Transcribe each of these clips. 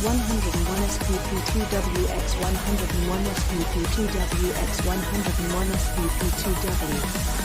101 SPP2WX 101 SPP2WX 101 SPP2W.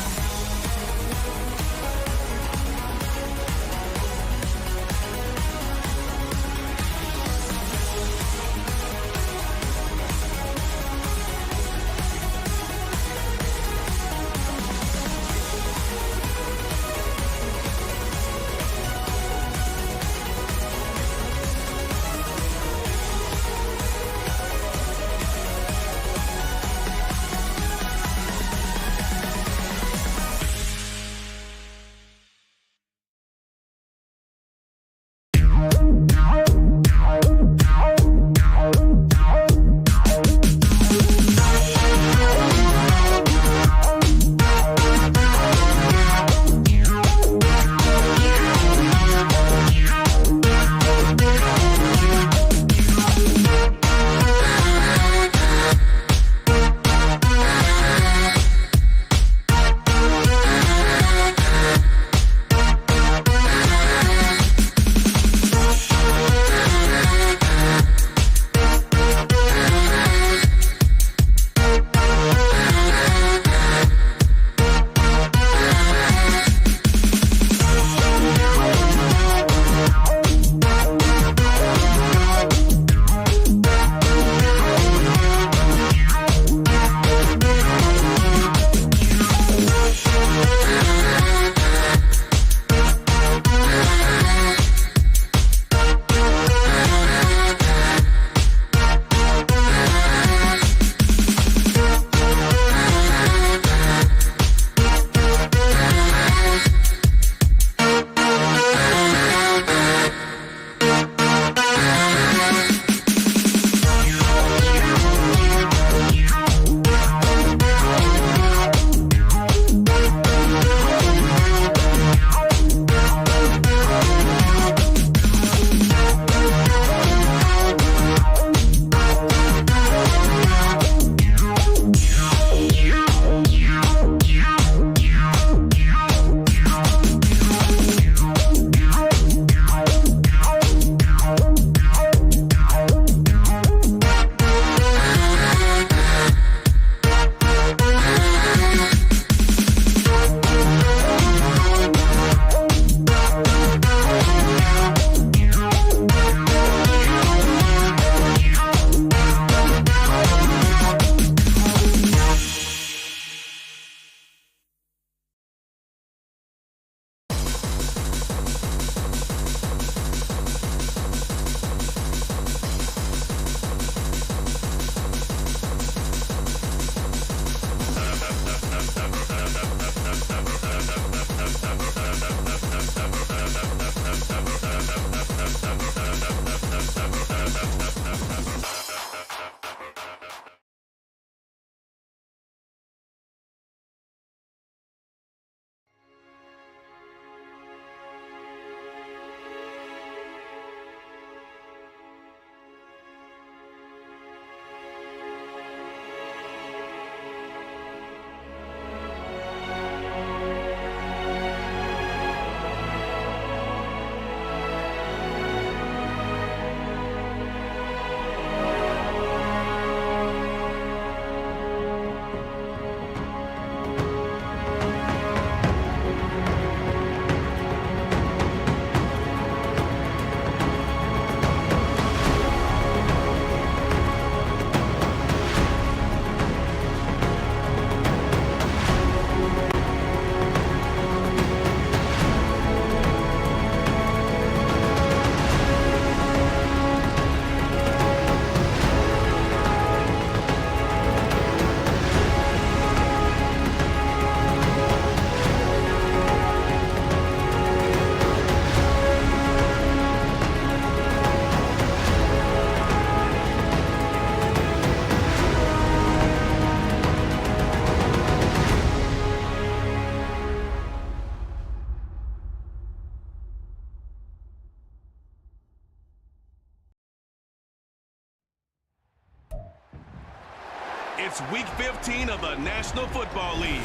It's Week 15 of the National Football League,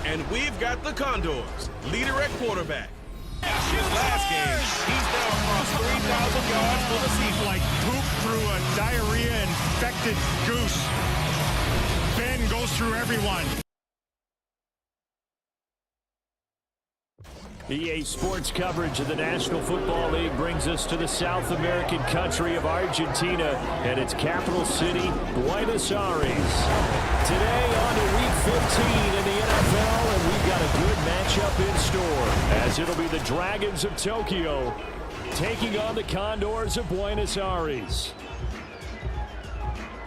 and we've got the Condors, leader at quarterback. After his last game, he's now almost 3,000 yards for the season. Like poop through a diarrhea-infected goose. Ben goes through everyone. EA Sports coverage of the National Football League brings us to the South American country of Argentina and its capital city, Buenos Aires. Today on to Week 15 in the NFL, and we've got a good matchup in store, as it'll be the Dragons of Tokyo taking on the Condors of Buenos Aires.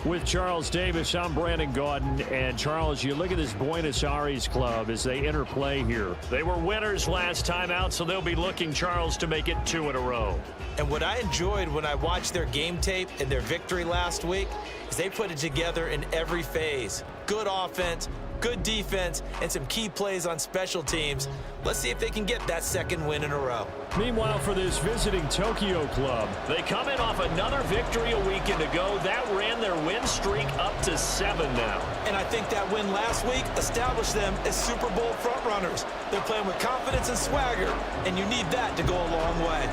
With Charles Davis, I'm Brandon Gaudin. And Charles, you look at this Buenos Aires club as they interplay here. They were winners last time out, so they'll be looking, Charles, to make it 2 in a row. And what I enjoyed when I watched their game tape and their victory last week is they put it together in every phase. Good offense, good defense, and some key plays on special teams. Let's see if they can get that 2nd win in a row. Meanwhile, for this visiting Tokyo club, they come in off another victory a weekend ago. That ran their win streak up to 7 now. And I think that win last week established them as Super Bowl frontrunners. They're playing with confidence and swagger, and you need that to go a long way.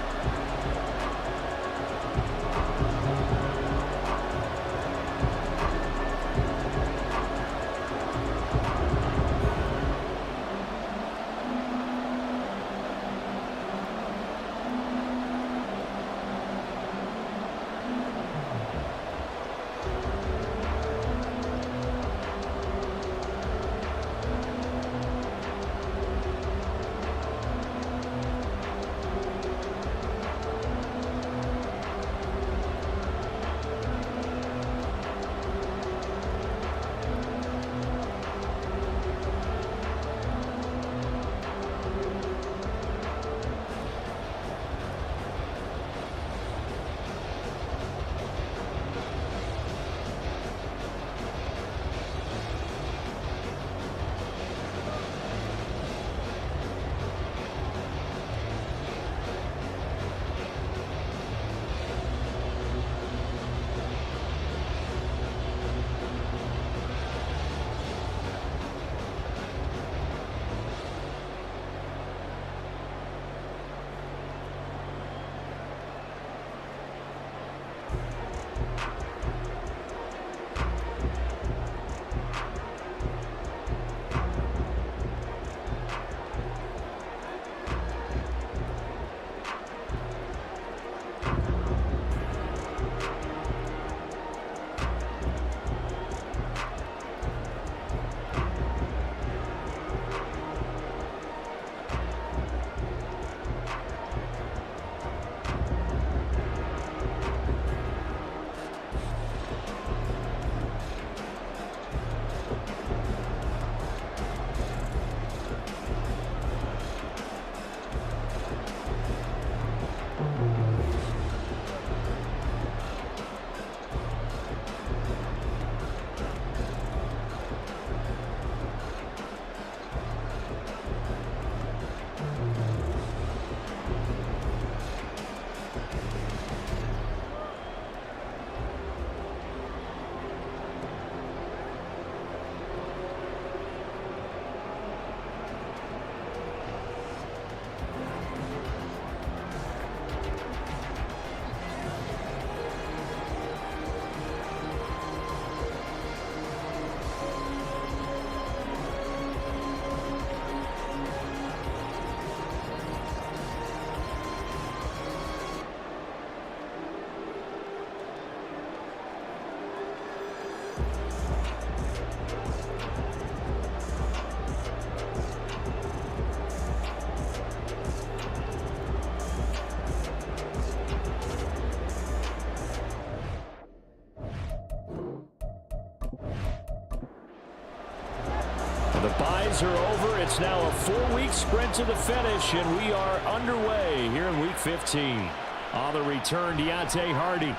The byes are over. It's now a 4-week sprint to the finish, and we are underway here in Week 15. On the return, Deontay Hardy.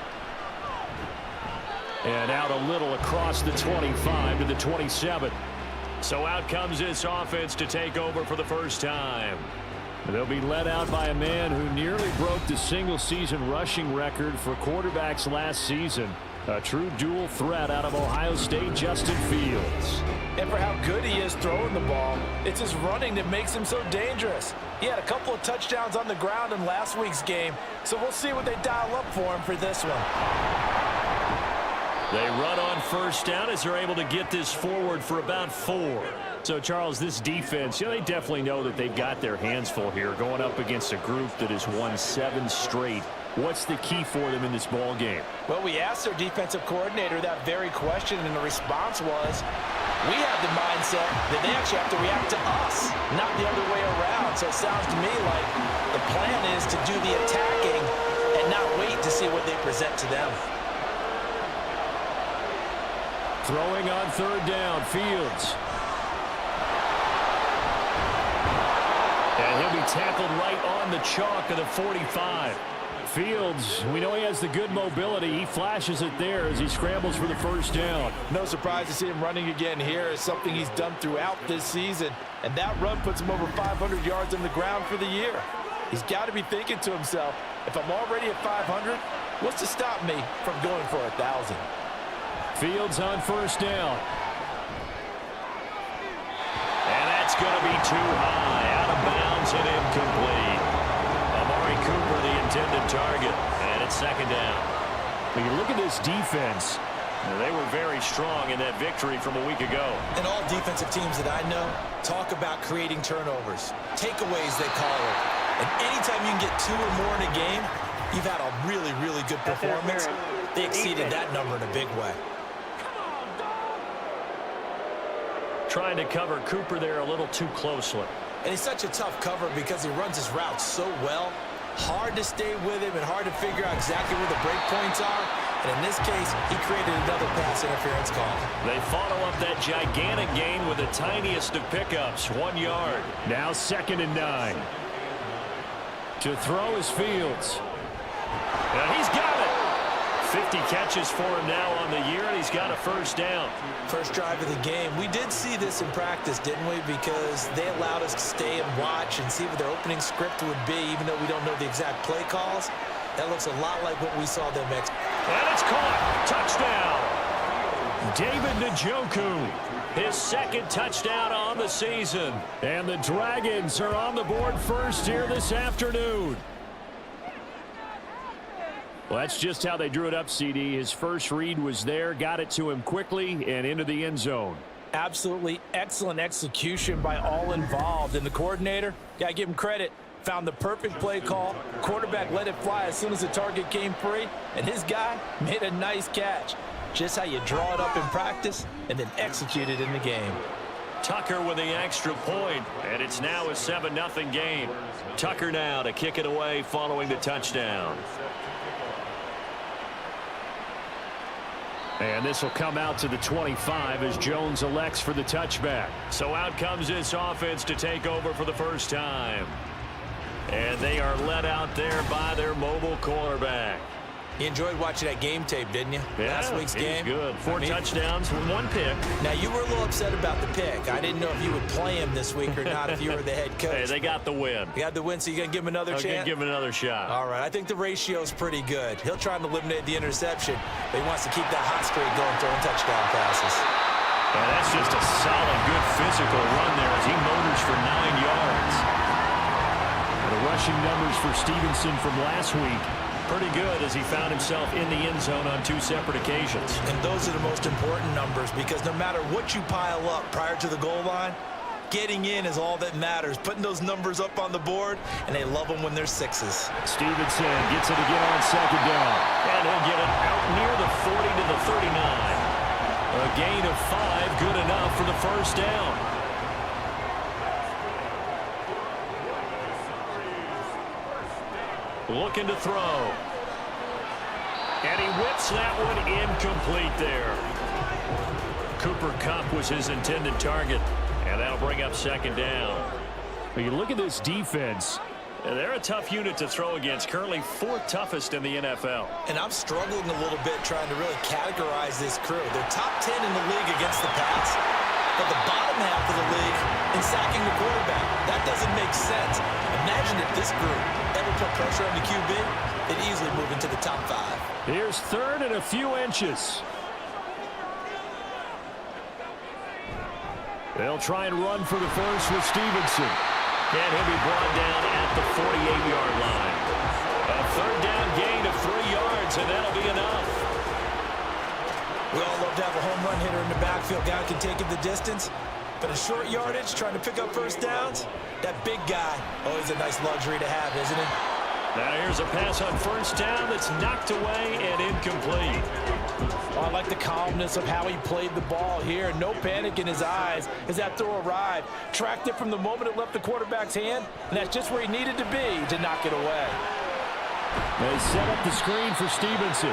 And out a little across the 25 to the 27. So out comes this offense to take over for the first time. They'll be led out by a man who nearly broke the single-season rushing record for quarterbacks last season. A true dual threat out of Ohio State, Justin Fields. And for how good he is throwing the ball, it's his running that makes him so dangerous. He had a couple of touchdowns on the ground in last week's game, so we'll see what they dial up for him for this one. They run on first down as they're able to get this forward for about 4. So, Charles, this defense, they definitely know that they've got their hands full here going up against a group that has won 7 straight. What's the key for them in this ball game? Well, we asked their defensive coordinator that very question, and the response was, we have the mindset that they actually have to react to us, not the other way around. So it sounds to me like the plan is to do the attacking and not wait to see what they present to them. Throwing on third down, Fields. And he'll be tackled right on the chalk of the 45. Fields, we know he has the good mobility. He flashes it there as he scrambles for the first down. No surprise to see him running again here. Is something he's done throughout this season. And that run puts him over 500 yards on the ground for the year. He's got to be thinking to himself, if I'm already at 500, what's to stop me from going for 1,000? Fields on first down. And that's going to be too high. Out of bounds and incomplete. Amari Cooper, the intended target. And it's second down. When you look at this defense, they were very strong in that victory from a week ago. And all defensive teams that I know talk about creating turnovers. Takeaways, they call it. And anytime you can get 2 or more in a game, you've had a really, really good performance. They exceeded that number in a big way. Trying to cover Cooper there a little too closely. And he's such a tough cover because he runs his routes so well. Hard to stay with him and hard to figure out exactly where the break points are. And in this case, he created another pass interference call. They follow up that gigantic gain with the tiniest of pickups, 1 yard. Now 2nd and 9. To throw is Fields. And he's got it. 50 catches for him now on the year, and he's got a first down. First drive of the game. We did see this in practice, didn't we? Because they allowed us to stay and watch and see what their opening script would be, even though we don't know the exact play calls. That looks a lot like what we saw them execute. And it's caught. Touchdown. David Njoku. His 2nd touchdown on the season. And the Dragons are on the board first here this afternoon. Well, that's just how they drew it up, CD. His first read was there, got it to him quickly, and into the end zone. Absolutely excellent execution by all involved. And the coordinator, got to give him credit, found the perfect play call. Quarterback let it fly as soon as the target came free, and his guy made a nice catch. Just how you draw it up in practice and then execute it in the game. Tucker with the extra point, and it's now a 7-0 game. Tucker now to kick it away following the touchdown. And this will come out to the 25 as Jones elects for the touchback. So out comes this offense to take over for the first time. And they are led out there by their mobile quarterback. You enjoyed watching that game tape, didn't you? Yeah, Last week's game. Good. 4 touchdowns, 1 pick. Now, you were a little upset about the pick. I didn't know if you would play him this week or not if you were the head coach. Hey, they got the win. You got the win, so you're going to give him another chance? I'm going to give him another shot. All right. I think the ratio's pretty good. He'll try and eliminate the interception, but he wants to keep that hot streak going, throwing touchdown passes. And that's just a solid, good physical run there as he motors for 9 yards. The rushing numbers for Stevenson from last week, pretty good as he found himself in the end zone on 2 separate occasions. And those are the most important numbers because no matter what you pile up prior to the goal line, getting in is all that matters. Putting those numbers up on the board, and they love them when they're 6s. Stevenson gets it again on 2nd down. And he'll get it out near the 40 to the 39. A gain of 5, good enough for the first down. Looking to throw. And he whips that one incomplete there. Cooper Kupp was his intended target. And that'll bring up 2nd down. When you look at this defense, they're a tough unit to throw against. Currently 4th toughest in the NFL. And I'm struggling a little bit trying to really categorize this crew. They're top 10 in the league against the pass, but the bottom half of the league in sacking the quarterback. That doesn't make sense. Imagine if this group ever put pressure on the QB, they'd easily move into the top 5. Here's third and a few inches. They'll try and run for the first with Stevenson. And he'll be brought down at the 48-yard line. A third down gain of 3 yards, and that'll be enough. We all love to have a home run hitter in the backfield. Guy can take it the distance. But a short yardage, trying to pick up first downs, that big guy, always a nice luxury to have, isn't it? Now here's a pass on first down that's knocked away and incomplete. Oh, I like the calmness of how he played the ball here. No panic in his eyes as that throw arrived. Tracked it from the moment it left the quarterback's hand, and that's just where he needed to be to knock it away. They set up the screen for Stevenson.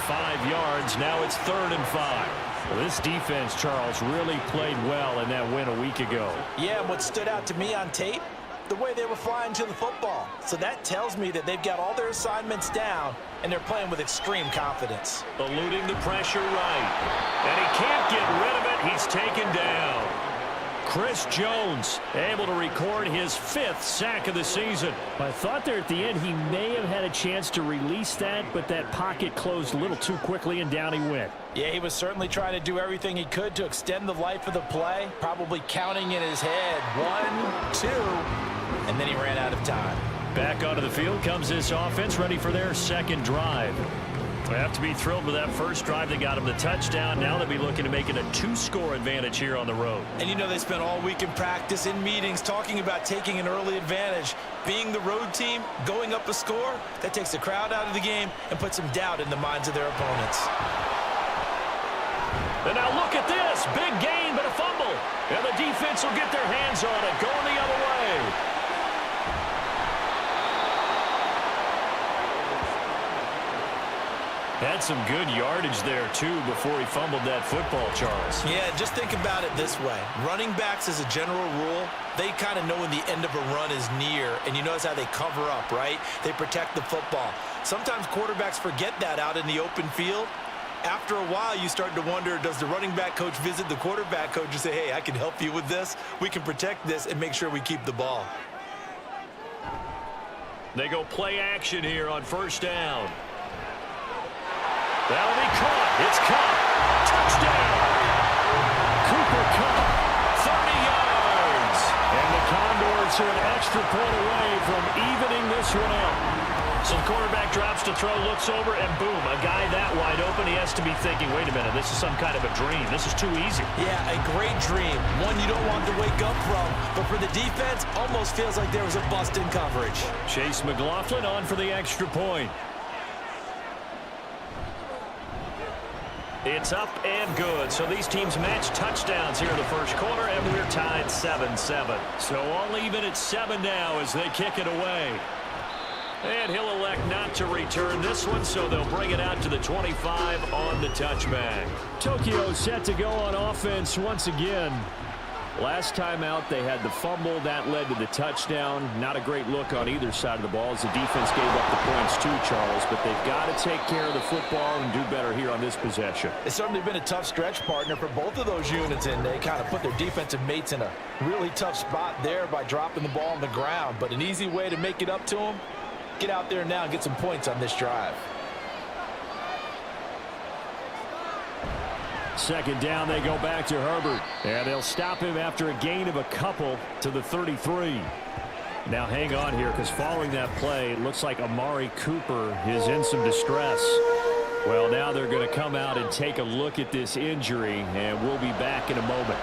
5 yards, now it's 3rd and 5. Well, this defense, Charles, really played well in that win a week ago. Yeah, and what stood out to me on tape, the way they were flying to the football. So that tells me that they've got all their assignments down, and they're playing with extreme confidence. Eluding the pressure right. And he can't get rid of it. He's taken down. Chris Jones able to record his 5th sack of the season. I thought there at the end he may have had a chance to release that, but that pocket closed a little too quickly, and down he went. Yeah, he was certainly trying to do everything he could to extend the life of the play, probably counting in his head 1, 2, and then he ran out of time. Back onto the field comes this offense, ready for their second drive. They have to be thrilled with that first drive. They got him the touchdown. Now they'll be looking to make it a 2-score advantage here on the road. And you know they spent all week in practice, in meetings, talking about taking an early advantage. Being the road team, going up a score, that takes the crowd out of the game and puts some doubt in the minds of their opponents. And now look at this. Big gain, but a fumble. And the defense will get their hands on it, going the other way. Had some good yardage there, too, before he fumbled that football, Charles. Yeah, just think about it this way. Running backs, as a general rule, they kind of know when the end of a run is near, and you notice how they cover up, right? They protect the football. Sometimes quarterbacks forget that out in the open field. After a while, you start to wonder, does the running back coach visit the quarterback coach and say, hey, I can help you with this. We can protect this and make sure we keep the ball. They go play action here on first down. That'll be caught. It's caught. Touchdown. Cooper Kupp, 30 yards. And the Condors are an extra point away from evening this one out. So the quarterback drops to throw, looks over, and boom, a guy that wide open. He has to be thinking, wait a minute, this is some kind of a dream. This is too easy. Yeah, a great dream. One you don't want to wake up from. But for the defense, almost feels like there was a bust in coverage. Chase McLaughlin on for the extra point. It's up and good. So these teams match touchdowns here in the first quarter, and we're tied 7-7. So all even at 7 now as they kick it away. And he'll elect not to return this one, so they'll bring it out to the 25 on the touchback. Tokyo set to go on offense once again. Last time out, they had the fumble. That led to the touchdown. Not a great look on either side of the ball as the defense gave up the points too, Charles. But they've got to take care of the football and do better here on this possession. It's certainly been a tough stretch, partner, for both of those units, and they kind of put their defensive mates in a really tough spot there by dropping the ball on the ground. But an easy way to make it up to them, get out there now and get some points on this drive. Second down, they go back to Herbert. And they'll stop him after a gain of a couple to the 33. Now hang on here, because following that play, it looks like Amari Cooper is in some distress. Well, now they're going to come out and take a look at this injury, and we'll be back in a moment.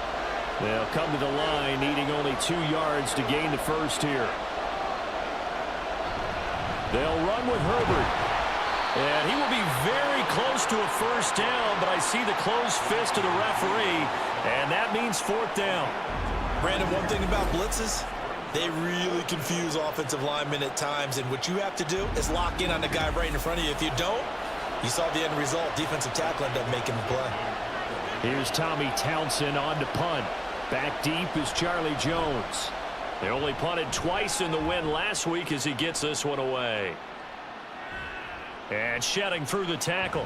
They'll come to the line, needing only 2 yards to gain the first here. They'll run with Herbert. And he will be very close to a first down, but I see the closed fist of the referee, and that means 4th down. Brandon, one thing about blitzes, they really confuse offensive linemen at times, and what you have to do is lock in on the guy right in front of you. If you don't, you saw the end result. Defensive tackle ended up making the play. Here's Tommy Townsend on to punt. Back deep is Charlie Jones. They only punted twice in the win last week as he gets this one away. And shedding through the tackle.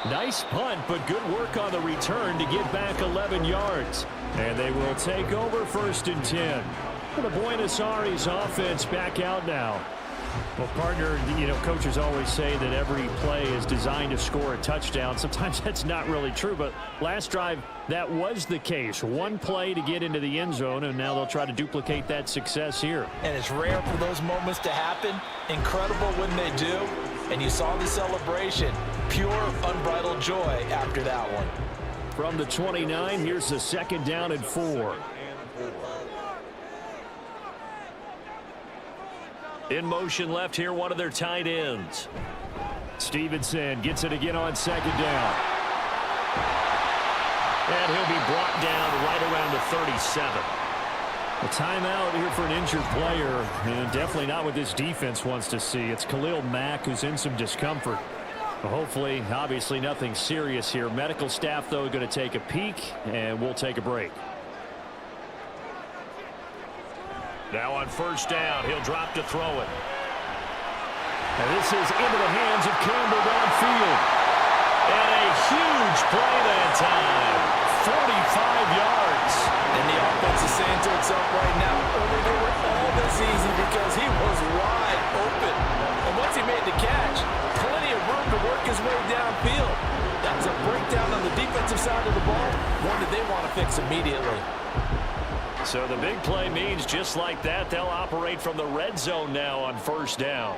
Nice punt, but good work on the return to get back 11 yards. And they will take over 1st and 10. The Buenos Aires offense back out now. Well, partner, coaches always say that every play is designed to score a touchdown. Sometimes that's not really true, but last drive, that was the case. One play to get into the end zone, and now they'll try to duplicate that success here. And it's rare for those moments to happen. Incredible when they do. And you saw the celebration. Pure, unbridled joy after that one. From the 29, here's the 2nd down and 4. In motion left here, one of their tight ends. Stevenson gets it again on 2nd down. And he'll be brought down right around the 37. A timeout here for an injured player, and definitely not what this defense wants to see. It's Khalil Mack who's in some discomfort. Hopefully, obviously nothing serious here. Medical staff, though, going to take a peek, and we'll take a break. Now on 1st down, he'll drop to throw it. And this is into the hands of Campbell downfield. And a huge play that time. 45 yards. And the offense is saying to itself right now, only they were all this easy because he was wide open. And once he made the catch, plenty of room to work his way downfield. That was a breakdown on the defensive side of the ball, one that they want to fix immediately. So the big play means just like that, they'll operate from the red zone now on 1st down.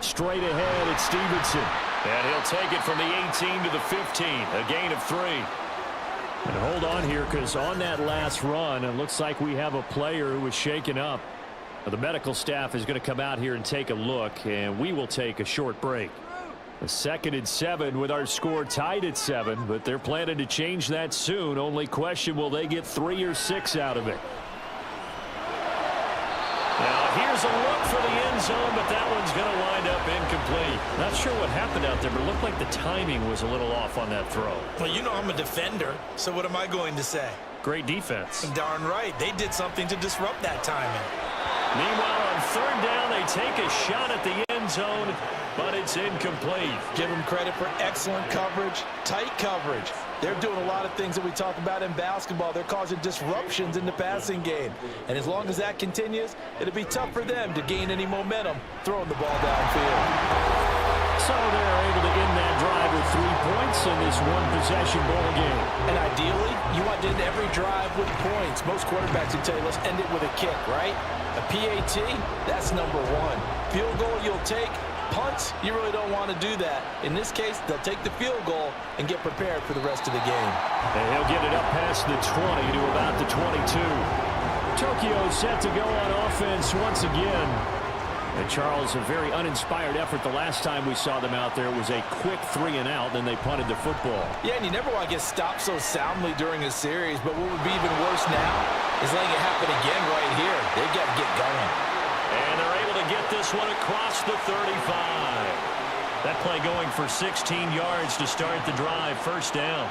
Straight ahead, it's Stevenson. And he'll take it from the 18 to the 15, a gain of 3. And hold on here, because on that last run, it looks like we have a player who was shaken up. The medical staff is going to come out here and take a look, and we will take a short break. A 2nd and 7 with our score tied at 7, but they're planning to change that soon. Only question, will they get 3 or 6 out of it? Now here's a look for the end zone, but that one's going to wind up incomplete. Not sure what happened out there, but it looked like the timing was a little off on that throw. Well, you know I'm a defender, so what am I going to say? Great defense. Darn right. They did something to disrupt that timing. Meanwhile, on 3rd down, they take a shot at the end zone, but it's incomplete. Give them credit for excellent coverage, tight coverage. They're doing a lot of things that we talk about in basketball. They're causing disruptions in the passing game. And as long as that continues, it'll be tough for them to gain any momentum throwing the ball downfield. So they're able to end that drive with 3 points in this one-possession ball game. And ideally, you want to end every drive with points. Most quarterbacks would tell you, let's end it with a kick, right? A PAT, that's number 1. Field goal you'll take. Punts, you really don't want to do that. In this case, they'll take the field goal and get prepared for the rest of the game. And he'll get it up past the 20 to about the 22. Tokyo set to go on offense once again. And Charles, a very uninspired effort the last time we saw them out there. It was a quick 3 and out, then they punted the football. Yeah, and you never want to get stopped so soundly during a series, but what would be even worse now is letting it happen again right here. They've got to get going. And they're able to get this one across the 35. That play going for 16 yards to start the drive. 1st down.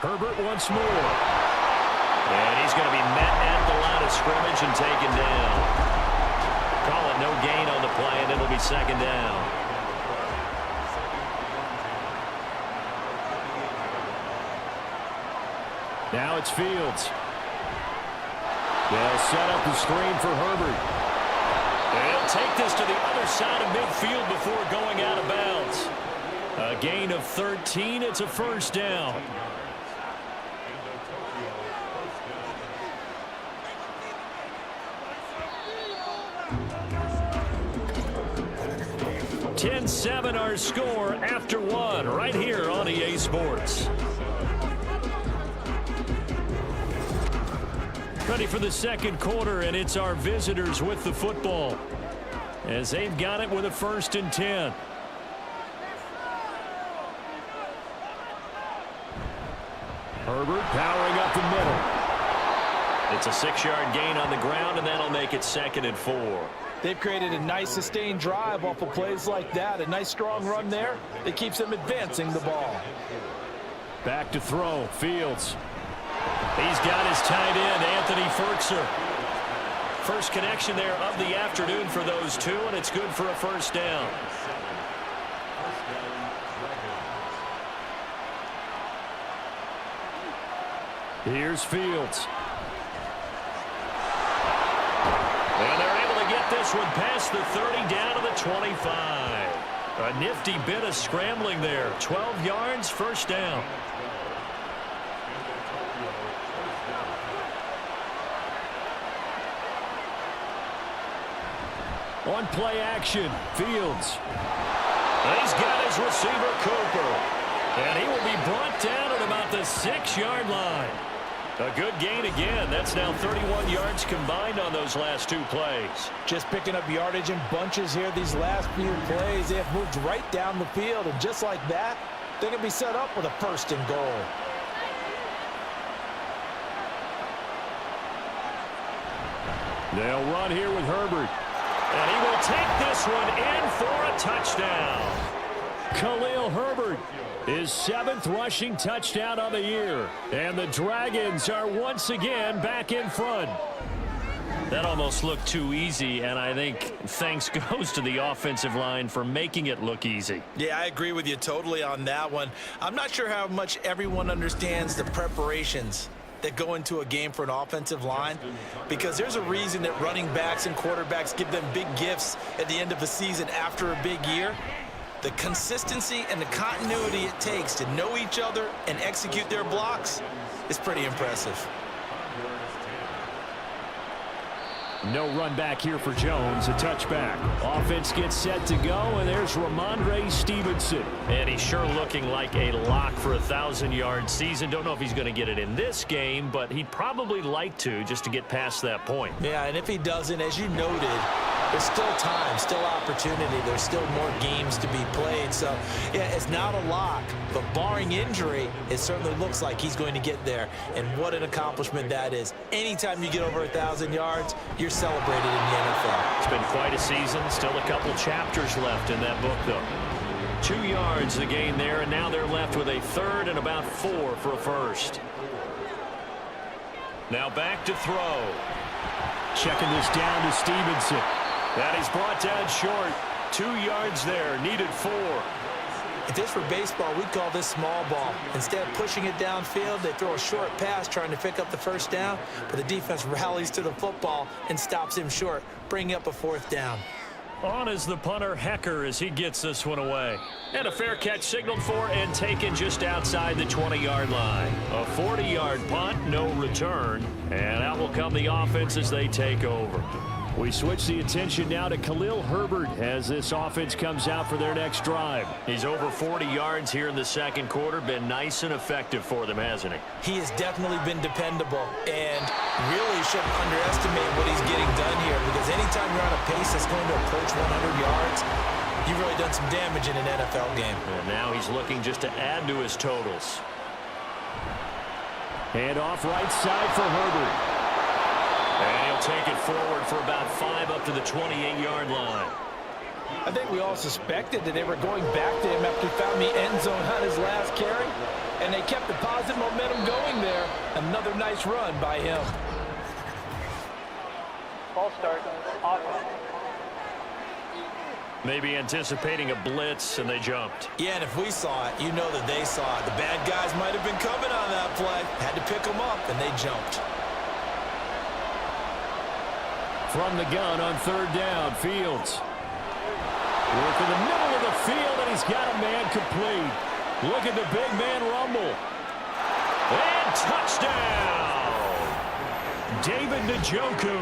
Herbert once more. And he's going to be met at the line of scrimmage and taken down. Call it no gain on the play, and it'll be 2nd down. Now it's Fields. They'll set up the screen for Herbert. They'll take this to the other side of midfield before going out of bounds. A gain of 13. It's a 1st down. (10-7) our score after 1 right here on EA Sports. Ready for the 2nd quarter, and it's our visitors with the football as they've got it with a 1st and 10. Herbert powering up the middle. It's a 6-yard gain on the ground, and that'll make it 2nd and 4. They've created a nice sustained drive off of plays like that. A nice strong run there that keeps them advancing the ball. Back to throw. Fields. He's got his tight end, Anthony Ferkser. First connection there of the afternoon for those two, and it's good for a 1st down. Here's Fields. And they're able to get this one past the 30 down to the 25. A nifty bit of scrambling there. 12 yards, first down. On play action, Fields. And he's got his receiver, Cooper. And he will be brought down at about the 6-yard line. A good gain again. That's now 31 yards combined on those last two plays. Just picking up yardage in bunches here these last few plays. They have moved right down the field, and just like that, they're going to be set up with a 1st and goal. They'll run here with Herbert. And he will take this one in for a touchdown. Khalil Herbert, his 7th rushing touchdown of the year. And the Dragons are once again back in front. That almost looked too easy, and I think thanks goes to the offensive line for making it look easy. Yeah, I agree with you totally on that one. I'm not sure how much everyone understands the preparations that go into a game for an offensive line, because there's a reason that running backs and quarterbacks give them big gifts at the end of the season after a big year. The consistency and the continuity it takes to know each other and execute their blocks is pretty impressive. No run back here for Jones, a touchback. Offense gets set to go, and there's Ramondre Stevenson. And he's sure looking like a lock for a 1,000-yard season. Don't know if he's going to get it in this game, but he'd probably like to just to get past that point. Yeah, and if he doesn't, as you noted, there's still time, still opportunity. There's still more games to be played. So, yeah, it's not a lock, but barring injury, it certainly looks like he's going to get there. And what an accomplishment that is. Anytime you get over 1,000 yards, you're celebrated in the NFL. It's been quite a season. Still a couple chapters left in that book, though. 2 yards the gain there, and now they're left with a 3rd and about 4 for a first. Now back to throw. Checking this down to Stevenson. That is brought down short. 2 yards there, needed 4. If this were baseball, we'd call this small ball. Instead of pushing it downfield, they throw a short pass trying to pick up the 1st down, but the defense rallies to the football and stops him short, bringing up a 4th down. On is the punter, Hecker, as he gets this one away. And a fair catch signaled for and taken just outside the 20-yard line. A 40-yard punt, no return, and out will come the offense as they take over. We switch the attention now to Khalil Herbert as this offense comes out for their next drive. He's over 40 yards here in the second quarter. Been nice and effective for them, hasn't he? He has definitely been dependable, and really shouldn't underestimate what he's getting done here, because anytime you're on a pace that's going to approach 100 yards, you've really done some damage in an NFL game. And now he's looking just to add to his totals. Hand off right side for Herbert. And he'll take it forward for about 5 up to the 28-yard line. I think we all suspected that they were going back to him after he found the end zone on his last carry, and they kept the positive momentum going there. Another nice run by him. Ball start. Offense. Maybe anticipating a blitz, and they jumped. Yeah, and if we saw it, you know that they saw it. The bad guys might have been coming on that play. Had to pick them up, and they jumped. From the gun on 3rd down, Fields. Work in the middle of the field, and he's got a man complete. Look at the big man rumble. And touchdown! David Njoku.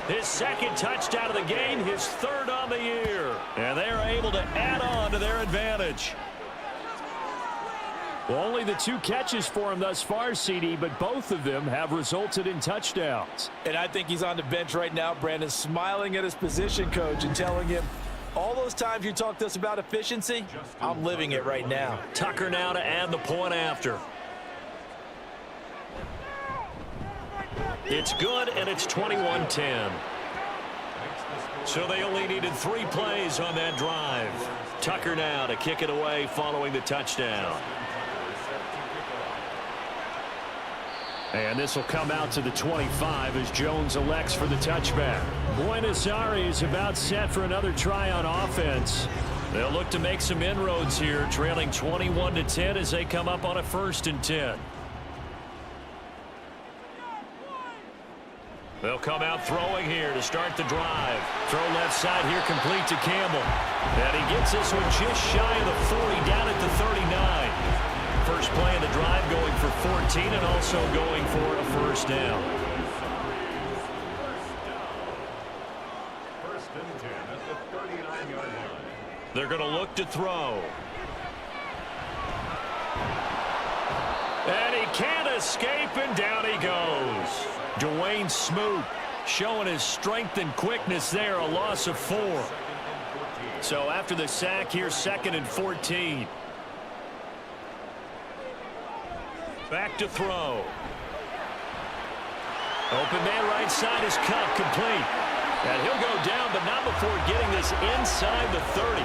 His 2nd touchdown of the game, his 3rd on the year. And they are able to add on to their advantage. Well, only the 2 catches for him thus far, CD, but both of them have resulted in touchdowns. And I think he's on the bench right now, Brandon, smiling at his position coach and telling him, all those times you talked to us about efficiency, I'm living it right now. Tucker now to add the point after. It's good, and it's 21-10. So they only needed 3 plays on that drive. Tucker now to kick it away following the touchdown. And this will come out to the 25 as Jones elects for the touchback. Buenos Aires about set for another try on offense. They'll look to make some inroads here, trailing 21-10 as they come up on a 1st and 10. They'll come out throwing here to start the drive. Throw left side here, complete to Campbell. And he gets this one just shy of the 40, down at the 39. First play of the drive going for 14 and also going for a first down. First and 10 at the 39-yard line. They're going to look to throw. And he can't escape, and down he goes. Dwayne Smoot showing his strength and quickness there, a loss of 4. So after the sack here, 2nd and 14. Back to throw. Open man right side is Cup, complete. And he'll go down, but not before getting this inside the 30.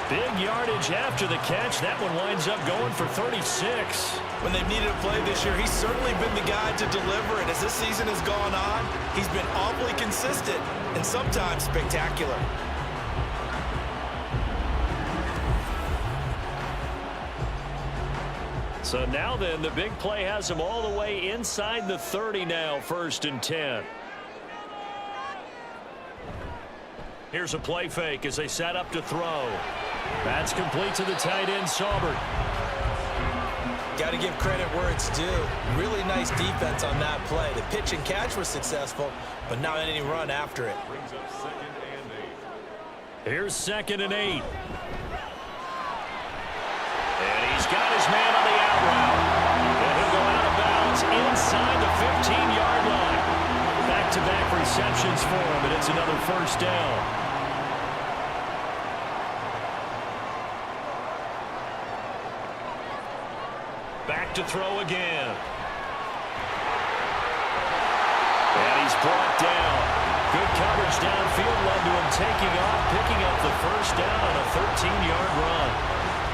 Big yardage after the catch. That one winds up going for 36. When they've needed a play this year, he's certainly been the guy to deliver. And as this season has gone on, he's been awfully consistent and sometimes spectacular. So now then, the big play has him all the way inside the 30 now, 1st and 10. Here's a play fake as they set up to throw. That's complete to the tight end, Saubert. Got to give credit where it's due. Really nice defense on that play. The pitch and catch was successful, but not any run after it. Brings up 2nd and 8. Here's 2nd and 8. And he's got his man on the out route. And he'll go out of bounds inside the 15-yard line. Back-to-back receptions for him, and it's another first down. Back to throw again. And he's brought down. Good coverage downfield led to him taking off, picking up the first down on a 13-yard run.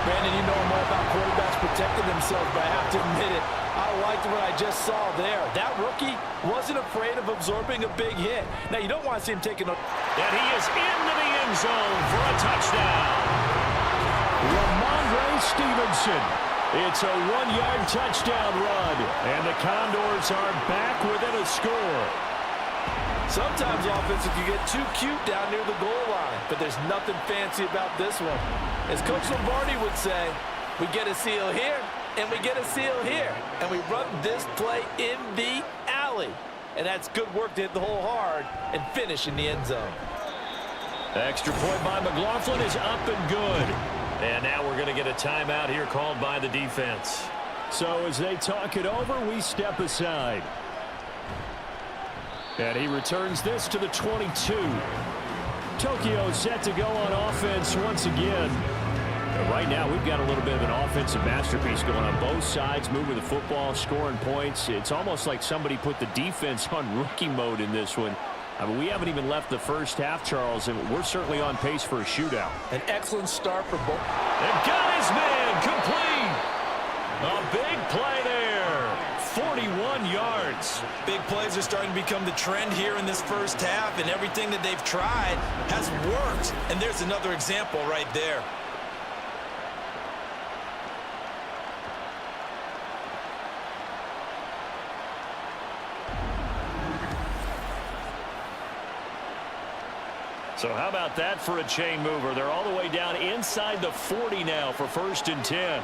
Brandon, you know more about quarterbacks protecting themselves, but I have to admit it. I liked what I just saw there. That rookie wasn't afraid of absorbing a big hit. Now, you don't want to see him taking a... And he is into the end zone for a touchdown. Ramondre Stevenson. It's a 1-yard touchdown run, and the Condors are back within a score. Sometimes offenses can get too cute down near the goal line, but there's nothing fancy about this one. As Coach Lombardi would say, we get a seal here, and we get a seal here, and we run this play in the alley. And that's good work to hit the hole hard and finish in the end zone. The extra point by McLaughlin is up and good. And now we're going to get a timeout here called by the defense. So as they talk it over, we step aside. And he returns this to the 22. Tokyo set to go on offense once again. And right now we've got a little bit of an offensive masterpiece going on both sides, moving the football, scoring points. It's almost like somebody put the defense on rookie mode in this one. I mean, we haven't even left the first half, Charles, and we're certainly on pace for a shootout. An excellent start for both. And got his man complete. A big play there. 41 yards. Big plays are starting to become the trend here in this first half, and everything that they've tried has worked. And there's another example right there. So how about that for a chain mover? They're all the way down inside the 40 now for 1st and 10. A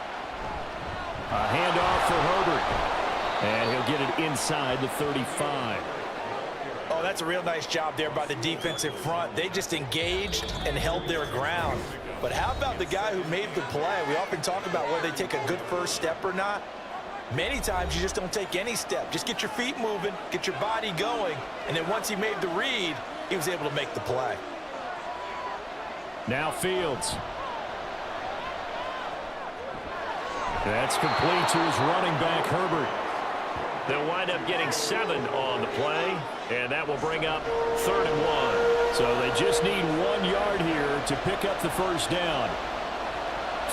handoff for Herbert. And he'll get it inside the 35. Oh, that's a real nice job there by the defensive front. They just engaged and held their ground. But how about the guy who made the play? We often talk about whether they take a good first step or not. Many times you just don't take any step. Just get your feet moving, get your body going, and then once he made the read, he was able to make the play. Now Fields. That's complete to his running back, Herbert. They'll wind up getting 7 on the play, and that will bring up 3rd and 1. So they just need 1 yard here to pick up the first down.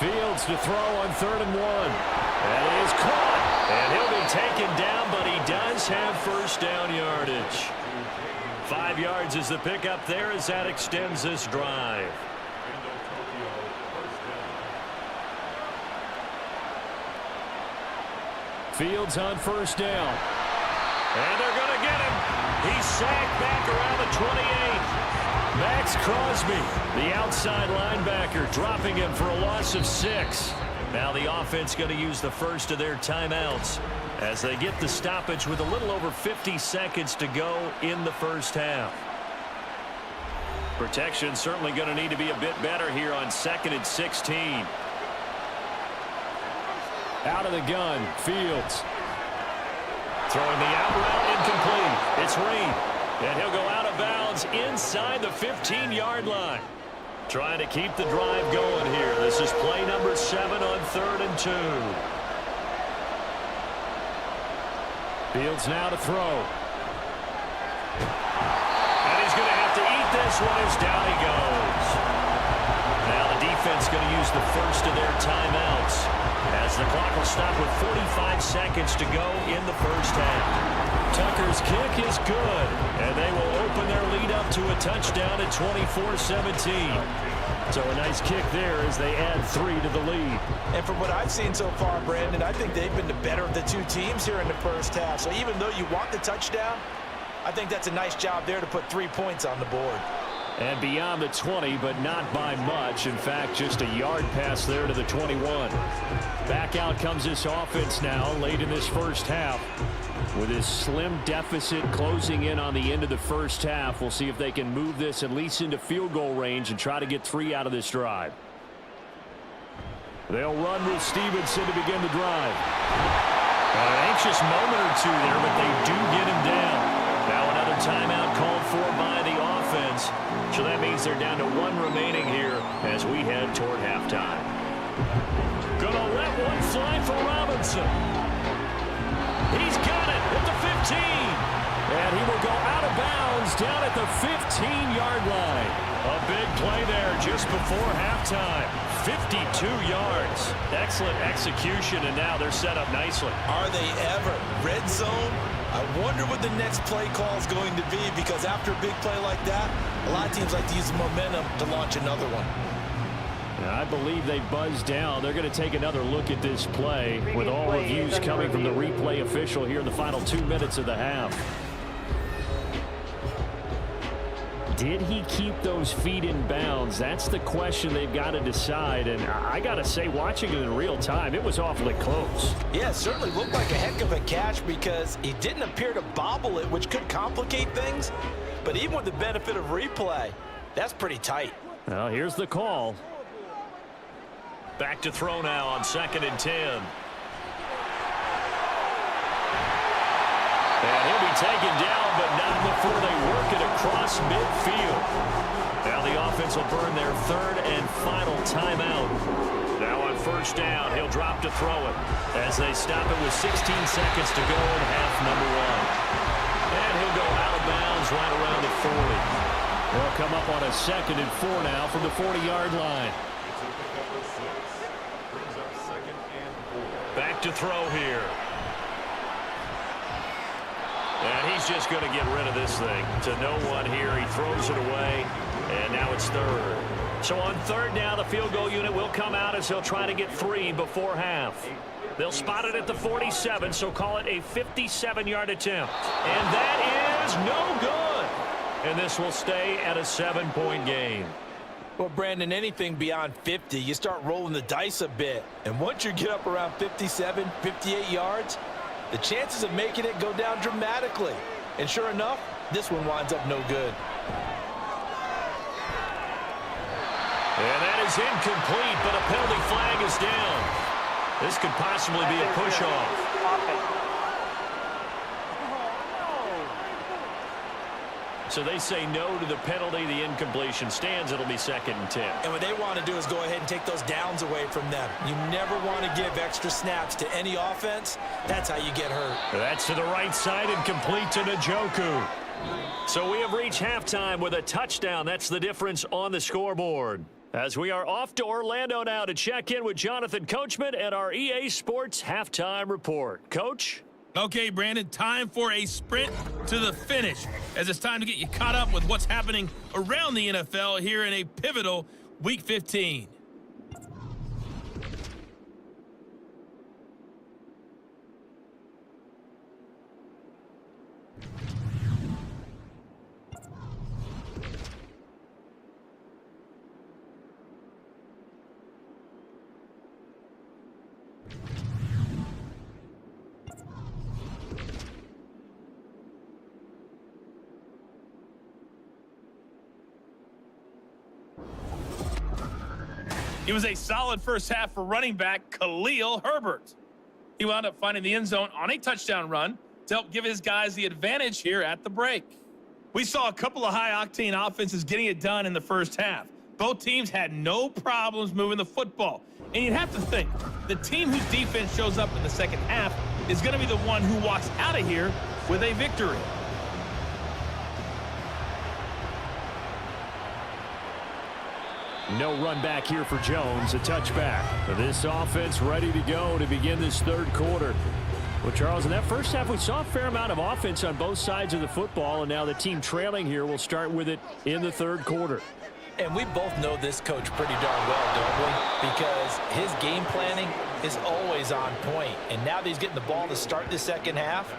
Fields to throw on 3rd and 1. That is caught, and he'll be taken down, but he does have first down yardage. 5 yards is the pickup there as that extends this drive. Fields on first down. And they're going to get him. He's sacked back around the 28. Max Crosby, the outside linebacker, dropping him for a loss of 6. Now the offense going to use the first of their timeouts as they get the stoppage with a little over 50 seconds to go in the first half. Protection certainly going to need to be a bit better here on 2nd and 16. Out of the gun, Fields. Throwing the out route, incomplete. It's Reed. And he'll go out of bounds inside the 15-yard line. Trying to keep the drive going here. This is play number 7 on 3rd and 2. Fields now to throw. And he's going to have to eat this one as down he goes. Now the defense going to use the first of their timeouts as the clock will stop with 45 seconds to go in the first half. Tucker's kick is good, and they will open their lead up to a touchdown at 24-17. So a nice kick there as they add 3 to the lead. And from what I've seen so far, Brandon, I think they've been the better of the two teams here in the first half. So even though you want the touchdown, I think that's a nice job there to put 3 points on the board. And beyond the 20, but not by much. In fact, just a yard pass there to the 21. Back out comes this offense now late in this first half. With this slim deficit closing in on the end of the first half, we'll see if they can move this at least into field goal range and try to get 3 out of this drive. They'll run with Stevenson to begin the drive. An anxious moment or two there, but they do get him down. Now another timeout called for by the offense. So that means they're down to 1 remaining here as we head toward halftime. Gonna let one fly for Robinson. He's got it at the 15. And he will go out of bounds down at the 15-yard line. A big play there just before halftime. 52 yards. Excellent execution, and now they're set up nicely. Are they ever? Red zone? I wonder what the next play call is going to be, because after a big play like that, a lot of teams like to use the momentum to launch another one. I believe they buzzed down. They're going to take another look at this play with all reviews coming from the replay official here in the final 2 minutes of the half. Did he keep those feet in bounds? That's the question they've got to decide. And I got to say, watching it in real time, it was awfully close. Yeah, it certainly looked like a heck of a catch because he didn't appear to bobble it, which could complicate things. But even with the benefit of replay, that's pretty tight. Well, here's the call. Back to throw now on 2nd and 10. And he'll be taken down, but not before they work it across midfield. Now the offense will burn their 3rd and final timeout. Now on 1st down, he'll drop to throw it as they stop it with 16 seconds to go in half number 1. And he'll go out of bounds right around the 40. They'll come up on a 2nd and 4 now from the 40-yard line. Back to throw here. And he's just going to get rid of this thing to no one here. He throws it away, and now it's 3rd. So on 3rd down, the field goal unit will come out as he'll try to get 3 before half. They'll spot it at the 47, so call it a 57-yard attempt. And that is no good. And this will stay at a 7-point game. Well, Brandon, anything beyond 50, you start rolling the dice a bit. And once you get up around 57, 58 yards, the chances of making it go down dramatically. And sure enough, this one winds up no good. And that is incomplete, but a penalty flag is down. This could possibly be a push-off. So they say no to the penalty. The incompletion stands. It'll be 2nd and 10. And what they want to do is go ahead and take those downs away from them. You never want to give extra snaps to any offense. That's how you get hurt. That's to the right side and complete to Njoku. So we have reached halftime with a touchdown. That's the difference on the scoreboard. As we are off to Orlando now to check in with Jonathan Coachman and our EA Sports Halftime Report. Coach? Okay, Brandon, time for a sprint to the finish, as it's time to get you caught up with what's happening around the NFL here in a pivotal Week 15. It was a solid first half for running back Khalil Herbert. He wound up finding the end zone on a touchdown run to help give his guys the advantage here at the break. We saw a couple of high-octane offenses getting it done in the first half. Both teams had no problems moving the football. And you'd have to think, the team whose defense shows up in the second half is going to be the one who walks out of here with a victory. No run back here for Jones, a touchback. This offense ready to go to begin this third quarter. Well, Charles, in that first half, we saw a fair amount of offense on both sides of the football, and now the team trailing here will start with it in the third quarter. And we both know this coach pretty darn well, don't we? Because his game planning is always on point. And now that he's getting the ball to start the second half,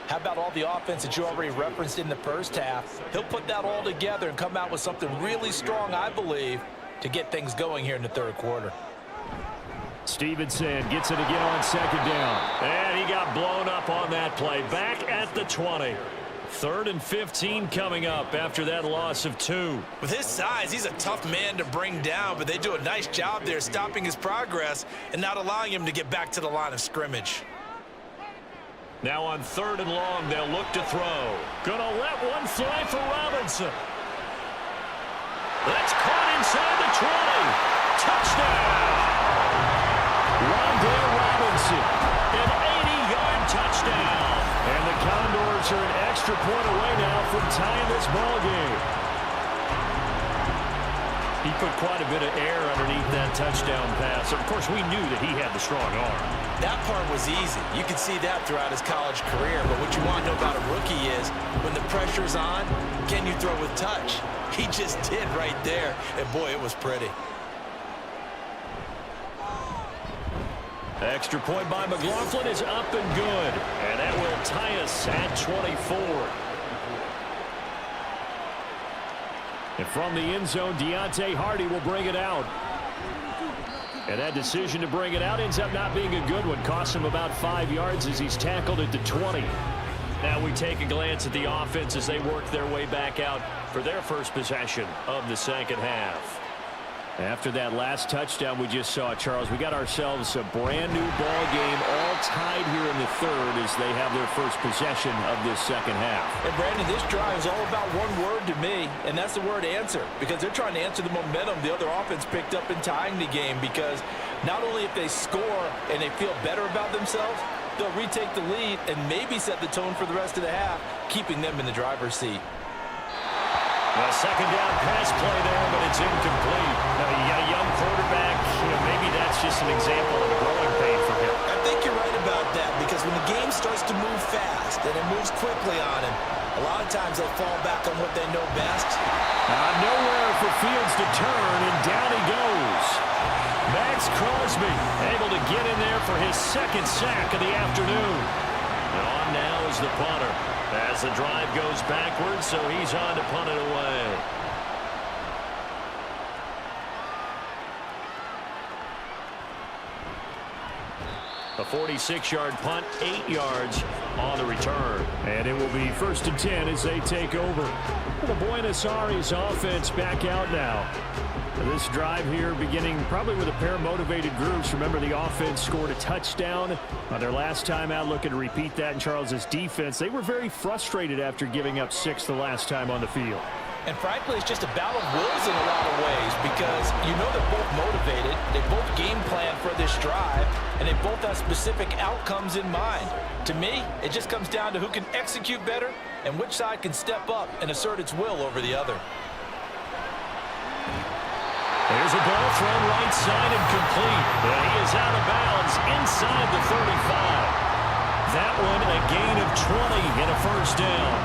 how about all the offense that you already referenced in the first half? He'll put that all together and come out with something really strong, I believe, to get things going here in the third quarter. Stevenson gets it again on second down. And he got blown up on that play. Back at the 20. 3rd and 15 coming up after that loss of 2. With his size, he's a tough man to bring down, but they do a nice job there stopping his progress and not allowing him to get back to the line of scrimmage. Now on 3rd and long, they'll look to throw. Gonna let one fly for Robinson. That's caught inside the 20. Touchdown! Rondale Robinson, an 80-yard touchdown. And the Condors are an extra point away now from tying this ball game. He put quite a bit of air underneath that touchdown pass. Of course, we knew that he had the strong arm. That part was easy. You could see that throughout his college career. But what you want to know about a rookie is when the pressure's on, can you throw with touch? He just did right there. And, boy, it was pretty. Extra point by McLaughlin is up and good. And that will tie us at 24. And from the end zone, Deontay Hardy will bring it out. And that decision to bring it out ends up not being a good one. Costs him about 5 yards as he's tackled at the 20. Now we take a glance at the offense as they work their way back out for their first possession of the second half. After that last touchdown we just saw, Charles, we got ourselves a brand new ball game, all tied here in the third as they have their first possession of this second half. And Brandon, this drive is all about one word to me, and that's the word answer, because they're trying to answer the momentum the other offense picked up in tying the game, because not only if they score and they feel better about themselves, they'll retake the lead and maybe set the tone for the rest of the half, keeping them in the driver's seat. A second down pass play there, but it's incomplete. Now, you got a young quarterback. Maybe that's just an example of growing pain for him. I think you're right about that, because when the game starts to move fast and it moves quickly on him, a lot of times they'll fall back on what they know best. Nowhere for Fields to turn, and down he goes. Max Crosby able to get in there for his second sack of the afternoon. And on now is the punter. As the drive goes backwards, so he's on to punt it away. A 46-yard punt, 8 yards on the return. And it will be 1st and 10 as they take over. The Buenos Aires offense back out now. This drive here beginning probably with a pair of motivated groups. Remember, the offense scored a touchdown on their last time out, looking to repeat that in Charles's defense. They were very frustrated after giving up 6 the last time on the field. And frankly, it's just a battle of wills in a lot of ways, because you know they're both motivated, they both game plan for this drive, and they both have specific outcomes in mind. To me, it just comes down to who can execute better and which side can step up and assert its will over the other. There's a ball thrown right side and complete. And he is out of bounds inside the 35. That one a gain of 20 and a first down.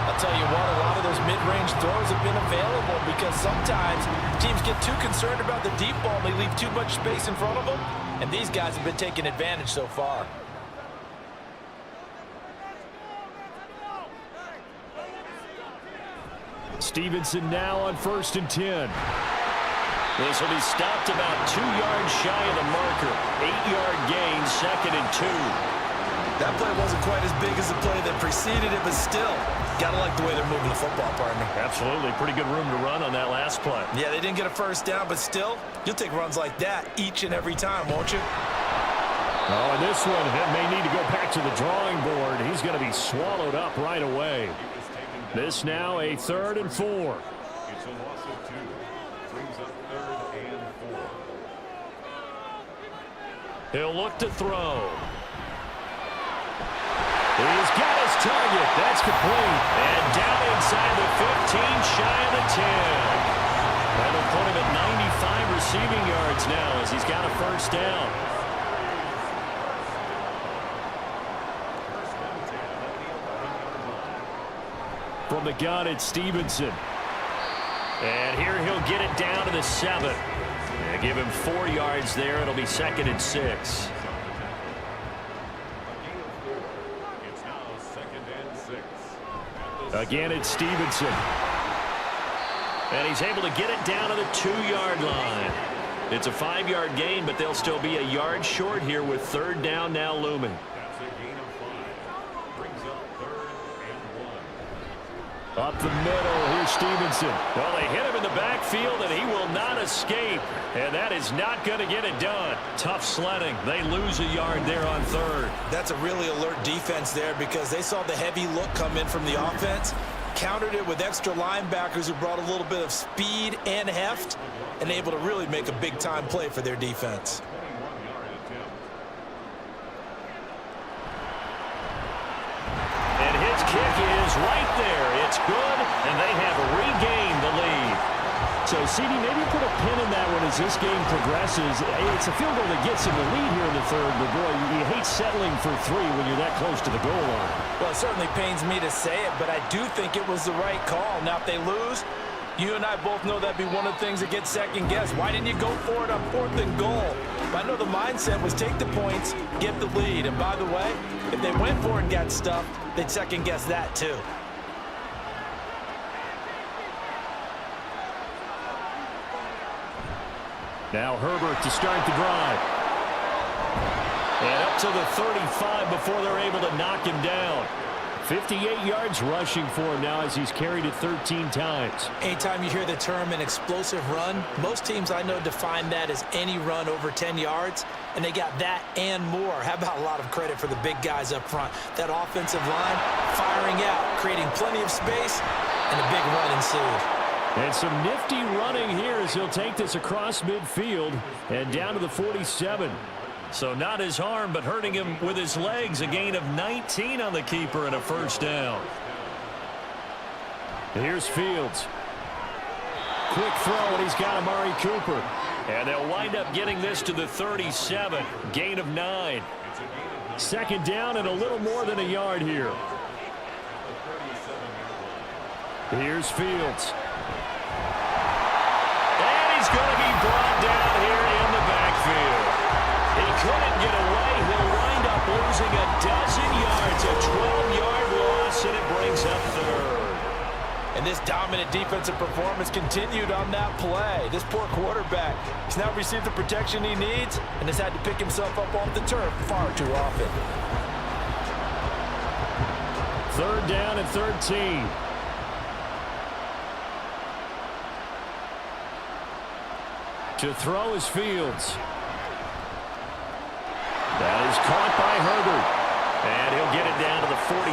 I'll tell you what, a lot of those mid-range throws have been available, because sometimes teams get too concerned about the deep ball and they leave too much space in front of them, and these guys have been taking advantage so far. Stevenson now on 1st and 10. This will be stopped about 2 yards shy of the marker. 8-yard gain, 2nd and 2. That play wasn't quite as big as the play that preceded it, but still, gotta like the way they're moving the football, partner. Absolutely. Pretty good room to run on that last play. Yeah, they didn't get a first down, but still, you'll take runs like that each and every time, won't you? Oh, and this one may need to go back to the drawing board. He's going to be swallowed up right away. This now a 3rd and 4. It's a loss of 2. Brings up 3rd and 4. He'll look to throw. He's got his target. That's complete. And down inside the 15, shy of the 10. That'll put him at 95 receiving yards now as he's got a first down. From the gun, it's Stevenson. And here he'll get it down to the 7. And give him 4 yards there. It'll be 2nd and 6. Again, it's Stevenson. And he's able to get it down to the 2-yard line. It's a 5-yard gain, but they'll still be a yard short here with 3rd down now looming. That's a gain of 5. Brings up 3rd and 1. Up the middle, here's Stevenson. Well, they hit him in the backfield, and he will not escape. And that is not going to get it done. Tough sledding. They lose a yard there on 3rd. That's a really alert defense there because they saw the heavy look come in from the offense, countered it with extra linebackers who brought a little bit of speed and heft, and able to really make a big-time play for their defense. And his kick is right there. It's good, and they have regained the lead. So, CD, maybe put a pin in that one as this game progresses. It's a field goal that gets him the lead here in the 3rd, but boy, you hate settling for 3 when you're that close to the goal line. Well, it certainly pains me to say it, but I do think it was the right call. Now, if they lose, you and I both know that'd be one of the things that gets second-guessed. Why didn't you go for it on 4th and goal? But I know the mindset was take the points, get the lead. And by the way, if they went for it and got stuffed, they'd second-guess that too. Now Herbert to start the drive. And up to the 35 before they're able to knock him down. 58 yards rushing for him now as he's carried it 13 times. Anytime you hear the term an explosive run, most teams I know define that as any run over 10 yards, and they got that and more. How about a lot of credit for the big guys up front? That offensive line firing out, creating plenty of space, and a big run ensued. And some nifty running here as he'll take this across midfield and down to the 47. So not his arm, but hurting him with his legs. A gain of 19 on the keeper and a first down. Here's Fields. Quick throw, and he's got Amari Cooper. And they'll wind up getting this to the 37. Gain of 9. 2nd down and a little more than a yard here. Here's Fields. He's going to be brought down here in the backfield. He couldn't get away. He'll wind up losing a dozen yards. A 12-yard loss, and it brings up 3rd. And this dominant defensive performance continued on that play. This poor quarterback has now received the protection he needs and has had to pick himself up off the turf far too often. 3rd down and 13. To throw is Fields. That is caught by Herbert. And he'll get it down to the 47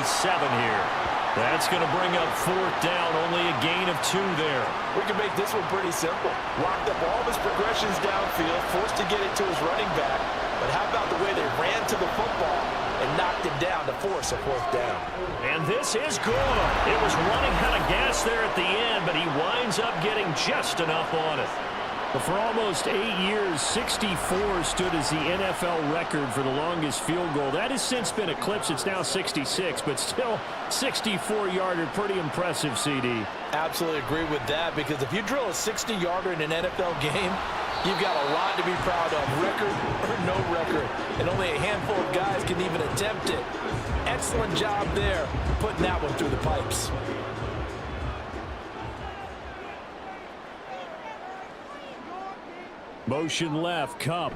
here. That's going to bring up 4th down. Only a gain of 2 there. We can make this one pretty simple. Locked up all of his progressions downfield, forced to get it to his running back. But how about the way they ran to the football and knocked him down to force a 4th down? And this is good. It was running out of gas there at the end, but he winds up getting just enough on it. But for almost 8 years, 64 stood as the NFL record for the longest field goal. That has since been eclipsed. It's now 66, but still 64-yarder. Pretty impressive, CD. Absolutely agree with that, because if you drill a 60-yarder in an NFL game, you've got a lot to be proud of, record or no record. And only a handful of guys can even attempt it. Excellent job there, putting that one through the pipes. Motion left, Cup.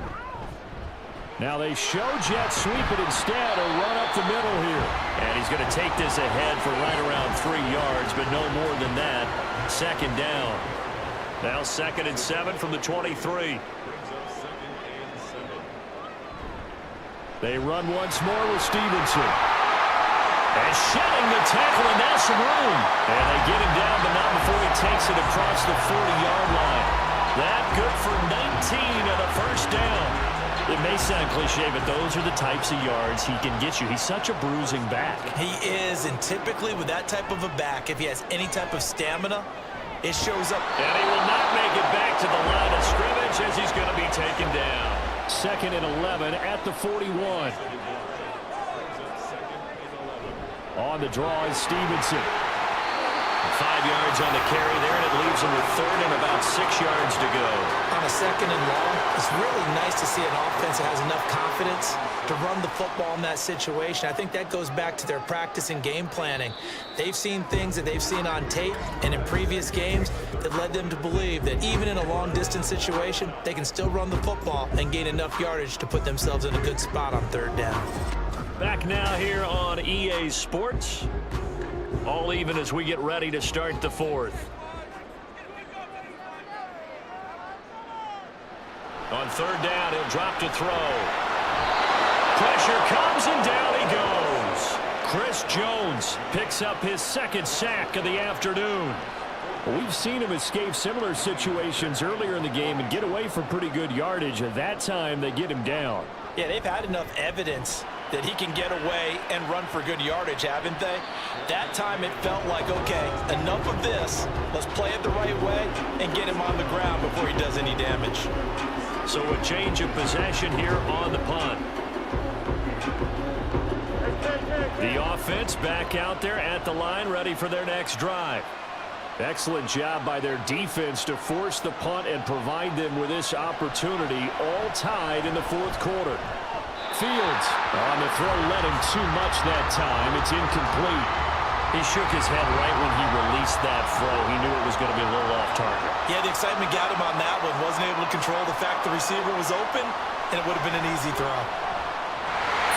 Now they show jet sweep it instead, a run up the middle here. And he's going to take this ahead for right around 3 yards, but no more than that. Second down. Now 2nd and 7 from the 23. They run once more with Stevenson. And shedding the tackle, and now some room. And they get him down, but not before he takes it across the 40-yard line. That good for 19 and a first down. It may sound cliche, but those are the types of yards he can get you. He's such a bruising back. He is, and typically with that type of a back, if he has any type of stamina, it shows up. And he will not make it back to the line of scrimmage as he's going to be taken down. 2nd and 11 at the 41. On the draw is Stevenson. 5 yards on the carry there, and it leaves him with 3rd and about 6 yards to go. On a 2nd and long, it's really nice to see an offense that has enough confidence to run the football in that situation. I think that goes back to their practice and game planning. They've seen things that they've seen on tape and in previous games that led them to believe that even in a long-distance situation, they can still run the football and gain enough yardage to put themselves in a good spot on 3rd down. Back now here on EA Sports. All even as we get ready to start the 4th. On 3rd down, he'll drop to throw. Pressure comes, and down he goes. Chris Jones picks up his 2nd sack of the afternoon. We've seen him escape similar situations earlier in the game and get away from pretty good yardage. At that time, they get him down. Yeah, they've had enough evidence that he can get away and run for good yardage, haven't they? That time it felt like, okay, enough of this. Let's play it the right way and get him on the ground before he does any damage. So a change of possession here on the punt. The offense back out there at the line, ready for their next drive. Excellent job by their defense to force the punt and provide them with this opportunity, all tied in the 4th quarter. Fields on the throw, led him too much that time. It's incomplete. He shook his head right when he released that throw. He knew it was going to be a little off target. Yeah, the excitement got him on that one. Wasn't able to control the fact the receiver was open, and it would have been an easy throw.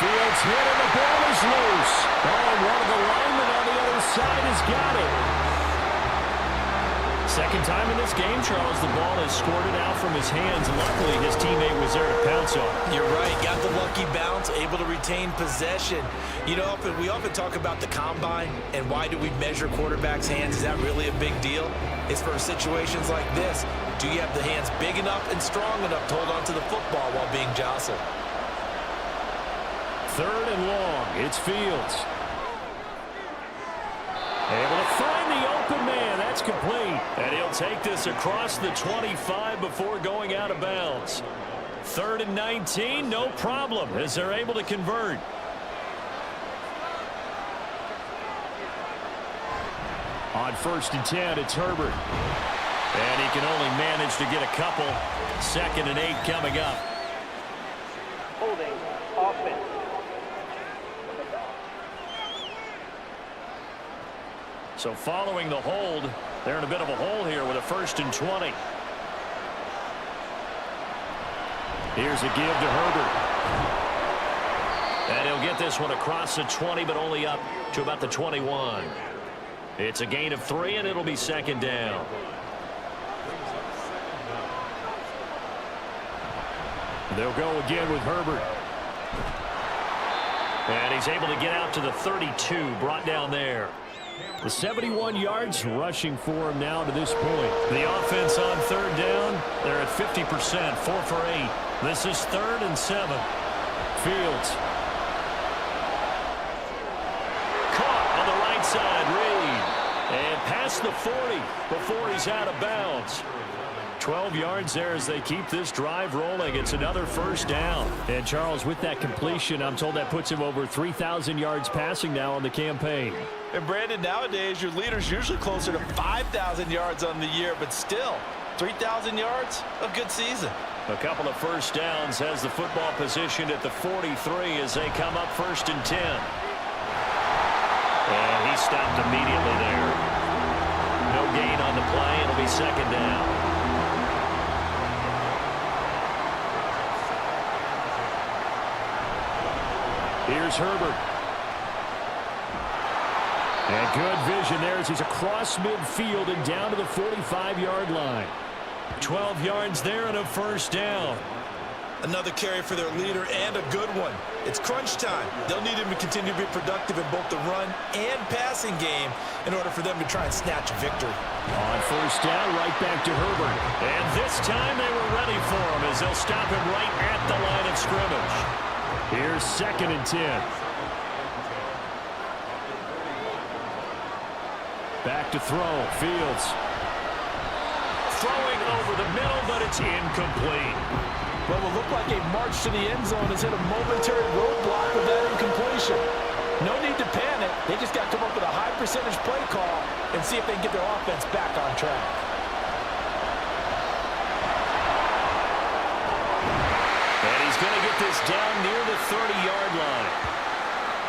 Fields hit, and the ball is loose. Oh, one of the linemen on the other side has got it. 2nd time in this game, Charles, the ball is squirted out from his hands. Luckily, his teammate was there to pounce on it. You're right. Got the lucky bounce, able to retain possession. You know, we often talk about the combine and why do we measure quarterbacks' hands. Is that really a big deal? It's for situations like this. Do you have the hands big enough and strong enough to hold on to the football while being jostled? 3rd and long. It's Fields. Able to find the open man. That's complete. And he'll take this across the 25 before going out of bounds. 3rd and 19, no problem, as they're able to convert. On 1st and 10, it's Herbert. And he can only manage to get a couple. 2nd and 8 coming up. Holding offense. So following the hold, they're in a bit of a hole here with a 1st and 20. Here's a give to Herbert. And he'll get this one across the 20, but only up to about the 21. It's a gain of 3, and it'll be 2nd down. They'll go again with Herbert. And he's able to get out to the 32, brought down there. The 71 yards rushing for him now to this point. The offense on 3rd down, they're at 50%, 4 for 8. This is 3rd and 7. Fields. Caught on the right side, Reed. And past the 40 before he's out of bounds. 12 yards there as they keep this drive rolling. It's another 1st down. And Charles, with that completion, I'm told that puts him over 3,000 yards passing now on the campaign. And Brandon, nowadays your leader's usually closer to 5,000 yards on the year, but still 3,000 yards, a good season. A couple of 1st downs has the football positioned at the 43 as they come up 1st and 10. And he stopped immediately there. No gain on the play. It'll be 2nd down. Here's Herbert. And good vision there as he's across midfield and down to the 45-yard line. 12 yards there and a first down. Another carry for their leader and a good one. It's crunch time. They'll need him to continue to be productive in both the run and passing game in order for them to try and snatch a victory. On first down, right back to Herbert. And this time they were ready for him as they'll stop him right at the line of scrimmage. Here's 2nd and 10. Back to throw. Fields. Throwing over the middle, but it's incomplete. What will look like a march to the end zone has hit a momentary roadblock with that incompletion. No need to panic. They just got to come up with a high percentage play call and see if they can get their offense back on track. And he's going to get this down near the 30-yard line.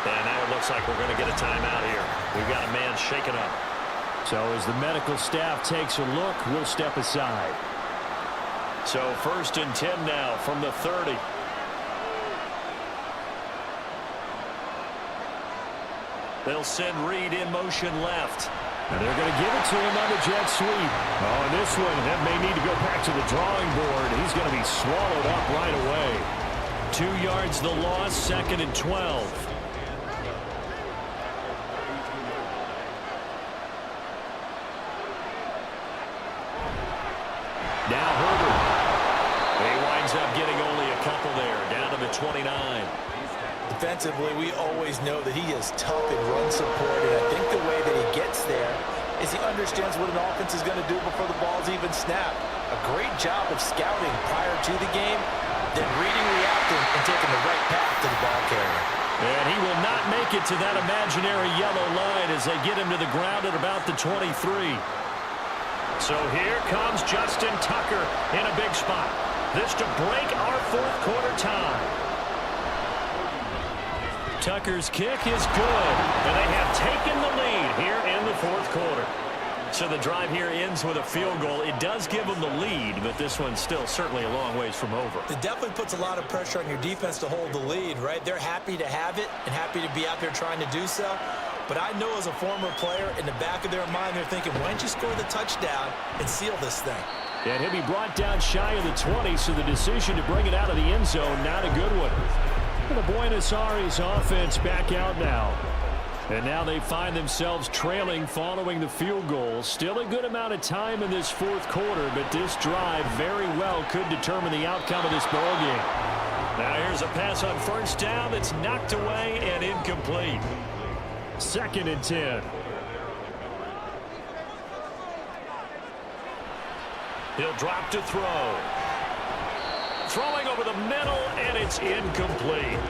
And now it looks like we're going to get a timeout here. We've got a man shaken up. So as the medical staff takes a look, we'll step aside. So 1st and 10 now from the 30. They'll send Reed in motion left. And they're going to give it to him on the jet sweep. Oh, and this one, that may need to go back to the drawing board. He's going to be swallowed up right away. 2 yards the loss, 2nd and 12. Now Herbert. He winds up getting only a couple there, down to the 29. Defensively, we always know that he is tough in run support, and I think the way that he gets there is he understands what an offense is going to do before the ball's even snapped. A great job of scouting prior to the game, then reading, reacting, and taking the right path to the ball carrier. And he will not make it to that imaginary yellow line as they get him to the ground at about the 23. So here comes Justin Tucker in a big spot. This to break our 4th quarter tie. Tucker's kick is good, and they have taken the lead here in the 4th quarter. So the drive here ends with a field goal. It does give them the lead, but this one's still certainly a long ways from over. It definitely puts a lot of pressure on your defense to hold the lead, right? They're happy to have it and happy to be out there trying to do so. But I know as a former player, in the back of their mind, they're thinking, why don't you score the touchdown and seal this thing? And he'll be brought down shy of the 20, so the decision to bring it out of the end zone, not a good one. The Buenos Aires offense back out now. And now they find themselves trailing following the field goal. Still a good amount of time in this 4th quarter, but this drive very well could determine the outcome of this ball game. Now here's a pass on first down that's knocked away and incomplete. 2nd and 10. He'll drop to throw. Throwing over the middle, and it's incomplete.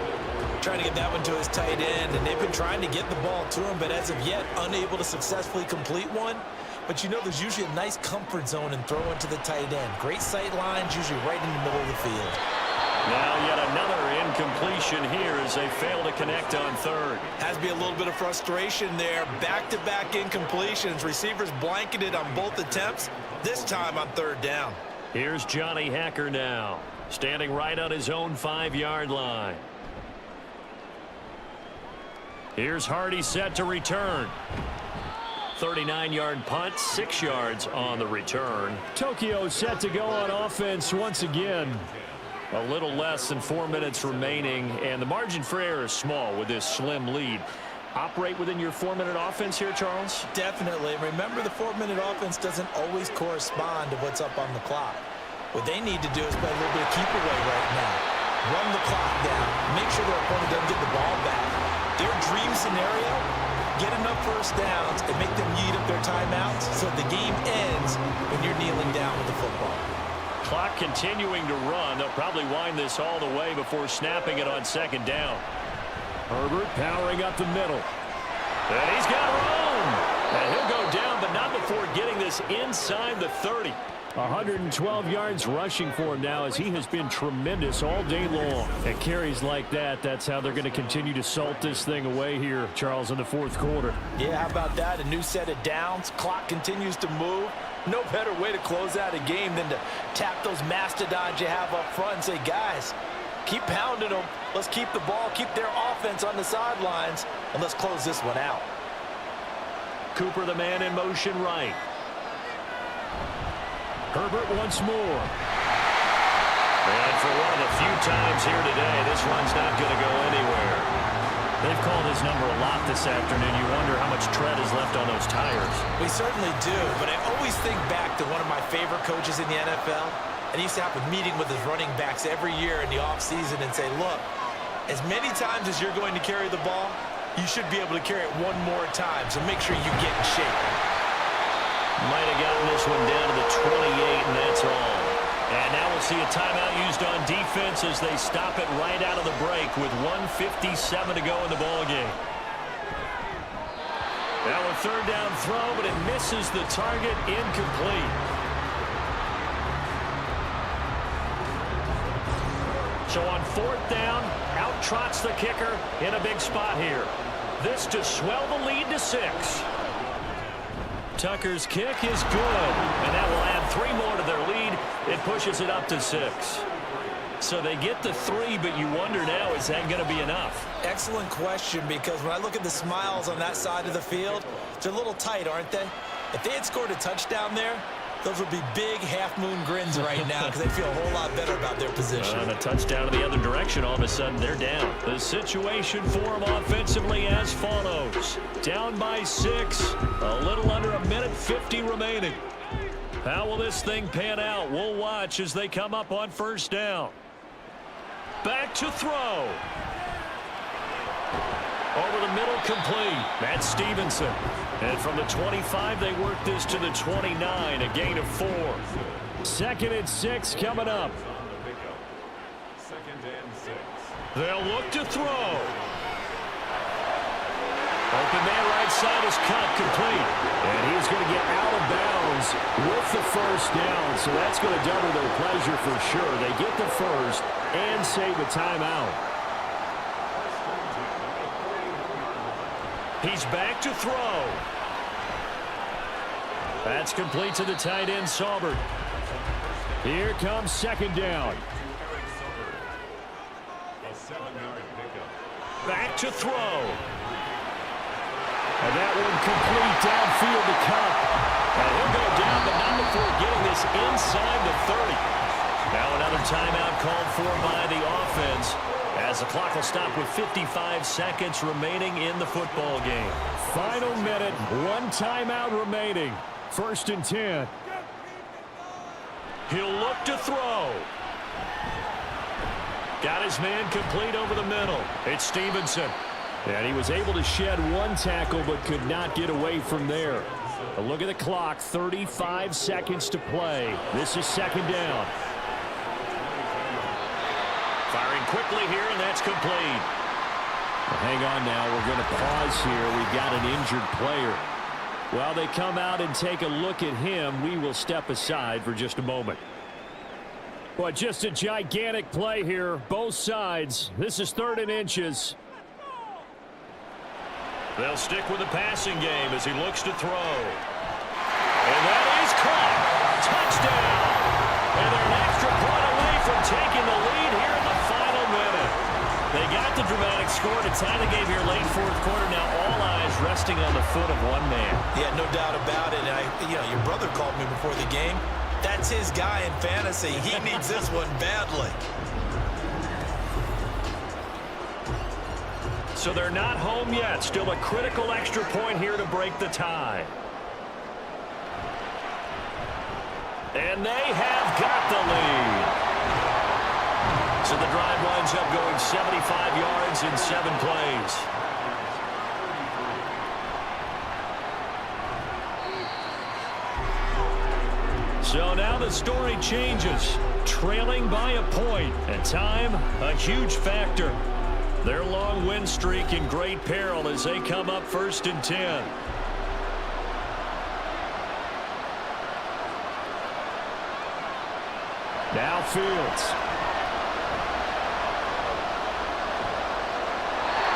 Trying to get that one to his tight end, and they've been trying to get the ball to him, but as of yet, unable to successfully complete one. But you know there's usually a nice comfort zone in throwing to the tight end. Great sight lines, usually right in the middle of the field. Now yet another incompletion here as they fail to connect on 3rd. Has to be a little bit of frustration there. Back-to-back incompletions. Receivers blanketed on both attempts, this time on 3rd down. Here's Johnny Hacker now, standing right on his own 5-yard line. Here's Hardy set to return. 39-yard punt, 6 yards on the return. Tokyo set to go on offense once again. A little less than 4 minutes remaining, and the margin for error is small with this slim lead. Operate within your 4-minute offense here, Charles? Definitely. Remember, the 4-minute offense doesn't always correspond to what's up on the clock. What they need to do is play a little bit of keep away right now. Run the clock down. Make sure their opponent doesn't get the ball back. Their dream scenario, get enough first downs and make them eat up their timeouts so the game ends when you're kneeling down with the football. Clock continuing to run. They'll probably wind this all the way before snapping it on 2nd down. Herbert powering up the middle. And he's got room. And he'll go down, but not before getting this inside the 30. 112 yards rushing for him now as he has been tremendous all day long. At carries like that, that's how they're going to continue to salt this thing away here, Charles, in the 4th quarter. Yeah, how about that? A new set of downs. Clock continues to move. No better way to close out a game than to tap those mastodons you have up front and say, guys, Keep pounding them. Let's keep the ball, keep their offense on the sidelines, and let's close this one out. Cooper, the man in motion right. Herbert once more. And for one of the few times here today, this run's not going to go anywhere. They've called his number a lot this afternoon. You wonder how much tread is left on those tires. We certainly do, but I always think back to one of my favorite coaches in the NFL. And he used to have a meeting with his running backs every year in the offseason and say, look, as many times as you're going to carry the ball, you should be able to carry it one more time, so make sure you get in shape. Might have gotten this one down to the 28, and that's all. And now we'll see a timeout used on defense as they stop it right out of the break with 1:57 to go in the ballgame. Now a third down throw, but it misses the target, incomplete. So on fourth down, out trots the kicker in a big spot here. This to swell the lead to 6. Tucker's kick is good, and that will add 3 more to their lead. It pushes it up to 6. So they get the 3, but you wonder now, is that going to be enough? Excellent question, because when I look at the smiles on that side of the field, they're a little tight, aren't they? If they had scored a touchdown there, those would be big half-moon grins right now because they feel a whole lot better about their position. And a touchdown in the other direction, all of a sudden they're down. The situation for them offensively as follows. Down by 6, a little under a minute 50 remaining. How will this thing pan out? We'll watch as they come up on first down. Back to throw. Over the middle, complete. That's Stevenson. And from the 25, they work this to the 29, a gain of 4. 2nd and 6 coming up. They'll look to throw. Open man right side is cut, complete. And he's going to get out of bounds with the first down. So that's going to double their pleasure for sure. They get the first and save a timeout. He's back to throw. That's complete to the tight end, Saubert. Here comes 2nd down. Back to throw. And that one complete downfield to Cup. And he'll go down, but not before getting this inside the 30. Now another timeout called for by the offense, as the clock will stop with 55 seconds remaining in the football game. Final minute, 1 timeout remaining. 1st and 10. He'll look to throw. Got his man complete over the middle. It's Stevenson. And he was able to shed 1 tackle but could not get away from there. A look at the clock, 35 seconds to play. This is 2nd down. Firing quickly here, and that's complete. Well, hang on now. We're going to pause here. We've got an injured player. While they come out and take a look at him, we will step aside for just a moment. Well, just a gigantic play here, both sides. This is 3rd and inches. They'll stick with the passing game as he looks to throw. And that is caught. Touchdown. And they're an extra point away from taking the lead here in the final minute. They got the dramatic score to tie the game here late 4th quarter. Now all eyes resting on the foot of one man. Yeah, no doubt about it. And your brother called me before the game. That's his guy in fantasy. He needs this one badly. So they're not home yet. Still a critical extra point here to break the tie. And they have got the lead. So the drive winds up going 75 yards in 7 plays. So now the story changes. Trailing by a point. And time, a huge factor. Their long win streak in great peril as they come up 1st and 10. Now Fields.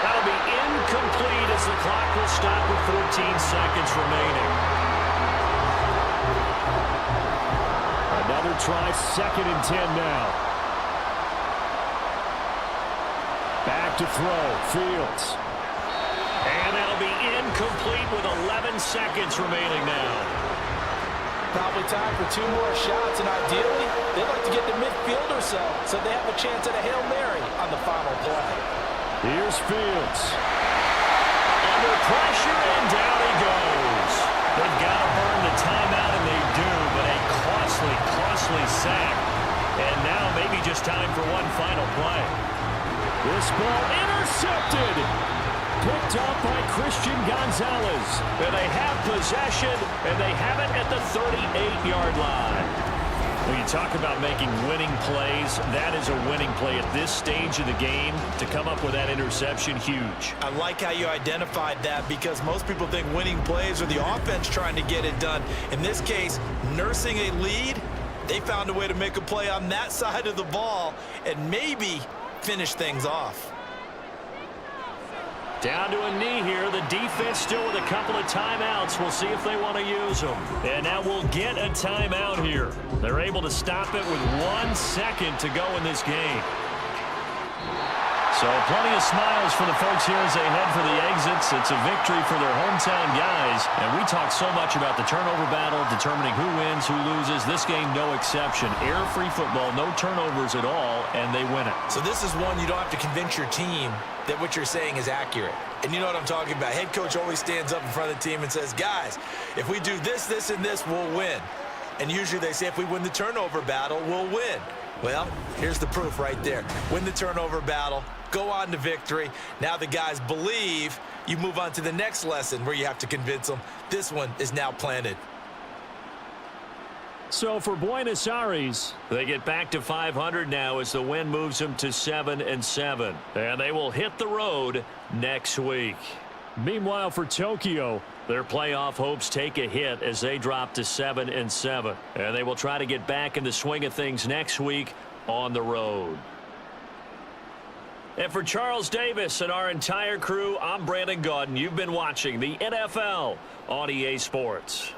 That'll be incomplete as the clock will stop with 14 seconds remaining. Another try, 2nd and 10 now. back to throw. Fields. And that'll be incomplete with 11 seconds remaining now. Probably time for 2 more shots, and ideally, they'd like to get to midfield or so they have a chance at a Hail Mary on the final play. Here's Fields. Under pressure, and down he goes. They've got to burn the timeout, and they do, but a costly sack. And now maybe just time for one final play. This ball intercepted. Picked up by Christian Gonzalez. And they have possession, and they have it at the 38-yard line. When you talk about making winning plays, that is a winning play at this stage of the game. To come up with that interception, huge. I like how you identified that, because most people think winning plays are the offense trying to get it done. In this case, nursing a lead, they found a way to make a play on that side of the ball and maybe finish things off. Down to a knee here. The defense still with a couple of timeouts. We'll see if they want to use them. And now we'll get a timeout here. They're able to stop it with 1 second to go in this game. So plenty of smiles for the folks here as they head for the exits. It's a victory for their hometown guys. And we talk so much about the turnover battle, determining who wins, who loses. This game, no exception. Error-free football, no turnovers at all, and they win it. So this is one you don't have to convince your team that what you're saying is accurate. And you know what I'm talking about. Head coach always stands up in front of the team and says, guys, if we do this, this, and this, we'll win. And usually they say if we win the turnover battle, we'll win. Well, here's the proof right there. Win the turnover battle, go on to victory. Now the guys believe. You move on to the next lesson where you have to convince them. This one is now planted. So for Buenos Aires, they get back to 500 now as the win moves them to 7-7. And they will hit the road next week. Meanwhile, for Tokyo, their playoff hopes take a hit as they drop to 7-7. And they will try to get back in the swing of things next week on the road. And for Charles Davis and our entire crew, I'm Brandon Gaudin. You've been watching the NFL on EA Sports.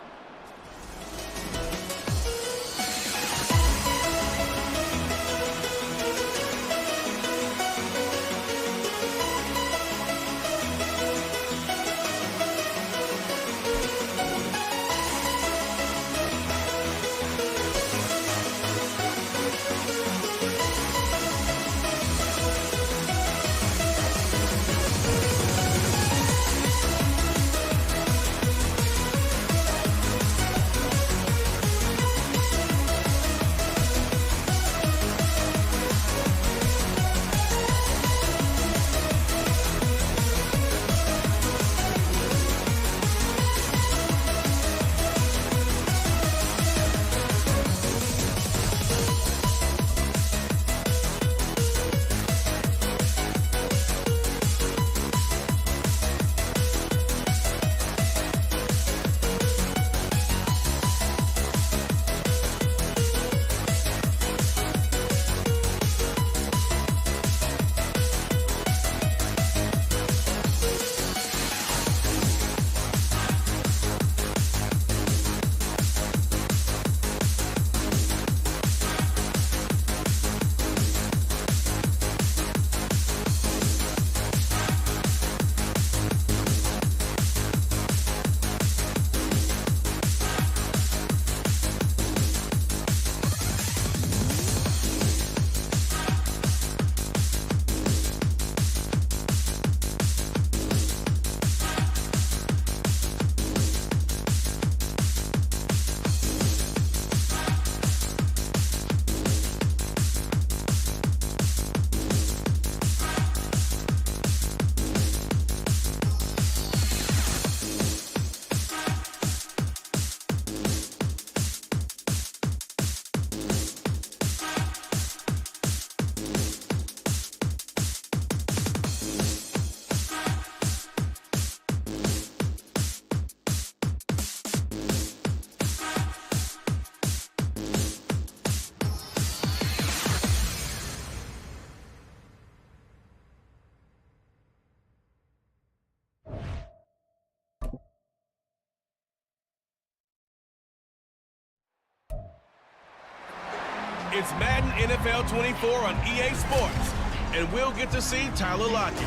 It's Madden NFL 24 on EA Sports. and we'll get to see Tyler Lockett.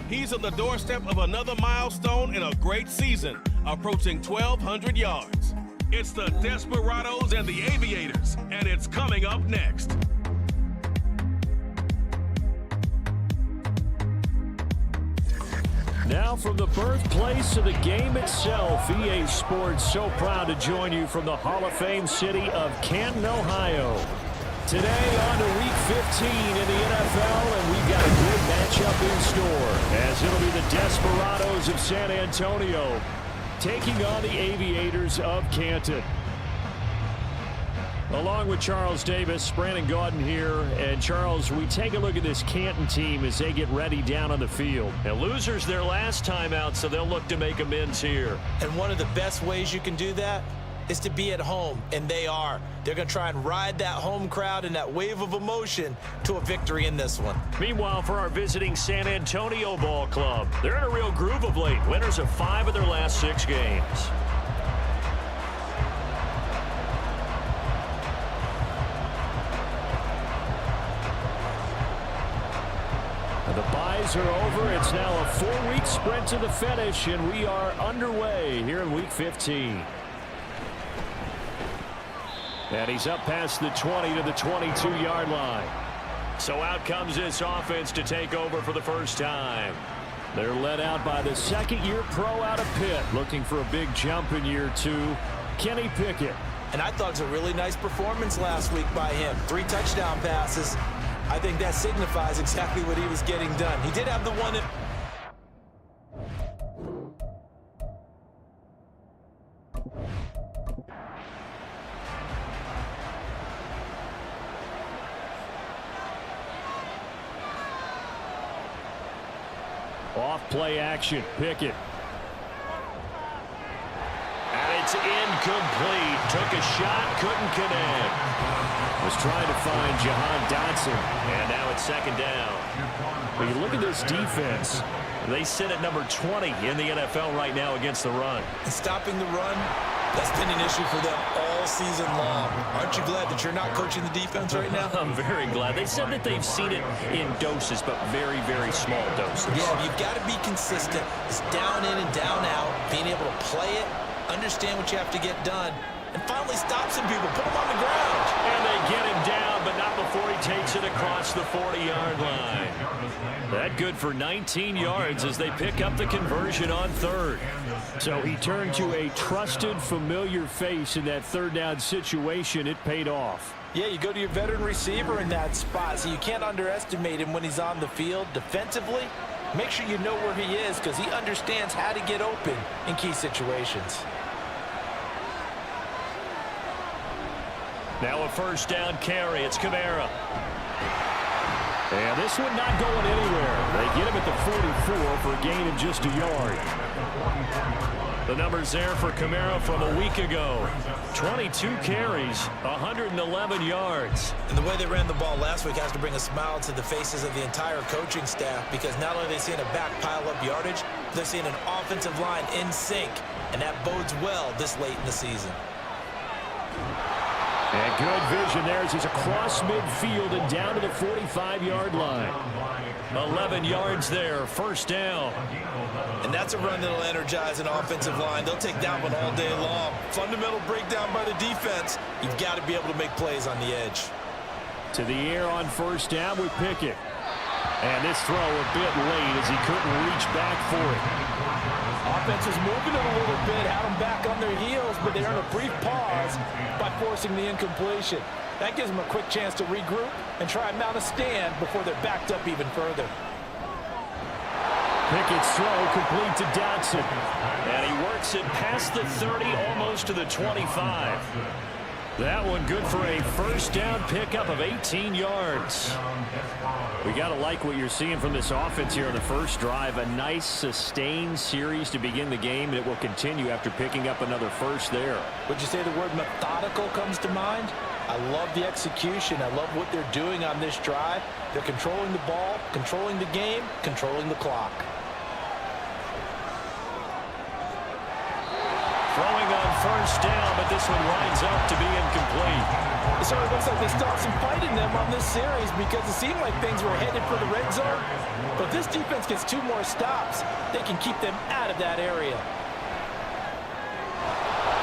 He's on the doorstep of another milestone in a great season, approaching 1,200 yards. It's the Desperados and the Aviators, and it's coming up next. Now from the birthplace of the game itself, EA Sports so proud to join you from the Hall of Fame city of Canton, Ohio. Today on to Week 15 in the NFL, and we've got a good matchup in store, as it'll be the Desperados of San Antonio taking on the Aviators of Canton. Along with Charles Davis, Brandon Gaudin here. And Charles, we take a look at this Canton team as they get ready down on the field. Now, losers their last time out, so they'll look to make amends here. And one of the best ways you can do that is to be at home, and they are. They're going to try and ride that home crowd and that wave of emotion to a victory in this one. Meanwhile, for our visiting San Antonio Ball Club, they're in a real groove of late. Winners of 5 of their last 6 games. The byes are over. It's now a 4-week sprint to the finish, and we are underway here in Week 15. And he's up past the 20 to the 22-yard line. So out comes this offense to take over for the first time. They're led out by the second-year pro out of Pitt, looking for a big jump in year 2, Kenny Pickett. And I thought it was a really nice performance last week by him. 3 touchdown passes. I think that signifies exactly what he was getting done. He did have the one. Off play action, Pickett. And it's incomplete. Took a shot, couldn't connect. Was trying to find Jahan Dotson. And now it's second down. When you look at this defense, they sit at number 20 in the NFL right now against the run. And stopping the run, that's been an issue for them all season long. Aren't you glad that you're not coaching the defense right now? I'm very glad. They said that they've seen it in doses, but very, very small doses. Yeah, you've got to be consistent. It's down in and down out, being able to play it, understand what you have to get done, and finally stop some people, put them on the ground. And they get him down, but not before he takes it across the 40-yard line. That good for 19 yards as they pick up the conversion on 3rd. So he turned to a trusted, familiar face in that 3rd down situation. It paid off. Yeah, you go to your veteran receiver in that spot, so you can't underestimate him when he's on the field defensively. Make sure you know where he is because he understands how to get open in key situations. Now a first down carry. It's Kamara. And this one not going anywhere. They get him at the 44 for a gain of just a yard. The numbers there for Kamara from a week ago. 22 carries, 111 yards. And the way they ran the ball last week has to bring a smile to the faces of the entire coaching staff because not only are they seeing a back pile up yardage, they're seeing an offensive line in sync, and that bodes well this late in the season. And good vision there as he's across midfield and down to the 45-yard line. 11 yards there, first down. And that's a run that'll energize an offensive line. They'll take that one all day long. Fundamental breakdown by the defense. You've got to be able to make plays on the edge. To the air on first down with Pickett. And this throw a bit late as he couldn't reach back for it. Offense is moving it a little bit, had them back on their heels, but they earn a brief pause by forcing the incompletion. That gives them a quick chance to regroup and try and mount a stand before they're backed up even further. Pickett's throw complete to Dotson. And he works it past the 30, almost to the 25. That one good for a first down pickup of 18 yards. We got to like what you're seeing from this offense here on the first drive. A nice sustained series to begin the game, and it will continue after picking up another first there. Would you say the word methodical comes to mind? I love the execution. I love what they're doing on this drive. They're controlling the ball, controlling the game, controlling the clock. Throwing on first down, but this one lines up to be incomplete. It certainly looks like they still have some fight in them on this series because it seemed like things were headed for the red zone. But if this defense gets 2 more stops, they can keep them out of that area.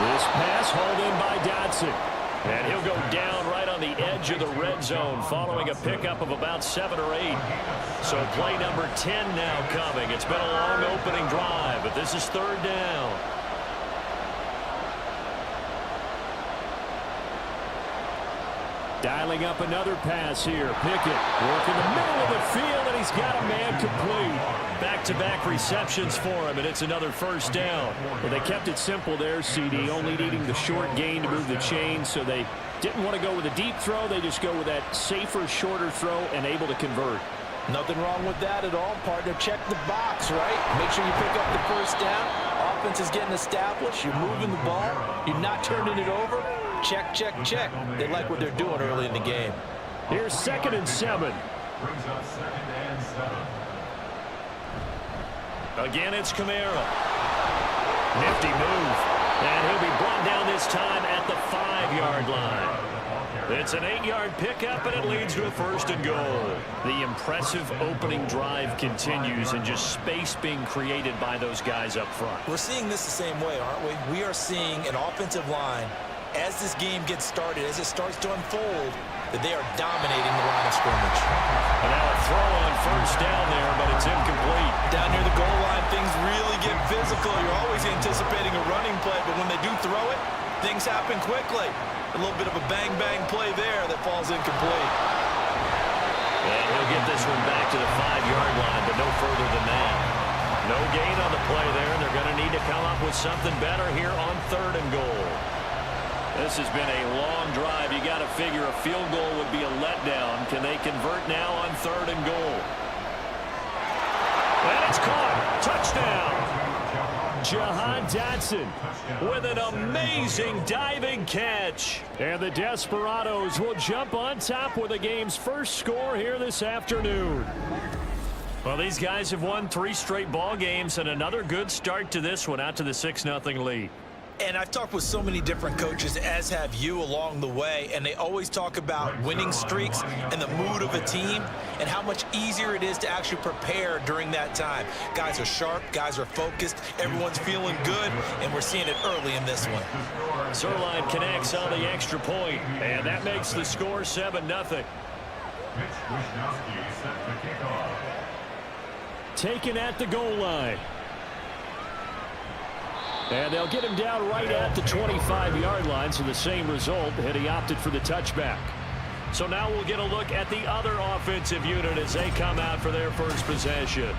This pass hauled in by Dotson. And he'll go down right on the edge of the red zone following a pickup of about 7 or 8. So play number 10 now coming. It's been a long opening drive, but this is 3rd down. Dialing up another pass here. Pickett working the middle of the field, and he's got a man complete. Back-to-back receptions for him, and it's another 1st down. Well, they kept it simple there, CD, only needing the short gain to move the chain, so they didn't want to go with a deep throw. They just go with that safer, shorter throw and able to convert. Nothing wrong with that at all, partner. Check the box, right? Make sure you pick up the 1st down. Offense is getting established. You're moving the ball. You're not turning it over. Check, check, check. They like what they're doing early in the game. Here's 2nd and 7. Brings up 2nd and 7. Again, it's Kamara. Nifty move. And he'll be brought down this time at the 5-yard line. It's an 8-yard pickup, and it leads to a 1st and goal. The impressive opening drive continues, and just space being created by those guys up front. We're seeing this the same way, aren't we? We are seeing an offensive line, as this game gets started, as it starts to unfold, that they are dominating the line of scrimmage. And now a throw on 1st down there, but it's incomplete. Down near the goal line, things really get physical. You're always anticipating a running play, but when they do throw it, things happen quickly. A little bit of a bang-bang play there that falls incomplete. And he'll get this one back to the 5-yard line, but no further than that. No gain on the play there, and they're going to need to come up with something better here on 3rd and goal. This has been a long drive. You got to figure a field goal would be a letdown. Can they convert now on 3rd and goal? And it's caught. Touchdown. Jahan Dotson with an amazing diving catch. And the Desperados will jump on top with the game's 1st score here this afternoon. Well, these guys have won 3 straight ball games, and another good start to this one, out to the 6-0 lead. And I've talked with so many different coaches, as have you, along the way, and they always talk about winning streaks and the mood of a team and how much easier it is to actually prepare during that time. Guys are sharp, guys are focused, everyone's feeling good, and we're seeing it early in this one. Zerline connects on the extra point, and that makes the score 7-0. Taken at the goal line. And they'll get him down right at the 25-yard line, so the same result, and he opted for the touchback. So now we'll get a look at the other offensive unit as they come out for their 1st possession.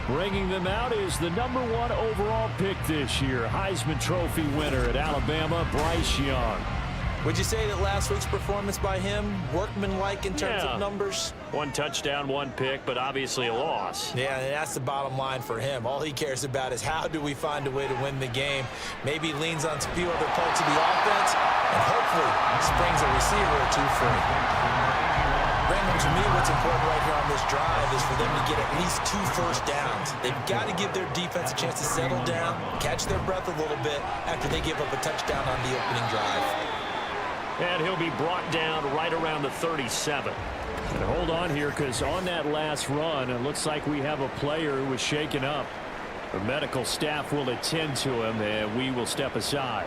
Bringing them out is the #1 overall pick this year, Heisman Trophy winner at Alabama, Bryce Young. Would you say that last week's performance by him, workmanlike in terms of numbers? 1 touchdown, 1 pick, but obviously a loss. Yeah, and that's the bottom line for him. All he cares about is how do we find a way to win the game. Maybe he leans on a few other parts of the offense, and hopefully springs a receiver or 2 free. Brandon, to me, what's important right here on this drive is for them to get at least 2 1st downs. They've got to give their defense a chance to settle down, catch their breath a little bit after they give up a touchdown on the opening drive. And he'll be brought down right around the 37. And hold on here, because on that last run, it looks like we have a player who was shaken up. The medical staff will attend to him, and we will step aside.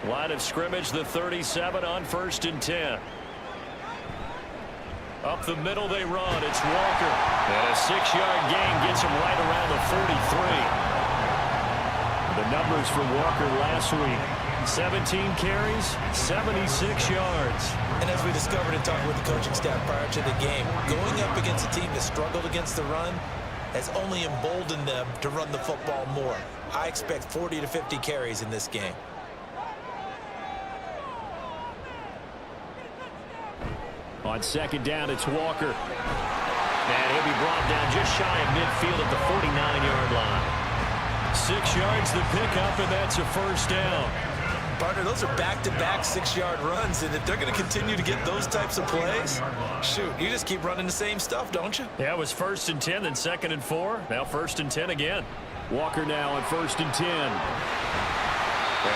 Line of scrimmage, the 37 on 1st and 10. Up the middle they run. It's Walker. And a 6-yard gain gets him right around the 43. The numbers for Walker last week: 17 carries, 76 yards. And as we discovered in talking with the coaching staff prior to the game, going up against a team that struggled against the run has only emboldened them to run the football more. I expect 40 to 50 carries in this game. On 2nd down, it's Walker. And he'll be brought down just shy of midfield at the 49-yard line. 6 yards the pickup, and that's a 1st down. Partner, those are back-to-back 6-yard runs, and if they're going to continue to get those types of plays, shoot, you just keep running the same stuff, don't you? Yeah, it was 1st and 10, then 2nd and 4, now 1st and 10 again. Walker now on 1st and 10. And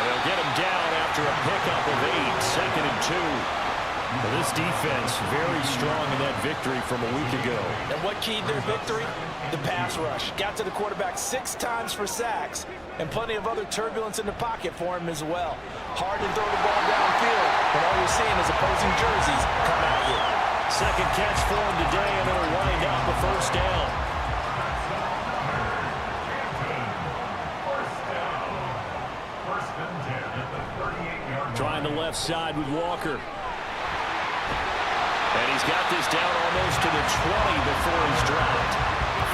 they'll get him down after a pickup of 8, 2nd and 2. Well, this defense very strong in that victory from a week ago. And what keyed their victory? The pass rush. Got to the quarterback 6 times for sacks, and plenty of other turbulence in the pocket for him as well. Hard to throw the ball downfield, but all you're seeing is opposing jerseys come at you. Second catch for him today, and it'll wind up a first down. Trying the left side with Walker. And he's got this down almost to the 20 before he's dropped.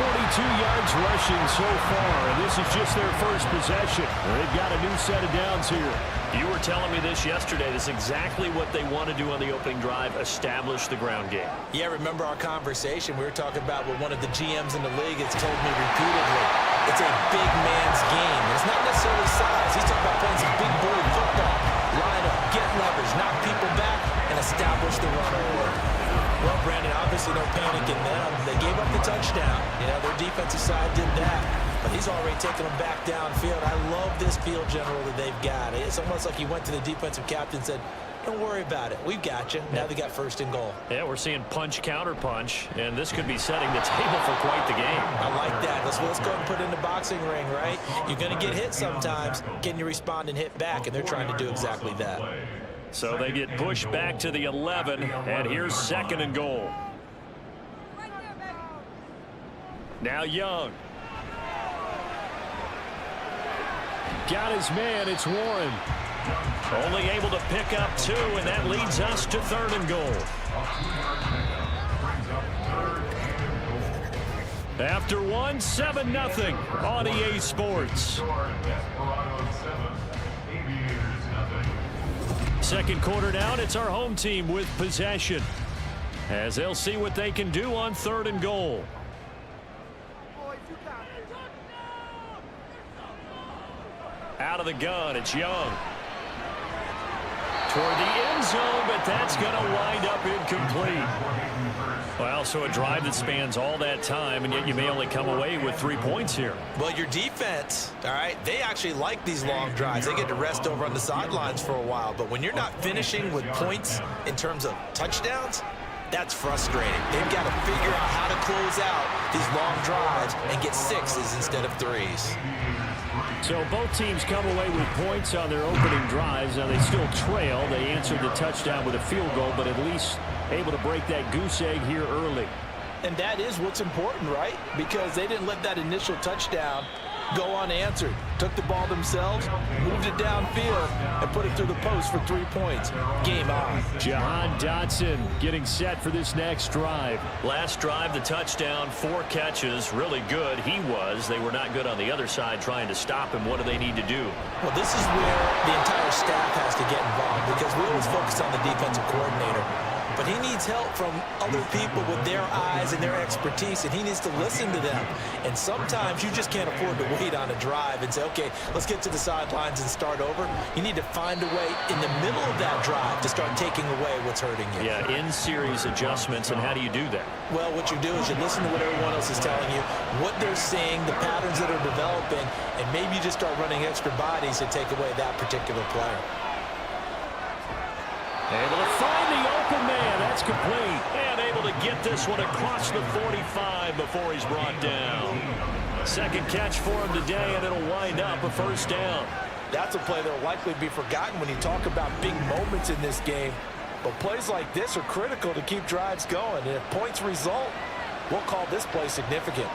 42 yards rushing so far, and this is just their first possession. They've got a new set of downs here. You were telling me this yesterday. This is exactly what they want to do on the opening drive, establish the ground game. Yeah, remember our conversation? We were talking about what one of the GMs in the league has told me repeatedly. It's a big man's game. It's not necessarily size. He's talking about playing some big boy football. Line up, get leverage, knock people back, and establish the run order. Well, Brandon, obviously no panic in them. They gave up the touchdown. You know, their defensive side did that. But he's already taken them back downfield. I love this field general that they've got. It's almost like he went to the defensive captain and said, don't worry about it. We've got you. Now they got first and goal. Yeah, we're seeing punch, counter punch, and this could be setting the table for quite the game. I like that. Let's go ahead and put it in the boxing ring, right? You're going to get hit sometimes. Can you respond and hit back? And they're trying to do exactly that. So they get pushed back to the 11, and here's second and goal. Now Young. Got his man, it's Warren. Only able to pick up 2, and that leads us to third and goal. After 1, 7-0 on EA Sports. Second quarter down, it's our home team with possession, as they'll see what they can do on third and goal. Out of the gun, it's Young. Toward the end zone, but that's going to wind up incomplete. Well, so a drive that spans all that time, and yet you may only come away with 3 points here. Well, your defense, all right, they actually like these long drives. They get to rest over on the sidelines for a while. But when you're not finishing with points in terms of touchdowns, that's frustrating. They've got to figure out how to close out these long drives and get 6s instead of 3s. So both teams come away with points on their opening drives. Now they still trail. They answered the touchdown with a field goal, but at least able to break that goose egg here early. And that is what's important, right? Because they didn't let that initial touchdown go unanswered. Took the ball themselves, moved it downfield, and put it through the post for 3 points. Game on. Jahan Dotson getting set for this next drive. Last drive, the touchdown, 4 catches, really good. He was. They were not good on the other side trying to stop him. What do they need to do? Well, this is where the entire staff has to get involved, because we always focus on the defensive coordinator. But he needs help from other people with their eyes and their expertise, and he needs to listen to them. And sometimes you just can't afford to wait on a drive and say, okay, let's get to the sidelines and start over. You need to find a way in the middle of that drive to start taking away what's hurting you. Yeah, in-series adjustments, and how do you do that? Well, what you do is you listen to what everyone else is telling you, what they're seeing, the patterns that are developing, and maybe you just start running extra bodies to take away that particular player. Able to find the open man. That's complete. And able to get this one across the 45 before he's brought down. Second catch for him today, and it'll wind up a first down. That's a play that will likely be forgotten when you talk about big moments in this game. But plays like this are critical to keep drives going. And if points result, we'll call this play significant.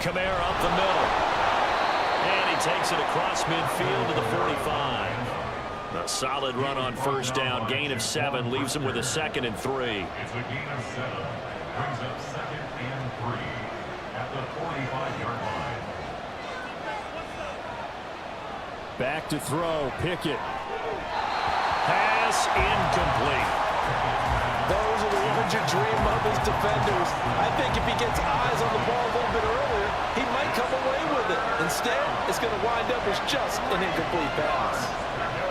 Kamara up the middle. And he takes it across midfield to the 45. A solid run on first down. Gain of 7 leaves him with a 2nd and 3. It's a gain of 7. Brings up 2nd and 3 at the 45-yard line. Back to throw. Pickett. Pass incomplete. Those are the ones you dream of as defenders. I think if he gets eyes on the ball a little bit earlier, he might come away with it. Instead, it's going to wind up as just an incomplete pass.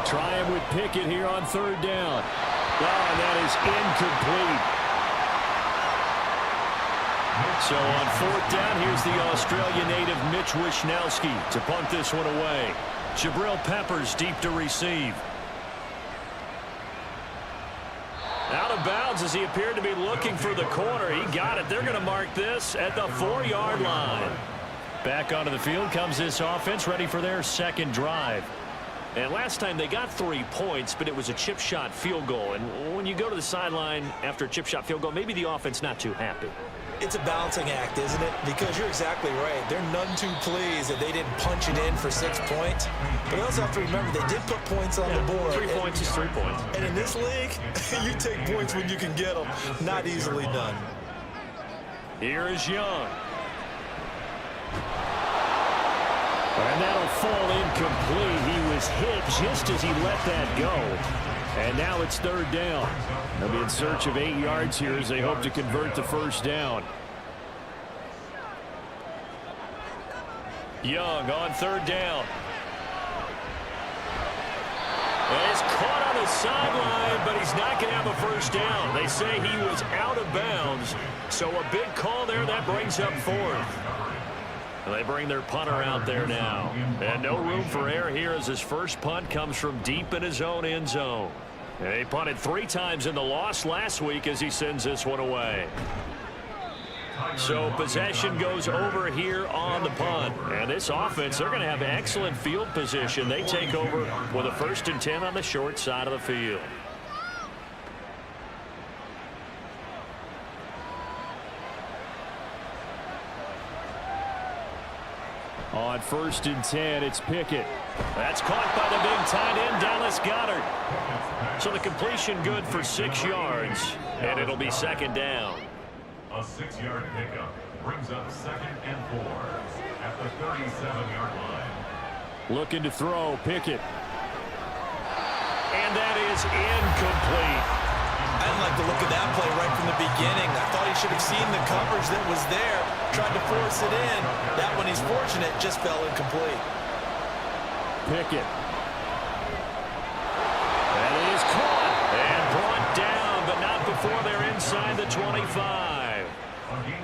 Trying with Pickett here on third down. Oh, and that is incomplete. So on fourth down, here's the Australian native Mitch Wishnowsky to punt this one away. Jabril Peppers deep to receive. Out of bounds as he appeared to be looking for the corner. He got it. They're going to mark this at the 4-yard line. Back onto the field comes this offense, ready for their second drive. And last time they got 3 points, but it was a chip shot field goal. And when you go to the sideline after a chip shot field goal, maybe the offense not too happy. It's a balancing act, isn't it? Because you're exactly right. They're none too pleased that they didn't punch it in for 6 points. But you also have to remember they did put points on the board. 3 points is 3 points. And in this league, you take points when you can get them. Not easily done. Here is Young. And that'll fall incomplete. He was hit just as he let that go. And now it's 3rd down. They'll be in search of 8 yards here as they hope to convert the 1st down. Young on 3rd down. And he's caught on the sideline, but he's not going to have a 1st down. They say he was out of bounds. So a big call there that brings up 4th. And they bring their punter out there now. And no room for error here as his first punt comes from deep in his own end zone. And he punted 3 times in the loss last week as he sends this one away. So possession goes over here on the punt. And this offense, they're going to have excellent field position. They take over with a 1st and 10 on the short side of the field. On 1st and 10, it's Pickett. That's caught by the big tight end, Dallas Goedert. So the completion good for 6 yards, and it'll be 2nd down. A 6-yard pickup brings up 2nd and 4 at the 37-yard line. Looking to throw, Pickett. And that is incomplete. I didn't like the look of that play right from the beginning. I thought he should have seen the coverage that was there, tried to force it in. That one, he's fortunate, just fell incomplete. Pickett. That is caught and brought down, but not before they're inside the 25.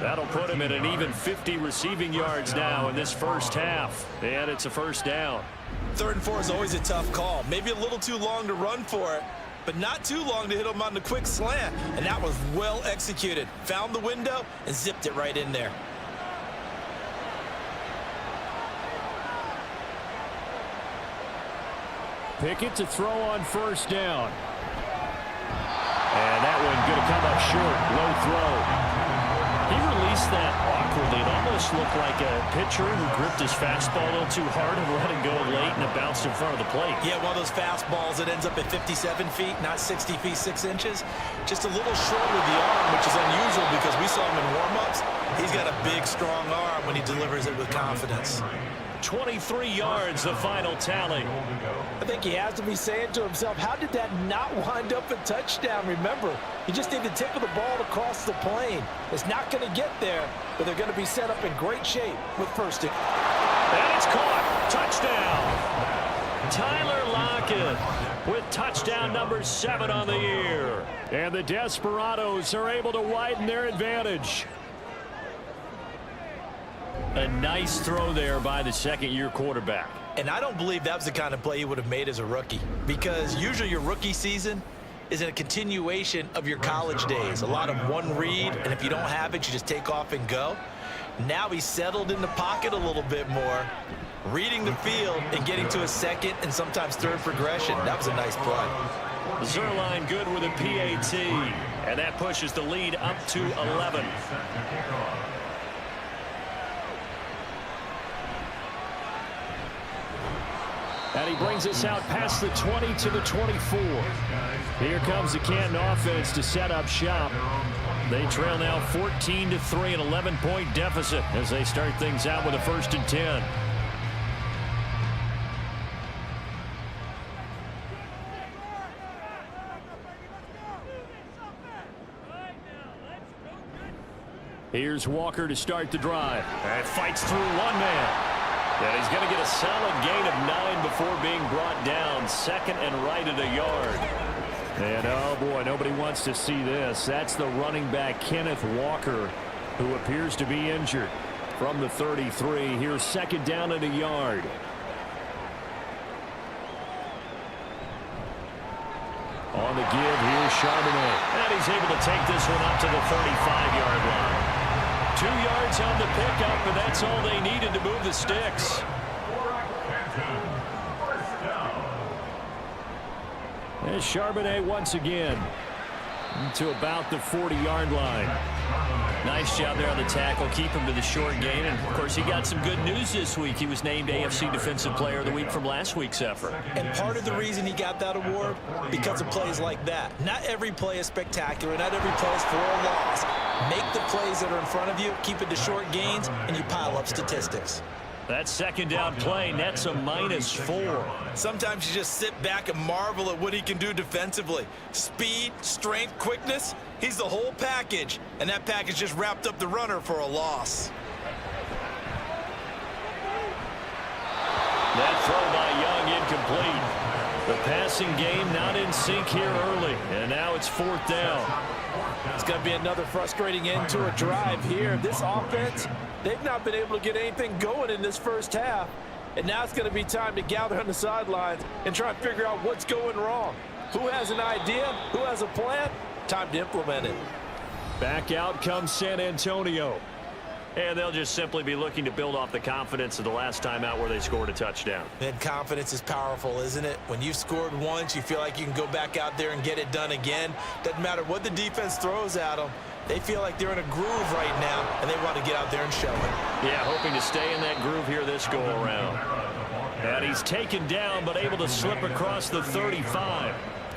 That'll put him at an even 50 receiving yards now in this first half. And it's a 1st down. 3rd and 4 is always a tough call. Maybe a little too long to run for it, but not too long to hit him on the quick slant. And that was well executed. Found the window and zipped it right in there. Pickett to throw on 1st down. And that one going to come up short. Low throw. He released that awkwardly. It almost looked like a pitcher who gripped his fastball a little too hard and let it go late, and it bounced in front of the plate. Yeah, one of those fastballs that ends up at 57 feet, not 60 feet, 6 inches. Just a little short with the arm, which is unusual because we saw him in warm-ups. He's got a big, strong arm when he delivers it with confidence. 23 yards, the final tally. I think he has to be saying to himself, how did that not wind up a touchdown? Remember, you just need the tip of the ball to cross the plane. It's not going to get there, but they're going to be set up in great shape with 1st and... And it's caught. Touchdown. Tyler Lockett with touchdown number 7 on the year. And the Desperados are able to widen their advantage. A nice throw there by the 2nd-year quarterback. And I don't believe that was the kind of play he would have made as a rookie, because usually your rookie season is in a continuation of your college days. A lot of one read, and if you don't have it, you just take off and go. Now he's settled in the pocket a little bit more, reading the field and getting to a 2nd and sometimes 3rd progression. That was a nice play. Zerline good with a PAT, and that pushes the lead up to 11. And he brings us out past the 20 to the 24. Here comes the Canton offense to set up shop. They trail now 14-3, an 11-point deficit as they start things out with a 1st and 10. Here's Walker to start the drive. And fights through one man. And he's going to get a solid gain of 9 before being brought down. 2nd and right at a yard. And, oh, boy, nobody wants to see this. That's the running back, Kenneth Walker, who appears to be injured from the 33. Here's 2nd down at a yard. On the give, here's Charbonnet. And he's able to take this one up to the 35-yard line. 2 yards on the pickup, and that's all they needed to move the sticks. There's Charbonnet once again to about the 40-yard line. Nice job there on the tackle. Keep him to the short game. And, of course, he got some good news this week. He was named AFC Defensive Player of the Week from last week's effort. And part of the reason he got that award, because of plays like that. Not every play is spectacular. Not every play is for a loss. Make the plays that are in front of you, keep it to short gains, and you pile up statistics. That second down play nets a -4. Sometimes you just sit back and marvel at what he can do defensively. Speed, strength, quickness, he's the whole package. And that package just wrapped up the runner for a loss. That throw by Young incomplete. The passing game not in sync here early. And now it's 4th down. It's going to be another frustrating end to a drive here. This offense, they've not been able to get anything going in this first half. And now it's going to be time to gather on the sidelines and try and figure out what's going wrong. Who has an idea? Who has a plan? Time to implement it. Back out comes San Antonio. And they'll just simply be looking to build off the confidence of the last time out where they scored a touchdown. And confidence is powerful, isn't it? When you've scored once, you feel like you can go back out there and get it done again. Doesn't matter what the defense throws at them. They feel like they're in a groove right now, and they want to get out there and show it. Yeah, hoping to stay in that groove here this go-around. And he's taken down, but able to slip across the 35.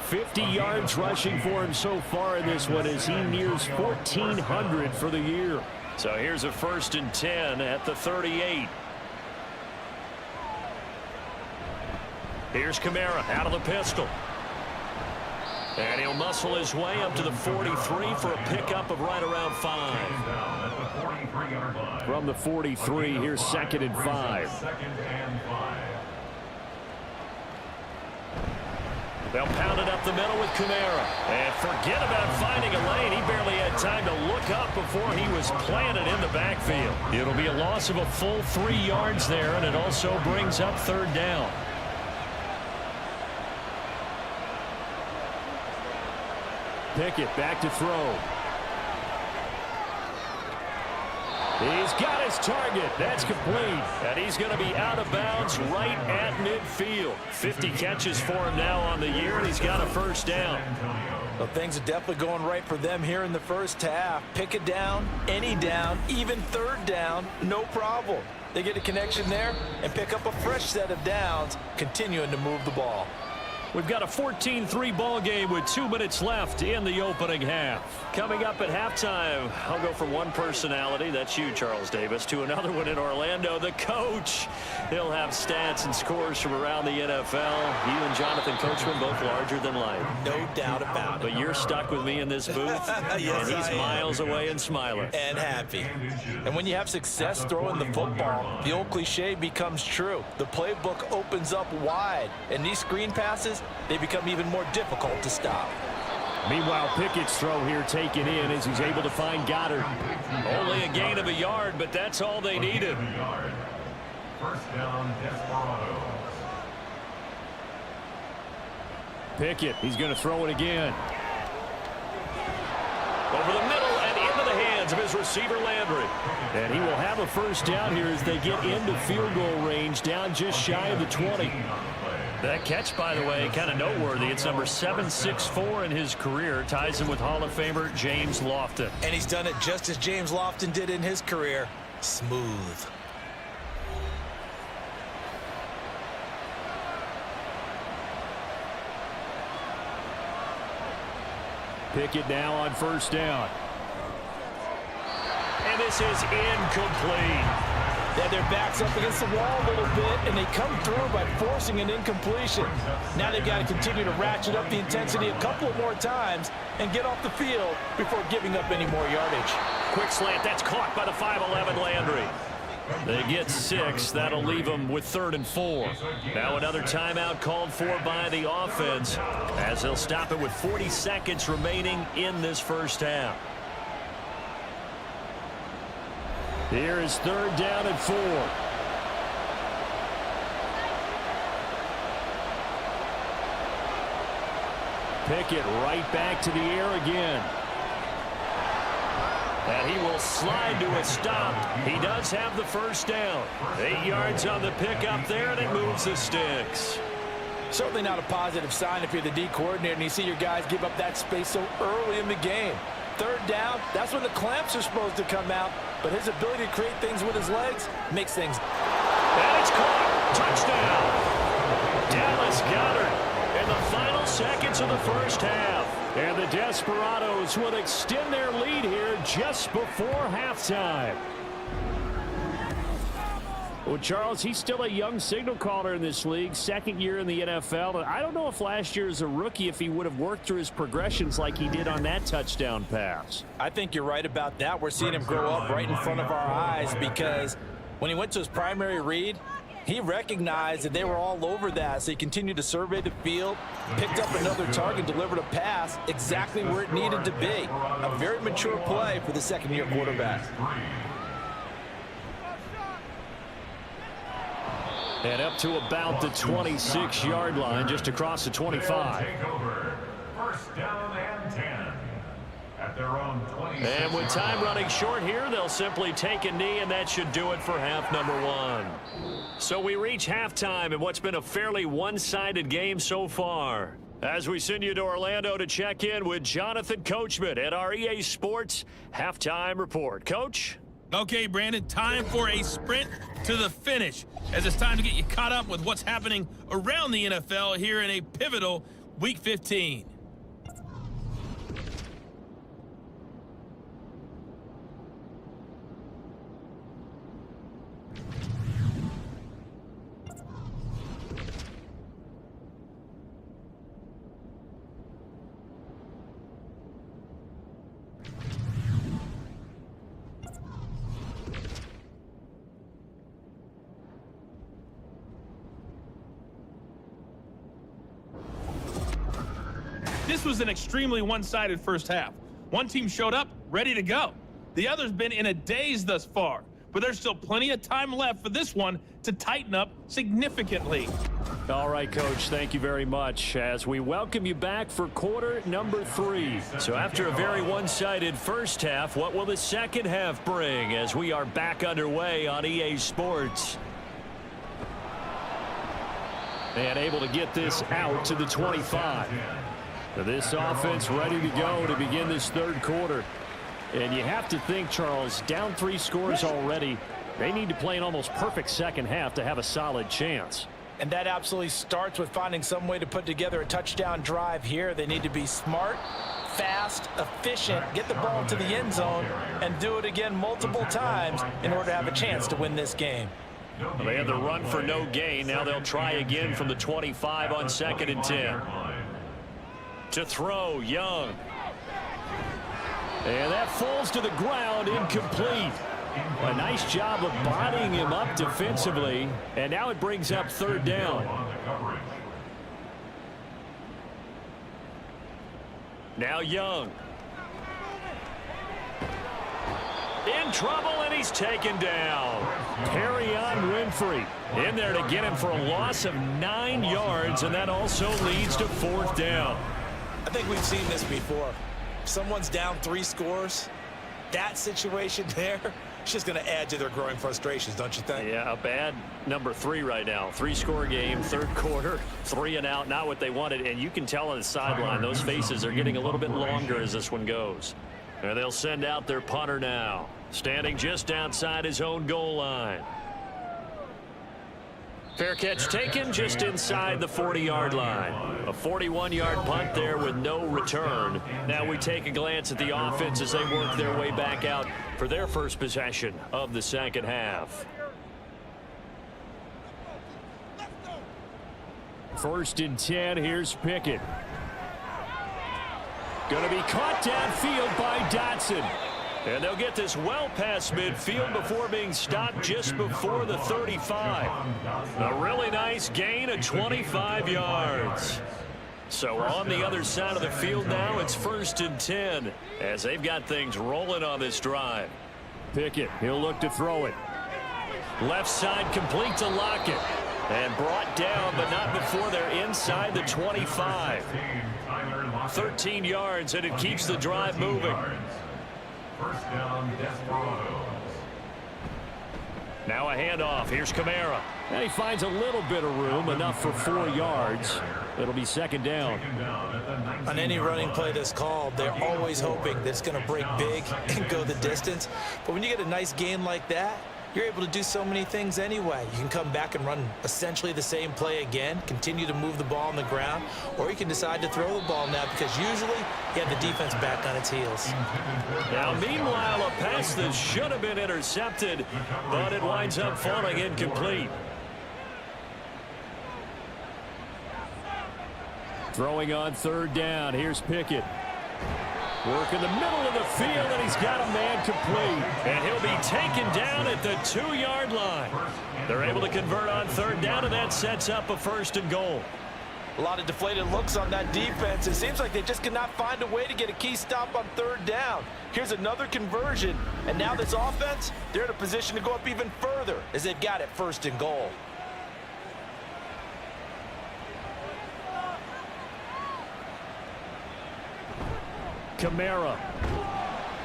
50 yards rushing for him so far in this one as he nears 1,400 for the year. So here's a 1st and 10 at the 38. Here's Kamara out of the pistol. And he'll muscle his way up to the 43 for a pickup of right around 5. From the 43, here's 2nd and 5. They'll pound it up the middle with Kamara. And forget about finding a lane. He barely had time to look up before he was planted in the backfield. It'll be a loss of a full 3 yards there, and it also brings up 3rd down. Pickett back to throw. He's got his target. That's complete. And he's going to be out of bounds right at midfield. 50 catches for him now on the year, and he's got a 1st down. Well, things are definitely going right for them here in the first half. Pick it down, any down, even 3rd down, no problem. They get a connection there and pick up a fresh set of downs, continuing to move the ball. We've got a 14-3 ball game with 2 minutes left in the opening half. Coming up at halftime, I'll go from one personality, that's you, Charles Davis, to another one in Orlando, the coach. He'll have stats and scores from around the NFL. You and Jonathan Coachman both larger than life. No doubt about it. But you're stuck with me in this booth, Yes, and he's miles away and smiling. And happy. And when you have success throwing the football, the old cliche becomes true. The playbook opens up wide, and these screen passes, they become even more difficult to stop. Meanwhile, Pickett's throw here taken in as he's able to find Goddard. Only a gain of a yard, but that's all they needed. 1st down, Desperados. Pickett, he's going to throw it again. Over the middle and into the hands of his receiver, Landry. And he will have a 1st down here as they get into field goal range, down just shy of the 20. That catch, by the way, kind of noteworthy. It's number 764 in his career. Ties him with Hall of Famer James Lofton. And he's done it just as James Lofton did in his career. Smooth. Pickett now on 1st down. And this is incomplete. Yeah, their back's up against the wall a little bit, and they come through by forcing an incompletion. Now they've got to continue to ratchet up the intensity a couple of more times and get off the field before giving up any more yardage. Quick slant. That's caught by the 5'11 Landry. They get 6. That'll leave them with 3rd and 4. Now another timeout called for by the offense as they'll stop it with 40 seconds remaining in this first half. Here is 3rd down and 4. Pickett right back to the air again. And he will slide to a stop. He does have the first down. 8 yards on the pickup there, and it moves the sticks. Certainly not a positive sign if you're the D coordinator and you see your guys give up that space so early in the game. Third down, that's when the clamps are supposed to come out, but his ability to create things with his legs makes things. And it's caught. Touchdown. Dallas Goedert in the final seconds of the first half. And the Desperados will extend their lead here just before halftime. Well, Charles, he's still a young signal caller in this league, second year in the NFL. And I don't know if last year as a rookie, if he would have worked through his progressions like he did on that touchdown pass. I think you're right about that. We're seeing him grow up right in front of our eyes because when he went to his primary read, he recognized that they were all over that, so he continued to survey the field, picked up another target, delivered a pass exactly where it needed to be. A very mature play for the second-year quarterback. And up to about the 26-yard line, just across the 25. First down and 10. At their own 26. And with time running short here, they'll simply take a knee, and that should do it for half number one. So we reach halftime in what's been a fairly one-sided game so far. As we send you to Orlando to check in with Jonathan Coachman at our EA Sports Halftime Report. Coach? Okay, Brandon, time for a sprint to the finish, as it's time to get you caught up with what's happening around the NFL here in a pivotal Week 15. This was an extremely one-sided first half. One team showed up ready to go. The other's been in a daze thus far, but there's still plenty of time left for this one to tighten up significantly. All right, Coach, thank you very much as we welcome you back for quarter number 3. So after a very one-sided first half, what will the second half bring as we are back underway on EA Sports? And able to get this out to the 25. This offense ready to go to begin this third quarter. And you have to think, Charles, down 3 scores already. They need to play an almost perfect second half to have a solid chance. And that absolutely starts with finding some way to put together a touchdown drive here. They need to be smart, fast, efficient, get the ball to the end zone, and do it again multiple times in order to have a chance to win this game. Well, they had the run for no gain. Now they'll try again from the 25 on 2nd and 10. To throw, Young. And that falls to the ground, incomplete. A nice job of bodying him up defensively. And now it brings up third down. Now Young. In trouble, and he's taken down. Perrion Winfrey in there to get him for a loss of 9 yards, and that also leads to 4th down. I think we've seen this before. If someone's down 3 scores, that situation there, it's just going to add to their growing frustrations, don't you think? Yeah, a bad number 3 right now. 3-score game, third quarter, 3 and out, not what they wanted. And you can tell on the sideline, those faces are getting a little bit longer as this one goes. And they'll send out their punter now, standing just outside his own goal line. Fair catch taken just inside the 40-yard line. A 41-yard punt there with no return. Now we take a glance at the offense as they work their way back out for their first possession of the second half. 1st and 10, here's Pickett. Going to be caught downfield by Dotson. And they'll get this well past midfield before being stopped just before the 35. A really nice gain of 25 yards. So on the other side of the field now, it's 1st and 10 as they've got things rolling on this drive. Pickett, he'll look to throw it. Left side complete to Lockett. And brought down, but not before they're inside the 25. 13 yards, and it keeps the drive moving. First down, Desperados. Now a handoff. Here's Kamara. And he finds a little bit of room, enough for 4 yards. It'll be second down. On any running play that's called, they're always hoping that it's going to break big and go the distance. But when you get a nice gain like that, you're able to do so many things anyway. You can come back and run essentially the same play again, continue to move the ball on the ground, or you can decide to throw the ball now because usually you have the defense back on its heels. Now, meanwhile, a pass that should have been intercepted, but it winds up falling incomplete. Throwing on third down. Here's Pickett. Work in the middle of the field, and he's got a man complete. And he'll be taken down at the 2-yard line. They're able to convert on third down, and that sets up a 1st and goal. A lot of deflated looks on that defense. It seems like they just cannot find a way to get a key stop on third down. Here's another conversion, and now this offense, they're in a position to go up even further as they've got it 1st and goal. Kamara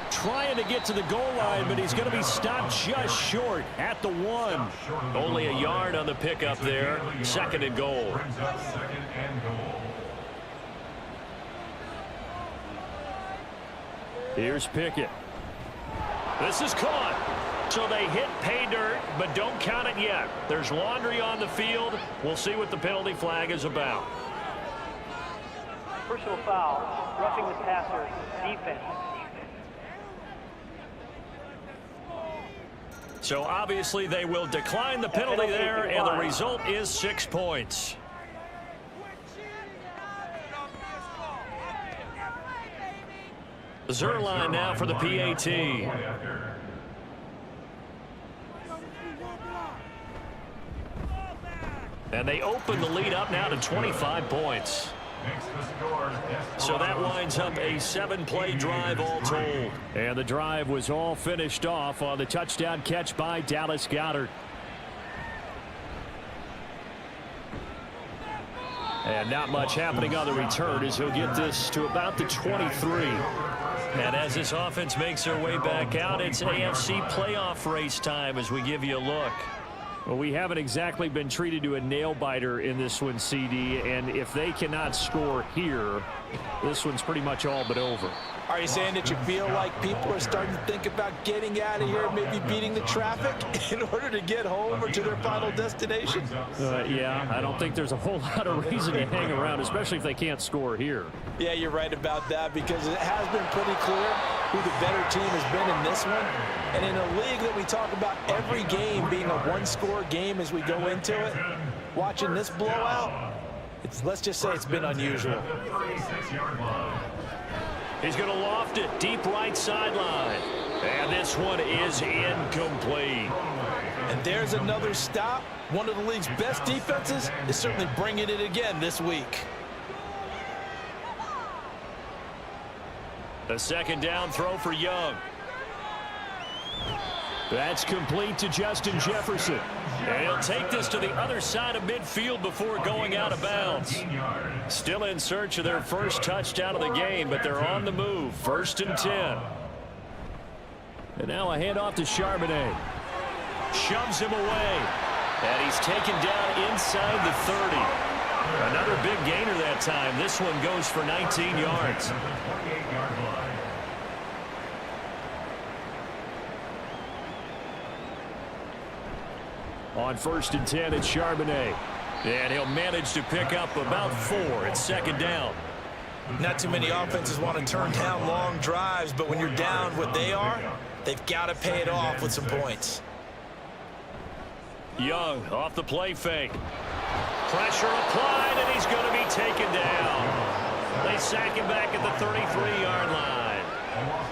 trying to get to the goal line, but he's going to be stopped just short at the 1. Only a yard on the pickup there. 2nd and goal. Here's Pickett. This is caught. So they hit pay dirt, but don't count it yet. There's laundry on the field. We'll see what the penalty flag is about. Personal foul, roughing the passer, defense. So obviously they will decline the penalty there, and the result is 6 points. Zerline now for the PAT. And they open the lead up now to 25 points. So that winds up a 7-play drive all told. And the drive was all finished off on the touchdown catch by Dallas Goedert. And not much happening on the return as he'll get this to about the 23. And as this offense makes their way back out, it's AFC playoff race time as we give you a look. Well, we haven't exactly been treated to a nail-biter in this one, CD, and if they cannot score here, this one's pretty much all but over. Are you saying that you feel like people are starting to think about getting out of here, maybe beating the traffic in order to get home or to their final destination? Yeah, I don't think there's a whole lot of reason to hang around, especially if they can't score here. Yeah, you're right about that because it has been pretty clear who the better team has been in this one. And in a league that we talk about every game being a one-score game as we go into it, watching this blowout, let's just say it's been unusual. He's going to loft it deep right sideline. And this one is incomplete. And there's another stop. One of the league's best defenses is certainly bringing it again this week. The 2nd down throw for Young. That's complete to Justin Jefferson. And he'll take this to the other side of midfield before going out of bounds. Still in search of their first touchdown of the game, but they're on the move. 1st and 10. And now a handoff to Charbonnet. Shoves him away. And he's taken down inside the 30. Another big gainer that time. This one goes for 19 yards. On 1st and 10, it's Charbonnet. And he'll manage to pick up about 4. It's 2nd down. Not too many offenses want to turn down long drives, but when you're down what they are, they've got to pay it off with some points. Young off the play fake. Pressure applied, and he's going to be taken down. They sack him back at the 33-yard line.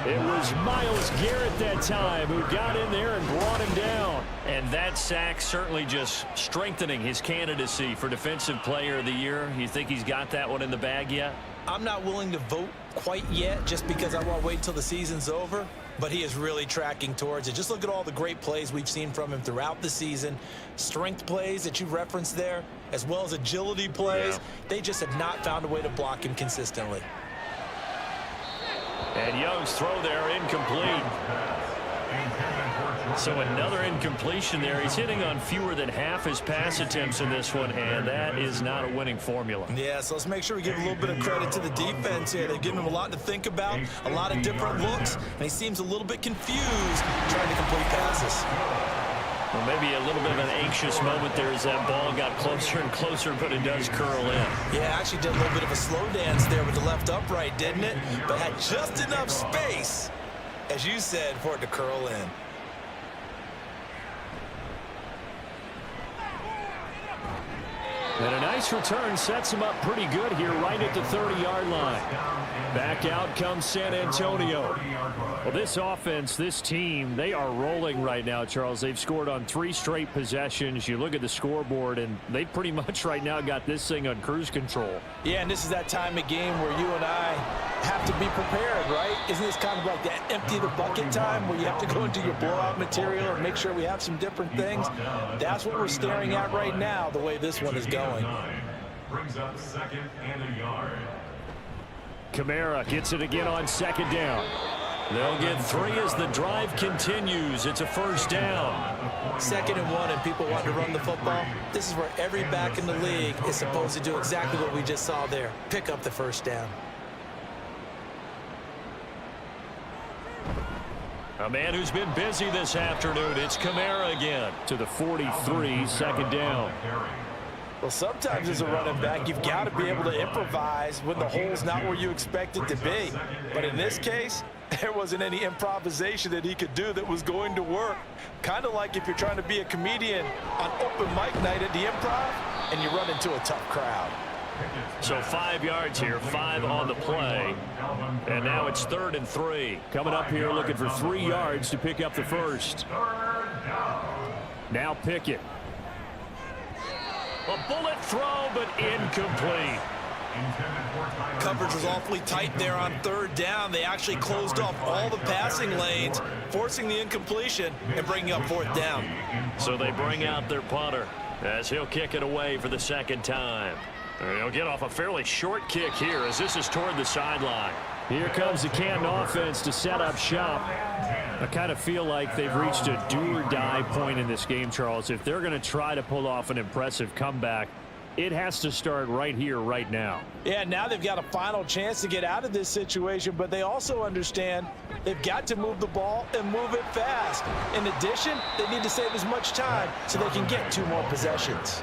It was Myles Garrett that time who got in there and brought him down. And that sack certainly just strengthening his candidacy for Defensive Player of the Year. You think he's got that one in the bag yet? I'm not willing to vote quite yet just because I want to wait until the season's over, but he is really tracking towards it. Just look at all the great plays we've seen from him throughout the season. Strength plays that you referenced there, as well as agility plays. Yeah. They just have not found a way to block him consistently. And Young's throw there incomplete. So another incompletion there. He's hitting on fewer than half his pass attempts in this one, and that is not a winning formula. Yeah, so let's make sure we give a little bit of credit to the defense here. They've given him a lot to think about, a lot of different looks, and he seems a little bit confused trying to complete passes. Well, maybe a little bit of an anxious moment there as that ball got closer and closer, but it does curl in. Yeah, actually did a little bit of a slow dance there with the left upright, didn't it? But had just enough space, as you said, for it to curl in. And a nice return sets him up pretty good here right at the 30-yard line. Back out comes San Antonio. Well, this offense, this team, they are rolling right now, Charles. They've scored on 3 straight possessions. You look at the scoreboard, and they pretty much right now got this thing on cruise control. Yeah, and this is that time of game where you and I have to be prepared, right? Isn't this kind of like that empty the bucket time where you have to go into your blowout material and make sure we have some different things? That's what we're staring at right now, the way this one is going. Brings up 2nd and a yard. Kamara gets it again on 2nd down. They'll get 3 as the drive continues. It's a first down. 2nd and 1, and people want to run the football. This is where every back in the league is supposed to do exactly what we just saw there. Pick up the first down. A man who's been busy this afternoon. It's Kamara again to the 43, 2nd down. Well, sometimes as a running back, you've got to be able to improvise when the hole's not where you expect it to be. But in this case, there wasn't any improvisation that he could do that was going to work. Kind of like if you're trying to be a comedian on open mic night at the Improv and you run into a tough crowd. So 5 yards here, 5 on the play. And now it's 3rd and 3. Coming up here looking for 3 yards to pick up the first. Now Pickett. A bullet throw, but incomplete. Coverage was awfully tight there on 3rd down. They actually closed off all the passing lanes, forcing the incompletion and bringing up 4th down. So they bring out their punter as he'll kick it away for the 2nd time. And he'll get off a fairly short kick here as this is toward the sideline. Here comes the Canton offense to set up shop. I kind of feel like they've reached a do-or-die point in this game, Charles. If they're going to try to pull off an impressive comeback, it has to start right here, right now. Yeah, now they've got a final chance to get out of this situation, but they also understand they've got to move the ball and move it fast. In addition, they need to save as much time so they can get 2 more possessions.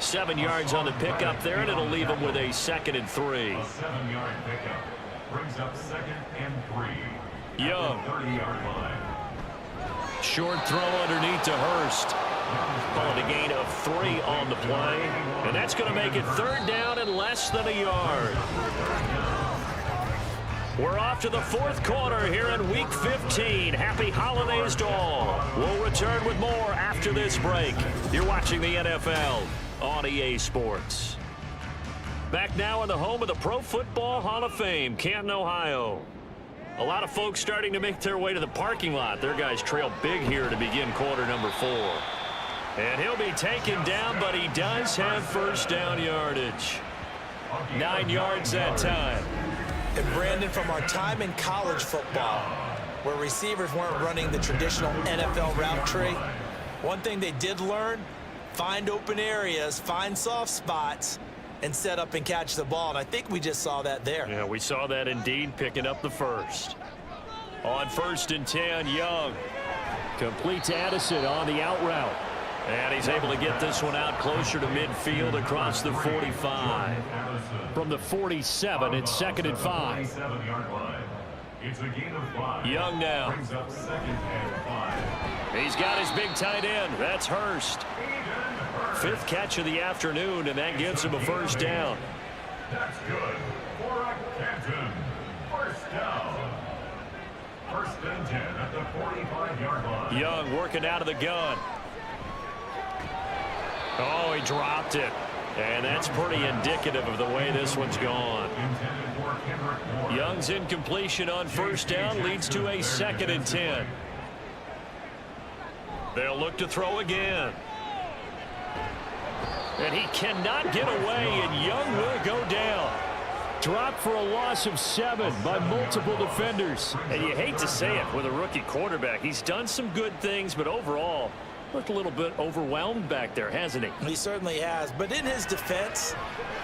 7 yards on the pickup there, and it'll leave them with a 2nd and 3. A 7-yard pickup brings up 2nd and 3. Young. 30-yard line. Short throw underneath to Hurst. Calling a gain of 3 on the play. And that's going to make it 3rd down and less than a yard. We're off to the 4th quarter here in Week 15. Happy holidays to all. We'll return with more after this break. You're watching the NFL on EA Sports. Back now in the home of the Pro Football Hall of Fame, Canton, Ohio. A lot of folks starting to make their way to the parking lot. Their guys trail big here to begin quarter number 4. And he'll be taken down, but he does have first down yardage. 9 yards that time. And Brandon, from our time in college football, where receivers weren't running the traditional NFL route tree, one thing they did learn, find open areas, find soft spots, and set up and catch the ball. And I think we just saw that there. Yeah, we saw that indeed, picking up the first. On 1st and 10, Young completes Addison on the out route. And he's able to get this one out closer to midfield across the 45. From the 47, it's 2nd and 5. It's a gain of 5. Young now. Brings up 2nd and 5. He's got his big tight end. That's Hurst. 5th catch of the afternoon, and that gives him a first down. That's good for Canton. First down. 1st and 10 at the 45-yard line. Young working out of the gun. Oh, he dropped it. And that's pretty indicative of the way this one's gone. Young's incompletion on first down leads to a 2nd and 10. They'll look to throw again. And he cannot get away, and Young will go down. dropped for a loss of 7 by multiple defenders. And you hate to say it with a rookie quarterback. He's done some good things, but overall, looked a little bit overwhelmed back there, hasn't he? He certainly has. But in his defense,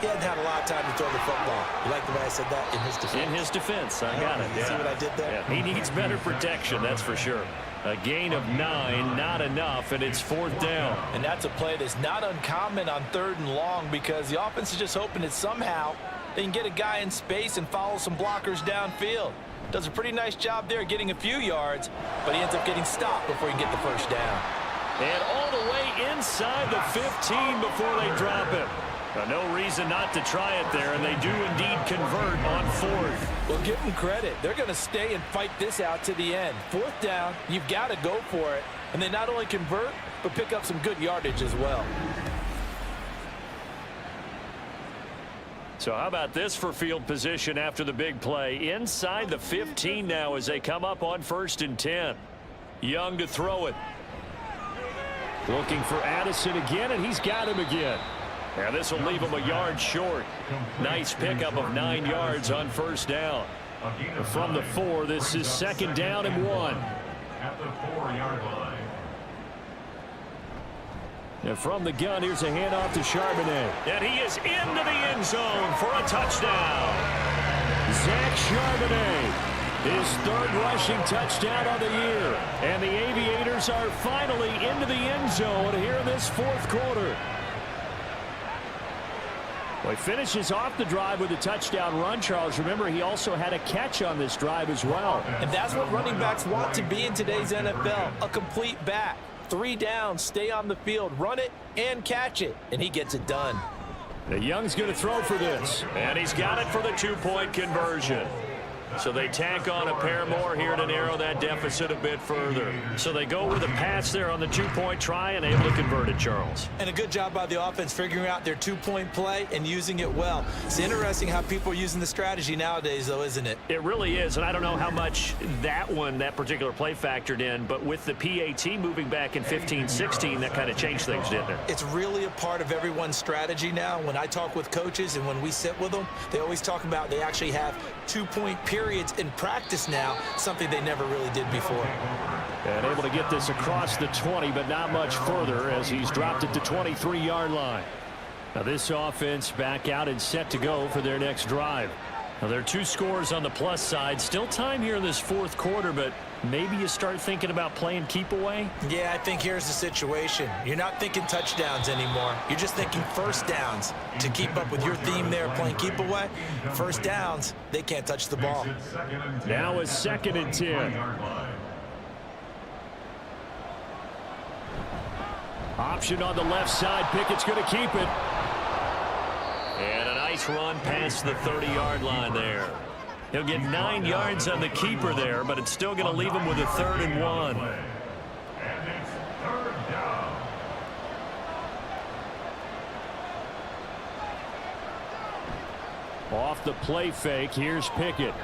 he hasn't had a lot of time to throw the football. You like the way I said that? In his defense. In his defense. I got it. You see what I did there? Yeah, he needs better protection, that's for sure. A gain of 9, not enough, and it's 4th down. And that's a play that's not uncommon on 3rd and long because the offense is just hoping that somehow they can get a guy in space and follow some blockers downfield. Does a pretty nice job there getting a few yards, but he ends up getting stopped before he can get the first down. And all the way inside the 15 before they drop him. No reason not to try it there, and they do indeed convert on 4th. Well, give them credit. They're going to stay and fight this out to the end. 4th down, you've got to go for it. And they not only convert, but pick up some good yardage as well. So how about this for field position after the big play? Inside the 15 now as they come up on 1st and 10. Young to throw it. Looking for Addison again, and he's got him again. Yeah, this will leave him a yard short. Nice pickup of 9 yards on 1st down. From the 4, this is 2nd down and 1. At the 4-yard line. And from the gun, here's a handoff to Charbonnet. And he is into the end zone for a touchdown. Zach Charbonnet, his 3rd rushing touchdown on the year. And the Aviators are finally into the end zone here in this 4th quarter. Well, he finishes off the drive with a touchdown run, Charles. Remember, he also had a catch on this drive as well. And that's what running backs want to be in today's NFL, a complete back. 3 downs, stay on the field, run it, and catch it. And he gets it done. The Young's going to throw for this. And he's got it for the 2-point conversion. So they tack on a pair more here to narrow that deficit a bit further. So they go with a pass there on the 2-point try and able to convert it, Charles. And a good job by the offense figuring out their 2-point play and using it well. It's interesting how people are using the strategy nowadays, though, isn't it? It really is, and I don't know how much that particular play factored in, but with the PAT moving back in 15-16, that kind of changed things, didn't it? It's really a part of everyone's strategy now. When I talk with coaches and when we sit with them, they always talk about they actually have 2-point periods in practice now, something they never really did before. And able to get this across the 20, but not much further as he's dropped it to 23-yard line. Now this offense back out and set to go for their next drive. Now there are 2 scores on the plus side. Still time here in this 4th quarter, but maybe you start thinking about playing keep away? Yeah, I think here's the situation. You're not thinking touchdowns anymore. You're just thinking 1st downs. To keep up with your theme there, playing keep away, 1st downs, they can't touch the ball. Now it's 2nd and 10. Option on the left side. Pickett's going to keep it. And a nice run past the 30-yard line there. He'll get 9 yards on the keeper there, but it's still going to leave him with a 3rd and 1. And it's 3rd down. Off the play fake, here's Pickett.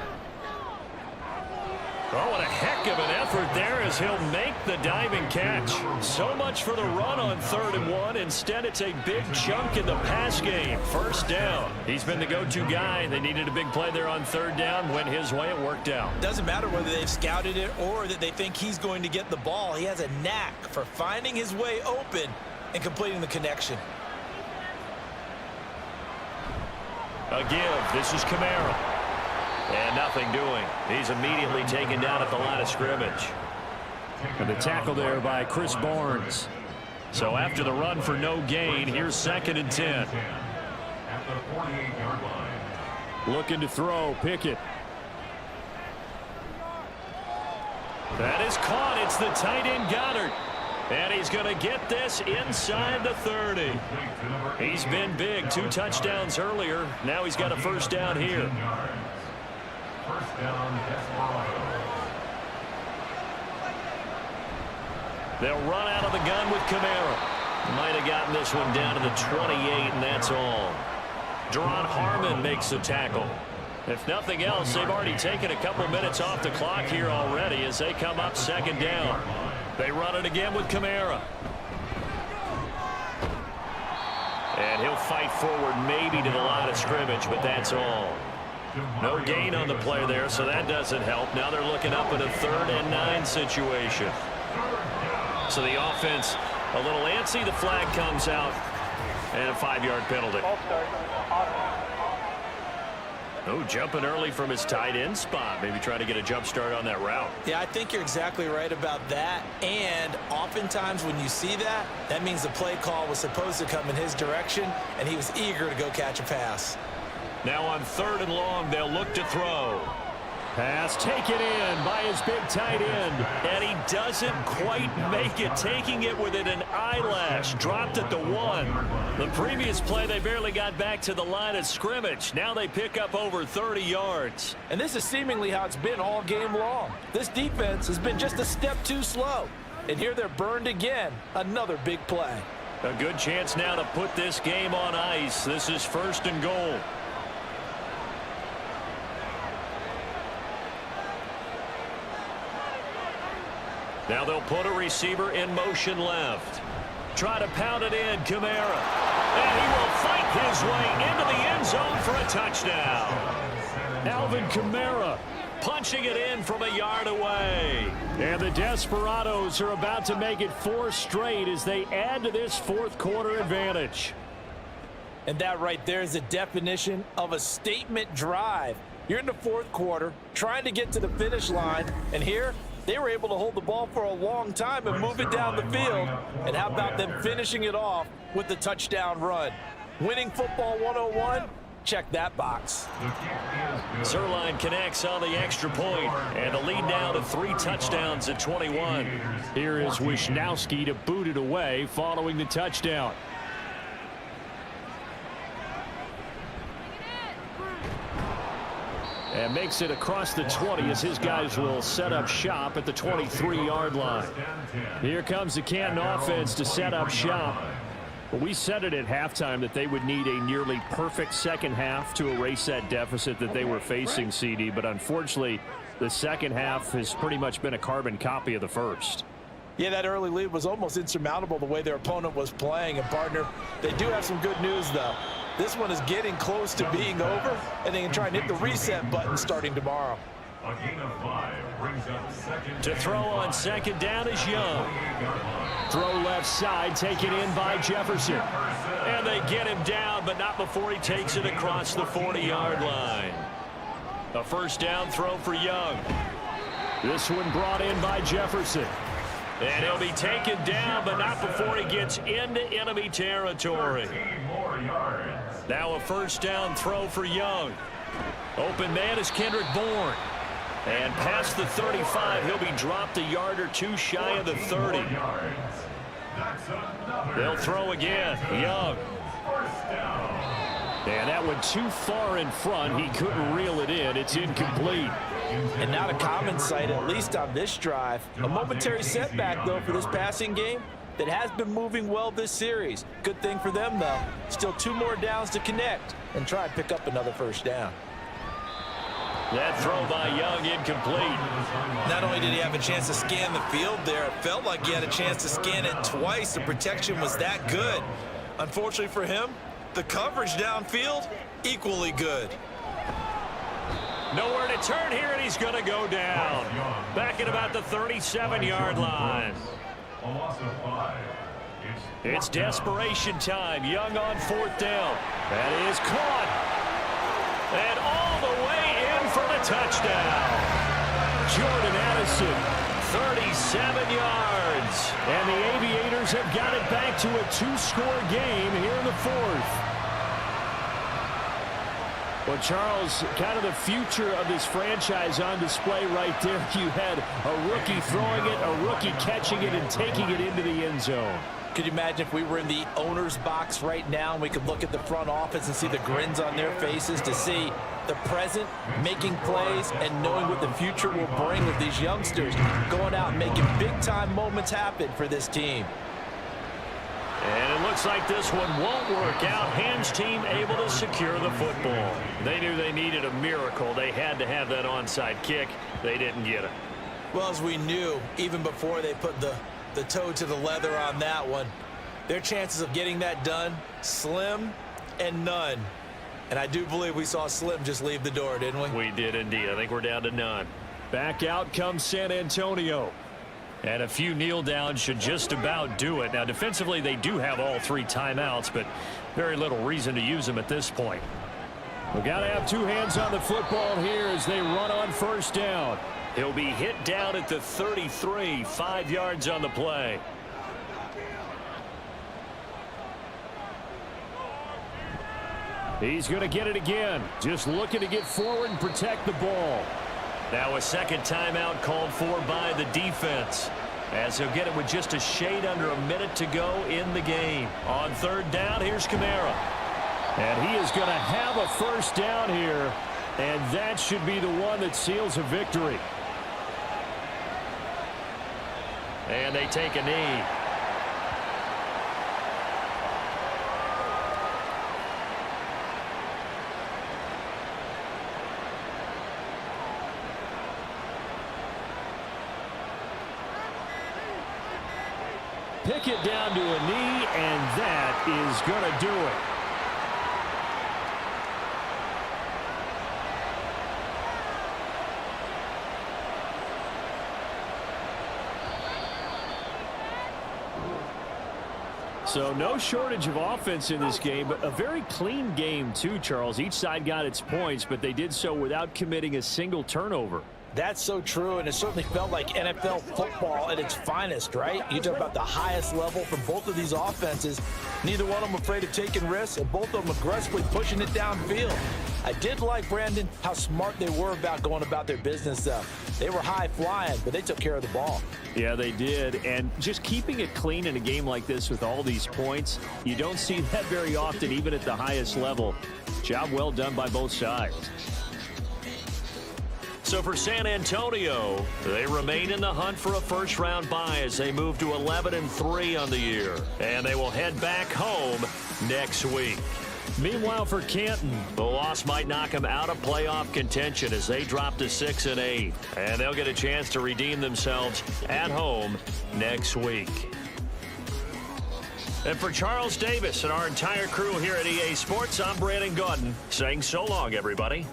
Oh, what a heck of an effort there as he'll make the diving catch. So much for the run on 3rd and 1. Instead, it's a big chunk in the pass game. 1st down. He's been the go-to guy. They needed a big play there on 3rd down. Went his way. It worked out. Doesn't matter whether they've scouted it or that they think he's going to get the ball. He has a knack for finding his way open and completing the connection. A give. This is Kamara. And nothing doing. He's immediately taken down at the line of scrimmage. And the tackle there by Chris Barnes. So after the run for no gain, here's 2nd and 10. At the 48-yard line. Looking to throw, Pickett. That is caught. It's the tight end Goddard. And he's going to get this inside the 30. He's been big. 2 touchdowns earlier. Now he's got a 1st down here. 1st down, Desperado. They'll run out of the gun with Kamara. Might have gotten this one down to the 28, and that's all. Deron Harmon makes the tackle. If nothing else, they've already taken a couple minutes off the clock here already as they come up 2nd down. They run it again with Kamara. And he'll fight forward maybe to the line of scrimmage, but that's all. No gain on the play there, so that doesn't help. Now they're looking up at a 3rd and 9 situation. So the offense a little antsy. The flag comes out, and a 5-yard penalty. Oh, jumping early from his tight end spot. Maybe trying to get a jump start on that route. Yeah, I think you're exactly right about that. And oftentimes when you see that, that means the play call was supposed to come in his direction, and he was eager to go catch a pass. Now on 3rd and long, they'll look to throw. Pass taken in by his big tight end. And he doesn't quite make it, taking it within an eyelash. Dropped at the 1. The previous play, they barely got back to the line of scrimmage. Now they pick up over 30 yards. And this is seemingly how it's been all game long. This defense has been just a step too slow. And here they're burned again. Another big play. A good chance now to put this game on ice. This is 1st and goal. Now they'll put a receiver in motion left. Try to pound it in, Kamara. And he will fight his way into the end zone for a touchdown. Alvin Kamara punching it in from a yard away. And the Desperados are about to make it 4 straight as they add to this 4th quarter advantage. And that right there is the definition of a statement drive. You're in the 4th quarter, trying to get to the finish line, and here they were able to hold the ball for a long time and move it down the field. And how about them finishing it off with the touchdown run? Winning football 101, check that box. Zerline connects on the extra point, and the lead now to 3 touchdowns at 21. Here is Wisnowski to boot it away following the touchdown. And makes it across the 20 as his guys will set up shop at the 23-yard line. Here comes the Canton offense to set up shop. But we said it at halftime that they would need a nearly perfect second half to erase that deficit that they were facing, CD. But unfortunately, the second half has pretty much been a carbon copy of the first. Yeah, that early lead was almost insurmountable the way their opponent was playing. And, partner, they do have some good news, though. This one is getting close to being over, and they can try and hit the reset button starting tomorrow. A gain of 5 brings up 2nd. To throw on 2nd down is Young. Throw left side, taken in by Jefferson. And they get him down, but not before he takes it across the 40-yard line. A 1st down throw for Young. This one brought in by Jefferson. And he'll be taken down, but not before he gets into enemy territory. Now a 1st down throw for Young. Open man is Kendrick Bourne. And past the 35, he'll be dropped a yard or 2 shy of the 30. They'll throw again. Young. And that one too far in front. He couldn't reel it in. It's incomplete. And not a common sight, at least on this drive. A momentary setback, though, for this passing game that has been moving well this series. Good thing for them, though. Still 2 more downs to connect and try and pick up another 1st down. That throw by Young incomplete. Not only did he have a chance to scan the field there, it felt like he had a chance to scan it twice. The protection was that good. Unfortunately for him, the coverage downfield, equally good. Nowhere to turn here, and he's going to go down. Back at about the 37-yard line. A loss of 5. It's desperation time. Young on 4th down. That is caught. And all the way in for the touchdown. Jordan Addison, 37 yards. And the Aviators have got it back to a 2-score game here in the 4th. Well, Charles, kind of the future of this franchise on display right there. You had a rookie throwing it, a rookie catching it, and taking it into the end zone. Could you imagine if we were in the owner's box right now and we could look at the front office and see the grins on their faces, to see the present making plays and knowing what the future will bring with these youngsters going out and making big-time moments happen for this team. And it looks like this one won't work out. Ham's team able to secure the football. They knew they needed a miracle. They had to have that onside kick. They didn't get it. Well, as we knew, even before they put the toe to the leather on that one, their chances of getting that done, slim and none. And I do believe we saw Slim just leave the door, didn't we? We did indeed. I think we're down to none. Back out comes San Antonio. And a few kneel downs should just about do it. Now, defensively, they do have all 3 timeouts, but very little reason to use them at this point. We've got to have 2 hands on the football here as they run on first down. He'll be hit down at the 33, 5 yards on the play. He's going to get it again. Just looking to get forward and protect the ball. Now a second timeout called for by the defense, as he'll get it with just a shade under a minute to go in the game. On third down, here's Kamara. And he is going to have a first down here, and that should be the one that seals a victory. And they take a knee. Pick it down to a knee, and that is going to do it. So no shortage of offense in this game, but a very clean game too, Charles. Each side got its points, but they did so without committing a single turnover. That's so true, and it certainly felt like NFL football at its finest, right? You talk about the highest level from both of these offenses. Neither one of them afraid of taking risks, and both of them aggressively pushing it downfield. I did like, Brandon, how smart they were about going about their business, though. They were high-flying, but they took care of the ball. Yeah, they did, and just keeping it clean in a game like this with all these points, you don't see that very often, even at the highest level. Job well done by both sides. So for San Antonio, they remain in the hunt for a first-round bye as they move to 11-3 on the year. And they will head back home next week. Meanwhile, for Canton, the loss might knock them out of playoff contention as they drop to 6-8. And they'll get a chance to redeem themselves at home next week. And for Charles Davis and our entire crew here at EA Sports, I'm Brandon Gaudin saying so long, everybody.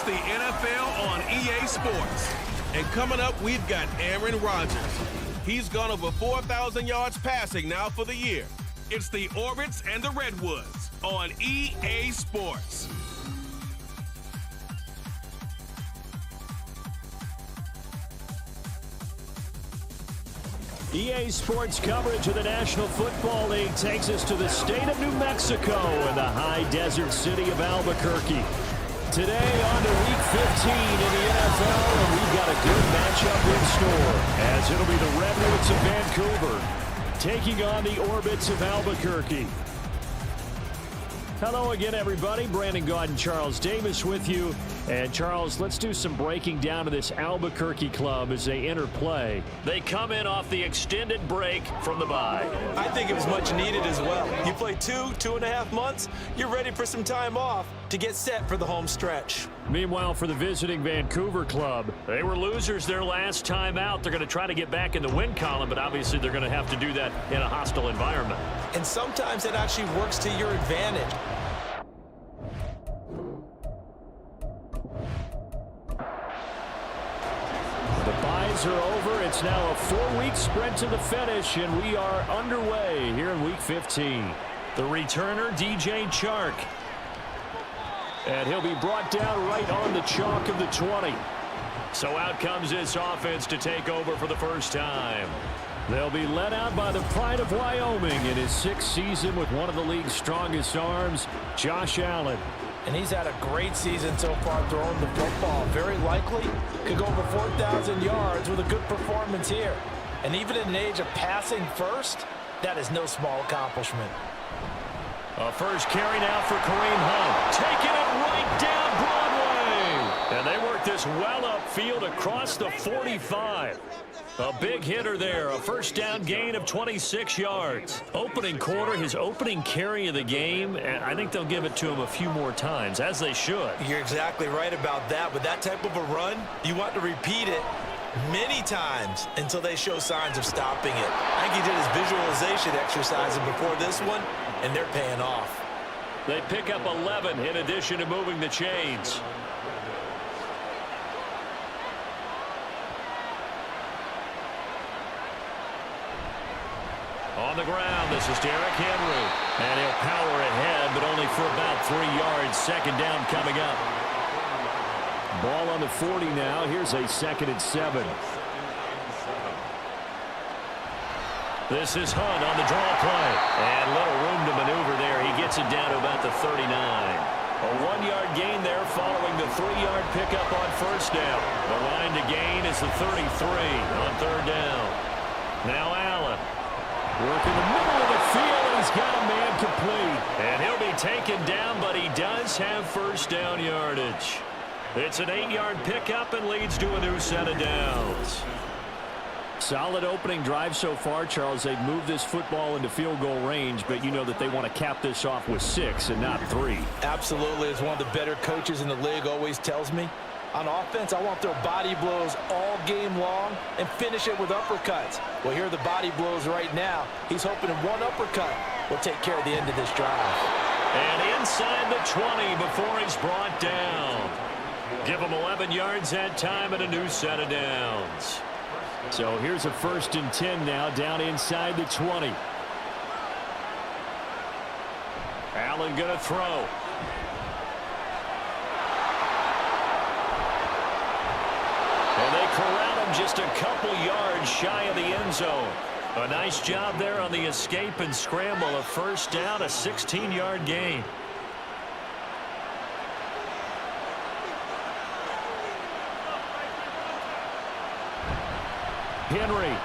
the NFL on EA Sports. And coming up, we've got Aaron Rodgers. He's gone over 4,000 yards passing now for the year. It's the Orbits and the Redwoods on EA Sports. EA Sports coverage of the National Football League takes us to the state of New Mexico and the high desert city of Albuquerque. Today on to Week 15 in the NFL, and we've got a good matchup in store, as it'll be the Redwoods of Vancouver taking on the Orbits of Albuquerque. Hello again, everybody. Brandon Gaud and Charles Davis with you. And, Charles, let's do some breaking down of this Albuquerque club as they enter play. They come in off the extended break from the bye. I think it was much needed as well. You play 2.5 months, you're ready for some time off to get set for the home stretch. Meanwhile, for the visiting Vancouver club, They were losers their last time out. They're going to try to get back in the win column, but obviously they're going to have to do that in a hostile environment. And sometimes it actually works to your advantage. the byes are over. It's now a 4-week sprint to the finish, and we are underway here in Week 15. The returner, DJ Chark. And he'll be brought down right on the chalk of the 20. So out comes this offense to take over for the first time. They'll be led out by the pride of Wyoming in his 6th season with one of the league's strongest arms, Josh Allen. And he's had a great season so far throwing the football. Very likely could go over 4,000 yards with a good performance here. And even in an age of passing first, that is no small accomplishment. A first carry now for Kareem Hunt. Taking it right down Broadway. And they work this well upfield across the 45. A big hitter there. A first down gain of 26 yards. Opening quarter, his opening carry of the game, and I think they'll give it to him a few more times, as they should. You're exactly right about that. With that type of a run, you want to repeat it many times until they show signs of stopping it. I think he did his visualization exercises before this one, and they're paying off. They pick up 11 in addition to moving the chains. On the ground, this is Derrick Henry. And he'll power ahead, but only for about 3 yards. Second down coming up. Ball on the 40 now. Here's a 2nd and 7. This is Hunt on the draw play. And little room to maneuver there. He gets it down to about the 39. A 1-yard gain there following the 3-yard pickup on first down. The line to gain is the 33 on third down. Now Allen. Work in the middle of the field, and he's got a man complete. And he'll be taken down, but he does have first down yardage. It's an 8-yard pickup and leads to a new set of downs. Solid opening drive so far, Charles. They've moved this football into field goal range, but you know that they want to cap this off with 6 and not 3. Absolutely. As one of the better coaches in the league always tells me, on offense, I want their body blows all game long and finish it with uppercuts. Well, here are the body blows right now. He's hoping in one uppercut will take care of the end of this drive. And inside the 20 before he's brought down. Give him 11 yards that time and a new set of downs. So here's a 1st and 10 now, down inside the 20. Allen going to throw. And they corral him just a couple yards shy of the end zone. A nice job there on the escape and scramble. A first down, a 16-yard gain. Henry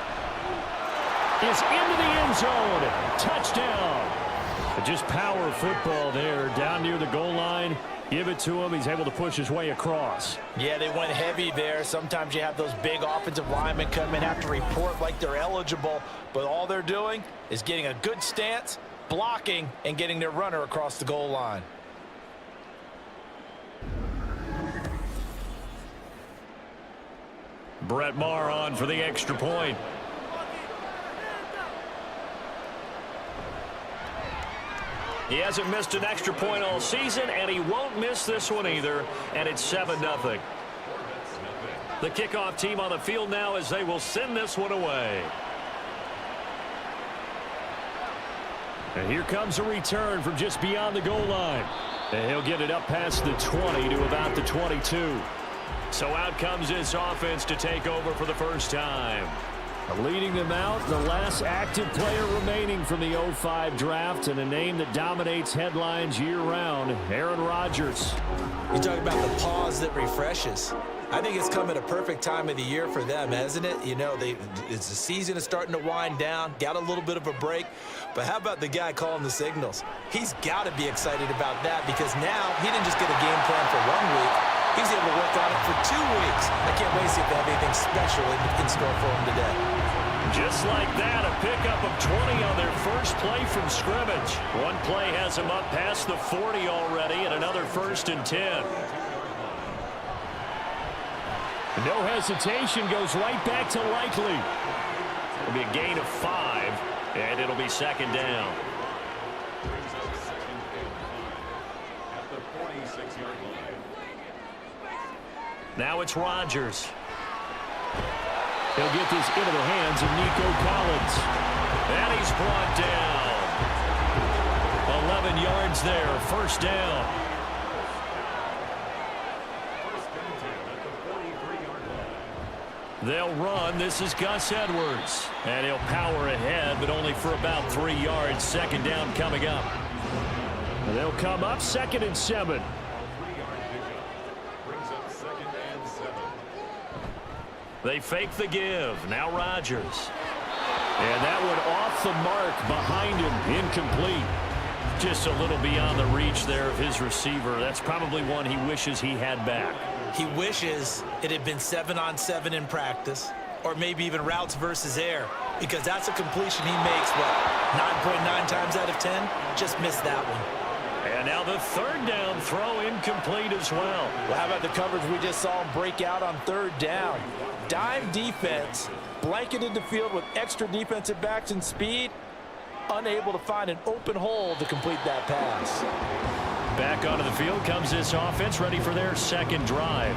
is into the end zone. Touchdown. Just power football there down near the goal line. Give it to him. He's able to push his way across. Yeah, they went heavy there. Sometimes you have those big offensive linemen come in, have to report like they're eligible, but all they're doing is getting a good stance, blocking, and getting their runner across the goal line. Brett Maher on for the extra point. He hasn't missed an extra point all season, and he won't miss this one either, and it's 7-0. The kickoff team on the field now as they will send this one away. And here comes a return from just beyond the goal line. And he'll get it up past the 20 to about the 22. So out comes this offense to take over for the first time. Leading them out, the last active player remaining from the 05 draft, and a name that dominates headlines year-round, Aaron Rodgers. You talk about the pause that refreshes. I think it's come at a perfect time of the year for them, hasn't it? You know, the season is starting to wind down, got a little bit of a break. But how about the guy calling the signals? He's got to be excited about that because now he didn't just get a game plan for 1 week. He was able to work on it for 2 weeks. I can't wait to see if they have anything special in store for him today. Just like that, a pickup of 20 on their first play from scrimmage. One play has them up past the 40 already, and another 1st and 10. No hesitation, goes right back to Likely. It'll be a gain of 5, and it'll be 2nd down. Now it's Rodgers. He'll get this into the hands of Nico Collins. And he's brought down. 11 yards there, 1st down. They'll run. This is Gus Edwards. And he'll power ahead, but only for about 3 yards. 2nd down coming up. And they'll come up 2nd and 7. They fake the give. Now Rodgers. And that one off the mark behind him. Incomplete. Just a little beyond the reach there of his receiver. That's probably one he wishes he had back. He wishes it had been 7-on-7 in practice, or maybe even routes versus air, because that's a completion he makes, 9.9 times out of 10? Just missed that one. And now the 3rd down throw incomplete as well. Well, how about the coverage we just saw him break out on 3rd down? Dime defense, blanketed the field with extra defensive backs and speed, unable to find an open hole to complete that pass. Back onto the field comes this offense, ready for their 2nd drive.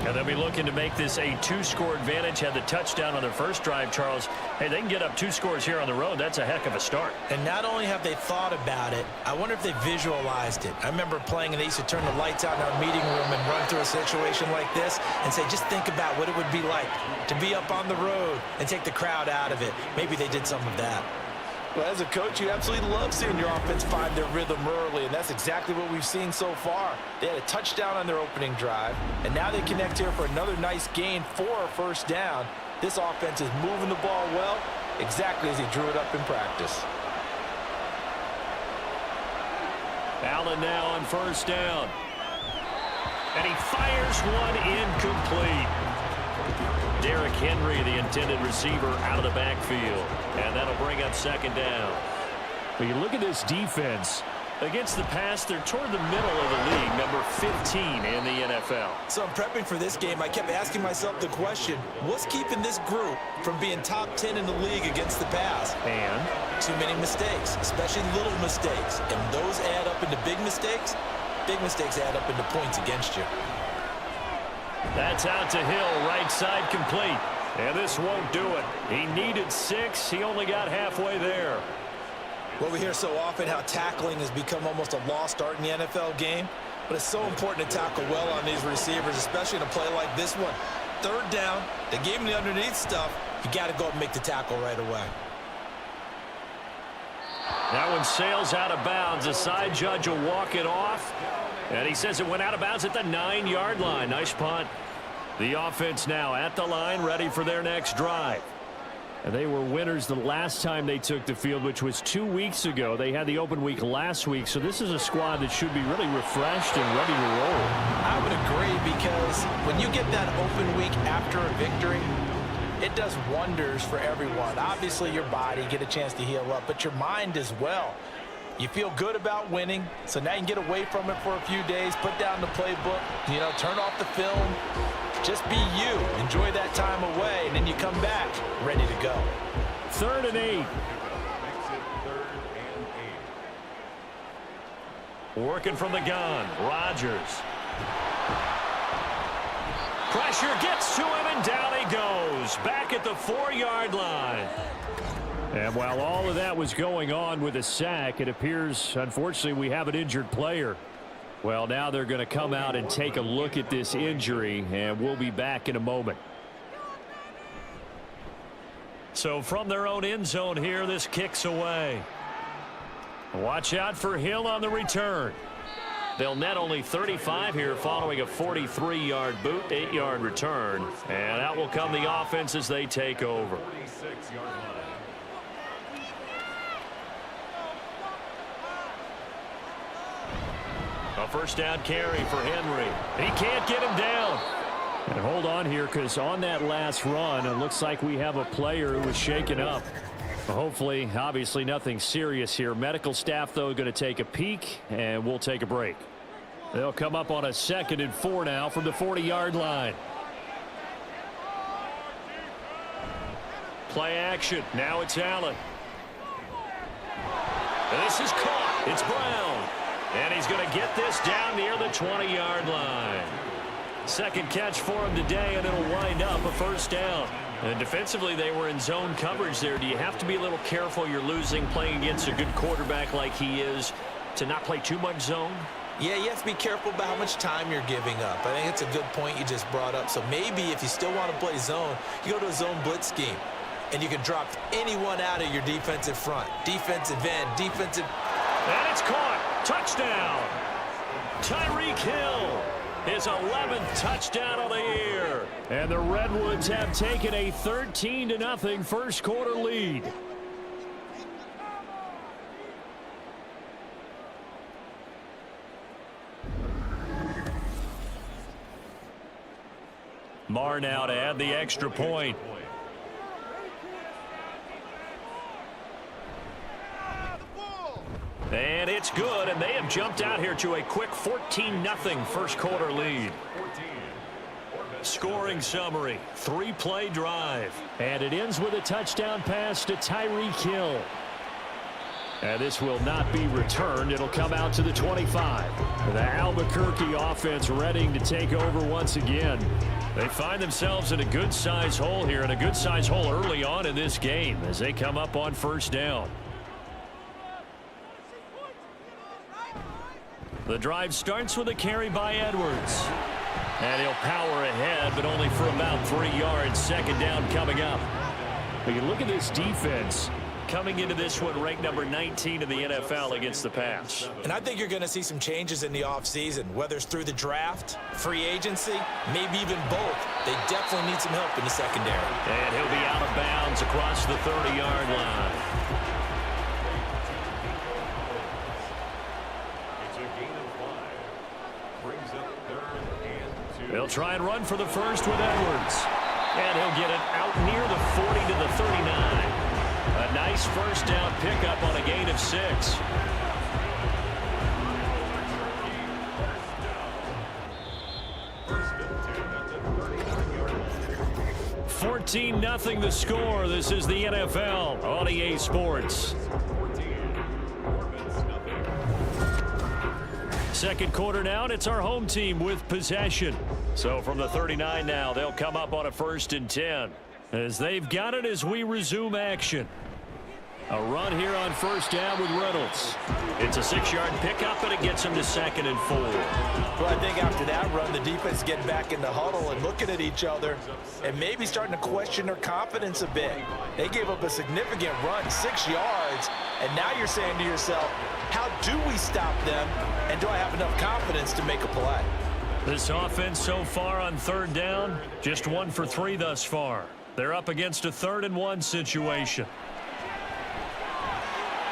And they'll be looking to make this a 2-score advantage. Had the touchdown on their first drive, Charles. Hey, they can get up 2 scores here on the road. That's a heck of a start. And not only have they thought about it, I wonder if they visualized it. I remember playing, and they used to turn the lights out in our meeting room and run through a situation like this and say, just think about what it would be like to be up on the road and take the crowd out of it. Maybe they did some of that. Well, as a coach, you absolutely love seeing your offense find their rhythm early, and that's exactly what we've seen so far. They had a touchdown on their opening drive, and now they connect here for another nice gain for a 1st down. This offense is moving the ball well, exactly as he drew it up in practice. Allen now on 1st down. And he fires one incomplete. Derrick Henry, the intended receiver, out of the backfield. And that'll bring up 2nd down. When you look at this defense, against the pass, they're toward the middle of the league, number 15 in the NFL. So I'm prepping for this game. I kept asking myself the question, what's keeping this group from being top 10 in the league against the pass? And too many mistakes, especially little mistakes. And those add up into big mistakes. Big mistakes add up into points against you. That's out to Hill, right side complete. And this won't do it. He needed 6. He only got halfway there. Well, we hear so often how tackling has become almost a lost art in the NFL game. But it's so important to tackle well on these receivers, especially in a play like this one. 3rd down, they gave him the underneath stuff. You got to go up and make the tackle right away. That one sails out of bounds. The side judge will walk it off. And he says it went out of bounds at the 9-yard line. Nice punt. The offense now at the line, ready for their next drive. And they were winners the last time they took the field, which was 2 weeks ago. They had the open week last week, so this is a squad that should be really refreshed and ready to roll. I would agree, because when you get that open week after a victory, it does wonders for everyone. Obviously, your body, get a chance to heal up, but your mind as well. You feel good about winning, so now you can get away from it for a few days, put down the playbook, turn off the film. Just be you. Enjoy that time away, and then you come back ready to go. 3rd and 8. Working from the gun. Rodgers. Pressure gets to him, and down he goes. Back at the 4-yard line. And while all of that was going on with a sack, it appears, unfortunately, we have an injured player. Well, now they're going to come out and take a look at this injury, and we'll be back in a moment. So from their own end zone here, this kicks away. Watch out for Hill on the return. They'll net only 35 here following a 43-yard boot, 8-yard return. And out will come the offense as they take over. A first down carry for Henry. He can't get him down. And hold on here, because on that last run, it looks like we have a player who was shaken up. Hopefully, obviously nothing serious here. Medical staff, though, going to take a peek, and we'll take a break. They'll come up on a 2nd and 4 now from the 40-yard line. Play action. Now it's Allen. This is caught. It's Brown. And he's going to get this down near the 20-yard line. Second catch for him today, and it'll wind up a first down. And defensively, they were in zone coverage there. Do you have to be a little careful? You're losing, playing against a good quarterback like he is, to not play too much zone? Yeah, you have to be careful about how much time you're giving up. I think it's a good point you just brought up. So maybe if you still want to play zone, you go to a zone blitz scheme, and you can drop anyone out of your defensive front. Defensive end, defensive... And it's caught. Touchdown. Tyreek Hill. His 11th touchdown of the year. And the Redwoods have taken a 13-0 first quarter lead. Marr now to add the extra point. And it's good, and they have jumped out here to a quick 14-0 first quarter lead. Scoring summary, 3-play drive. And it ends with a touchdown pass to Tyreek Hill. And this will not be returned. It'll come out to the 25. The Albuquerque offense ready to take over once again. They find themselves in a good-sized hole here, and a good-sized hole early on in this game as they come up on first down. The drive starts with a carry by Edwards. And he'll power ahead, but only for about 3 yards. Second down coming up. But you look at this defense coming into this one ranked number 19 in the NFL against the pass. And I think you're going to see some changes in the offseason, whether it's through the draft, free agency, maybe even both. They definitely need some help in the secondary. And he'll be out of bounds across the 30-yard line. They'll try and run for the first with Edwards. And he'll get it out near the 40 to the 39. A nice first down pickup on a gain of 6. 14-0 the score. This is the NFL on EA Sports. Second quarter now, and it's our home team with possession. So from the 39 now, they'll come up on a 1st and 10. As they've got it as we resume action. A run here on first down with Reynolds. It's a 6-yard pickup, and it gets him to 2nd and 4. Well, I think after that run, the defense getting back in the huddle and looking at each other and maybe starting to question their confidence a bit. They gave up a significant run, 6 yards, and now you're saying to yourself, how do we stop them, and do I have enough confidence to make a play? This offense so far on 3rd down, just 1 for 3 thus far. They're up against a 3rd and 1 situation.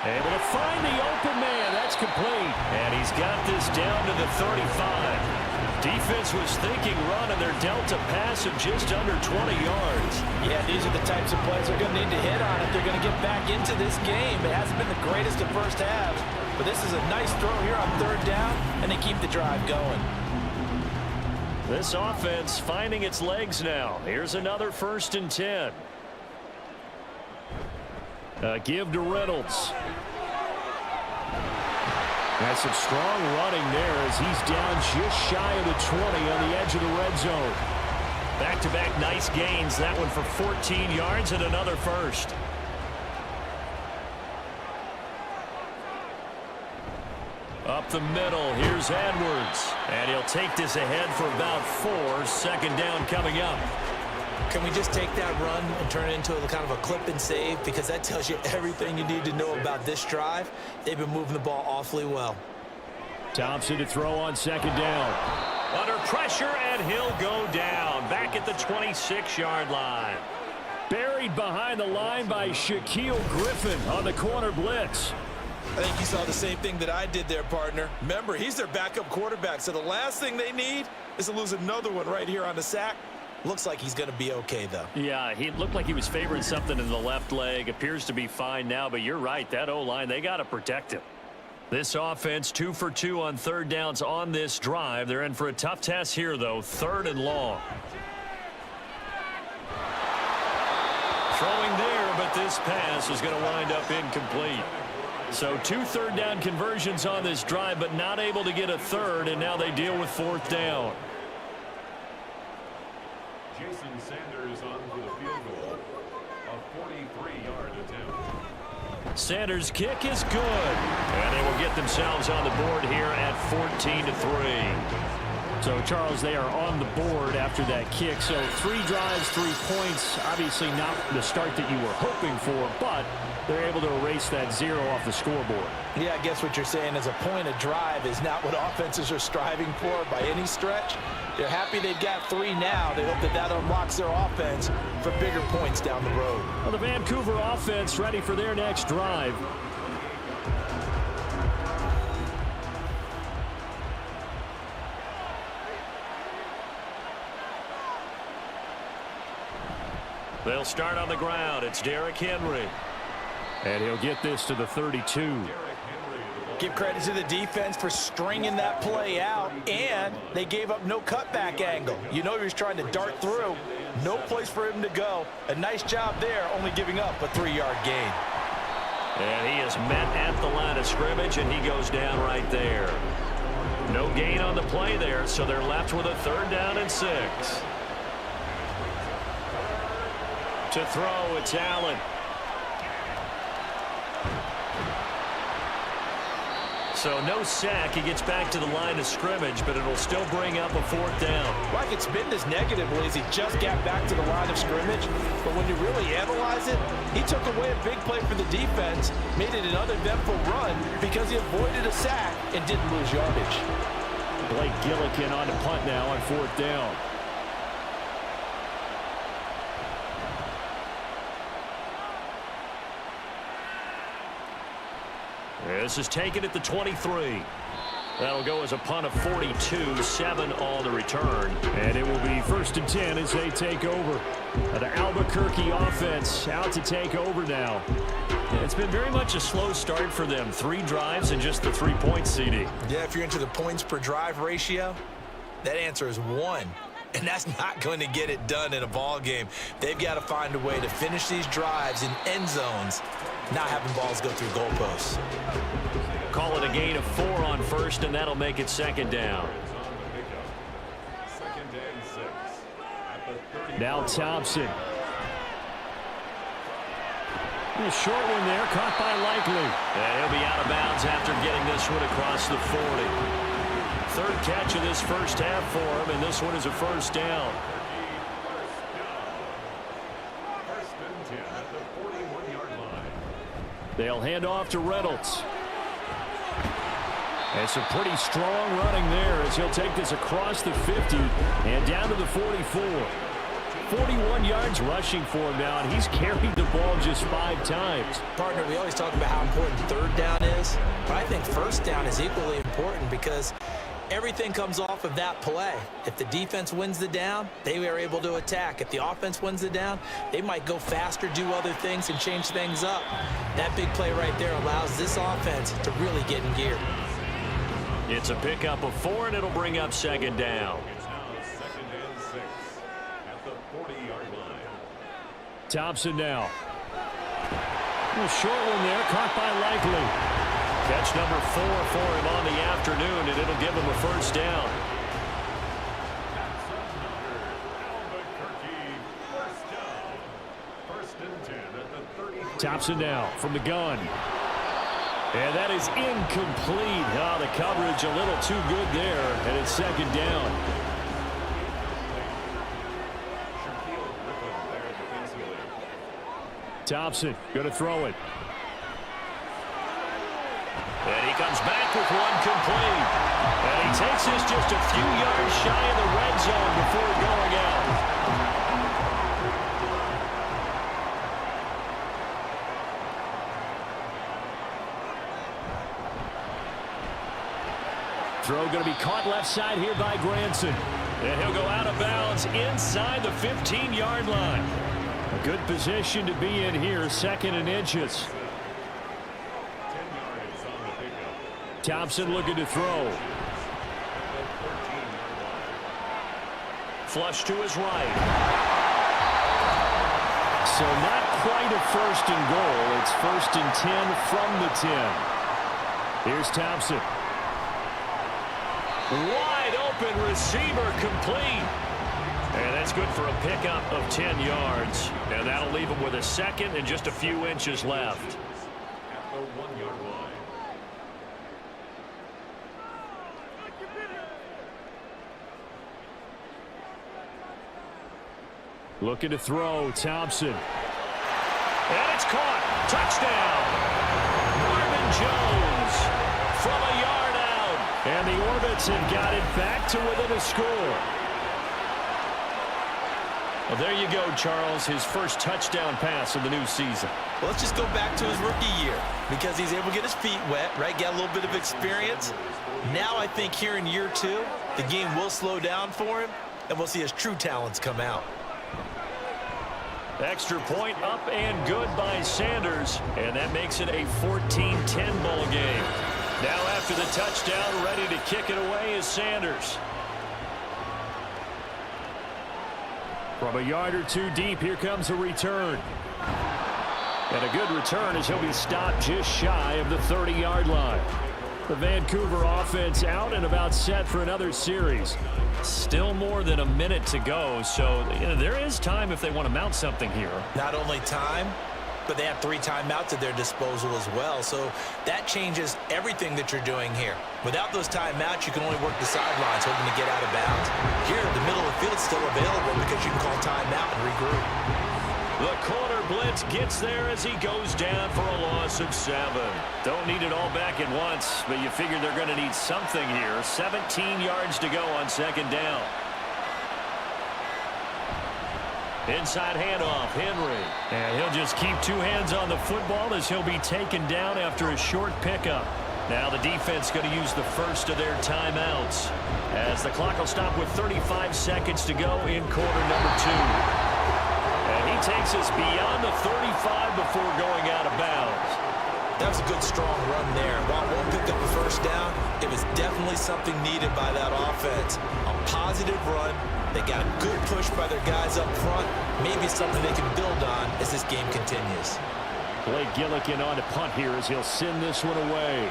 Able to find the open man. That's complete. And he's got this down to the 35. Defense was thinking run, and they're dealt a pass of just under 20 yards. Yeah, these are the types of plays they're going to need to hit on if they're going to get back into this game. It hasn't been the greatest of first halves, but this is a nice throw here on 3rd down, and they keep the drive going. This offense finding its legs now. Here's another 1st and 10. Give to Reynolds. That's some strong running there as he's down just shy of the 20 on the edge of the red zone. Back-to-back nice gains. That one for 14 yards and another first. Up the middle, here's Edwards. And he'll take this ahead for about 4. Second down coming up. Can we just take that run and turn it into a kind of a clip and save? Because that tells you everything you need to know about this drive. They've been moving the ball awfully well. Thompson to throw on second down. Under pressure, and he'll go down. Back at the 26-yard line. Buried behind the line by Shaquille Griffin on the corner blitz. I think you saw the same thing that I did there, partner. Remember, he's their backup quarterback, so the last thing they need is to lose another one right here on the sack. Looks like he's going to be okay, though. Yeah, he looked like he was favoring something in the left leg. Appears to be fine now, but you're right. That O-line, they got to protect him. This offense, 2 for 2 on third downs on this drive. They're in for a tough test here, though. Third and long. Throwing there, but this pass is going to wind up incomplete. So 2 third down conversions on this drive, but not able to get a third, and now they deal with fourth down. Jason Sanders on for the field goal. A 43-yard attempt. Sanders' kick is good. And they will get themselves on the board here at 14-3. So, Charles, they are on the board after that kick. So 3 drives, 3 points. Obviously not the start that you were hoping for, but they're able to erase that 0 off the scoreboard. Yeah, I guess what you're saying is a point of drive is not what offenses are striving for by any stretch. They're happy they've got 3 now. They hope that that unlocks their offense for bigger points down the road. Well, the Vancouver offense ready for their next drive. They'll start on the ground. It's Derrick Henry. And he'll get this to the 32. Give credit to the defense for stringing that play out, and they gave up no cutback angle. You know he was trying to dart through. No place for him to go. A nice job there, only giving up a 3-yard gain. And he is met at the line of scrimmage, and he goes down right there. No gain on the play there, so they're left with a 3rd down and 6. To throw, it's Allen. So no sack. He gets back to the line of scrimmage, but it'll still bring up a 4th down. Like it's been this negatively as he just got back to the line of scrimmage. But when you really analyze it, he took away a big play for the defense, made it an uneventful run because he avoided a sack and didn't lose yardage. Blake Gillikin on the punt now on 4th down. This is taken at the 23. That'll go as a punt of 42, 7 on the return. And it will be 1st and 10 as they take over. The Albuquerque offense out to take over now. It's been very much a slow start for them. 3 drives and just the 3 points, CD. Yeah, if you're into the points per drive ratio, that answer is 1. And that's not going to get it done in a ball game. They've got to find a way to finish these drives in end zones, not having balls go through goalposts. Call it a gain of 4 on 1st, and that'll make it 2nd down. Now Thompson. A short one there, caught by Likely. And he'll be out of bounds after getting this one across the 40. 3rd catch of this first half for him, and this one is a 1st down. They'll hand off to Reynolds. And some pretty strong running there as he'll take this across the 50 and down to the 44. 41 yards rushing for him now, and he's carried the ball just 5 times. Partner, we always talk about how important 3rd down is, but I think 1st down is equally important because everything comes off of that play. If the defense wins the down, they are able to attack. If the offense wins the down, they might go faster, do other things, and change things up. That big play right there allows this offense to really get in gear. It's a pickup of 4, and it'll bring up 2nd down. It's now 2nd and 6 at the 40-yard line. Thompson now. A short one there, caught by Likely. Catch number 4 for him on the afternoon, and it'll give him a first down. Thompson now from the gun. And that is incomplete. Oh, the coverage a little too good there, and it's second down. Thompson going to throw it. And he comes back with one complete. And he takes this just a few yards shy of the red zone before going out. Throw going to be caught left side here by Granson. And he'll go out of bounds inside the 15-yard line. A good position to be in here, 2nd and inches. Thompson looking to throw. Flush to his right. So not quite a 1st and goal. It's 1st and 10 from the 10. Here's Thompson. Wide open receiver complete. And that's good for a pickup of 10 yards. And that'll leave him with a 2nd and just a few inches left. At the 1-yard line. Looking to throw, Thompson. And it's caught. Touchdown. Marvin Jones from a yard out. And the Orbits have got it back to within a score. Well, there you go, Charles. His first touchdown pass of the new season. Well, let's just go back to his rookie year because he's able to get his feet wet, right? Get a little bit of experience. Now I think here in year 2, the game will slow down for him, and we'll see his true talents come out. Extra point up and good by Sanders, and that makes it a 14-10 ball game. Now after the touchdown, ready to kick it away is Sanders. From a yard or 2 deep, here comes a return. And a good return as he'll be stopped just shy of the 30-yard line. The Vancouver offense out and about set for another series. Still more than a minute to go, so there is time if they want to mount something here. Not only time, but they have 3 timeouts at their disposal as well, so that changes everything that you're doing here. Without those timeouts, you can only work the sidelines hoping to get out of bounds. Here, the middle of the field is still available because you can call timeout and regroup. The corner blitz gets there as he goes down for a loss of 7. Don't need it all back at once, but you figure they're going to need something here. 17 yards to go on 2nd down. Inside handoff, Henry. And he'll just keep 2 hands on the football as he'll be taken down after a short pickup. Now the defense going to use the first of their timeouts as the clock will stop with 35 seconds to go in quarter number 2. And he takes us beyond the 35 before going out of bounds. That was a good, strong run there. While one picked up a first down, it was definitely something needed by that offense. A positive run. They got a good push by their guys up front. Maybe something they can build on as this game continues. Blake Gillikin on to punt here as he'll send this one away.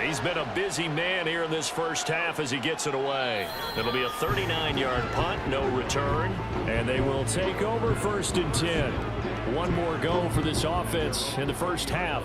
He's been a busy man here in this first half as he gets it away. It'll be a 39-yard punt, no return. And they will take over 1st and 10. One more go for this offense in the first half.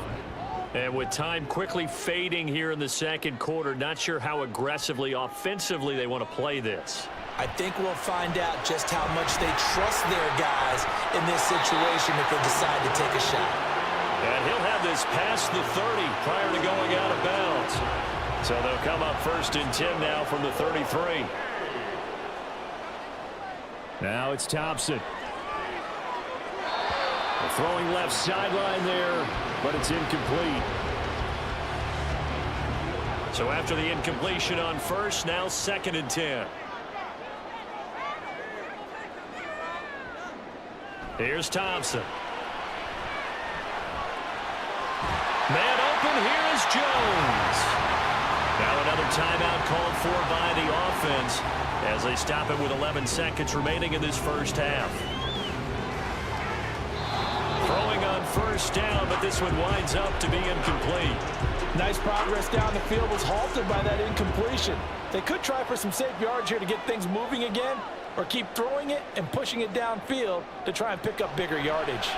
And with time quickly fading here in the 2nd quarter, not sure how aggressively, offensively they want to play this. I think we'll find out just how much they trust their guys in this situation if they decide to take a shot. And he'll have this past the 30 prior to going out of bounds. So they'll come up 1st and 10 now from the 33. Now it's Thompson. Throwing left sideline there, but it's incomplete. So after the incompletion on first, now 2nd and 10. Here's Thompson. Man open, here is Jones. Now another timeout called for by the offense as they stop it with 11 seconds remaining in this first half. Throwing on on first down, but this one winds up to be incomplete. Nice progress down the field was halted by that incompletion. They could try for some safe yards here to get things moving again, or keep throwing it and pushing it downfield to try and pick up bigger yardage.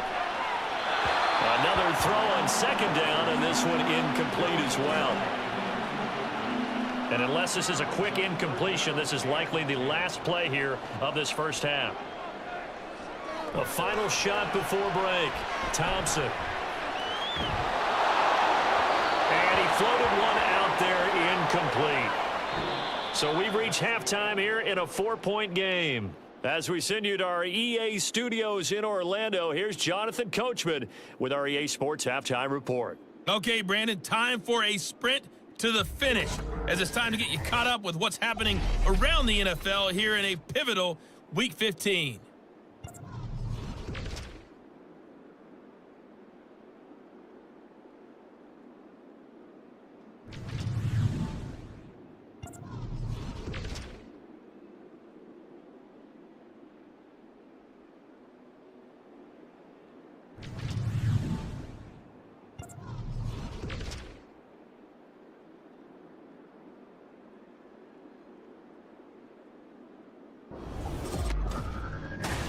Another throw on second down, and this one incomplete as well. And unless this is a quick incompletion, this is likely the last play here of this first half. A final shot before break. Thompson. And he floated one out there, incomplete. So we've reached halftime here in a 4-point game. As we send you to our EA studios in Orlando, here's Jonathan Coachman with our EA Sports Halftime Report. Okay, Brandon, time for a sprint to the finish, as it's time to get you caught up with what's happening around the NFL here in a pivotal Week 15.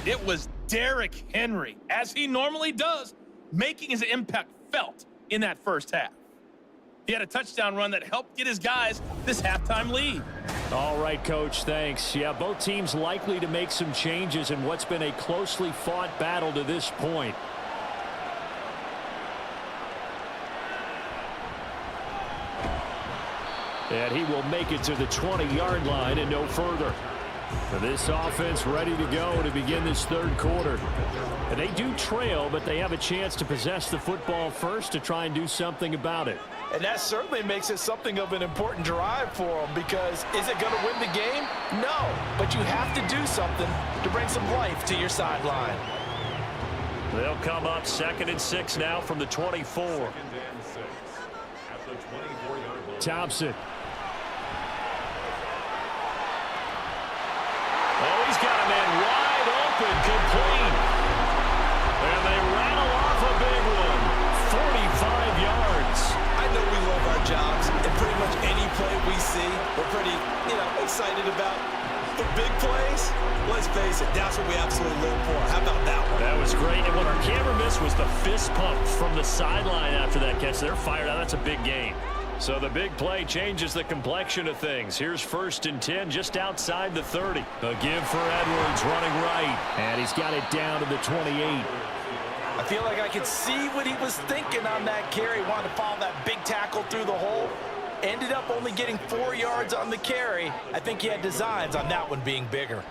It was Derrick Henry, as he normally does, making his impact felt in that first half. He had a touchdown run that helped get his guys this halftime lead. All right, Coach, thanks. Yeah, both teams likely to make some changes in what's been a closely fought battle to this point. And he will make it to the 20-yard line and no further. For this offense ready to go to begin this third quarter. And they do trail, but they have a chance to possess the football first to try and do something about it. And that certainly makes it something of an important drive for them, because is it going to win the game? No, but you have to do something to bring some life to your sideline. They'll come up 2nd and 6 now from the 24. Thompson. Oh, he's got a man wide open, complete. And they rattle off a big one. 45 yards. I know we love our jobs, and pretty much any play we see, we're pretty, excited about. But big plays, let's face it, that's what we absolutely live for. How about that one? That was great. And what our camera missed was the fist pump from the sideline after that catch. They're fired out. That's a big gain. So the big play changes the complexion of things. Here's 1st and 10 just outside the 30. A give for Edwards running right. And he's got it down to the 28. I feel like I could see what he was thinking on that carry. Wanted to follow that big tackle through the hole. Ended up only getting 4 yards on the carry. I think he had designs on that one being bigger.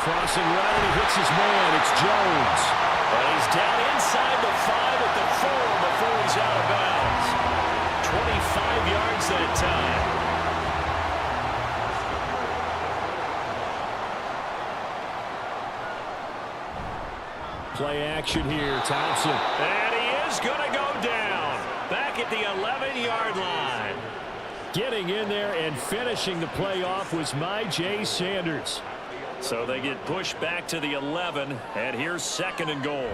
Crossing right, and he hits his man. It's Jones. And he's down inside the 5 at the 4 before he's out of bounds. 25 yards that time. Play action here, Thompson. And he is going to go down. Back at the 11-yard line. Getting in there and finishing the play off was J. Sanders. So they get pushed back to the 11, and here's 2nd and goal.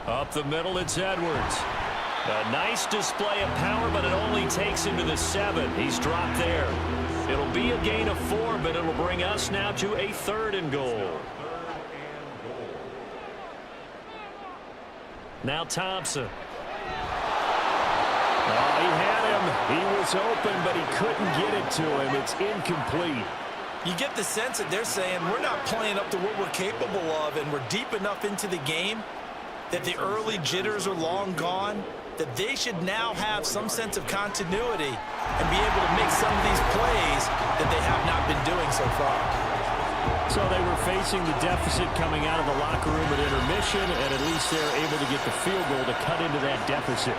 Up the middle, it's Edwards. A nice display of power, but it only takes him to the 7. He's dropped there. It'll be a gain of 4, but it'll bring us now to a 3rd and goal. Now Thompson. Oh, he had him. He was open, but he couldn't get it to him. It's incomplete. You get the sense that they're saying we're not playing up to what we're capable of, and we're deep enough into the game that the early jitters are long gone, that they should now have some sense of continuity and be able to make some of these plays that they have not been doing so far. So they were facing the deficit coming out of the locker room at intermission, and at least they're able to get the field goal to cut into that deficit.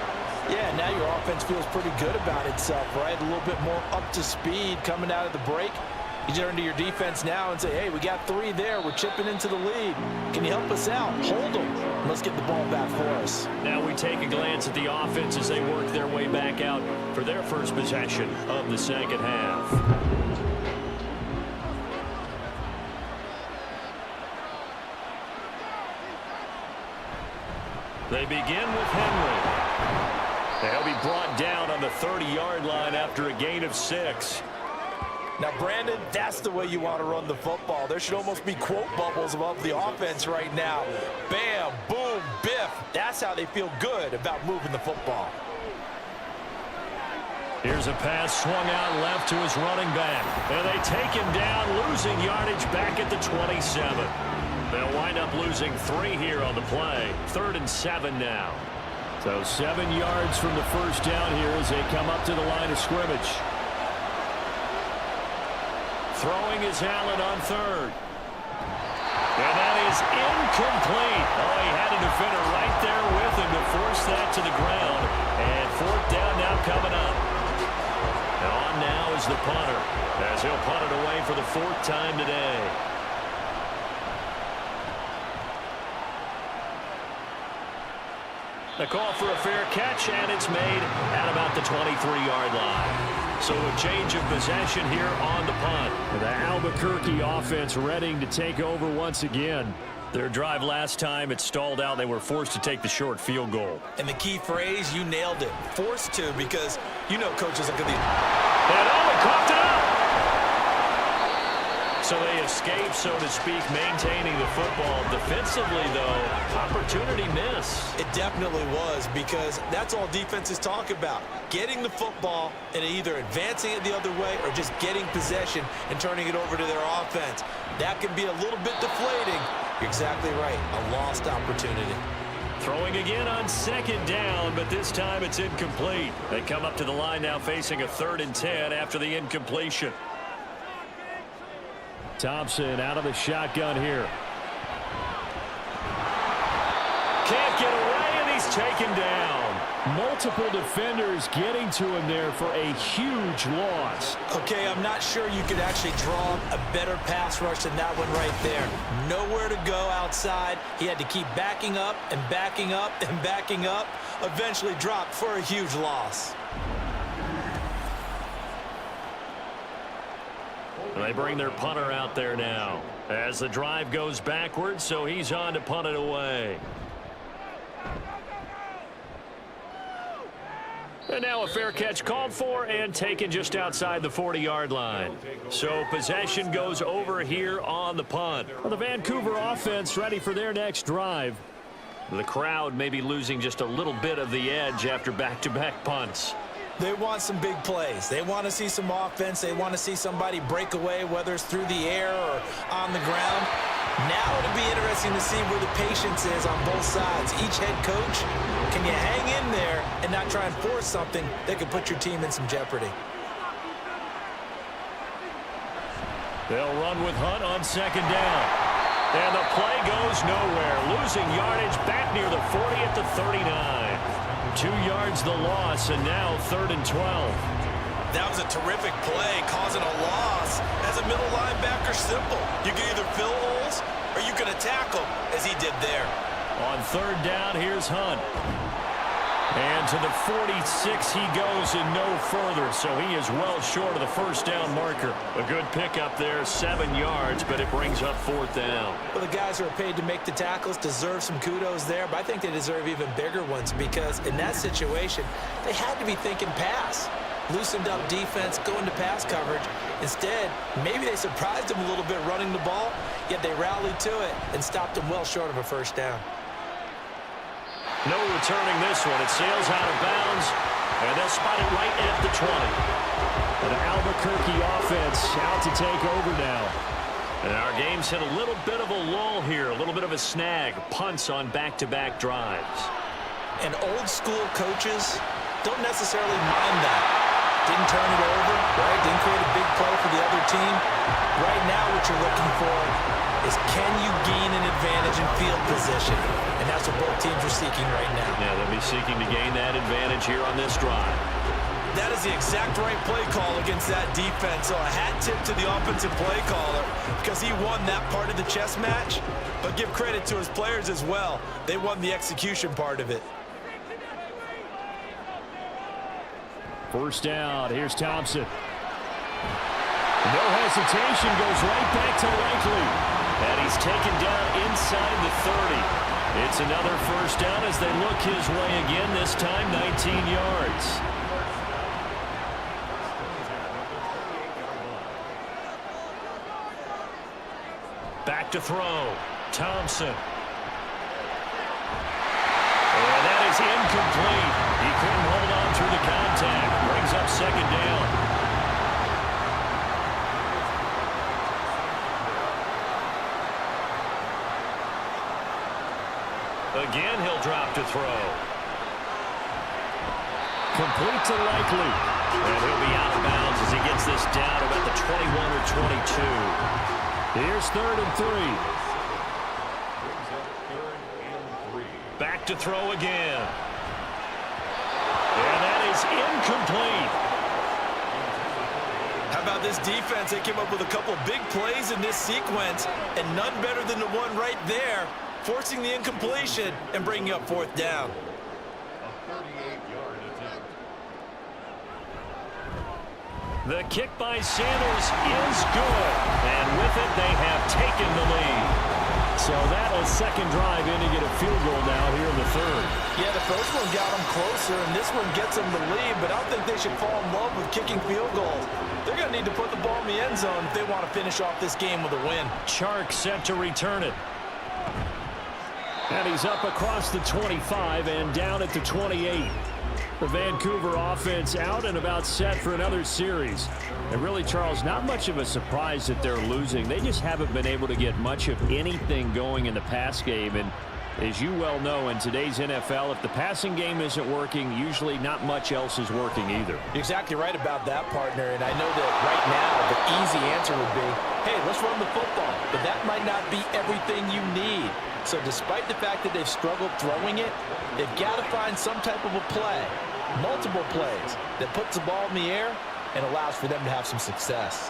Yeah, now your offense feels pretty good about itself, right? A little bit more up to speed coming out of the break. You turn to your defense now and say, hey, we got 3 there. We're chipping into the lead. Can you help us out? Hold them. Let's get the ball back for us. Now we take a glance at the offense as they work their way back out for their first possession of the second half. They begin with Henry. They'll be brought down on the 30-yard line after a gain of 6. Now, Brandon, that's the way you want to run the football. There should almost be quote bubbles above the offense right now. Bam, boom, biff. That's how they feel good about moving the football. Here's a pass swung out left to his running back. And they take him down, losing yardage back at the 27. They'll wind up losing 3 here on the play. 3rd and 7 now. So 7 yards from the first down here as they come up to the line of scrimmage. Throwing is Allen on 3rd. And that is incomplete. Oh, he had a defender right there with him to force that to the ground. And 4th down now coming up. And on now is the punter, as he'll punt it away for the 4th time today. The call for a fair catch, and it's made at about the 23-yard line. So a change of possession here on the punt. The Albuquerque offense ready to take over once again. Their drive last time, it stalled out. They were forced to take the short field goal. And the key phrase, you nailed it. Forced to, because you know coaches are going to be... And oh, he coughed it up! So they escape, so to speak, maintaining the football. Defensively, though, opportunity miss. It definitely was, because that's all defenses talk about. Getting the football and either advancing it the other way or just getting possession and turning it over to their offense. That can be a little bit deflating. You're exactly right. A lost opportunity. Throwing again on 2nd down, but this time it's incomplete. They come up to the line now facing a 3rd and 10 after the incompletion. Thompson out of the shotgun here. Can't get away, and he's taken down. Multiple defenders getting to him there for a huge loss. Okay, I'm not sure you could actually draw a better pass rush than that one right there. Nowhere to go outside. He had to keep backing up and backing up and backing up. Eventually dropped for a huge loss. They bring their punter out there now as the drive goes backwards, so he's on to punt it away. And now a fair catch called for and taken just outside the 40-yard line. So possession goes over here on the punt. Well, the Vancouver offense ready for their next drive. The crowd may be losing just a little bit of the edge after back-to-back punts. They want some big plays. They want to see some offense. They want to see somebody break away, whether it's through the air or on the ground. Now it'll be interesting to see where the patience is on both sides. Each head coach, can you hang in there and not try and force something that could put your team in some jeopardy? They'll run with Hunt on 2nd down. And the play goes nowhere. Losing yardage back near the 40 at the 39. 2 yards the loss, and now 3rd and 12. That was a terrific play, causing a loss. As a middle linebacker, simple. You can either fill holes or you can attack them, as he did there. On 3rd down, here's Hunt. And to the 46 he goes and no further, so he is well short of the 1st down marker. A good pickup there, 7 yards, but it brings up 4th down. Well, the guys who are paid to make the tackles deserve some kudos there, but I think they deserve even bigger ones because in that situation, they had to be thinking pass. Loosened up defense, going to pass coverage. Instead, maybe they surprised them a little bit running the ball, yet they rallied to it and stopped them well short of a 1st down. No returning this one. It sails out of bounds, and they'll spot it right at the 20. The Albuquerque offense out to take over now. And our game's hit a little bit of a lull here, a little bit of a snag. Punts on back-to-back drives. And old-school coaches don't necessarily mind that. Didn't turn it over, right? Didn't create a big play for the other team. Right now what you're looking for is can you gain an advantage in field position? And that's what both teams are seeking right now. Yeah, they'll be seeking to gain that advantage here on this drive. That is the exact right play call against that defense. So a hat tip to the offensive play caller because he won that part of the chess match. But give credit to his players as well. They won the execution part of it. 1st down. Here's Thompson. No hesitation. Goes right back to Likely. And he's taken down inside the 30. It's another first down as they look his way again, this time 19 yards. Back to throw. Thompson. And that is incomplete. He couldn't hold on through the contact. Brings up second down. Again, he'll drop to throw. Complete to Likely. And he'll be out of bounds as he gets this down about the 21 or 22. Here's 3rd and 3. Back to throw again. And that is incomplete. How about this defense? They came up with a couple of big plays in this sequence, and none better than the one right there, forcing the incompletion and bringing up 4th down. The kick by Sanders is good. And with it, they have taken the lead. So that is second drive in to get a field goal now here in the 3rd. Yeah, the first one got them closer, and this one gets them the lead, but I don't think they should fall in love with kicking field goals. They're going to need to put the ball in the end zone if they want to finish off this game with a win. Chark set to return it. And he's up across the 25 and down at the 28. The Vancouver offense out and about set for another series. And really, Charles, not much of a surprise that they're losing. They just haven't been able to get much of anything going in the pass game. And as you well know, in today's NFL, if the passing game isn't working, usually not much else is working either. You're exactly right about that, partner. And I know that right now the easy answer would be, hey, let's run the football. But that might not be everything you need. So despite the fact that they've struggled throwing it, they've got to find some type of a play, multiple plays, that puts the ball in the air and allows for them to have some success.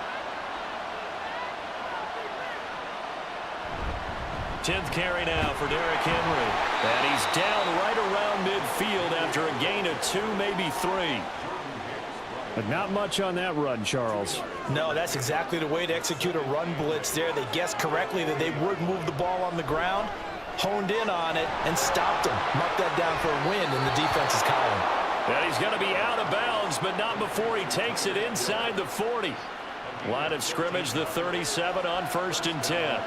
10th carry now for Derrick Henry. And he's down right around midfield after a gain of 2, maybe 3. But not much on that run, Charles. No, that's exactly the way to execute a run blitz there. They guessed correctly that they would move the ball on the ground, honed in on it, and stopped him. Marked that down for a win in the defense's column. And he's going to be out of bounds, but not before he takes it inside the 40. Line of scrimmage, the 37 on 1st and 10.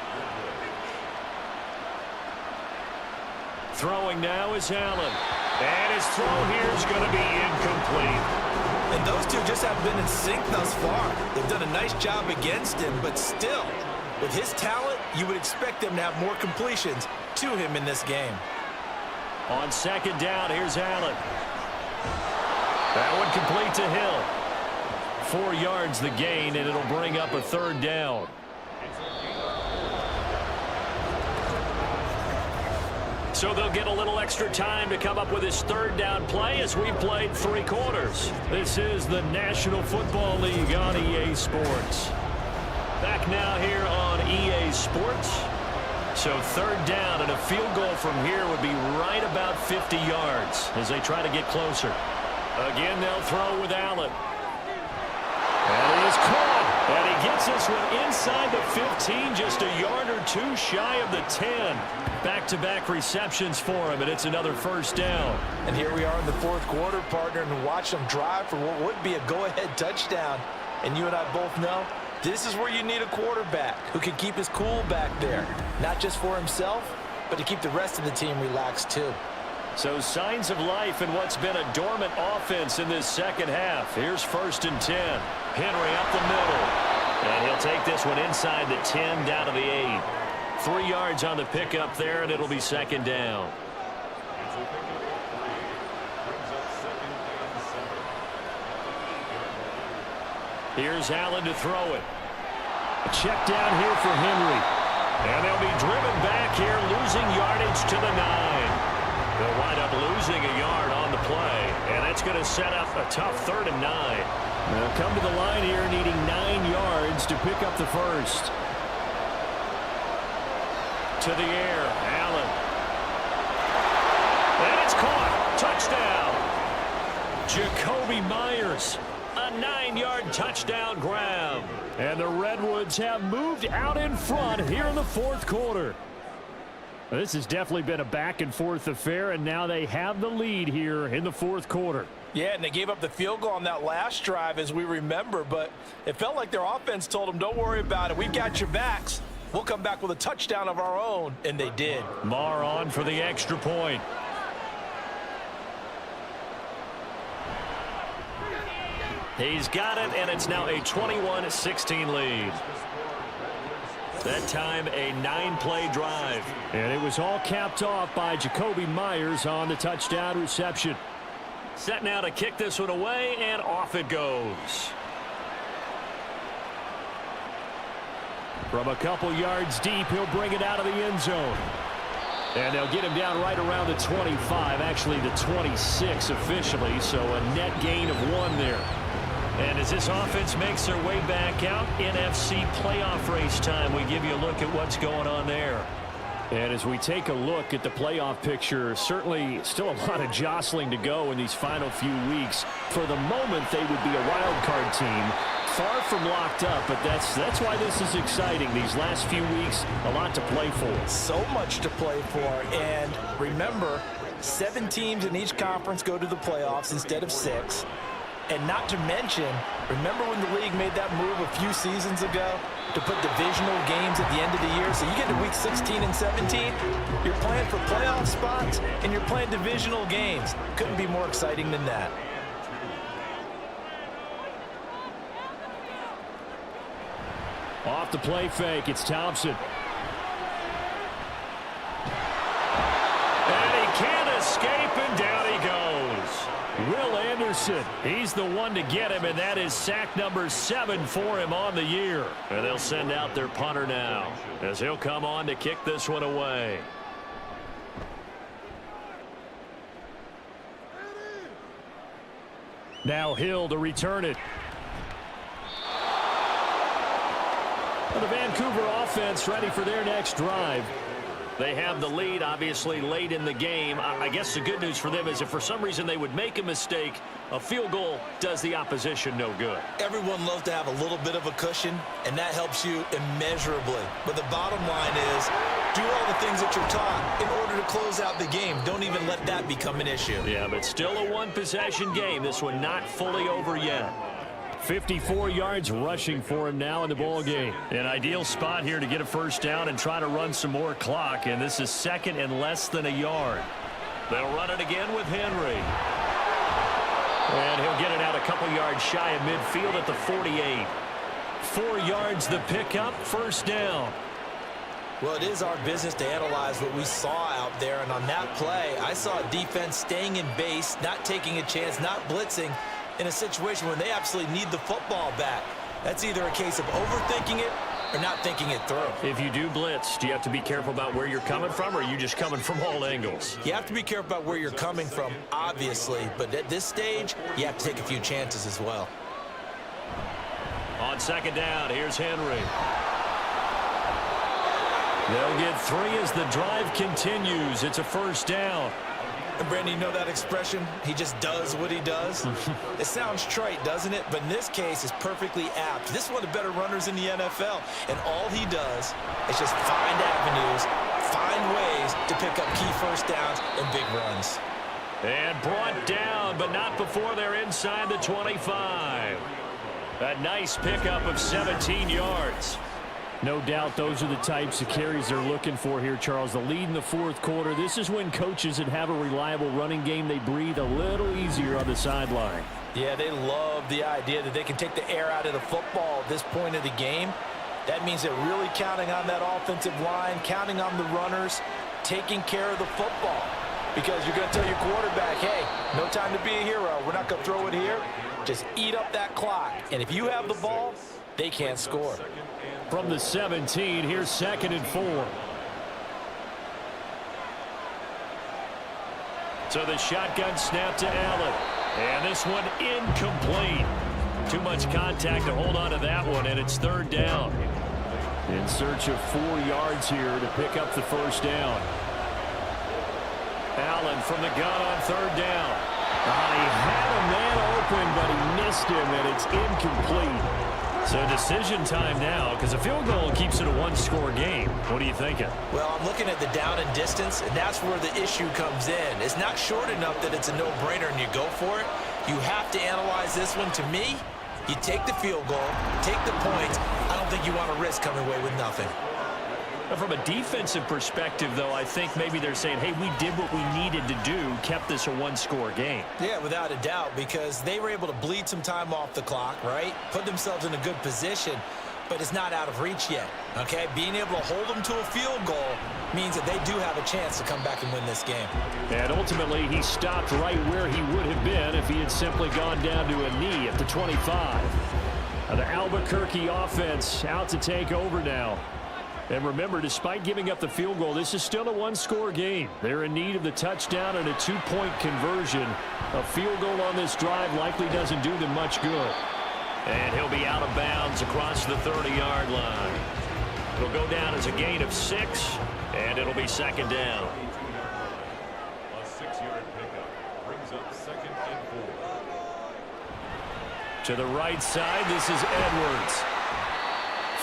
Throwing now is Allen. And his throw here is going to be incomplete. And those two just haven't been in sync thus far. They've done a nice job against him, but still, with his talent, you would expect them to have more completions to him in this game. On 2nd down, here's Allen. That one complete to Hill. 4 yards the gain, and it'll bring up a 3rd down. So they'll get a little extra time to come up with his 3rd down play as we've played 3 quarters. This is the National Football League on EA Sports. Back now here on EA Sports. So 3rd down, and a field goal from here would be right about 50 yards as they try to get closer. Again, they'll throw with Allen. And he is caught. And he gets this one inside the 15, just a yard or 2 shy of the 10. Back-to-back receptions for him, and it's another 1st down. And here we are in the 4th quarter, partner, and watch them drive for what would be a go-ahead touchdown. And you and I both know this is where you need a quarterback who can keep his cool back there, not just for himself, but to keep the rest of the team relaxed too. So signs of life in what's been a dormant offense in this 2nd half. Here's 1st and 10. Henry up the middle. And he'll take this one inside the 10 down to the 8. 3 yards on the pickup there, and it'll be 2nd down. Here's Allen to throw it. A check down here for Henry. And they'll be driven back here, losing yardage to the 9. They'll wind up losing a yard on the play, and that's going to set up a tough 3rd and 9. They'll come to the line here needing 9 yards to pick up the 1st. To the air, Allen. And it's caught. Touchdown. Jacoby Myers. A 9-yard touchdown grab. And the Redwoods have moved out in front here in the 4th quarter. This has definitely been a back-and-forth affair, and now they have the lead here in the fourth quarter. Yeah, and they gave up the field goal on that last drive, as we remember, but it felt like their offense told them, don't worry about it. We've got your backs. We'll come back with a touchdown of our own, and they did. Marr on for the extra point. He's got it, and it's now a 21-16 lead. That time, a 9-play drive. And it was all capped off by Jacoby Myers on the touchdown reception. Set now to kick this one away, and off it goes. From a couple yards deep, he'll bring it out of the end zone. And they'll get him down right around the 25, actually the 26 officially, so a net gain of 1 there. And as this offense makes their way back out, NFC playoff race time, we give you a look at what's going on there. And as we take a look at the playoff picture, certainly still a lot of jostling to go in these final few weeks. For the moment, they would be a wild card team, far from locked up, but that's why this is exciting. These last few weeks, a lot to play for. So much to play for, and remember, 7 teams in each conference go to the playoffs instead of 6. And not to mention, remember when the league made that move a few seasons ago to put divisional games at the end of the year? So you get to week 16 and 17, you're playing for playoff spots, and you're playing divisional games. Couldn't be more exciting than that. Off the play fake, it's Thompson. And he can't escape, and down he goes. Will Anderson, he's the one to get him, and that is sack number 7 for him on the year. And they'll send out their punter now, as he'll come on to kick this one away. Now Hill to return it. The Vancouver offense ready for their next drive. They have the lead, obviously, late in the game. I guess the good news for them is if for some reason they would make a mistake, a field goal does the opposition no good. Everyone loves to have a little bit of a cushion, and that helps you immeasurably. But the bottom line is, do all the things that you're taught in order to close out the game. Don't even let that become an issue. Yeah, but still a one-possession game. This one not fully over yet. 54 yards rushing for him now in the ball game. An ideal spot here to get a first down and try to run some more clock, and this is second and less than a yard. They'll run it again with Henry. And he'll get it out a couple yards shy of midfield at the 48. 4 yards the pickup, first down. Well, it is our business to analyze what we saw out there, and on that play, I saw a defense staying in base, not taking a chance, not blitzing, in a situation where they absolutely need the football back. That's either a case of overthinking it or not thinking it through. If you do blitz, do you have to be careful about where you're coming from, or are you just coming from all angles? You have to be careful about where you're coming from, obviously, but at this stage, you have to take a few chances as well. On second down, here's Henry. They'll get 3 as the drive continues. It's a first down. And Brandon, you know that expression? He just does what he does. It sounds trite, doesn't it? But in this case, it's perfectly apt. This is one of the better runners in the NFL. And all he does is just find avenues, find ways to pick up key first downs and big runs. And brought down, but not before they're inside the 25. A nice pickup of 17 yards. No doubt those are the types of carries they're looking for here, Charles. The lead in the fourth quarter. This is when coaches that have a reliable running game, they breathe a little easier on the sideline. Yeah, they love the idea that they can take the air out of the football at this point of the game. That means they're really counting on that offensive line, counting on the runners, taking care of the football. Because you're going to tell your quarterback, hey, no time to be a hero. We're not going to throw it here. Just eat up that clock. And if you have the ball, they can't score. From the 17, here's 2nd and 4. So the shotgun snap to Allen. And this one incomplete. Too much contact to hold on to that one, and it's 3rd down. In search of 4 yards here to pick up the first down. Allen from the gun on 3rd down. He had a man open, but he missed him, and it's incomplete. So decision time now, because a field goal keeps it a one-score game. What are you thinking? Well, I'm looking at the down and distance, and that's where the issue comes in. It's not short enough that it's a no-brainer and you go for it. You have to analyze this one. To me, you take the field goal, take the points. I don't think you want to risk coming away with nothing. From a defensive perspective, though, I think maybe they're saying, hey, we did what we needed to do, kept this a one-score game. Yeah, without a doubt, because they were able to bleed some time off the clock, right? Put themselves in a good position, but it's not out of reach yet, okay? Being able to hold them to a field goal means that they do have a chance to come back and win this game. And ultimately, he stopped right where he would have been if he had simply gone down to a knee at the 25. The Albuquerque offense out to take over now. And remember, despite giving up the field goal, this is still a one-score game. They're in need of the touchdown and a two-point conversion. A field goal on this drive likely doesn't do them much good. And he'll be out of bounds across the 30-yard line. It'll go down as a gain of 6, and it'll be second down. A 6-yard pickup brings up 2nd and 4. To the right side, this is Edwards.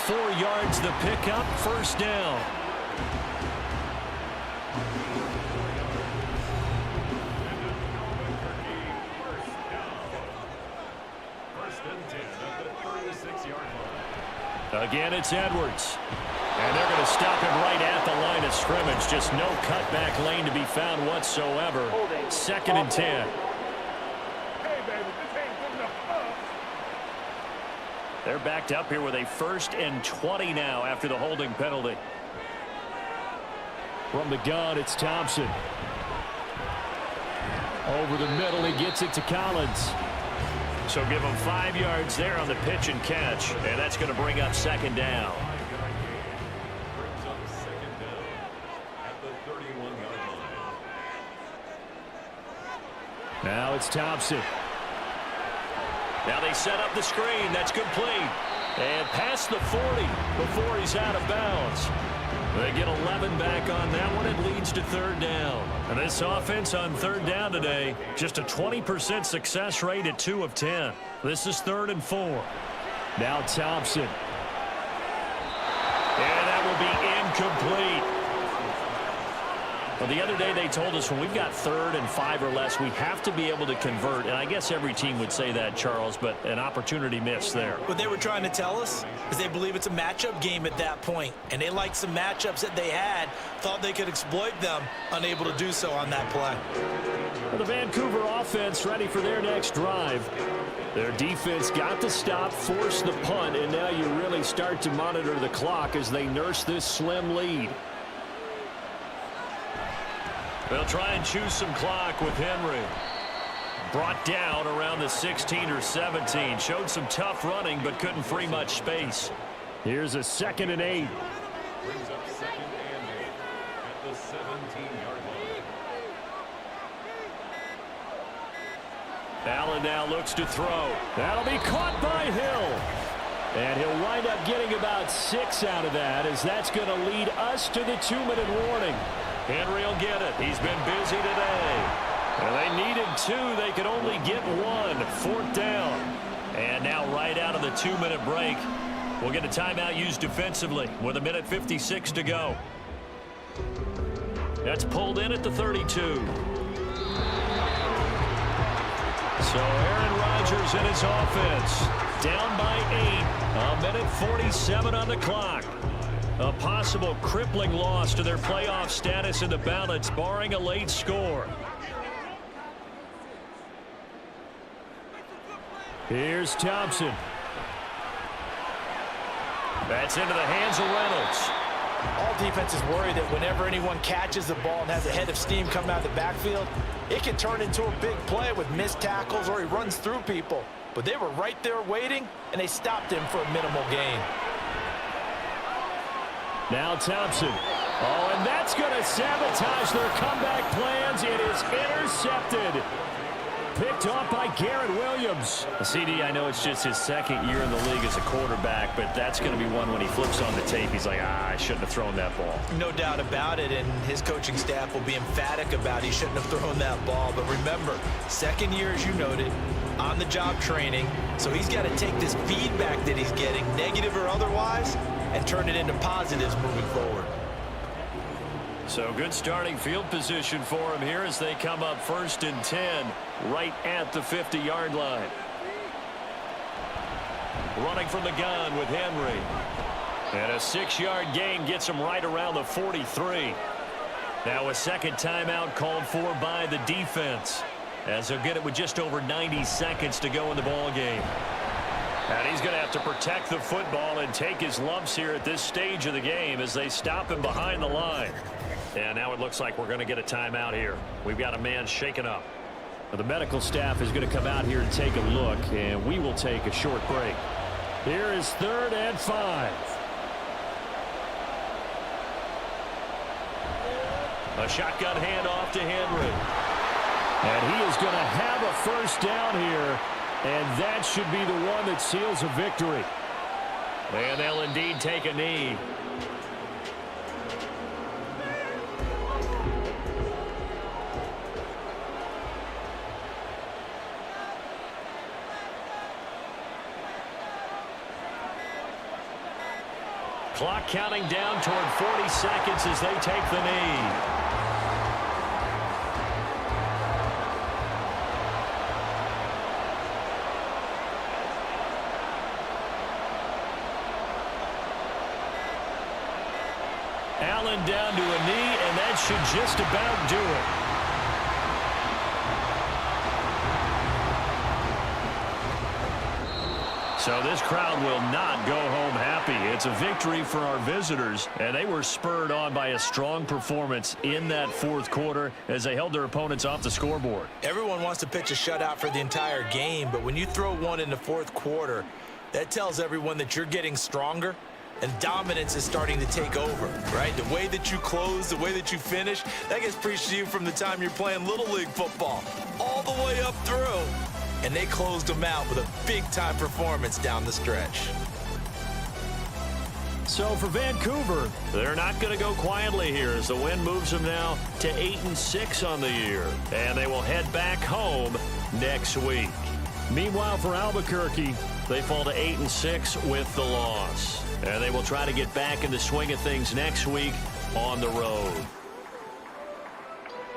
4 yards the pickup, first down. First and 10 at the 36-yard line. Again, it's Edwards. And they're going to stop him right at the line of scrimmage. Just no cutback lane to be found whatsoever. 2nd and 10. They're backed up here with a 1st and 20 now after the holding penalty. From the gun, it's Thompson. Over the middle, he gets it to Collins. So give him 5 yards there on the pitch and catch, and that's going to bring up second down. Brings up 2nd down at the 31-yard line. Now it's Thompson. Now they set up the screen. That's complete. And past the 40 before he's out of bounds. They get 11 back on that one. It leads to third down. And this offense on third down today, just a 20% success rate at 2 of 10. This is 3rd and 4. Now Thompson. And that will be incomplete. Well, the other day they told us when we've got 3rd and 5 or less, we have to be able to convert. And I guess every team would say that, Charles, but an opportunity missed there. What they were trying to tell us is they believe it's a matchup game at that point, and they liked some matchups that they had, thought they could exploit them, unable to do so on that play. Well, the Vancouver offense ready for their next drive. Their defense got the stop, forced the punt, and now you really start to monitor the clock as they nurse this slim lead. They'll try and choose some clock with Henry. Brought down around the 16 or 17. Showed some tough running, but couldn't free much space. Here's a 2nd and 8. Brings up 2nd and 8 at the 17-yard line. Allen now looks to throw. That'll be caught by Hill. And he'll wind up getting about 6 out of that, as that's going to lead us to the 2-minute warning. Henry will get it. He's been busy today. Well, they needed 2. They could only get 1. 4th down. And now right out of the 2-minute break, we'll get a timeout used defensively with 1:56 to go. That's pulled in at the 32. So Aaron Rodgers and his offense down by 8. 1:47 on the clock. A possible crippling loss to their playoff status in the balance, barring a late score. Here's Thompson. That's into the hands of Reynolds. All defenses worry that whenever anyone catches the ball and has a head of steam coming out of the backfield, it can turn into a big play with missed tackles or he runs through people. But they were right there waiting, and they stopped him for a minimal gain. Now Thompson. Oh, and that's going to sabotage their comeback plans. It is intercepted. Picked off by Garrett Williams. CD, I know it's just his 2nd year in the league as a quarterback, but that's going to be one when he flips on the tape. He's like, I shouldn't have thrown that ball. No doubt about it, and his coaching staff will be emphatic about he shouldn't have thrown that ball. But remember, 2nd year, as you noted, on-the-job training, so he's got to take this feedback that he's getting, negative or otherwise, and turn it into positives moving forward. So good starting field position for him here as they come up 1st and 10 right at the 50-yard line. Running from the gun with Henry. And a 6-yard gain gets him right around the 43. Now a second timeout called for by the defense, as they'll get it with just over 90 seconds to go in the ball game. And he's going to have to protect the football and take his lumps here at this stage of the game as they stop him behind the line. And now it looks like we're going to get a timeout here. We've got a man shaken up. The medical staff is going to come out here and take a look, and we will take a short break. Here is 3rd and 5. A shotgun handoff to Henry. And he is going to have a first down here, and that should be the one that seals a victory. And they'll indeed take a knee. Clock counting down toward 40 seconds as they take the knee. Allen down to a knee, and that should just about do it. So this crowd will not go home happy. It's a victory for our visitors, and they were spurred on by a strong performance in that 4th quarter as they held their opponents off the scoreboard. Everyone wants to pitch a shutout for the entire game, but when you throw one in the 4th quarter, that tells everyone that you're getting stronger and dominance is starting to take over, right? The way that you close, the way that you finish, that gets preached to you from the time you're playing Little League football all the way up through. And they closed them out with a big-time performance down the stretch. So for Vancouver, they're not going to go quietly here as the win moves them now to 8-6 on the year. And they will head back home next week. Meanwhile, for Albuquerque, they fall to 8-6 with the loss. And they will try to get back in the swing of things next week on the road.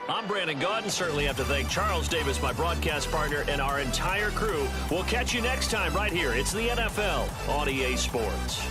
I'm Brandon Gaudin. Certainly have to thank Charles Davis, my broadcast partner, and our entire crew. We'll catch you next time right here. It's the NFL on EA Sports.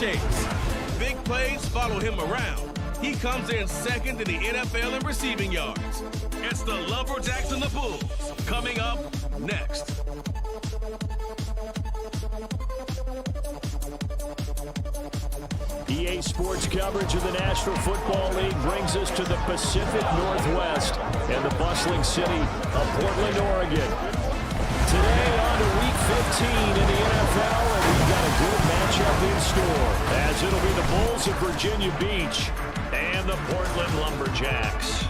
chase. Big plays follow him around. He comes in second in the NFL in receiving yards. It's the Lumberjacks and the Bulls coming up next. EA Sports coverage of the National Football League brings us to the Pacific Northwest and the bustling city of Portland, Oregon. Today on to Week 15 in the NFL, and we've got a good matchup in store, as it'll be the Bulls of Virginia Beach and the Portland Lumberjacks.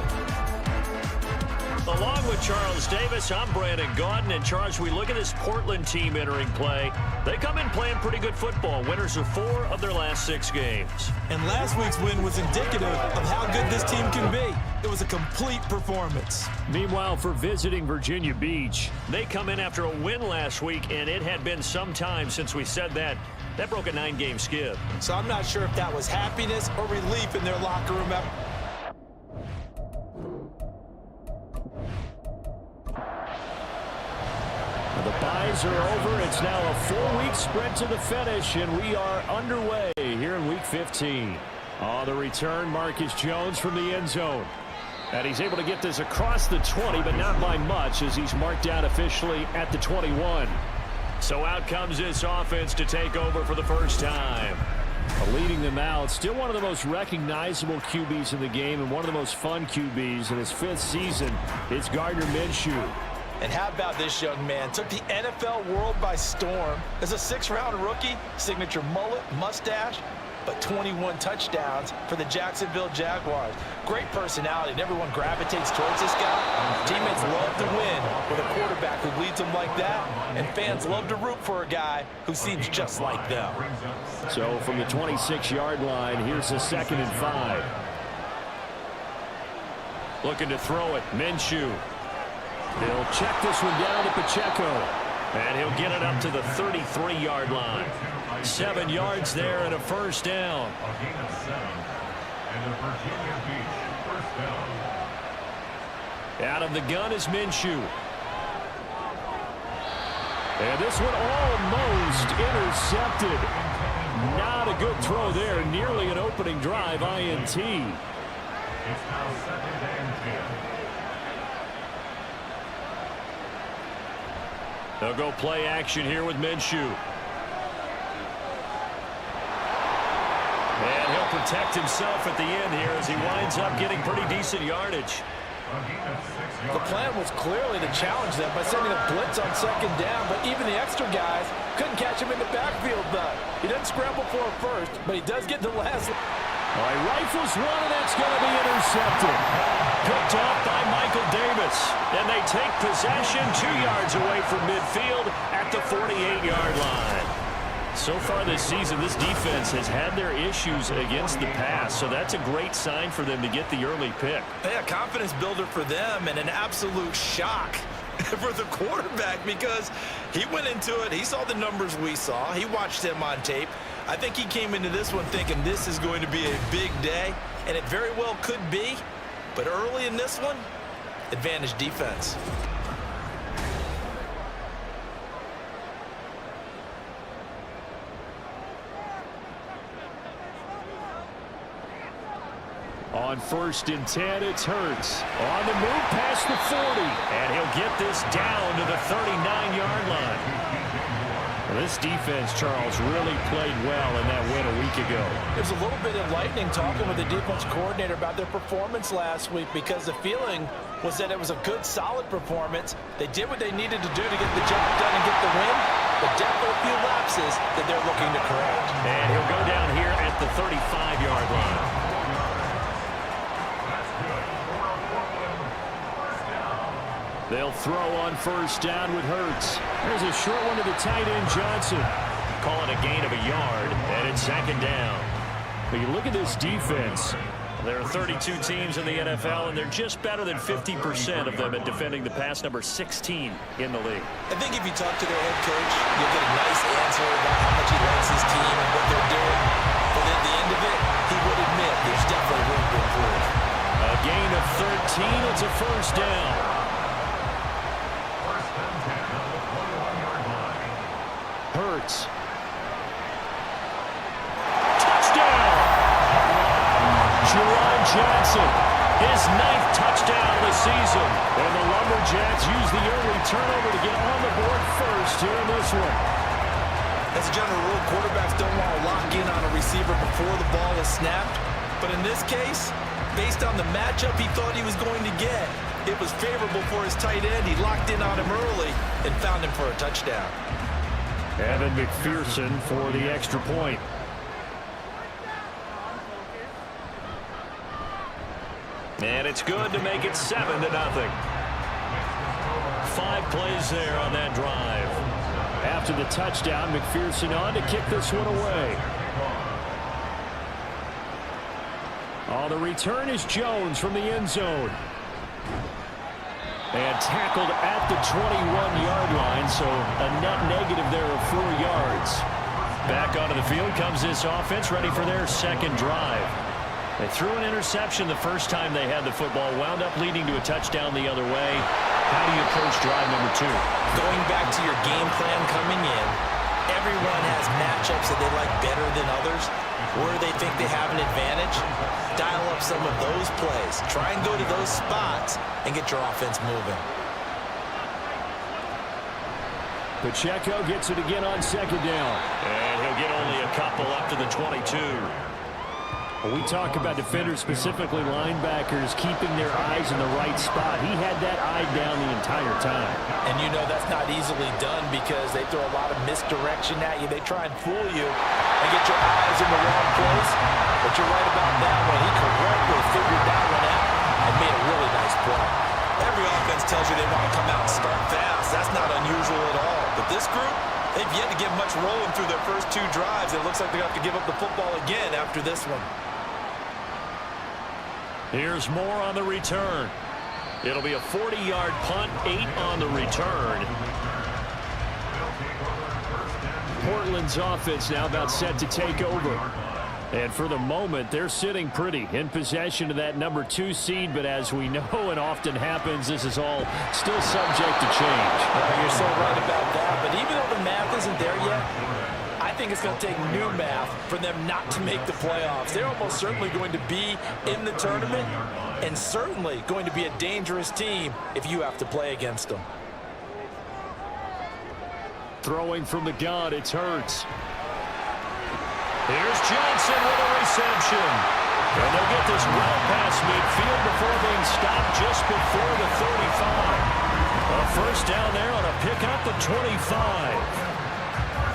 Along with Charles Davis, I'm Brandon Gaudin. And Charles, we look at this Portland team entering play. They come in playing pretty good football. Winners of 4 of their last 6 games. And last week's win was indicative of how good this team can be. It was a complete performance. Meanwhile, for visiting Virginia Beach, they come in after a win last week, and it had been some time since we said that. That broke a 9-game skid. So I'm not sure if that was happiness or relief in their locker room. The byes are over. It's now a 4-week sprint to the finish, and we are underway here in Week 15. On the return, Marcus Jones from the end zone. And he's able to get this across the 20, but not by much, as he's marked out officially at the 21. So out comes this offense to take over for the first time. Leading them out, still one of the most recognizable QBs in the game and one of the most fun QBs in his 5th season. It's Gardner Minshew. And how about this young man? Took the NFL world by storm. As a 6th-round rookie, signature mullet, mustache, but 21 touchdowns for the Jacksonville Jaguars. Great personality, and everyone gravitates towards this guy. Teammates love to win with a quarterback who leads them like that, and fans love to root for a guy who seems just like them. So from the 26-yard line, here's a 2nd and 5. Looking to throw it, Minshew. He'll check this one down to Pacheco. And he'll get it up to the 33-yard line. 7 yards there and a first down. A gain of 7. And a Virginia Beach first down. Out of the gun is Minshew. And this one almost intercepted. Not a good throw there. Nearly an opening drive INT. It's now 2nd and 10. They'll go play action here with Minshew. And he'll protect himself at the end here as he winds up getting pretty decent yardage. The plan was clearly to challenge them by sending a blitz on 2nd down, but even the extra guys couldn't catch him in the backfield. He doesn't scramble for a first, but he does get the last. All right, rifles one, and that's going to be intercepted. Picked off by Michael Davis. And they take possession 2 yards away from midfield at the 48-yard line. So far this season, this defense has had their issues against the pass, so that's a great sign for them to get the early pick. Yeah, confidence builder for them and an absolute shock for the quarterback because he went into it. He saw the numbers we saw. He watched them on tape. I think he came into this one thinking this is going to be a big day, and it very well could be. But early in this one, advantage defense. On 1st and 10, it's Hurts. On the move past the 40. And he'll get this down to the 39-yard line. Well, this defense, Charles, really played well in that win a week ago. It was a little bit enlightening talking with the defense coordinator about their performance last week because the feeling was that it was a good, solid performance. They did what they needed to do to get the job done and get the win, but definitely a few lapses that they're looking to correct. And he'll go down here at the 35-yard line. They'll throw on 1st down with Hurts. There's a short one to the tight end, Johnson. Call it a gain of a yard, and it's 2nd down. But you look at this defense. There are 32 teams in the NFL, and they're just better than 50% of them at defending the pass, number 16 in the league. I think if you talk to their head coach, you'll get a nice answer about how much he likes his team and what they're doing. But at the end of it, he would admit there's definitely room to improve. A gain of 13. It's a first down. First and 10 on the 21-yard line. Hurts. His 9th touchdown of the season. And the Lumberjacks use the early turnover to get on the board first here in this one. As a general rule, quarterbacks don't want to lock in on a receiver before the ball is snapped. But in this case, based on the matchup he thought he was going to get, it was favorable for his tight end. He locked in on him early and found him for a touchdown. Evan McPherson for the extra point. And it's good to make it 7-0. 5 plays there on that drive. After the touchdown, McPherson on to kick this one away. On the return is Jones from the end zone. And tackled at the 21-yard line, so a net negative there of 4 yards. Back onto the field comes this offense, ready for their second drive. They threw an interception the first time they had the football, wound up leading to a touchdown the other way. How do you approach drive number 2? Going back to your game plan coming in, everyone has matchups that they like better than others, where they think they have an advantage. Dial up some of those plays. Try and go to those spots and get your offense moving. Pacheco gets it again on second down. And he'll get only a couple up to the 22. When we talk about defenders, specifically linebackers, keeping their eyes in the right spot. He had that eye down the entire time. And you know that's not easily done because they throw a lot of misdirection at you. They try and fool you and get your eyes in the wrong place. But you're right about that one. He correctly figured that one out and made a really nice play. Every offense tells you they want to come out and start fast. That's not unusual at all. But this group, they've yet to get much rolling through their first 2 drives. It looks like they're going to have to give up the football again after this one. Here's more on the return. It'll be a 40-yard punt, 8 on the return. Portland's offense now about set to take over. And for the moment, they're sitting pretty in possession of that number 2 seed. But as we know and often happens, this is all still subject to change. You're so right about that. But even though the math isn't there yet, I think it's going to take new math for them not to make the playoffs. They're almost certainly going to be in the tournament and certainly going to be a dangerous team if you have to play against them. Throwing from the gun, it's Hurts. Here's Johnson with a reception. And they'll get this well past midfield before being stopped just before the 35. A first down there on a pickup at 25.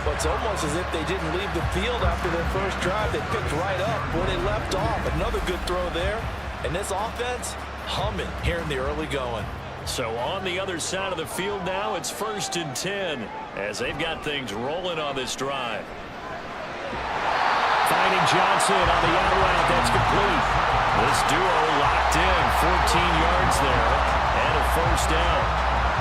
But it's almost as if they didn't leave the field after their first drive. They picked right up where they left off. Another good throw there. And this offense humming here in the early going. So on the other side of the field now, it's 1st and 10 as they've got things rolling on this drive. Finding Johnson on the out route. That's complete. This duo locked in, 14 yards there, and a first down.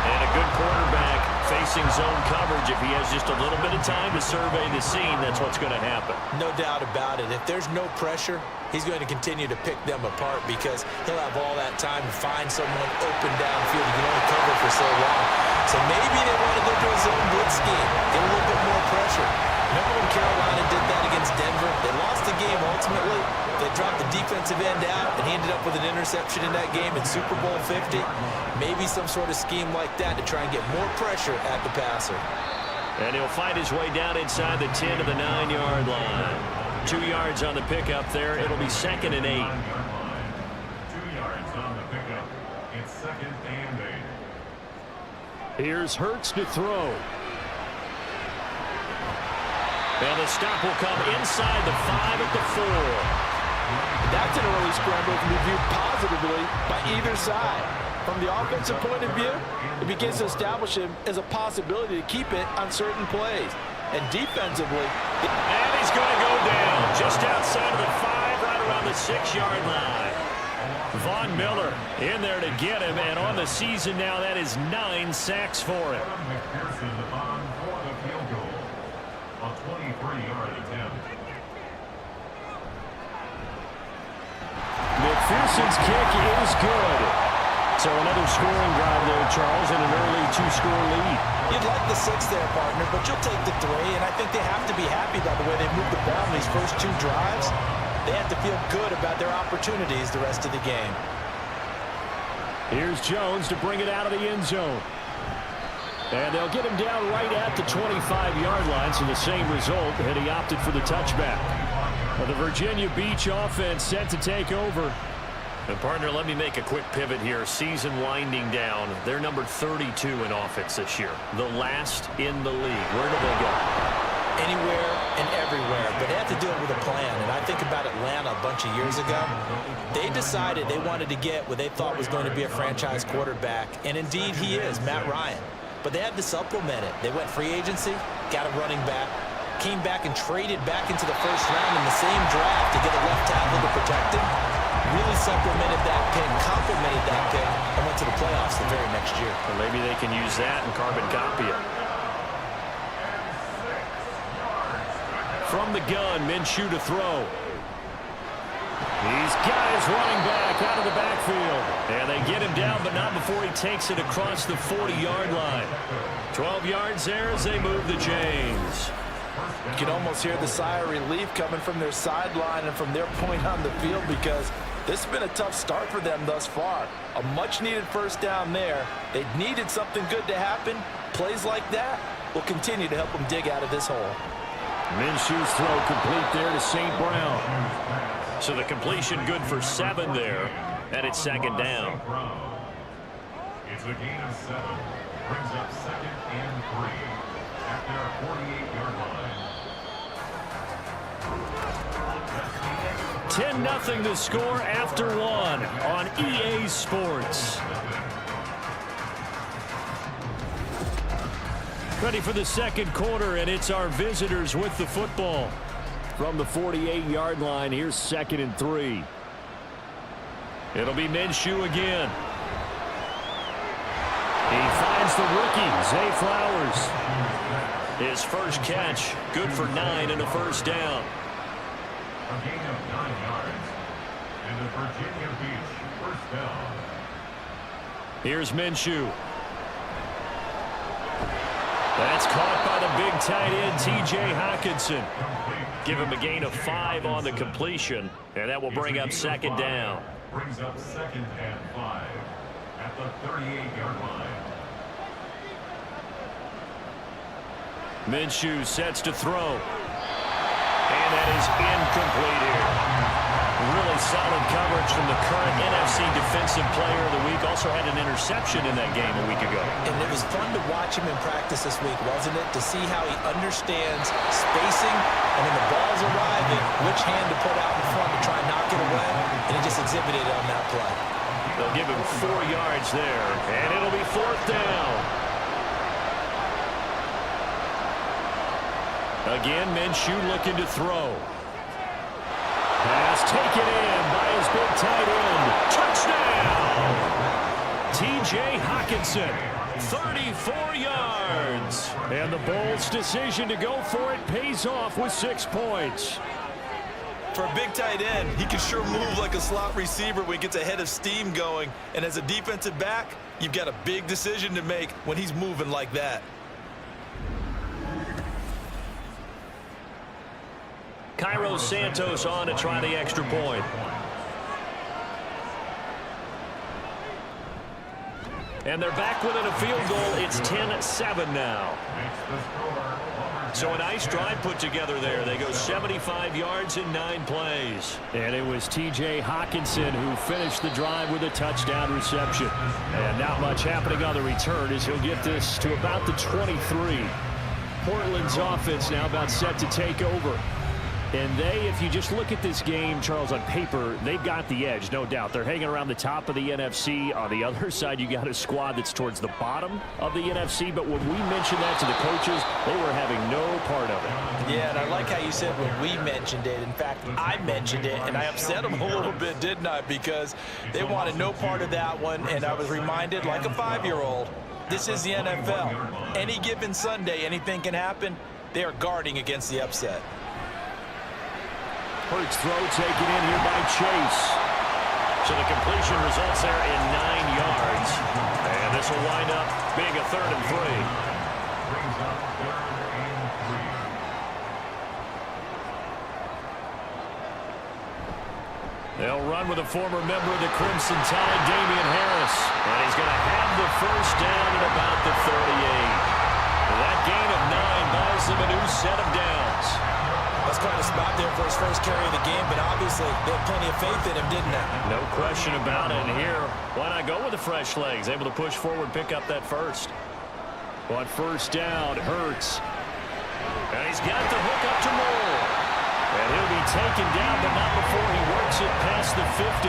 And a good quarterback facing zone coverage. If he has just a little bit of time to survey the scene, that's what's going to happen. No doubt about it. If there's no pressure, he's going to continue to pick them apart because he'll have all that time to find someone open downfield. He can only cover for so long. So maybe they want to go to a zone blitz scheme, get a little bit more pressure. Remember when Carolina did that against Denver? They lost the game ultimately. They dropped the defensive end out, and he ended up with an interception in that game in Super Bowl 50. Maybe some sort of scheme like that to try and get more pressure at the passer. And he'll find his way down inside the 10 to the 9-yard line. 2 yards on the pickup there. It'll be 2nd and 8. 2 yards on the pickup. It's 2nd and 8. Here's Hurts to throw. And the stop will come inside the 5 at the 4. That's an early scramble to be viewed positively by either side. From the offensive point of view, it begins to establish him as a possibility to keep it on certain plays. And defensively, and he's going to go down just outside of the 5, right around the 6-yard line. Von Miller in there to get him, and on the season now, that is 9 sacks for him. McPherson on for the field goal. A 23-yard attempt. McPherson's kick is good. So another scoring drive there, Charles, and an early 2-score lead. You'd like the 6 there, partner, but you'll take the 3, and I think they have to be happy by the way they moved the ball in these first 2 drives. They have to feel good about their opportunities the rest of the game. Here's Jones to bring it out of the end zone. And they'll get him down right at the 25-yard line, so the same result, and he opted for the touchback. Well, the Virginia Beach offense set to take over. And partner, let me make a quick pivot here. Season winding down. They're number 32 in offense this year. The last in the league. Where do they go? Anywhere and everywhere, but they have to do it with a plan. And I think about Atlanta a bunch of years ago. They decided they wanted to get what they thought was going to be a franchise quarterback, and indeed he is, Matt Ryan. But they had to supplement it. They went free agency, got a running back, came back and traded back into the first round in the same draft to get a left tackle to protect him. Really supplemented that pick, complemented that pick, and went to the playoffs the very next year. Well, maybe they can use that and carbon copy it. From the gun, Minshew to throw. He's got his running back out of the backfield. And they get him down, but not before he takes it across the 40-yard line. 12 yards there as they move the chains. You can almost hear the sigh of relief coming from their sideline and from their point on the field, because this has been a tough start for them thus far. A much-needed first down there. They needed something good to happen. Plays like that will continue to help them dig out of this hole. Minshew's throw complete there to St. Brown. So the completion good for 7 there, and it's second down. It's a gain of 7. Brings up 2nd and 3 at their 48-yard line. 10-0 the score after 1 on EA Sports. Ready for the second quarter, and it's our visitors with the football. From the 48-yard line, here's 2nd and 3. It'll be Minshew again. He finds the rookie, Zay Flowers. His first catch, good for 9 and a first down. A gain of 9 yards. And the Virginia Beach first down. Here's Minshew. That's caught by the big tight end, T.J. Hockenson. Give him a gain of 5 on the completion, and that will bring up second down. Brings up 2nd and 5 at the 38-yard line. Minshew sets to throw. And that is incomplete here. Really solid coverage from the current NFC Defensive Player of the Week. Also had an interception in that game a week ago. And it was fun to watch him in practice this week, wasn't it? To see how he understands spacing, and when the ball's arriving, which hand to put out in front to try and knock it away. And he just exhibited it on that play. They'll give him 4 yards there, and it'll be 4th down. Again, Minshew looking to throw. Pass taken in by his big tight end. Touchdown! T.J. Hockenson, 34 yards. And the Bulls' decision to go for it pays off with 6 points. For a big tight end, he can sure move like a slot receiver when he gets a head of steam going. And as a defensive back, you've got a big decision to make when he's moving like that. Cairo Santos on to try the extra point. And they're back within a field goal. It's 10-7 now. So a nice drive put together there. They go 75 yards in 9 plays. And it was T.J. Hockenson who finished the drive with a touchdown reception. And not much happening on the return as he'll get this to about the 23. Portland's offense now about set to take over. And they, if you just look at this game, Charles, on paper, they've got the edge, no doubt. They're hanging around the top of the NFC. On the other side, you got a squad that's towards the bottom of the NFC. But when we mentioned that to the coaches, they were having no part of it. Yeah, and I like how you said when we mentioned it. In fact, I mentioned it, and I upset them a little bit, didn't I? Because they wanted no part of that one, and I was reminded, like a 5-year-old, this is the NFL. Any given Sunday, anything can happen. They are guarding against the upset. Hurts throw taken in here by Chase. So the completion results there in 9 yards. And this will wind up being a 3rd and 3. Brings up 3rd and 3. They'll run with a former member of the Crimson Tide, Damian Harris. And he's going to have the first down at about the 38. That gain of 9 buys them a new set of downs. That's quite a spot there for his first carry of the game, but obviously they had plenty of faith in him, didn't they? No question about it. And here, why not go with the fresh legs? Able to push forward, pick up that first. On first down, Hurts. And he's got the hook up to Moore. And he'll be taken down, but not before he works it past the 50.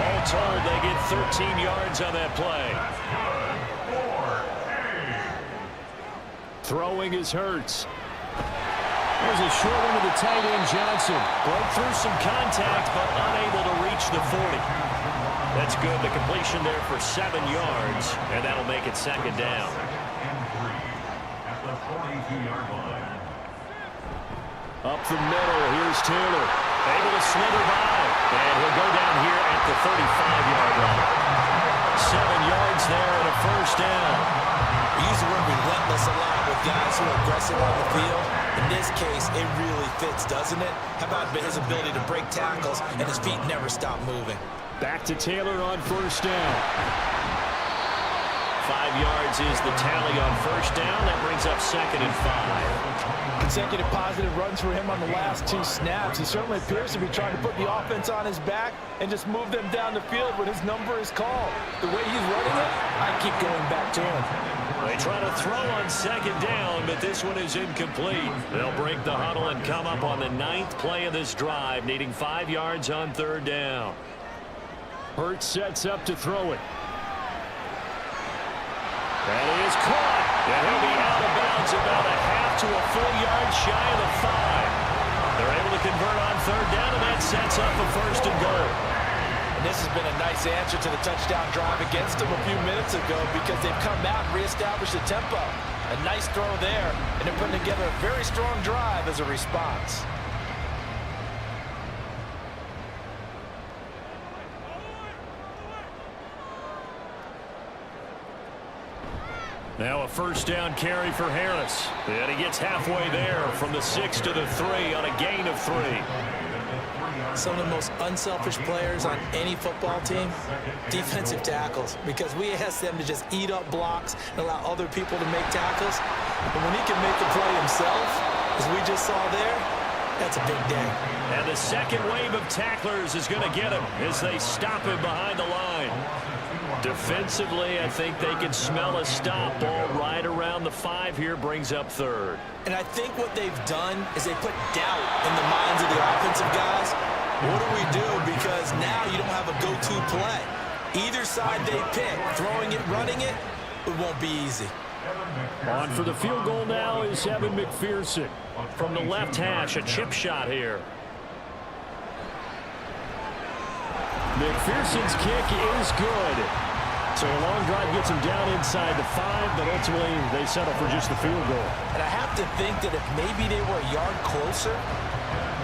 All told, they get 13 yards on that play. Throwing is Hurts. There's a short one to the tight end, Johnson. Broke through some contact, but unable to reach the 40. That's good. The completion there for 7 yards, and that'll make it second down. At the 42-yard line. Up the middle, here's Taylor. Able to slither by, and he'll go down here at the 35-yard line. 7 yards there and a first down. We use the word relentless a lot with guys who are aggressive on the field. In this case, it really fits, doesn't it? How about his ability to break tackles and his feet never stop moving? Back to Taylor on first down. 5 yards is the tally on first down. That brings up 2nd and 5. Consecutive positive runs for him on the last 2 snaps. He certainly appears to be trying to put the offense on his back and just move them down the field when his number is called. The way he's running it, I keep going back to him. They try to throw on second down, but this one is incomplete. They'll break the huddle and come up on the 9th play of this drive, needing 5 yards on third down. Hurts sets up to throw it. That is caught. And he'll be out of bounds about a half to a full yard shy of the 5. They're able to convert on third down, and that sets up a first and goal. And this has been a nice answer to the touchdown drive against them a few minutes ago because they've come out and reestablished the tempo. A nice throw there, and they're putting together a very strong drive as a response. Now a first down carry for Harris. And he gets halfway there from the 6 to the 3 on a gain of 3. Some of the most unselfish players on any football team, defensive tackles, because we ask them to just eat up blocks and allow other people to make tackles. But when he can make the play himself, as we just saw there, that's a big day. And the second wave of tacklers is going to get him as they stop him behind the line. Defensively, I think they can smell a stop. Ball right around the 5 here, brings up third. And I think what they've done is they put doubt in the minds of the offensive guys. What do we do? Because now you don't have a go-to play. Either side they pick, throwing it, running it, it won't be easy. On for the field goal now is Evan McPherson. From the left hash, a chip shot here. McPherson's kick is good. So a long drive gets him down inside the 5, but ultimately they settle for just the field goal. And I have to think that if maybe they were a yard closer,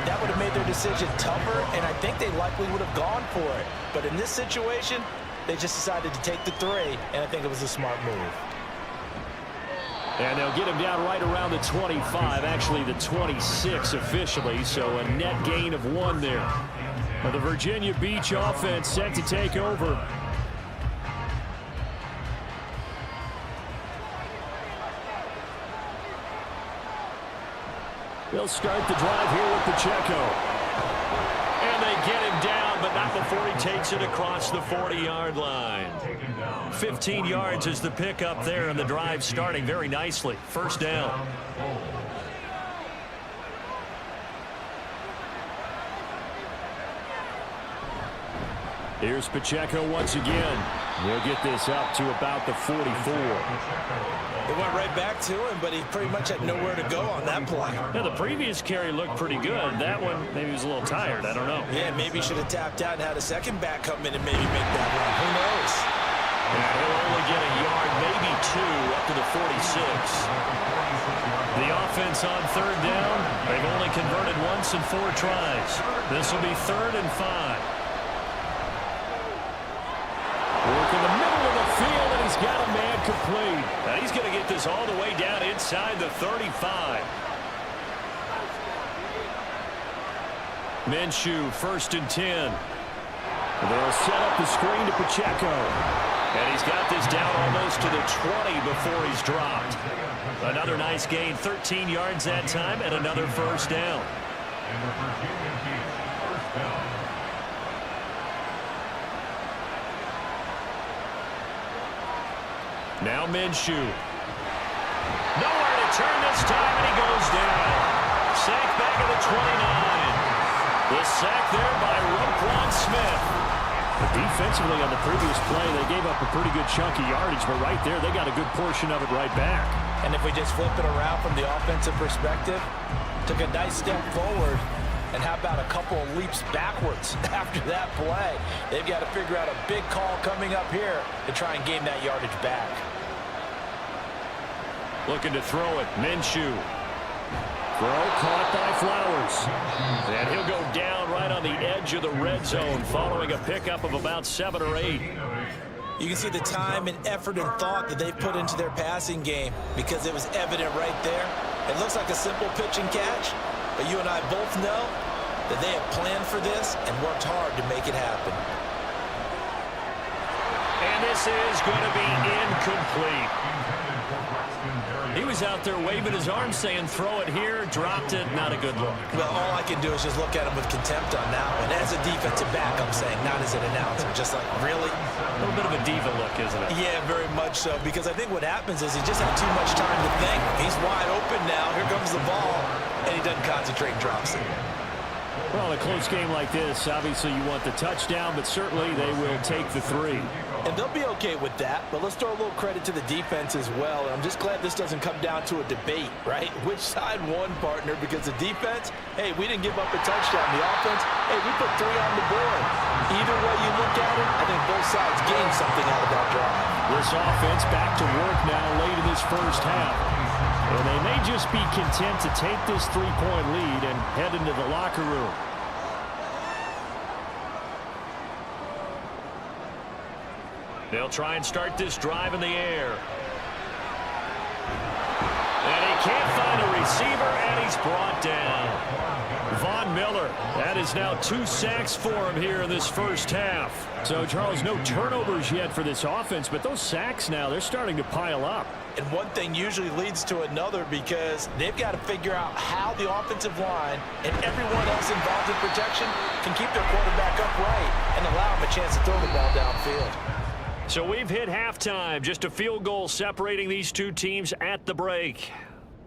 that would have made their decision tougher, and I think they likely would have gone for it. But in this situation, they just decided to take the 3, and I think it was a smart move. And they'll get him down right around the 25, actually the 26 officially, so a net gain of 1 there. Well, the Virginia Beach offense set to take over. They'll start the drive here with Pacheco. And they get him down, but not before he takes it across the 40-yard line. 15 yards is the pickup there, and the drive starting very nicely. First down. Here's Pacheco once again. He'll get this up to about the 44. They went right back to him, but he pretty much had nowhere to go on that play. Yeah, the previous carry looked pretty good. That one, maybe he was a little tired. I don't know. Yeah, maybe he should have tapped out and had a second back come in and maybe make that run. Who knows? Yeah, he'll only get a yard, maybe 2, up to the 46. The offense on third down, they've only converted once in 4 tries. This will be 3rd and 5. Work in the middle of the field, and he's got a man complete. And he's going to get this all the way down inside the 35. Minshew, 1st and 10. They'll set up the screen to Pacheco. And he's got this down almost to the 20 before he's dropped. Another nice gain, 13 yards that time, and another first down. Now Minshew. Nowhere to turn this time, and he goes down. Sack back at the 29. The sack there by Roquan Smith. But defensively on the previous play, they gave up a pretty good chunk of yardage, but right there, they got a good portion of it right back. And if we just flip it around from the offensive perspective, took a nice step forward, and how about a couple of leaps backwards after that play? They've got to figure out a big call coming up here to try and gain that yardage back. Looking to throw it, Minshew. Throw caught by Flowers. And he'll go down right on the edge of the red zone following a pickup of about 7 or 8. You can see the time and effort and thought that they've put into their passing game because it was evident right there. It looks like a simple pitch and catch, but you and I both know that they have planned for this and worked hard to make it happen. And this is going to be incomplete. He was out there waving his arm saying throw it here, dropped it, not a good look. Well, all I can do is just look at him with contempt on that one. As a defensive back, I'm saying, not as an announcer. Just like, really? A little bit of a diva look, isn't it? Yeah, very much so, because I think what happens is he just had too much time to think. He's wide open now. Here comes the ball, and he doesn't concentrate and drops it. Well, a close game like this, obviously you want the touchdown, but certainly they will take the 3. And they'll be okay with that, but let's throw a little credit to the defense as well. And I'm just glad this doesn't come down to a debate, right? Which side won, partner? Because the defense, hey, we didn't give up a touchdown. The offense, hey, we put 3 on the board. Either way you look at it, I think both sides gained something out of that drive. This offense back to work now late in this first half. And they may just be content to take this 3-point lead and head into the locker room. They'll try and start this drive in the air. And he can't find a receiver, and he's brought down. Von Miller, that is now 2 sacks for him here in this first half. So, Charles, no turnovers yet for this offense, but those sacks now, they're starting to pile up. And one thing usually leads to another because they've got to figure out how the offensive line and everyone else involved in protection can keep their quarterback upright and allow him a chance to throw the ball downfield. So we've hit halftime, just a field goal separating these two teams at the break.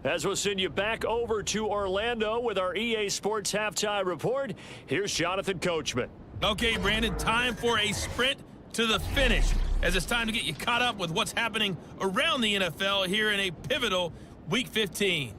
As we'll send you back over to Orlando with our EA Sports Halftime Report, here's Jonathan Coachman. Okay, Brandon, time for a sprint to the finish, as it's time to get you caught up with what's happening around the NFL here in a pivotal Week 15.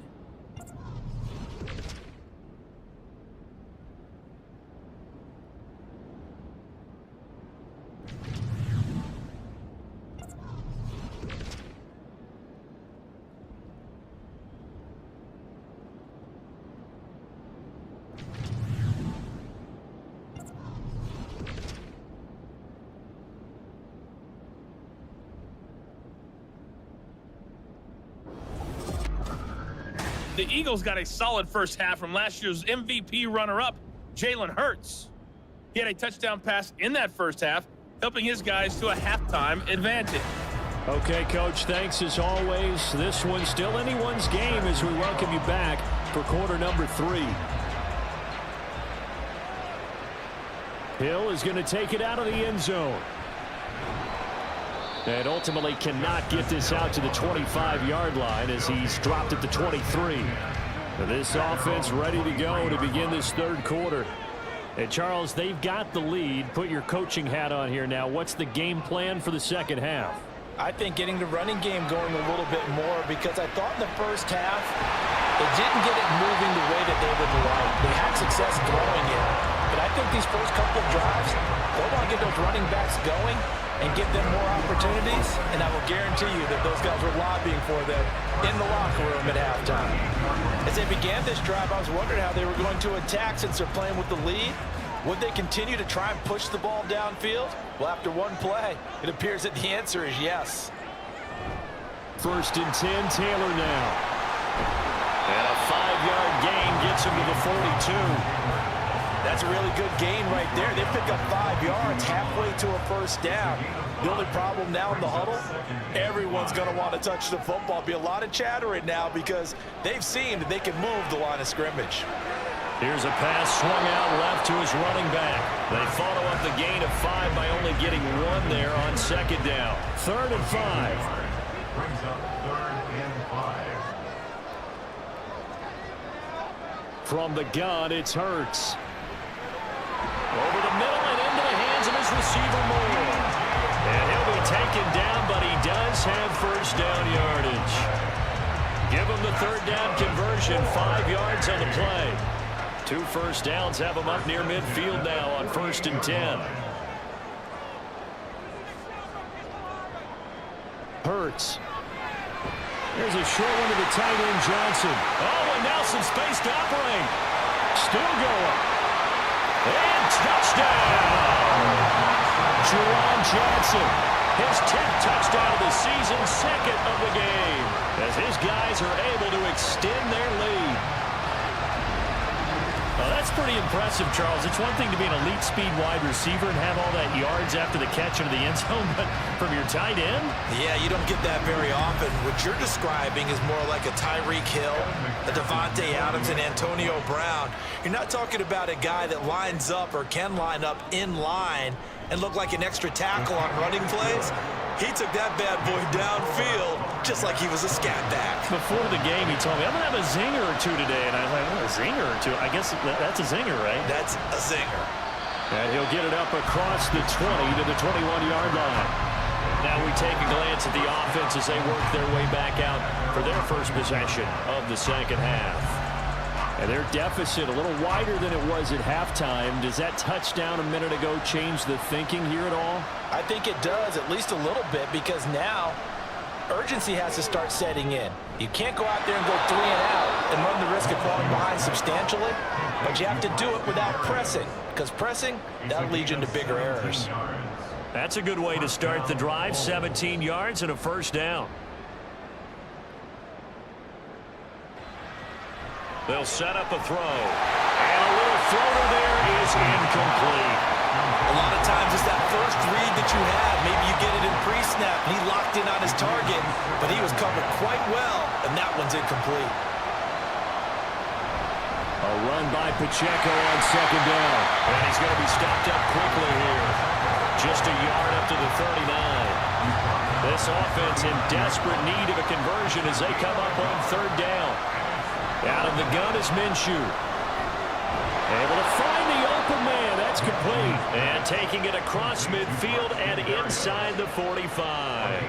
The Eagles got a solid first half from last year's MVP runner-up, Jalen Hurts. He had a touchdown pass in that first half, helping his guys to a halftime advantage. Okay, Coach, thanks as always. This one's still anyone's game as we welcome you back for quarter number 3. Hill is going to take it out of the end zone. And ultimately cannot get this out to the 25-yard line as he's dropped at the 23. And this offense ready to go to begin this third quarter. And, Charles, they've got the lead. Put your coaching hat on here now. What's the game plan for the second half? I think getting the running game going a little bit more because I thought in the first half they didn't get it moving the way that they would like. They had success throwing it. But I think these first couple of drives, they want to get those running backs going and give them more opportunities, and I will guarantee you that those guys were lobbying for them in the locker room at halftime. As they began this drive, I was wondering how they were going to attack since they're playing with the lead. Would they continue to try and push the ball downfield? Well, after one play, it appears that the answer is yes. 1st and 10, Taylor now. And a 5-yard gain gets him to the 42. That's a really good gain right there. They pick up 5 yards halfway to a first down. The only problem now in the huddle, everyone's going to want to touch the football. Be a lot of chattering now because they've seen that they can move the line of scrimmage. Here's a pass swung out left to his running back. They follow up the gain of 5 by only getting 1 there on second down. 3rd and 5. Brings up 3rd and 5. From the gun, it's Hurts. Over the middle and into the hands of his receiver Moore. And he'll be taken down, but he does have first down yardage. Give him the 3rd down conversion, 5 yards on the play. 2 first downs have him up near midfield now on 1st and 10. Hurts. There's a short one to the tight end, Johnson. Oh, and now some space to operate. Still going. And touchdown! Jerron Johnson. His 10th touchdown of the season, 2nd of the game. As his guys are able to extend their lead. Well, that's pretty impressive, Charles. It's one thing to be an elite speed wide receiver and have all that yards after the catch into the end zone, but from your tight end? Yeah, you don't get that very often. What you're describing is more like a Tyreek Hill, a Devontae Adams, and Antonio Brown. You're not talking about a guy that lines up or can line up in line and look like an extra tackle on running plays. He took that bad boy downfield just like he was a scat back. Before the game, he told me, I'm going to have a zinger or 2 today. And I was like, oh, a zinger or 2? I guess that's a zinger, right? That's a zinger. And he'll get it up across the 20 to the 21-yard line. Now we take a glance at the offense as they work their way back out for their first possession of the second half. And their deficit a little wider than it was at halftime. Does that touchdown a minute ago change the thinking here at all? I think it does, at least a little bit, because now urgency has to start setting in. You can't go out there and go 3 and out and run the risk of falling behind substantially, but you have to do it without pressing, because pressing, that'll lead you into bigger errors. That's a good way to start the drive, 17 yards and a first down. They'll set up a throw. And a little floater there is incomplete. A lot of times it's that first read that you have. Maybe you get it in pre-snap. He locked in on his target, but he was covered quite well, and that one's incomplete. A run by Pacheco on second down. And he's going to be stopped up quickly here. Just a yard up to the 39. This offense in desperate need of a conversion as they come up on 3rd down. Out of the gun is Minshew. Able to find the open man. That's complete. And taking it across midfield and inside the 45.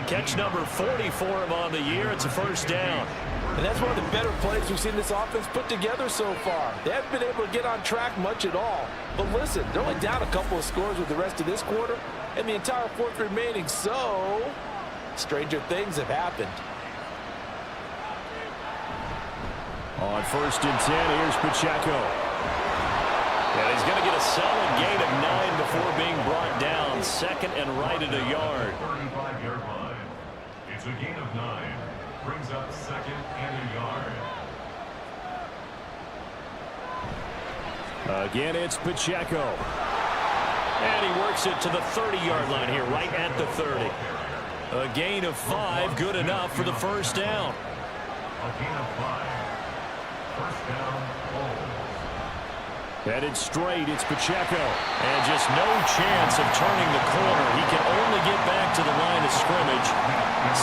Catch number 40 for him on the year. It's a first down. And that's one of the better plays we've seen this offense put together so far. They haven't been able to get on track much at all. But listen, they're only down a couple of scores with the rest of this quarter and the entire 4th remaining. So, stranger things have happened. On 1st and 10, here's Pacheco. And he's going to get a solid gain of 9 before being brought down. 2nd and right at a yard. 35-yard line. It's a gain of 9. Brings up 2nd and a yard. Again, it's Pacheco. And he works it to the 30-yard line here, right at the 30. A gain of 5, good enough for the first down. A gain of 5. First down, Headed straight, it's Pacheco. And just no chance of turning the corner. He can only get back to the line of scrimmage.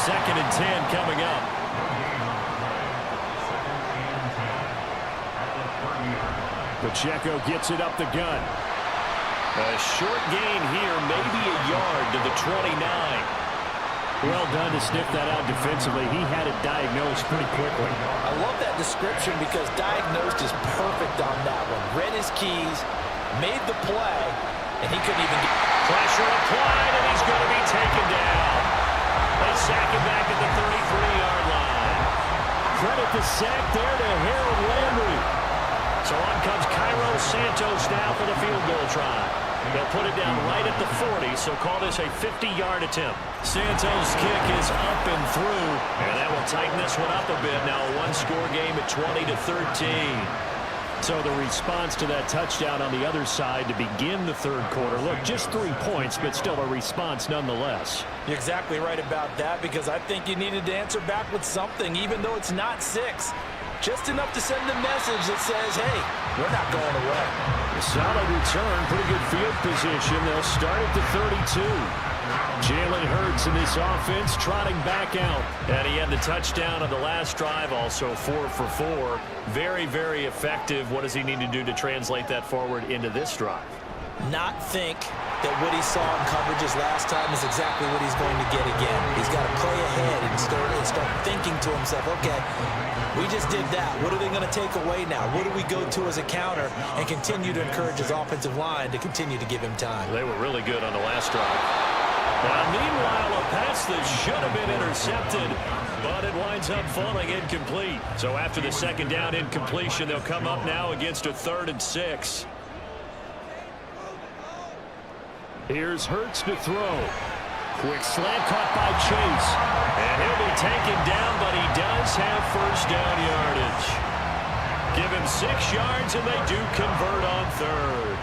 2nd and 10 coming up. Pacheco gets it up the gun. A short gain here, maybe a yard to the 29. Well done to sniff that out defensively. He had it diagnosed pretty quickly. I love that description because diagnosed is perfect on that one. Read his keys, made the play, and he couldn't even get... Pressure applied, and he's going to be taken down. They sack him back at the 33-yard line. Credit the sack there to Harold Landry. So on comes Cairo Santos now for the field goal try. They'll put it down right at the 40, so call this a 50-yard attempt. Santos' kick is up and through, and that will tighten this one up a bit. Now a one-score game at 20-13. So the response to that touchdown on the other side to begin the third quarter. Look, just 3 points, but still a response nonetheless. You're exactly right about that, because I think you needed to answer back with something, even though it's not 6. Just enough to send a message that says, hey, we're not going away. A solid return, pretty good field position. They'll start at the 32. Jalen Hurts in this offense trotting back out. And he had the touchdown on the last drive, also 4 for 4. Very, very effective. What does he need to do to translate that forward into this drive? Not think that what he saw in coverages last time is exactly what he's going to get again. He's got to play ahead and start thinking to himself, okay, we just did that. What are they going to take away now? What do we go to as a counter? And continue to encourage his offensive line to continue to give him time. They were really good on the last drive. Now, meanwhile, a pass that should have been intercepted, but it winds up falling incomplete. So after the second down incompletion, they'll come up now against a 3rd and 6. Here's Hurts to throw. Quick slant caught by Chase. And he'll be taken down, but he does have first down yardage. Give him 6 yards, and they do convert on 3rd.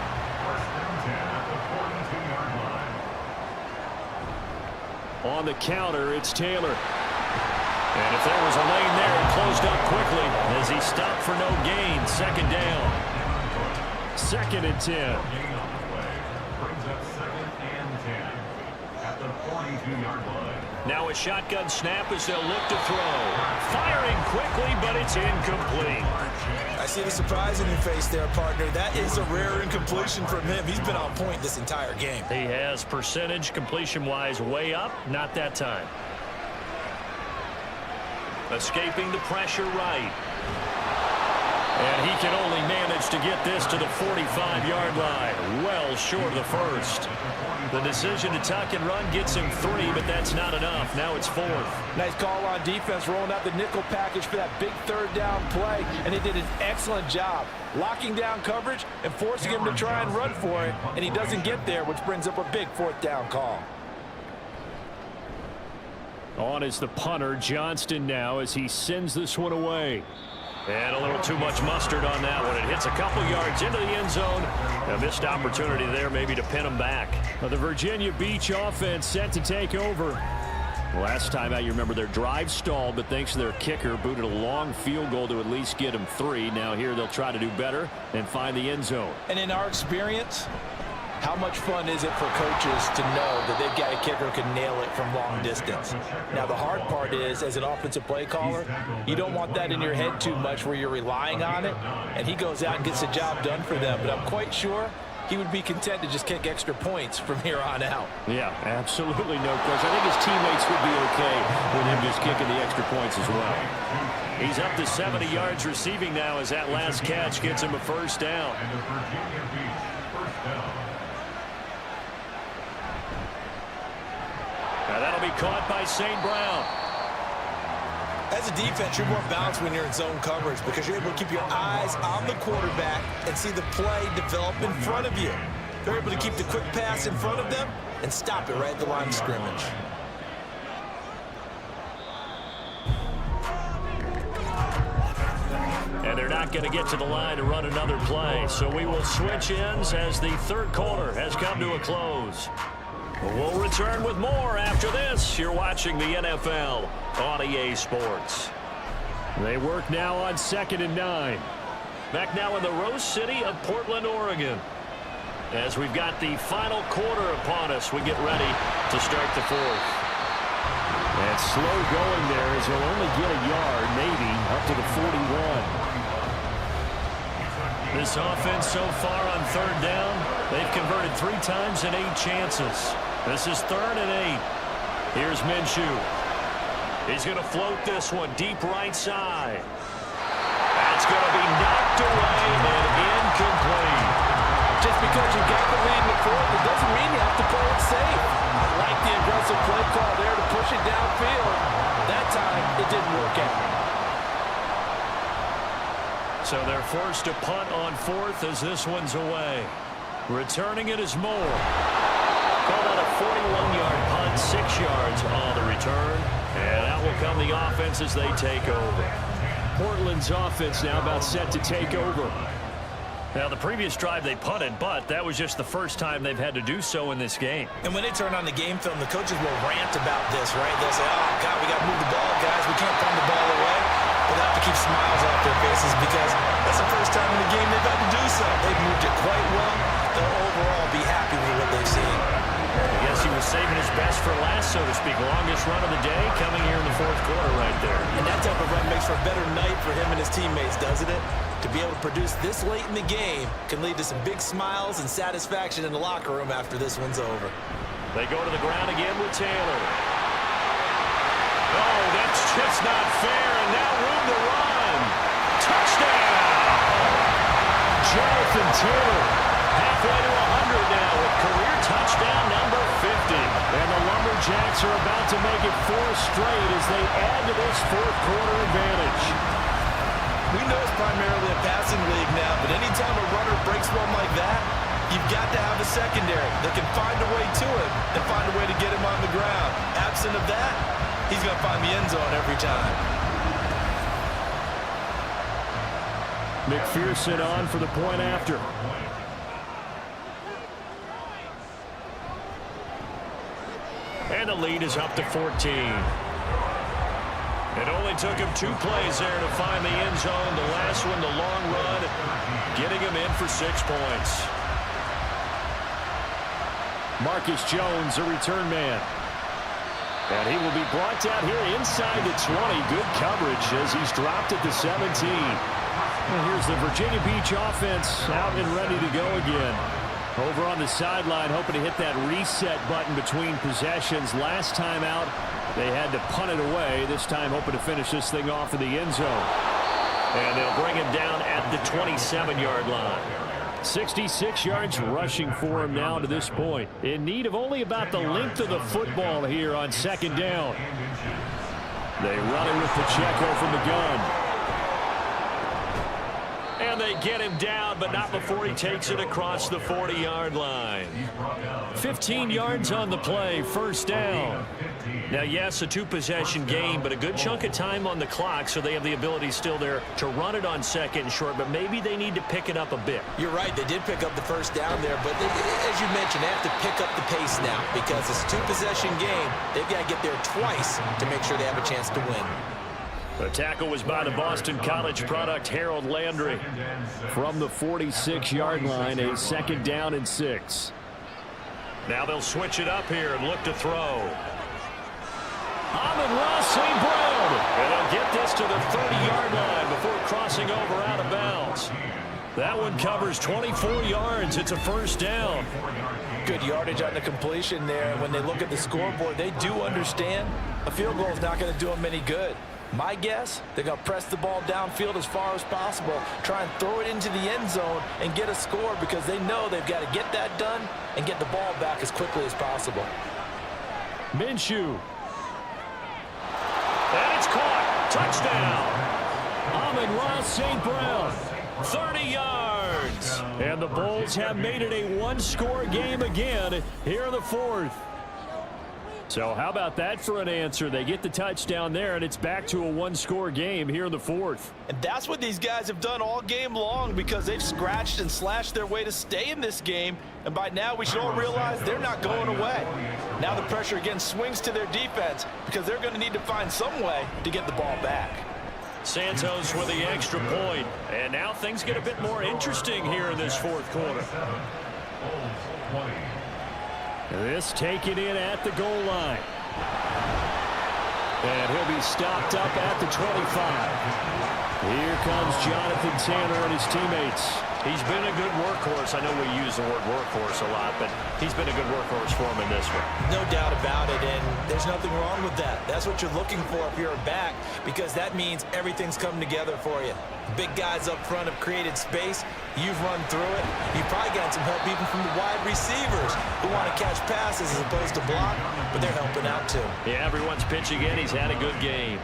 On the counter, it's Taylor. And if there was a lane there, it closed up quickly as he stopped for no gain. 2nd down. 2nd and 10. Now a shotgun snap as they'll look to throw. Firing quickly, but it's incomplete. I see the surprise in your face there, partner. That is a rare incompletion from him. He's been on point this entire game. He has percentage completion-wise way up. Not that time. Escaping the pressure right. And he can only manage to get this to the 45-yard line. Well short of the first. The decision to tuck and run gets him 3, but that's not enough. Now it's 4th. Nice call on defense, rolling out the nickel package for that big 3rd down play, and they did an excellent job locking down coverage and forcing him to try and run for it, and he doesn't get there, which brings up a big 4th down call. On is the punter, Johnston, now as he sends this one away. And a little too much mustard on that one. It hits a couple yards into the end zone. A missed opportunity there maybe to pin him back. Well, the Virginia Beach offense set to take over. Last time out, you remember their drive stalled, but thanks to their kicker, booted a long field goal to at least get them 3. Now here they'll try to do better and find the end zone. And in our experience, how much fun is it for coaches to know that they've got a kicker who can nail it from long distance? Now, the hard part is, as an offensive play caller, you don't want that in your head too much where you're relying on it, and he goes out and gets the job done for them. But I'm quite sure he would be content to just kick extra points from here on out. Yeah, absolutely no question. I think his teammates would be okay with him just kicking the extra points as well. He's up to 70 yards receiving now as that last catch gets him a first down. Now that'll be caught by St. Brown. As a defense, you're more balanced when you're in zone coverage because you're able to keep your eyes on the quarterback and see the play develop in front of you. They're able to keep the quick pass in front of them and stop it right at the line of scrimmage. And they're not going to get to the line to run another play. So we will switch ends as the third quarter has come to a close. We'll return with more after this. You're watching the NFL on EA Sports. They work now on 2nd and 9. Back now in the Rose City of Portland, Oregon. As we've got the final quarter upon us, we get ready to start the 4th. And slow going there as he'll only get a yard, maybe, up to the 41. This offense so far on 3rd down, they've converted 3 times and 8 chances. This is 3rd and 8. Here's Minshew. He's going to float this one deep right side. That's going to be knocked away and incomplete. Just because you got the lead in the 4th, it doesn't mean you have to play it safe. I like the aggressive play call there to push it downfield. That time, it didn't work out. So they're forced to punt on 4th as this one's away. Returning it is Moore. Called out a 41-yard punt, 6 yards on the return. And out will come the offense as they take over. Portland's offense now about set to take over. Now, the previous drive they punted, but that was just the first time they've had to do so in this game. And when they turn on the game film, the coaches will rant about this, right? They'll say, oh, God, we got to move the ball, guys. We can't punt the ball away. But they have to keep smiles off their faces because that's the first time in the game they've had to do so. They've moved it quite well. They'll overall be happy with what they've seen. I guess he was saving his best for last, so to speak. Longest run of the day coming here in the fourth quarter right there. And that type of run makes for a better night for him and his teammates, doesn't it? To be able to produce this late in the game can lead to some big smiles and satisfaction in the locker room after this one's over. They go to the ground again with Taylor. Oh, that's just not fair, and now room to run. Touchdown! Jonathan Taylor, halfway to 100 now with career touchdown number 50. And the Lumberjacks are about to make it 4 straight as they add to this fourth quarter advantage. We know it's primarily a passing league now, but anytime a runner breaks one like that, you've got to have a secondary that can find a way to him and find a way to get him on the ground. Absent of that, he's going to find the end zone every time. McPherson on for the point after. And the lead is up to 14. It only took him 2 plays there to find the end zone. The last one, the long run, getting him in for 6 points. Marcus Jones, a return man. And he will be brought down here inside the 20. Good coverage as he's dropped at the 17. And here's the Virginia Beach offense out and ready to go again. Over on the sideline, hoping to hit that reset button between possessions. Last time out, they had to punt it away. This time, hoping to finish this thing off in the end zone. And they'll bring him down at the 27-yard line. 66 yards rushing for him now to this point. In need of only about the length of the football here on second down. They run it with Pacheco from the gun. And they get him down, but not before he takes it across the 40-yard line. 15 yards on the play, first down. Now, yes, a 2-possession game, but a good chunk of time on the clock, so they have the ability still there to run it on second and short, but maybe they need to pick it up a bit. You're right. They did pick up the first down there, but as you mentioned, they have to pick up the pace now because it's a 2-possession game. They've got to get there twice to make sure they have a chance to win. The tackle was by the Boston College product, Harold Landry. From the 46-yard line, a second down and 6. Now they'll switch it up here and look to throw. Amon-Ra St. Brown. And they'll get this to the 30-yard line before crossing over out of bounds. That one covers 24 yards. It's a first down. Good yardage on the completion there. When they look at the scoreboard, they do understand a field goal is not going to do them any good. My guess, they're going to press the ball downfield as far as possible, try and throw it into the end zone and get a score because they know they've got to get that done and get the ball back as quickly as possible. Minshew. And it's caught. Touchdown. Amon-Ra St. Brown. 30 yards. And the Bulls have made it a 1-score game again here in the fourth. So how about that for an answer? They get the touchdown there, and it's back to a 1-score game here in the fourth. And that's what these guys have done all game long because they've scratched and slashed their way to stay in this game. And by now, we should all realize they're not going away. Now the pressure again swings to their defense because they're going to need to find some way to get the ball back. Santos with the extra point. And now things get a bit more interesting here in this fourth quarter. This taken in at the goal line. And he'll be stopped up at the 25. Here comes Jonathan Taylor and his teammates. He's been a good workhorse. I know we use the word workhorse a lot, but he's been a good workhorse for him in this one. No doubt about it, and there's nothing wrong with that. That's what you're looking for if you're a back, because that means everything's come together for you. Big guys up front have created space. You've run through it. You've probably got some help even from the wide receivers who want to catch passes as opposed to block, but they're helping out too. Yeah, everyone's pitching in. He's had a good game.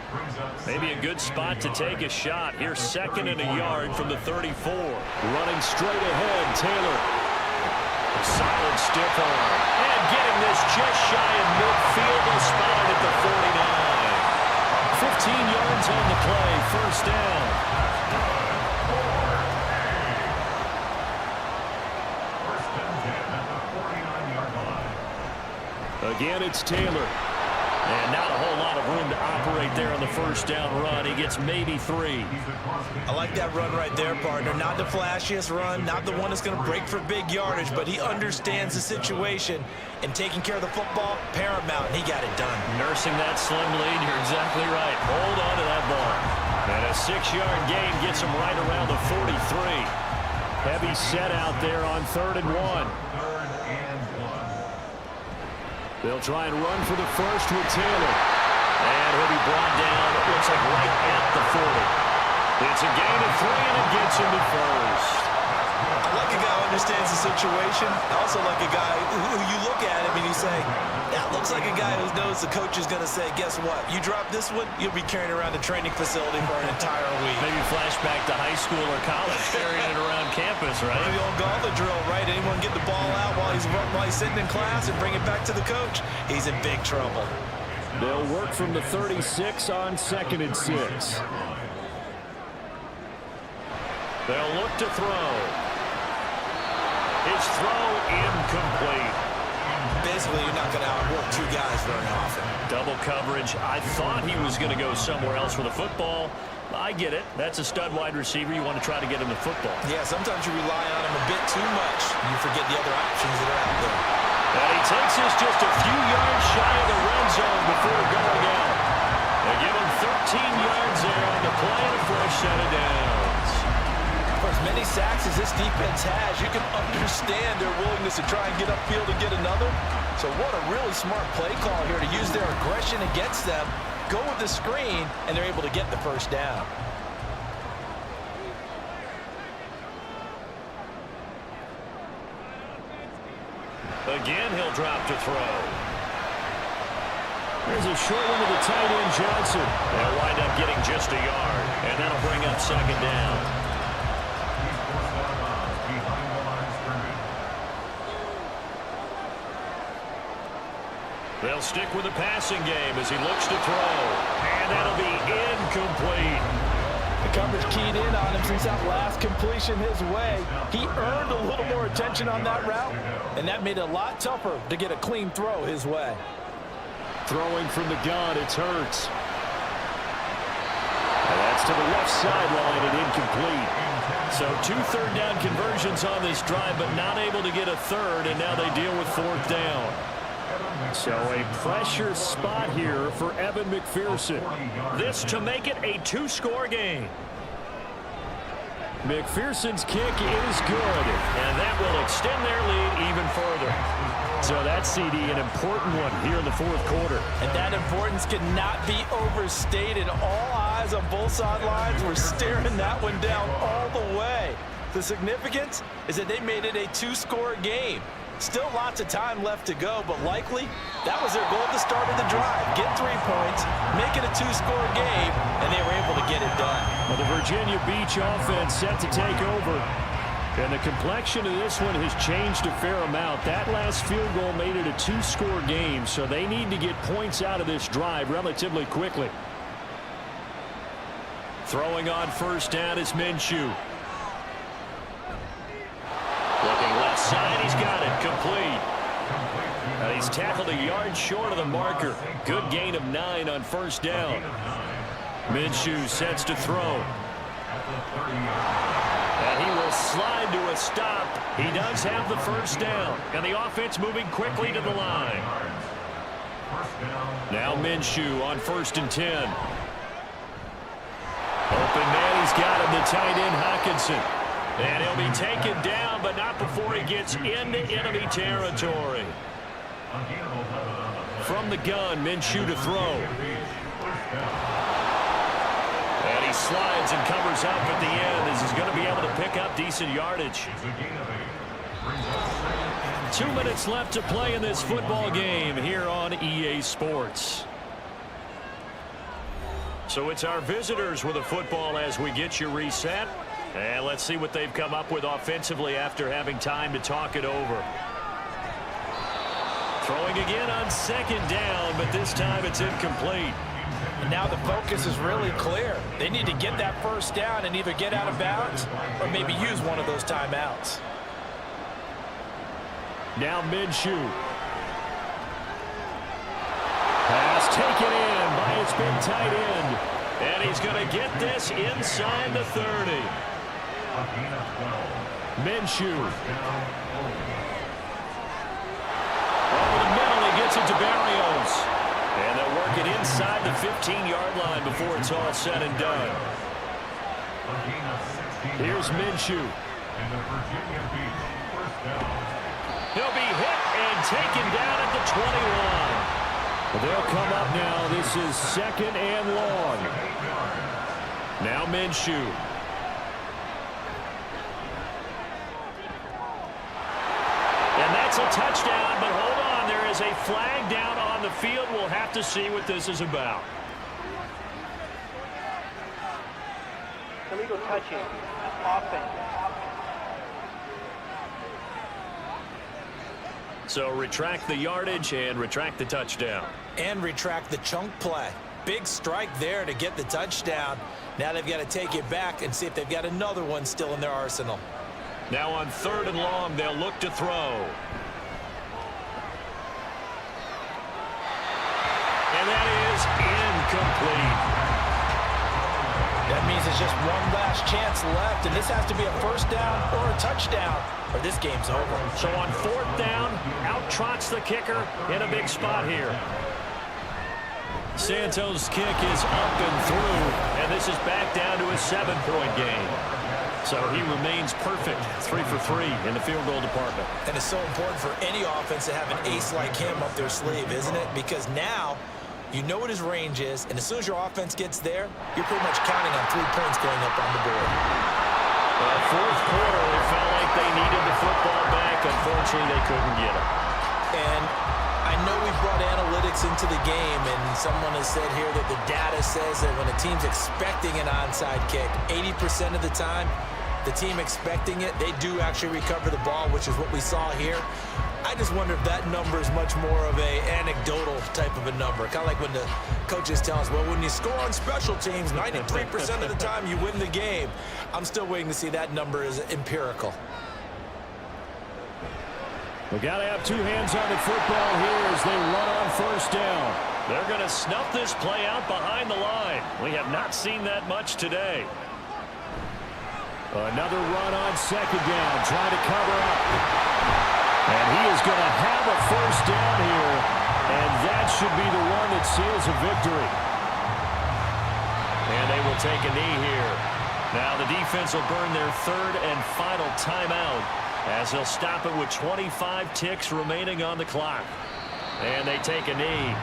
Maybe a good spot to take a shot. Here's 2nd and a yard from the 34. Running straight ahead, Taylor. A solid stiff arm. And getting this just shy of midfield. They'll spot it at the 49. 15 yards on the play, first down. Again, it's Taylor. And not a whole lot of room to operate there on the first down run. He gets maybe 3. I like that run right there, partner. Not the flashiest run, not the one that's going to break for big yardage, but he understands the situation, and taking care of the football, paramount, and he got it done. Nursing that slim lead, you're exactly right. Hold on to that ball. And a 6-yard gain gets him right around the 43. Heavy set out there on 3rd and 1. They'll try and run for the first with Taylor. And he'll be brought down, it looks like right at the 40. It's a gain of 3, and it gets him to first. I like a guy who understands the situation. I also like a guy who you look at him and you say, that looks like a guy who knows the coach is going to say, guess what? You drop this one, you'll be carrying around the training facility for an entire week. Maybe flashback to high school or college, carrying it around campus, right? The old gauntlet drill, right? Anyone get the ball out while he's sitting in class and bring it back to the coach? He's in big trouble. They'll work from the 36 on 2nd and 6. They'll look to throw. His throw incomplete. Basically, you're not going to outwork 2 guys very often. Double coverage. I thought he was going to go somewhere else with the football. I get it. That's a stud wide receiver. You want to try to get him the football. Yeah, sometimes you rely on him a bit too much. You forget the other options that are out there. And he takes this just a few yards shy of the red zone before going out. They give him 13 yards there on the play and a fresh set of downs. For as many sacks as this defense has, you can understand their willingness to try and get upfield and get another. So what a really smart play call here to use their aggression against them, go with the screen, and they're able to get the first down. Again, he'll drop to throw. There's a short one to the tight end, Johnson. They'll wind up getting just a yard, and that'll bring up 2nd down. They'll stick with the passing game as he looks to throw. And that'll be incomplete. The coverage keyed in on him since that last completion his way. He earned a little more attention on that route, and that made it a lot tougher to get a clean throw his way. Throwing from the gun, it's Hurts. And that's to the left sideline and incomplete. So 2 third-down conversions on this drive, but not able to get a third, and now they deal with 4th down. So a pressure spot here for Evan McPherson. This to make it a 2-score game. McPherson's kick is good, and that will extend their lead even further. So that CD, an important one here in the 4th quarter. And that importance cannot be overstated. All eyes on both sidelines were staring that one down all the way. The significance is that they made it a 2-score game. Still lots of time left to go, but likely that was their goal at the start of the drive. Get 3 points, make it a 2-score game, and they were able to get it done. Well, the Virginia Beach offense set to take over. And the complexion of this one has changed a fair amount. That last field goal made it a 2-score game, so they need to get points out of this drive relatively quickly. Throwing on first down is Minshew. Looking left side, he's got it, complete. And he's tackled a yard short of the marker. Good gain of 9 on first down. Minshew sets to throw. And he will slide to a stop. He does have the first down. And the offense moving quickly to the line. Now Minshew on 1st and 10. Open man, he's got him, the tight end Hockenson. And he'll be taken down, but not before he gets into enemy territory. From the gun, Minshew to throw. And he slides and covers up at the end as he's going to be able to pick up decent yardage. 2 minutes left to play in this football game here on EA Sports. So it's our visitors with a football as we get you reset. And let's see what they've come up with offensively after having time to talk it over. Throwing again on 2nd down, but this time it's incomplete. And now the focus is really clear. They need to get that first down and either get out of bounds or maybe use one of those timeouts. Now Minshew. It's taken in by its big tight end. And he's going to get this inside the 30. Minshew. Over the middle, he gets it to Barrios. And they'll work it inside the 15-yard line before it's all said and done. Here's Minshew. He'll be hit and taken down at the 21. They'll come up now. This is 2nd and long. Now Minshew. And that's a touchdown, but hold on. There is a flag down on the field. We'll have to see what this is about. Illegal touching. Offense. So retract the yardage and retract the touchdown. And retract the chunk play. Big strike there to get the touchdown. Now they've got to take it back and see if they've got another one still in their arsenal. Now on 3rd and long, they'll look to throw. And that is incomplete. That means it's just one last chance left, and this has to be a first down or a touchdown, or this game's over. So on 4th down, out trots the kicker in a big spot here. Santos' kick is up and through, and this is back down to a 7-point game. So he remains perfect, 3 for 3 in the field goal department. And it's so important for any offense to have an ace like him up their sleeve, isn't it? Because now you know what his range is, and as soon as your offense gets there, you're pretty much counting on 3 points going up on the board. Well, 4th quarter, it felt like they needed the football back. Unfortunately, they couldn't get it. And I know we've brought analytics into the game, and someone has said here that the data says that when a team's expecting an onside kick, 80% of the time, the team expecting it, they do actually recover the ball, which is what we saw here. I just wonder if that number is much more of a anecdotal type of a number. Kind of like when the coaches tell us, well, when you score on special teams, 93% of the time you win the game. I'm still waiting to see that number is empirical. We got to have 2 hands on the football here as they run on 1st down. They're going to snuff this play out behind the line. We have not seen that much today. Another run on 2nd down, trying to cover up. And he is going to have a 1st down here, and that should be the one that seals a victory. And they will take a knee here. Now the defense will burn their 3rd and final timeout as they'll stop it with 25 ticks remaining on the clock. And they take a knee.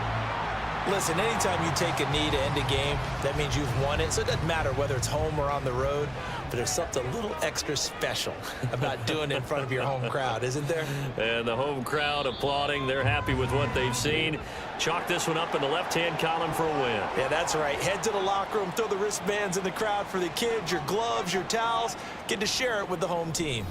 Listen, anytime you take a knee to end a game, that means you've won it. So it doesn't matter whether it's home or on the road, but there's something a little extra special about doing it in front of your home crowd, isn't there? And the home crowd applauding. They're happy with what they've seen. Chalk this one up in the left-hand column for a win. Yeah, that's right. Head to the locker room, throw the wristbands in the crowd for the kids, your gloves, your towels. Get to share it with the home team.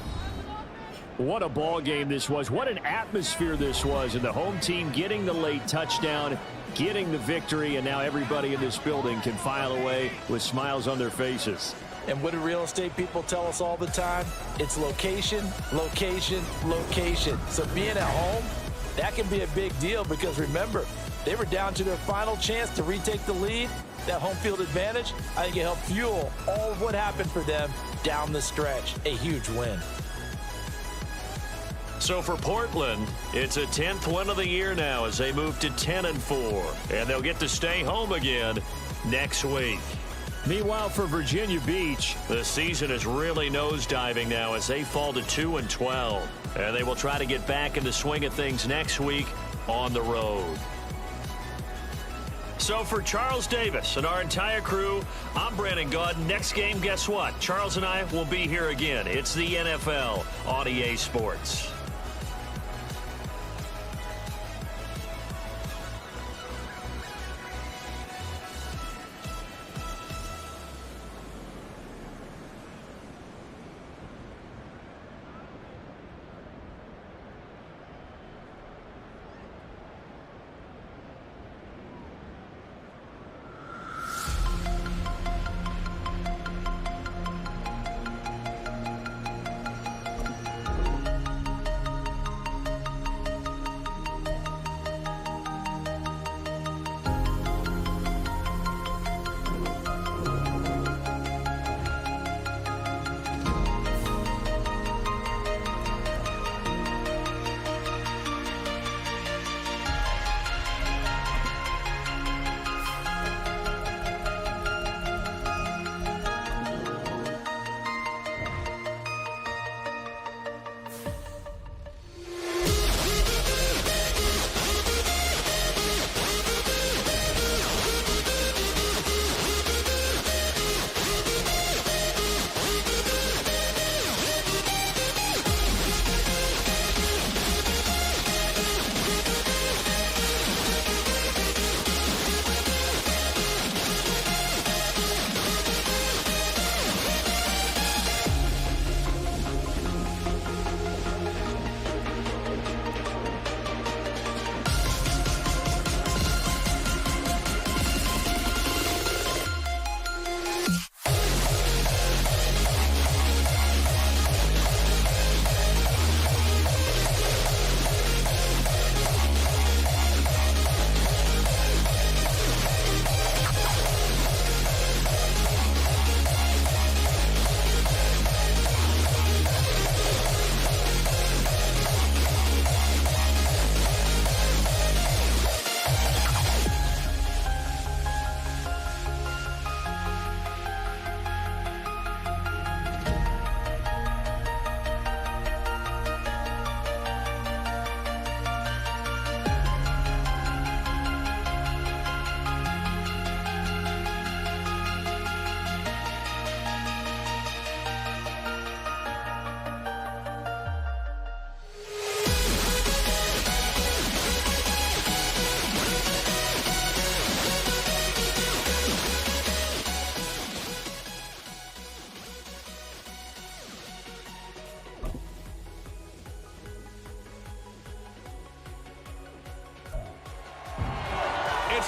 What a ball game this was. What an atmosphere this was. And the home team getting the late touchdown, getting the victory, and now everybody in this building can file away with smiles on their faces. And what do real estate people tell us all the time? It's location, location, location. So being at home, that can be a big deal because remember, they were down to their final chance to retake the lead. That home field advantage, I think it helped fuel all of what happened for them down the stretch. A huge win. So for Portland, it's a 10th win of the year now as they move to 10-4. And they'll get to stay home again next week. Meanwhile, for Virginia Beach, the season is really nosediving now as they fall to 2-12. And they will try to get back in the swing of things next week on the road. So for Charles Davis and our entire crew, I'm Brandon Gaud. Next game, guess what? Charles and I will be here again. It's the NFL on EA Sports.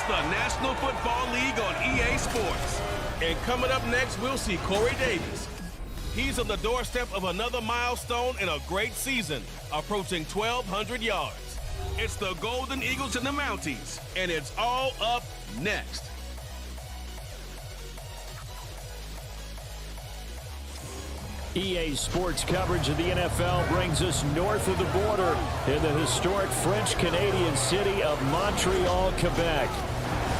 the National Football League on EA Sports. And coming up next, we'll see Corey Davis. He's on the doorstep of another milestone in a great season, approaching 1,200 yards. It's the Golden Eagles and the Mounties, and it's all up next. EA Sports coverage of the NFL brings us north of the border in the historic French-Canadian city of Montreal, Quebec.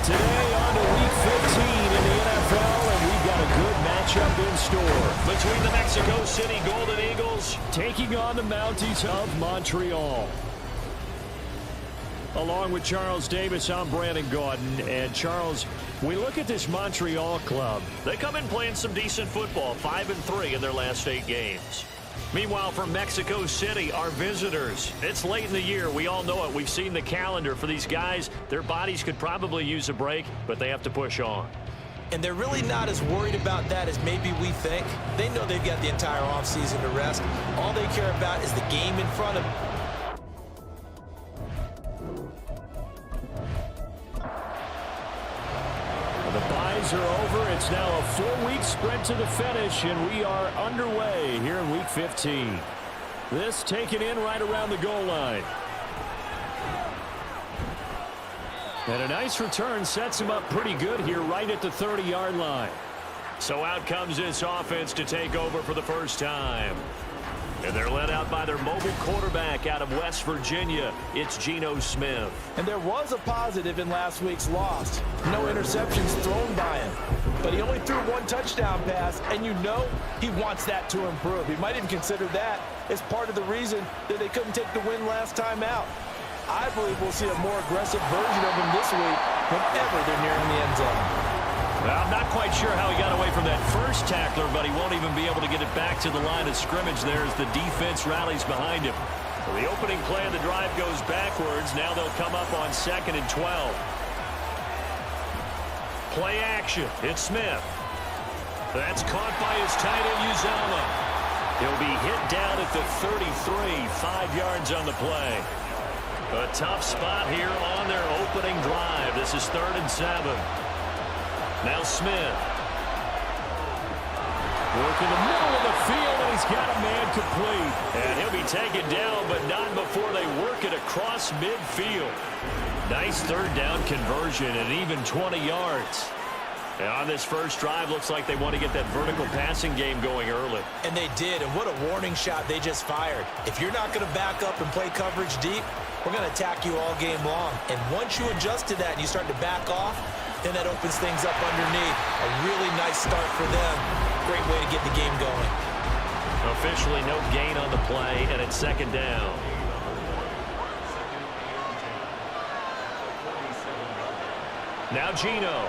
Today on to Week 15 in the NFL, and we've got a good matchup in store between the Mexico City Golden Eagles taking on the Mounties of Montreal. Along with Charles Davis, I'm Brandon Gaudin. And Charles, we look at this Montreal club. They come in playing some decent football, 5-3 in their last 8 games. Meanwhile, for Mexico City, our visitors, it's late in the year. We all know it. We've seen the calendar for these guys. Their bodies could probably use a break, but they have to push on. And they're really not as worried about that as maybe we think. They know they've got the entire offseason to rest. All they care about is the game in front of them. The byes are over. It's now a 4-week sprint to the finish, and we are underway here in Week 15. This taken in right around the goal line. And a nice return sets him up pretty good here right at the 30-yard line. So out comes this offense to take over for the first time. And they're led out by their mobile quarterback out of West Virginia. It's Geno Smith. And there was a positive in last week's loss. No interceptions thrown by him. But he only threw 1 touchdown pass, and you know he wants that to improve. He might even consider that as part of the reason that they couldn't take the win last time out. I believe we'll see a more aggressive version of him this week whenever they're nearing the end zone. Well, I'm not quite sure how he got away from that first tackler, but he won't even be able to get it back to the line of scrimmage there as the defense rallies behind him. So the opening play of the drive goes backwards. Now they'll come up on 2nd and 12. Play action. It's Smith. That's caught by his tight end, Uzama. He'll be hit down at the 33, 5 yards on the play. A tough spot here on their opening drive. This is 3rd and 7. Now Smith. Work in the middle of the field, and he's got a man complete. And he'll be taken down, but not before they work it across midfield. Nice 3rd down conversion and even 20 yards. And on this first drive, looks like they want to get that vertical passing game going early. And they did, and what a warning shot they just fired. If you're not going to back up and play coverage deep, we're going to attack you all game long. And once you adjust to that and you start to back off, then that opens things up underneath. A really nice start for them. Great way to get the game going. Officially no gain on the play, and it's 2nd down. Now Geno.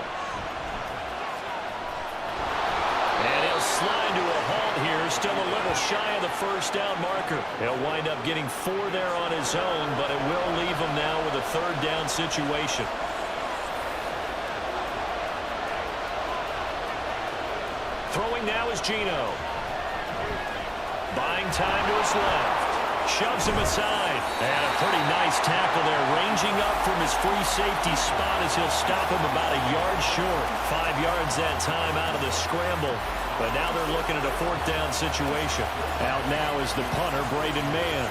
And he'll slide to a halt here. Still a little shy of the first down marker. He'll wind up getting 4 there on his own, but it will leave him now with a 3rd down situation. Throwing now is Geno. Buying time to his left. Shoves him aside. And a pretty nice tackle there. Ranging up from his free safety spot as he'll stop him about a yard short. 5 yards that time out of the scramble. But now they're looking at a 4th down situation. Out now is the punter, Braden Mann.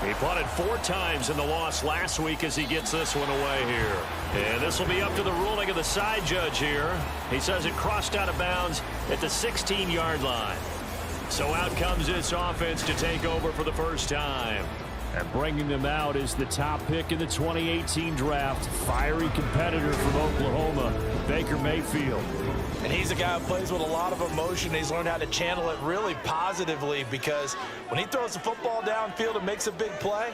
He punted 4 times in the loss last week as he gets this one away here. And this will be up to the ruling of the side judge here. He says it crossed out of bounds at the 16-yard line. So out comes this offense to take over for the first time. And bringing them out is the top pick in the 2018 draft, fiery competitor from Oklahoma, Baker Mayfield. And he's a guy who plays with a lot of emotion. He's learned how to channel it really positively because when he throws the football downfield and makes a big play,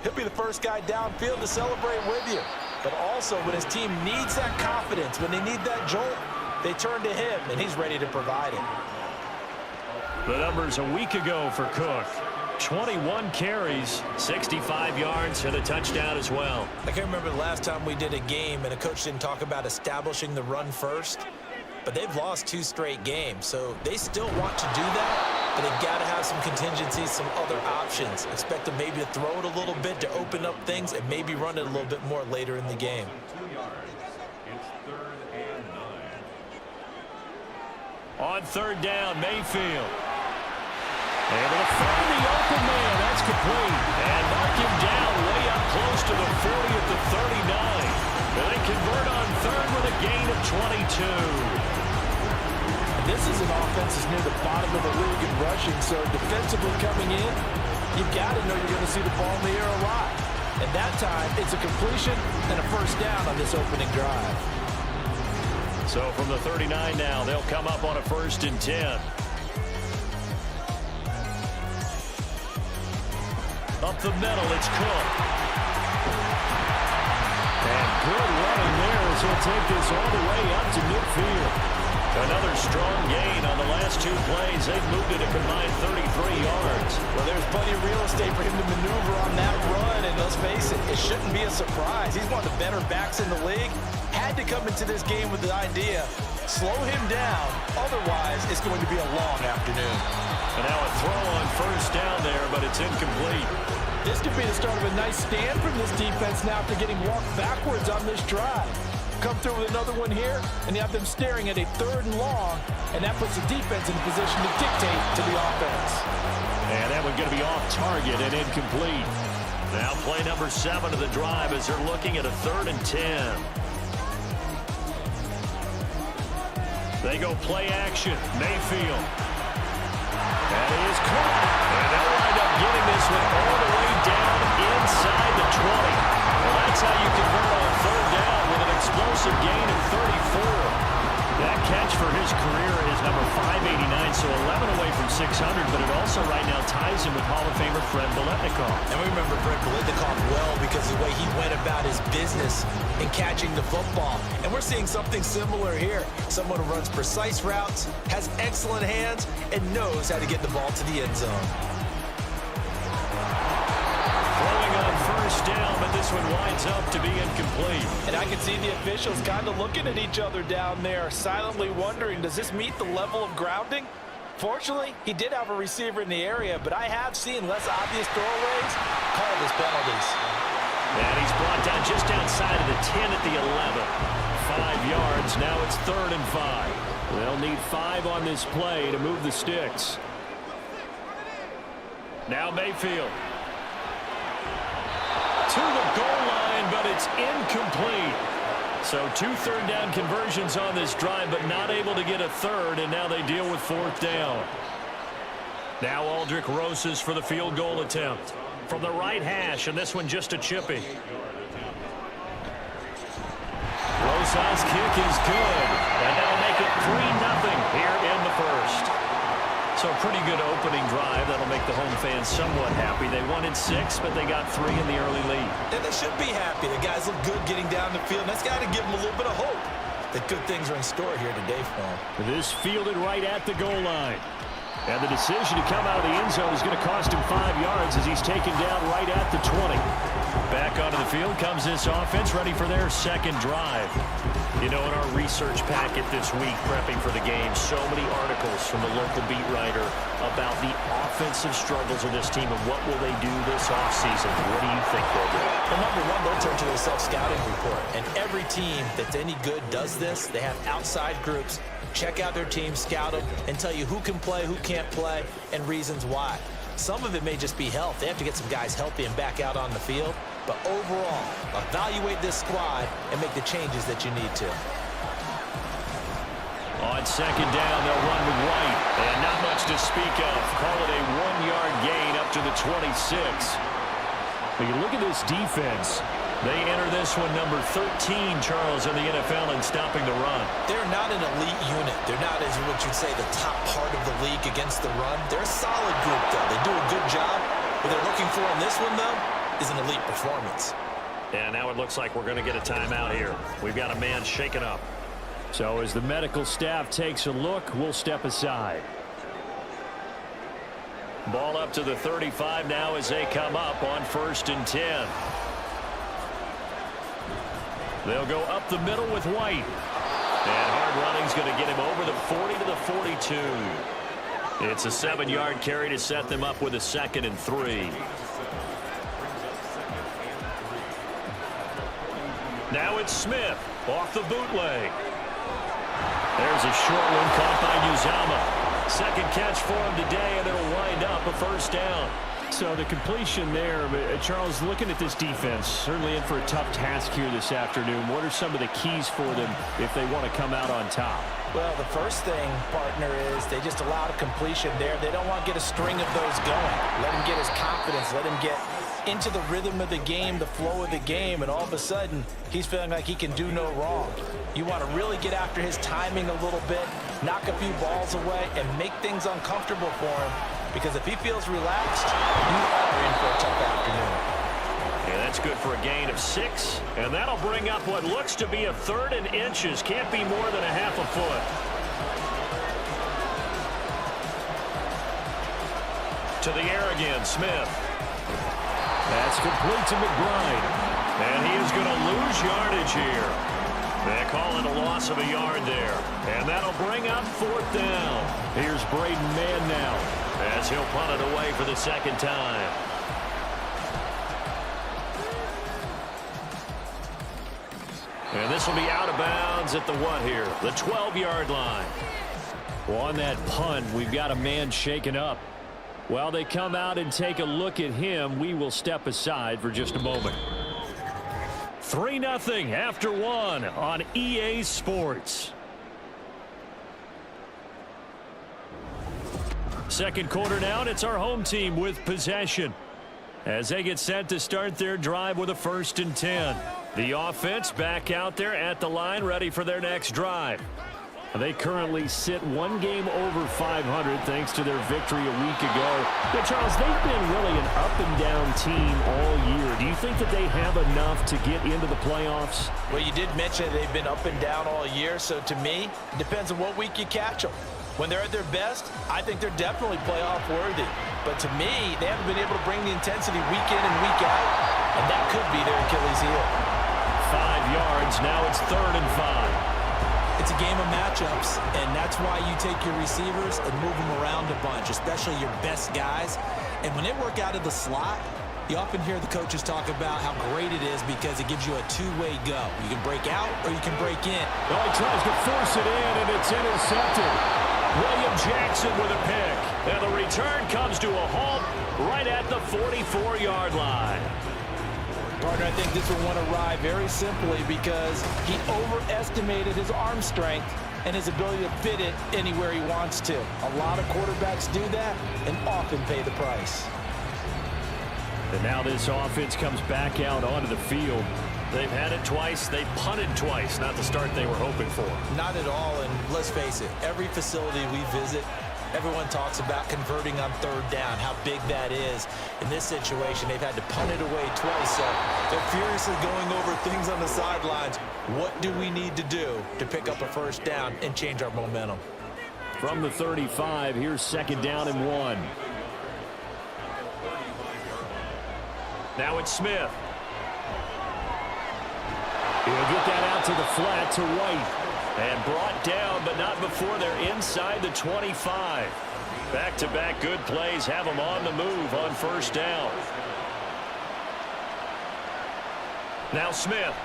he'll be the first guy downfield to celebrate with you. But also when his team needs that confidence, when they need that jolt, they turn to him, and he's ready to provide it. The numbers a week ago for Cook. 21 carries, 65 yards, and a touchdown as well. I can remember the last time we did a game and a coach didn't talk about establishing the run first, but they've lost 2 straight games, so they still want to do that, but they've got to have some contingencies, some other options. Expect them maybe to throw it a little bit to open up things and maybe run it a little bit more later in the game. 2 yards. It's 3rd and 9. On 3rd down, Mayfield. Able to find the open man. That's complete. And mark him down way up close to the 40 at the 39. And they convert on 3rd with a gain of 22. And this is an offense that's near the bottom of the league in rushing, so defensively coming in, you've got to know you're going to see the ball in the air a lot. And that time, it's a completion and a 1st down on this opening drive. So from the 39 now, they'll come up on a 1st and 10. Up the middle, it's Cook. And good running there as he'll take this all the way up to midfield. Another strong gain on the last 2 plays. They've moved it a combined 33 yards. Well, there's plenty of real estate for him to maneuver on that run, and let's face it, it shouldn't be a surprise. He's one of the better backs in the league. Had to come into this game with the idea, slow him down, otherwise it's going to be a long afternoon. And now a throw on 1st down there, but it's incomplete. This could be the start of a nice stand from this defense now after getting walked backwards on this drive. Come through with another one here, and you have them staring at a 3rd and long, and that puts the defense in a position to dictate to the offense. And that one's going to be off target and incomplete. Now play number 7 of the drive as they're looking at a 3rd and 10. They go play action. Mayfield. That is caught. And they'll wind up getting this one all the way down inside the 20. Well, that's how you convert on 3rd down with an explosive gain of 34. That catch for his career is number 589, so 11 away from 600, but it also right now ties him with Hall of Famer Fred Biletnikoff. And we remember Fred Biletnikoff well because of the way he went about his business in catching the football. And we're seeing something similar here. Someone who runs precise routes, has excellent hands, and knows how to get the ball to the end zone. Throwing on 1st down, but this one winds up to be incomplete. And I can see the officials kind of looking at each other down there, silently wondering, does this meet the level of grounding? Fortunately, he did have a receiver in the area, but I have seen less obvious throwaways called as penalties. And he's brought down just outside of the 10 at the 11. 5 yards, now it's 3rd and 5. They'll need 5 on this play to move the sticks. Now Mayfield. To the goal line, but it's incomplete. So 2 3rd down conversions on this drive, but not able to get a 3rd, and now they deal with 4th down. Now Aldrick Rosas for the field goal attempt. From the right hash, and this one just a chippy. Rosas' kick is good, and that'll make it 3-0 here in the 1st. So a pretty good opening drive. That'll make the home fans somewhat happy. They wanted 6, but they got 3 in the early lead. And they should be happy. The guys look good getting down the field, and that's got to give them a little bit of hope that good things are in store here today for them. This fielded right at the goal line. And the decision to come out of the end zone is going to cost him 5 yards as he's taken down right at the 20. Back onto the field comes this offense, ready for their 2nd drive. You know, in our research packet this week, prepping for the game, so many articles from the local beat writer about the offensive struggles of this team and what will they do this offseason. What do you think they'll do? Well, number 1, they'll turn to their self-scouting report. And every team that's any good does this. They have outside groups. Check out their team, scout them, and tell you who can play, who can't play, and reasons why. Some of it may just be health. They have to get some guys healthy and back out on the field. But overall, evaluate this squad and make the changes that you need to. On 2nd down, they'll run with White. And not much to speak of. Call it a 1-yard gain up to the 26. But you look at this defense. They enter this one number 13, Charles, in the NFL in stopping the run. They're not an elite unit. They're not, as what you'd say, the top part of the league against the run. They're a solid group, though. They do a good job. What they're looking for in this one, though, is an elite performance. And now it looks like we're going to get a timeout here. We've got a man shaken up. So as the medical staff takes a look, we'll step aside. Ball up to the 35 now as they come up on 1st and 10. They'll go up the middle with White. And hard running's going to get him over the 40 to the 42. It's a 7-yard carry to set them up with a 2nd and 3. Now it's Smith off the bootleg. There's a short one caught by Uzama. Second catch for him today, and it'll wind up a 1st down. So the completion there, Charles, looking at this defense, certainly in for a tough task here this afternoon. What are some of the keys for them if they want to come out on top? Well, the first thing, partner, is they just allowed a completion there. They don't want to get a string of those going. Let him get his confidence. Let him get into the rhythm of the game, the flow of the game, and all of a sudden, he's feeling like he can do no wrong. You want to really get after his timing a little bit, knock a few balls away, and make things uncomfortable for him. Because if he feels relaxed, you are in for a tough afternoon. Yeah, that's good for a gain of 6. And that'll bring up what looks to be a 3rd and inches. Can't be more than a half a foot. To the air again, Smith. That's complete to McBride. And he is going to lose yardage here. They call it a loss of a yard there. And that'll bring up 4th down. Here's Braden Mann now, as he'll punt it away for the 2nd time. And this will be out of bounds at the what here? The 12-yard line. Well, on that punt, we've got a man shaken up. While they come out and take a look at him, we will step aside for just a moment. 3-0 after 1 on EA Sports. Second quarter now, and it's our home team with possession as they get set to start their drive with a 1st and 10. The offense back out there at the line, ready for their next drive. They currently sit 1 game over 500 thanks to their victory a week ago. But Charles, they've been really an up-and-down team all year. Do you think that they have enough to get into the playoffs? Well, you did mention they've been up and down all year, so to me, it depends on what week you catch them. When they're at their best, I think they're definitely playoff worthy. But to me, they haven't been able to bring the intensity week in and week out, and that could be their Achilles heel. 5 yards, now it's 3rd and 5. It's a game of matchups, and that's why you take your receivers and move them around a bunch, especially your best guys. And when they work out of the slot, you often hear the coaches talk about how great it is because it gives you a two-way go. You can break out or you can break in. Well, he tries to force it in, and it's intercepted. William Jackson with a pick. And the return comes to a halt right at the 44-yard line. Partner, I think this will want to ride very simply because he overestimated his arm strength and his ability to fit it anywhere he wants to. A lot of quarterbacks do that and often pay the price. And now this offense comes back out onto the field. They've had it twice. They've punted twice. Not the start they were hoping for. Not at all, and let's face it, every facility we visit, everyone talks about converting on 3rd down, how big that is. In this situation, they've had to punt it away twice, so they're furiously going over things on the sidelines. What do we need to do to pick up a 1st down and change our momentum? From the 35, here's 2nd down and 1. Now it's Smith. He'll get that out to the flat to White. And brought down, but not before they're inside the 25. Back-to-back good plays have them on the move on 1st down. Now Smith.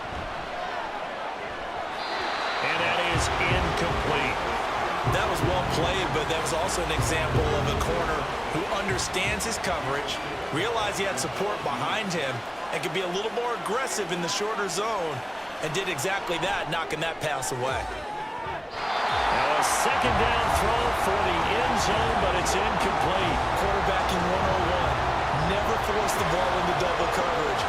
And that is incomplete. That was well played, but that was also an example of a corner who understands his coverage, realized he had support behind him, and could be a little more aggressive in the shorter zone, and did exactly that, knocking that pass away. Now a 2nd down throw for the end zone, but it's incomplete. Quarterbacking 101. Never force the ball into double coverage,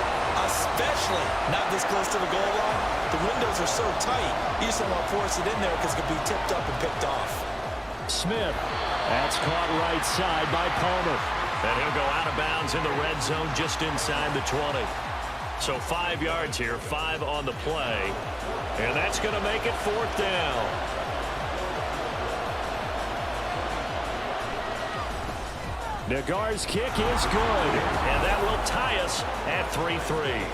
especially not this close to the goal line. The windows are so tight, you just don't want to force it in there because it could be tipped up and picked off. Smith. That's caught right side by Palmer. And he'll go out of bounds in the red zone just inside the 20. So 5 yards here, 5 on the play. And that's going to make it 4th down. Nagar's kick is good. And that will tie us at 3-3.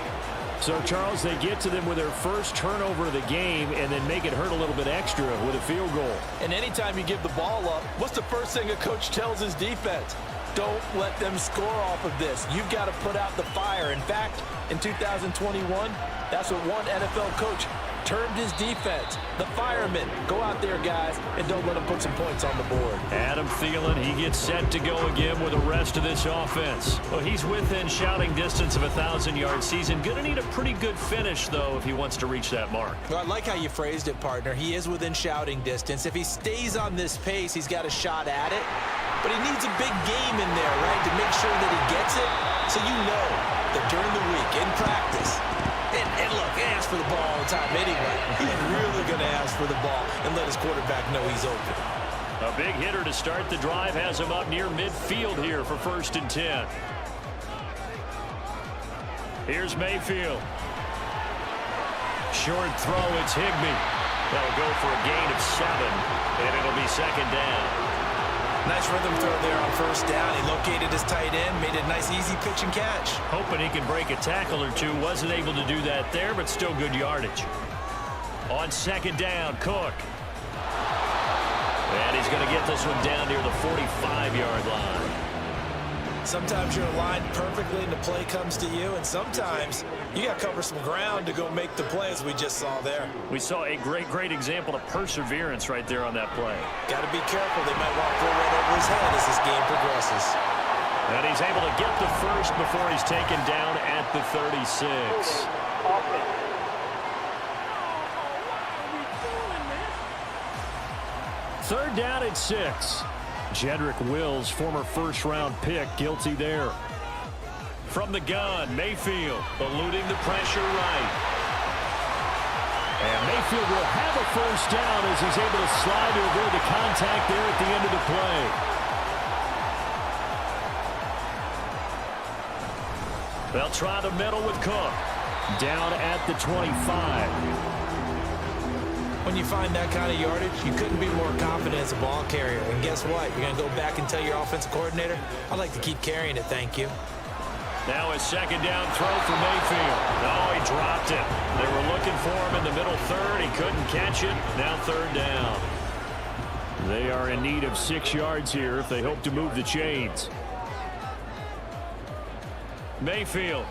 So, Charles, they get to them with their first turnover of the game and then make it hurt a little bit extra with a field goal. And anytime you give the ball up, what's the first thing a coach tells his defense? Don't let them score off of this. You've got to put out the fire. In fact, in 2021, that's what one NFL coach termed his defense. The firemen. Go out there, guys, and don't let them put some points on the board. Adam Thielen, he gets set to go again with the rest of this offense. Well, he's within shouting distance of a 1,000-yard season. Going to need a pretty good finish, though, if he wants to reach that mark. Well, I like how you phrased it, partner. He is within shouting distance. If he stays on this pace, he's got a shot at it. But he needs a big game in there, right, to make sure that he gets it. So you know that during the week, in practice, and look, he asks for the ball all the time anyway. He's really going to ask for the ball and let his quarterback know he's open. A big hitter to start the drive has him up near midfield here for 1st and 10. Here's Mayfield. Short throw, it's Higbee. That'll go for a gain of 7, and it'll be 2nd down. Nice rhythm throw there on 1st down. He located his tight end, made a nice easy pitch and catch. Hoping he can break a tackle or two. Wasn't able to do that there, but still good yardage. On 2nd down, Cook. And he's going to get this one down near the 45-yard line. Sometimes you're aligned perfectly and the play comes to you, and sometimes you got to cover some ground to go make the play, as we just saw there. We saw a great example of perseverance right there on that play. Got to be careful. They might want to throw right over his head as this game progresses. And he's able to get the first before he's taken down at the 36. Offense. 3rd down at 6. Jedrick Wills, former first-round pick, guilty there. From the gun, Mayfield eluding the pressure right. And Mayfield will have a 1st down as he's able to slide to avoid the contact there at the end of the play. They'll try the middle with Cook. Down at the 25. When you find that kind of yardage, you couldn't be more confident as a ball carrier. And guess what? You're going to go back and tell your offensive coordinator, I'd like to keep carrying it, thank you. Now a 2nd down throw for Mayfield. Oh, he dropped it. They were looking for him in the middle 3rd. He couldn't catch it. Now 3rd down. They are in need of 6 yards here if they hope to move the chains. Mayfield.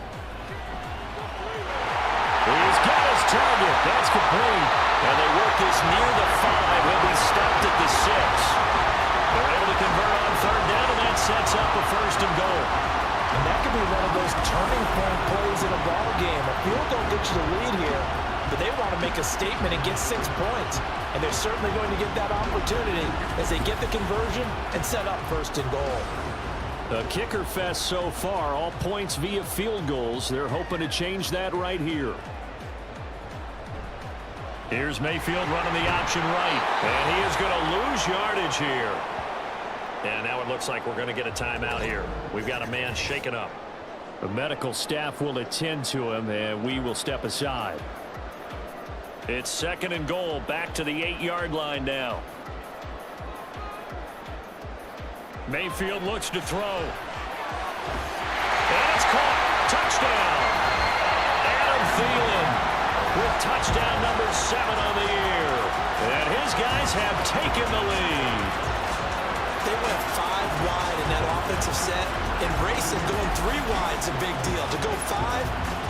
He's got his target. That's complete. And they work this near the 5. He'll be stopped at the 6. They're able to convert on 3rd down, and that sets up a 1st and goal. And that could be one of those turning point plays in a ball game. A field goal gets you the lead here, but they want to make a statement and get 6 points. And they're certainly going to get that opportunity as they get the conversion and set up 1st and goal. The kicker fest so far, all points via field goals. They're hoping to change that right here. Here's Mayfield running the option right. And he is going to lose yardage here. And now it looks like we're going to get a timeout here. We've got a man shaken up. The medical staff will attend to him, and we will step aside. It's 2nd and goal, back to the 8-yard line now. Mayfield looks to throw. And it's caught. Touchdown. Adam Thielen with touchdown number 7 on the year. And his guys have taken the lead. They went 5 wide in that offensive set. Embracing going 3 wide's a big deal. To go 5,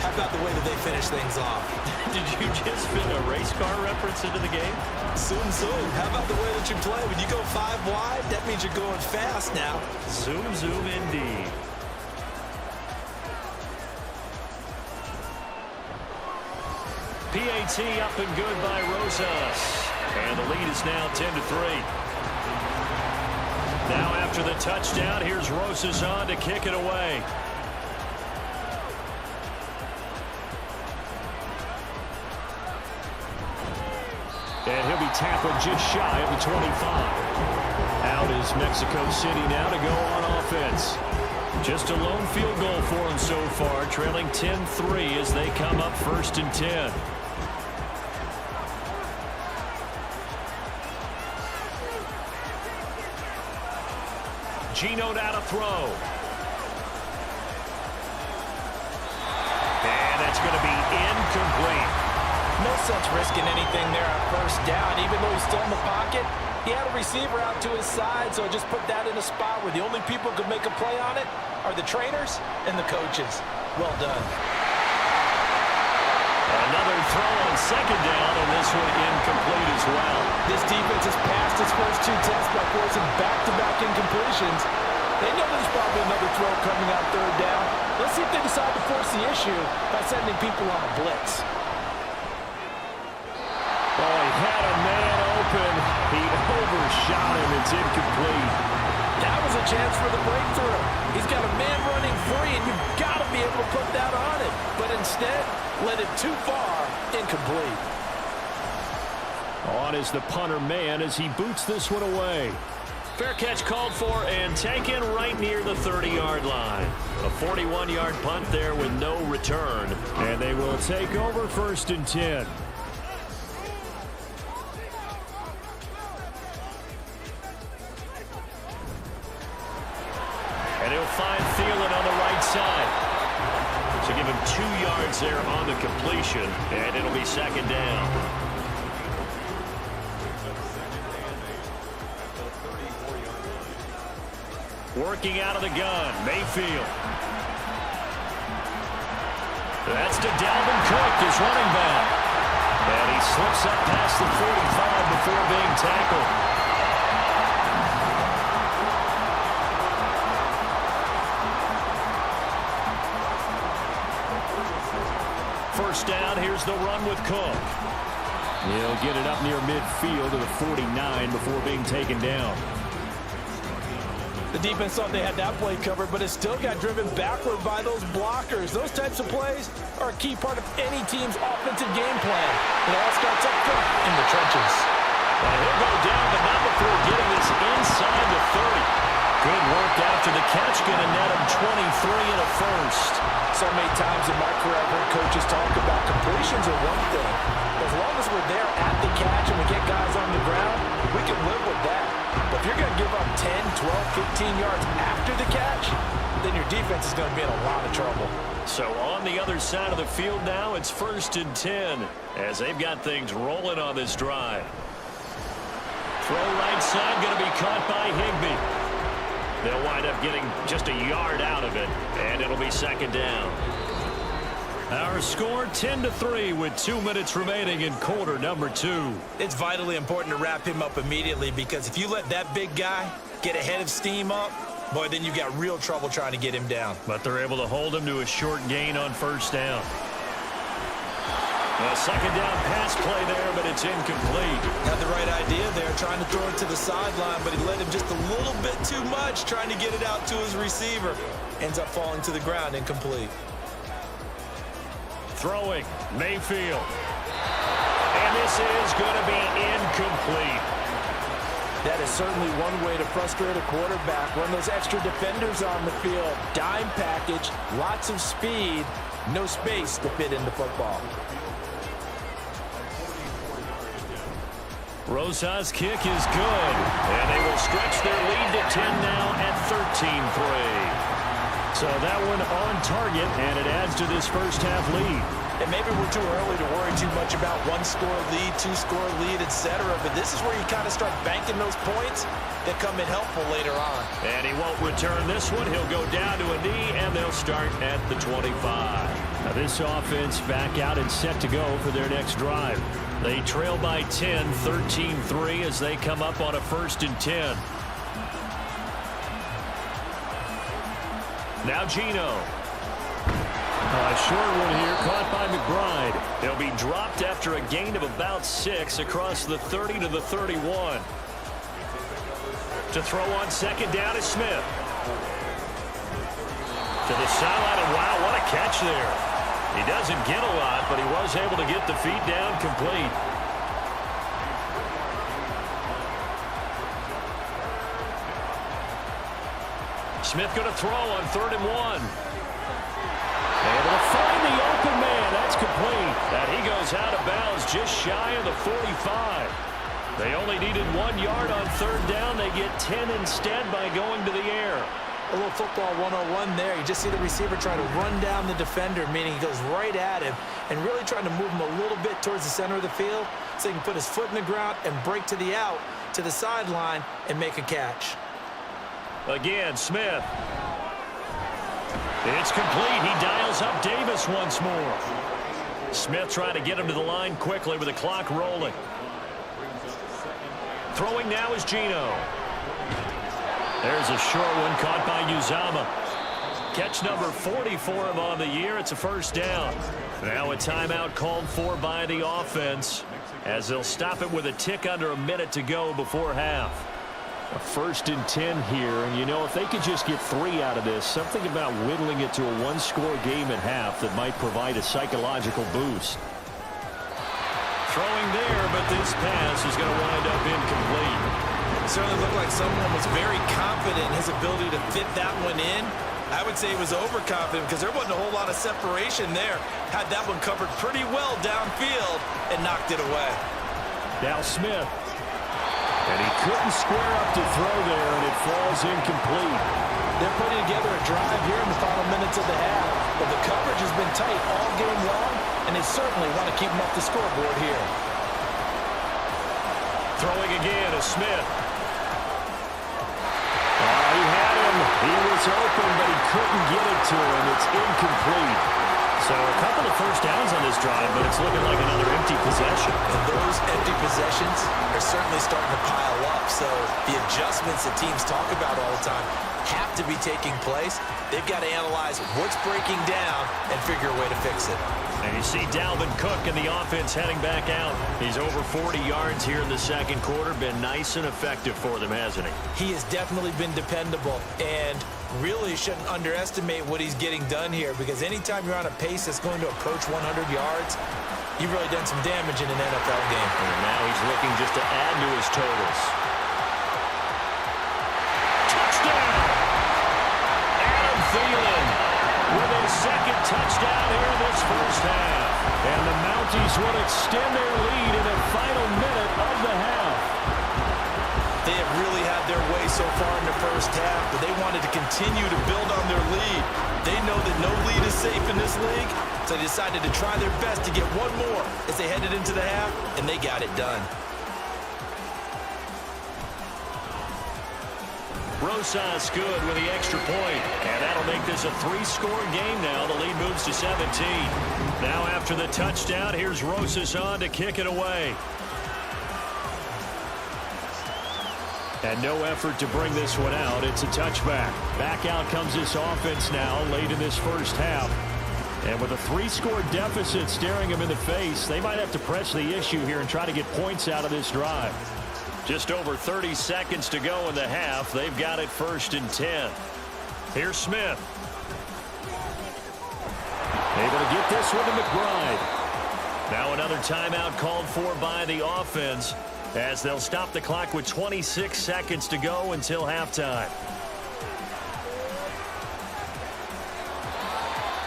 how about the way that they finish things off? Did you just fit a race car reference into the game? Zoom, zoom. How about the way that you play? When you go 5 wide, that means you're going fast now. Zoom, zoom indeed. PAT up and good by Rosas. And the lead is now 10-3. Now after the touchdown, here's Rosas on to kick it away. And he'll be tackled just shy of the 25. Out is Mexico City now to go on offense. Just a lone field goal for them so far, trailing 10-3 as they come up 1st and 10. Gino now to throw. And a That's going to be incomplete. No sense risking anything there on first down. Even though he's still in the pocket, he had a receiver out to his side, so just put that in a spot where the only people who could make a play on it are the trainers and the coaches. Well done. Another throw on second down, and this one incomplete as well. This defense has passed its first two tests by forcing back-to-back incompletions. They know there's probably another throw coming on third down. Let's see if they decide to force the issue by sending people on a blitz. Oh, he had a man open. He overshot him. It's incomplete. That was a chance for the breakthrough. He's got a man running free, and you've got to be able to put that on it. But instead, led it too far, incomplete. On is the punter man as he boots this one away. Fair catch called for and taken right near the 30-yard line. A 41-yard punt there with no return. And they will take over 1st and 10. And he'll find Thielen on the right side. So give him 2 yards there on the completion, and it'll be second down. Working out of the gun, Mayfield. That's to Dalvin Cook, his running back. And he slips up past the 45 before being tackled. First down, here's the run with Cook. He'll get it up near midfield to the 49 before being taken down. The defense thought they had that play covered, but it still got driven backward by those blockers. Those types of plays are a key part of any team's offensive game plan. It all starts up front in the trenches. Well, he'll go down, but not before getting this inside the 30. Good work after the catch, going to net him 23 and a first. So many times in my career, I've heard coaches talk about completions are one thing. As long as we're there at the catch and we get guys on the ground, we can live with that. But if you're going to give up 10, 12, 15 yards after the catch, then your defense is going to be in a lot of trouble. So on the other side of the field now, it's 1st and 10 as they've got things rolling on this drive. Throw right side, going to be caught by Higbee. They'll wind up getting just a yard out of it, and it'll be second down. Our score 10-3 with 2 minutes remaining in quarter number 2. It's vitally important to wrap him up immediately because if you let that big guy get ahead of steam up, boy, then you got real trouble trying to get him down. But they're able to hold him to a short gain on first down. A second down pass play there, but it's incomplete. Had the right idea there, trying to throw it to the sideline, but he let him just a little bit too much, trying to get it out to his receiver. Ends up falling to the ground, incomplete. Throwing, Mayfield. And this is going to be incomplete. That is certainly one way to frustrate a quarterback. Run those extra defenders on the field. Dime package, lots of speed, no space to fit into football. Rosa's kick is good, and they will stretch their lead to 10 now at 13-3. So that one on target, and it adds to this first half lead. And maybe we're too early to worry too much about 1-score lead, 2-score lead, etc. But this is where you kind of start banking those points that come in helpful later on. And he won't return this one. He'll go down to a knee, and they'll start at the 25. Now this offense back out and set to go for their next drive. They trail by 10, 13-3 as they come up on a 1st and 10. Now Geno. A short one here caught by McBride. They'll be dropped after a gain of about 6 across the 30 to the 31. To throw on second down is Smith. To the sideline, and wow, what a catch there. He doesn't get a lot, but he was able to get the feet down complete. Smith going to throw on 3rd and 1. Able to find the open man. That's complete. And he goes out of bounds just shy of the 45. They only needed 1 yard on 3rd down. They get 10 instead by going to the air. A little football 101 there. You just see the receiver try to run down the defender, meaning he goes right at him and really trying to move him a little bit towards the center of the field so he can put his foot in the ground and break to the out, to the sideline, and make a catch. Again, Smith. It's complete. He dials up Davis once more. Smith trying to get him to the line quickly with the clock rolling. Throwing now is Geno. There's a short one caught by Uzama. Catch number 40 for him on the year. It's a first down. Now a timeout called for by the offense as they'll stop it with a tick under a minute to go before half. A 1st and 10 here, and you know, if they could just get 3 out of this, something about whittling it to a 1-score game at half that might provide a psychological boost. Throwing there, but this pass is going to wind up incomplete. It certainly looked like someone was very confident in his ability to fit that one in. I would say he was overconfident because there wasn't a whole lot of separation there. Had that one covered pretty well downfield and knocked it away. Now Smith. And he couldn't square up to throw there, and it falls incomplete. They're putting together a drive here in the final minutes of the half, but the coverage has been tight all game long, and they certainly want to keep them off the scoreboard here. Throwing again is Smith. He had him. He was open, but he couldn't get it to him. It's incomplete. So a couple of first downs on this drive, but it's looking like another empty possession. And those empty possessions are certainly starting to pile up. So the adjustments that teams talk about all the time have to be taking place. They've got to analyze what's breaking down and figure a way to fix it. And you see Dalvin Cook in the offense heading back out. He's over 40 yards here in the second quarter. Been nice and effective for them, hasn't he? He has definitely been dependable and really shouldn't underestimate what he's getting done here, because anytime you're on a pace that's going to approach 100 yards, you've really done some damage in an NFL game. And now he's looking just to add to his totals. Touchdown! Adam Thielen with a second touchdown here in this first half. And the Mounties will extend their lead in the final minute of the half. They have really had their way so far in the first half, but they wanted to continue to build on their lead. They know that no lead is safe in this league, so they decided to try their best to get one more as they headed into the half, and they got it done. Rosas good with the extra point, and that'll make this a 3-score game now. The lead moves to 17. Now after the touchdown, here's Rosas on to kick it away. And no effort to bring this one out. It's a touchback. Back out comes this offense now late in this first half. And with a 3-score deficit staring them in the face, they might have to press the issue here and try to get points out of this drive. Just over 30 seconds to go in the half. They've got it 1st and 10. Here's Smith. Able to get this one to McBride. Now another timeout called for by the offense, as they'll stop the clock with 26 seconds to go until halftime.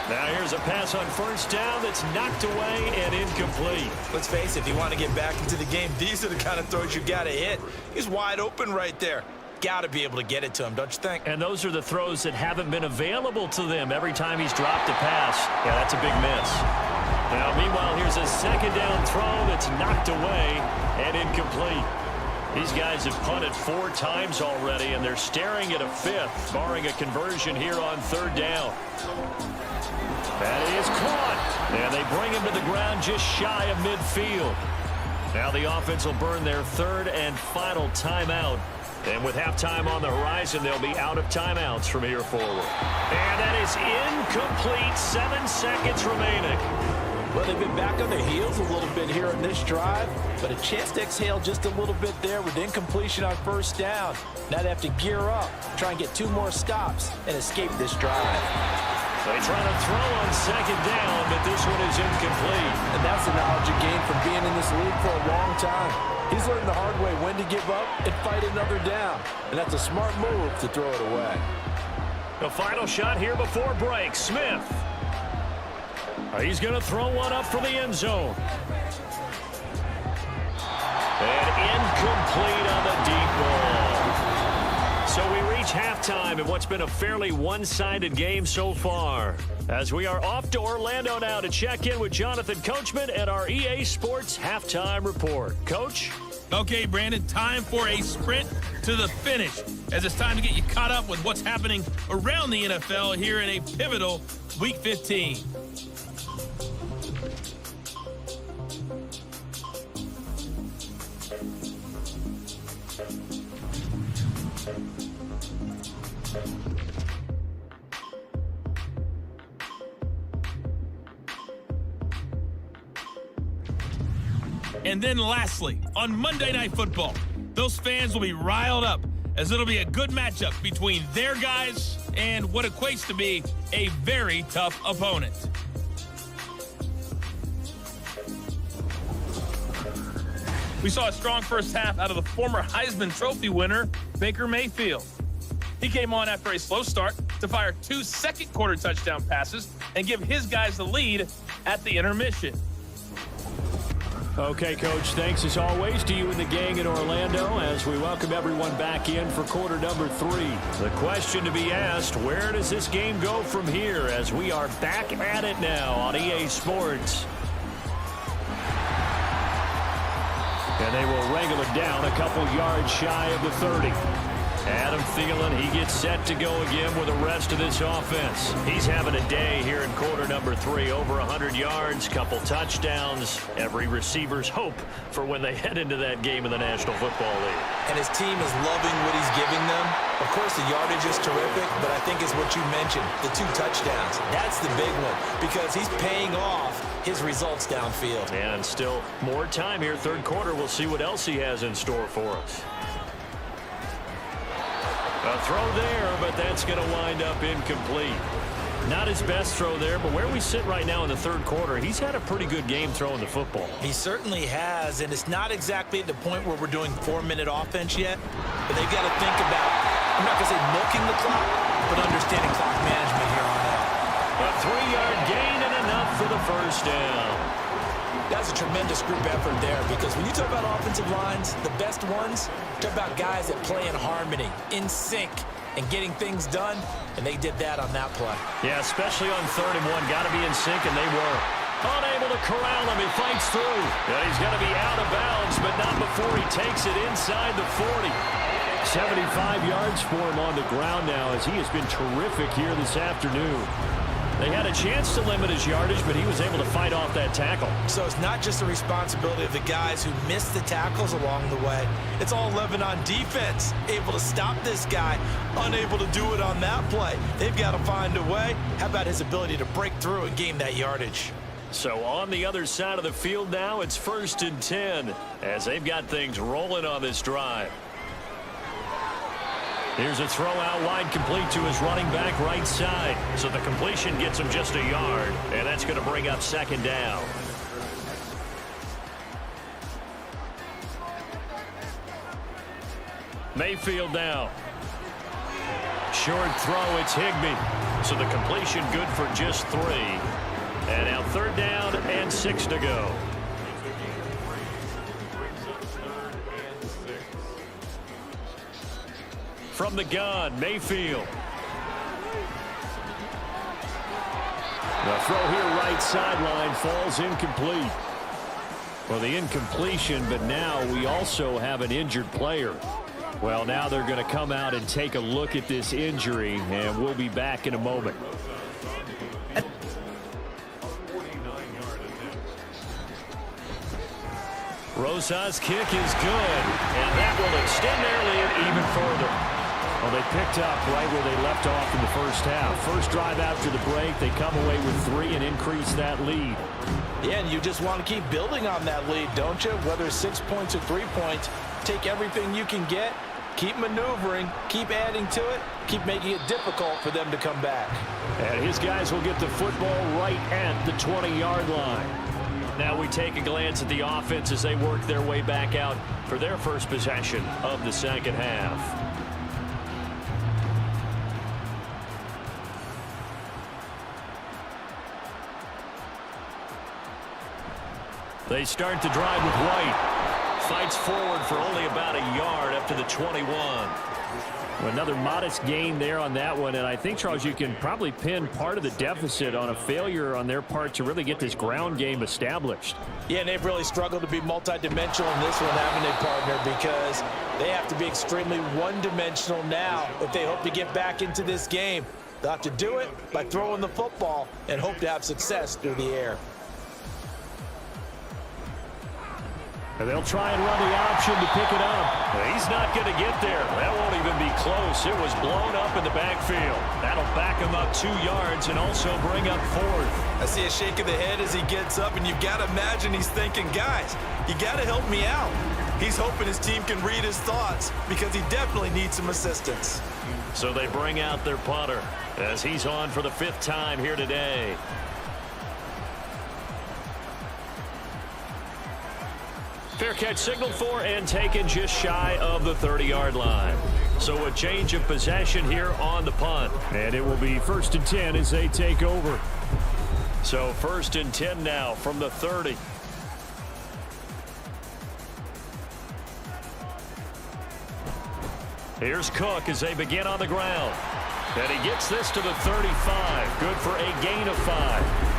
Now here's a pass on first down that's knocked away and incomplete. Let's face it, if you want to get back into the game, these are the kind of throws you got to hit. He's wide open right there. Got to be able to get it to him, don't you think? And those are the throws that haven't been available to them every time he's dropped a pass. Yeah, that's a big miss. Now, meanwhile, here's a second down throw that's knocked away and incomplete. These guys have punted 4 times already, and they're staring at a 5th, barring a conversion here on 3rd down. That is caught, and they bring him to the ground just shy of midfield. Now the offense will burn their 3rd and final timeout. And with halftime on the horizon, they'll be out of timeouts from here forward. And that is incomplete. 7 seconds remaining. Well, they've been back on their heels a little bit here in this drive, but a chance to exhale just a little bit there with incompletion on first down. Now they have to gear up, try and get 2 more stops, and escape this drive. They try to throw on second down, but this one is incomplete. And that's the knowledge you gain from being in this league for a long time. He's learned the hard way when to give up and fight another down. And that's a smart move to throw it away. The final shot here before break. Smith. He's going to throw one up for the end zone. And incomplete on the deep ball. So we reach reach halftime in what's been a fairly one-sided game so far. As we are off to Orlando now to check in with Jonathan Coachman at our EA Sports Halftime Report. Coach? Okay, Brandon, time for a sprint to the finish, as it's time to get you caught up with what's happening around the NFL here in a pivotal Week 15. And then lastly, on Monday Night Football, those fans will be riled up as it'll be a good matchup between their guys and what equates to be a very tough opponent. We saw a strong first half out of the former Heisman Trophy winner, Baker Mayfield. He came on after a slow start to fire 2 second-quarter touchdown passes and give his guys the lead at the intermission. Okay, Coach, thanks as always to you and the gang in Orlando as we welcome everyone back in for quarter number 3. The question to be asked, where does this game go from here as we are back at it now on EA Sports? And they will wrangle it down a couple yards shy of the 30. Adam Thielen, he gets set to go again with the rest of this offense. He's having a day here in quarter number 3. Over 100 yards, couple touchdowns. Every receiver's hope for when they head into that game in the National Football League. And his team is loving what he's giving them. Of course, the yardage is terrific, but I think it's what you mentioned, the 2 touchdowns. That's the big one because he's paying off his results downfield. And still more time here, third quarter. We'll see what else he has in store for us. A throw there, but that's going to wind up incomplete. Not his best throw there, but where we sit right now in the third quarter, he's had a pretty good game throwing the football. He certainly has, and it's not exactly at the point where we're doing 4-minute offense yet, but they've got to think about, I'm not going to say milking the clock, but understanding clock management here on out. A 3-yard gain and enough for the first down. That's a tremendous group effort there because when you talk about offensive lines, the best ones, talk about guys that play in harmony, in sync, and getting things done, and they did that on that play. Yeah, especially on 3rd and 1. Got to be in sync, and they were. Unable to corral him. He fights through. And he's going to be out of bounds, but not before he takes it inside the 40. 75 yards for him on the ground now as he has been terrific here this afternoon. They had a chance to limit his yardage, but he was able to fight off that tackle. So it's not just the responsibility of the guys who missed the tackles along the way. It's all 11 on defense, able to stop this guy, unable to do it on that play. They've got to find a way. How about his ability to break through and gain that yardage? So on the other side of the field now, it's 1st and 10 as they've got things rolling on this drive. Here's a throw out wide, complete to his running back right side. So the completion gets him just a yard, and that's going to bring up 2nd down. Mayfield now. Short throw, it's Higbee. So the completion good for just 3. And now 3rd down and 6 to go. From the gun, Mayfield. The throw here right sideline falls incomplete. Well, the incompletion, but now we also have an injured player. Well, now they're going to come out and take a look at this injury, and we'll be back in a moment. Rosa's kick is good, and that will extend their lead even further. Well, they picked up right where they left off in the first half. First drive after the break, they come away with 3 and increase that lead. Yeah, and you just want to keep building on that lead, don't you? Whether it's 6 points or 3 points, take everything you can get, keep maneuvering, keep adding to it, keep making it difficult for them to come back. And his guys will get the football right at the 20-yard line. Now we take a glance at the offense as they work their way back out for their first possession of the second half. They start the drive with White. Fights forward for only about a yard up to the 21. Well, another modest gain there on that one, and I think, Charles, you can probably pin part of the deficit on a failure on their part to really get this ground game established. Yeah, and they've really struggled to be multidimensional in this one, haven't they, partner, because they have to be extremely one-dimensional now if they hope to get back into this game. They'll have to do it by throwing the football and hope to have success through the air. And they'll try and run the option to pick it up. Well, he's not going to get there. That won't even be close. It was blown up in the backfield. That'll back him up 2 yards and also bring up 4th. I see a shake of the head as he gets up, and you've got to imagine he's thinking, guys, you got to help me out. He's hoping his team can read his thoughts because he definitely needs some assistance. So they bring out their punter as he's on for the 5th time here today. Fair catch signaled for and taken just shy of the 30-yard line. So a change of possession here on the punt. And it will be 1st and 10 as they take over. So 1st and 10 now from the 30. Here's Cook as they begin on the ground. And he gets this to the 35. Good for a gain of 5.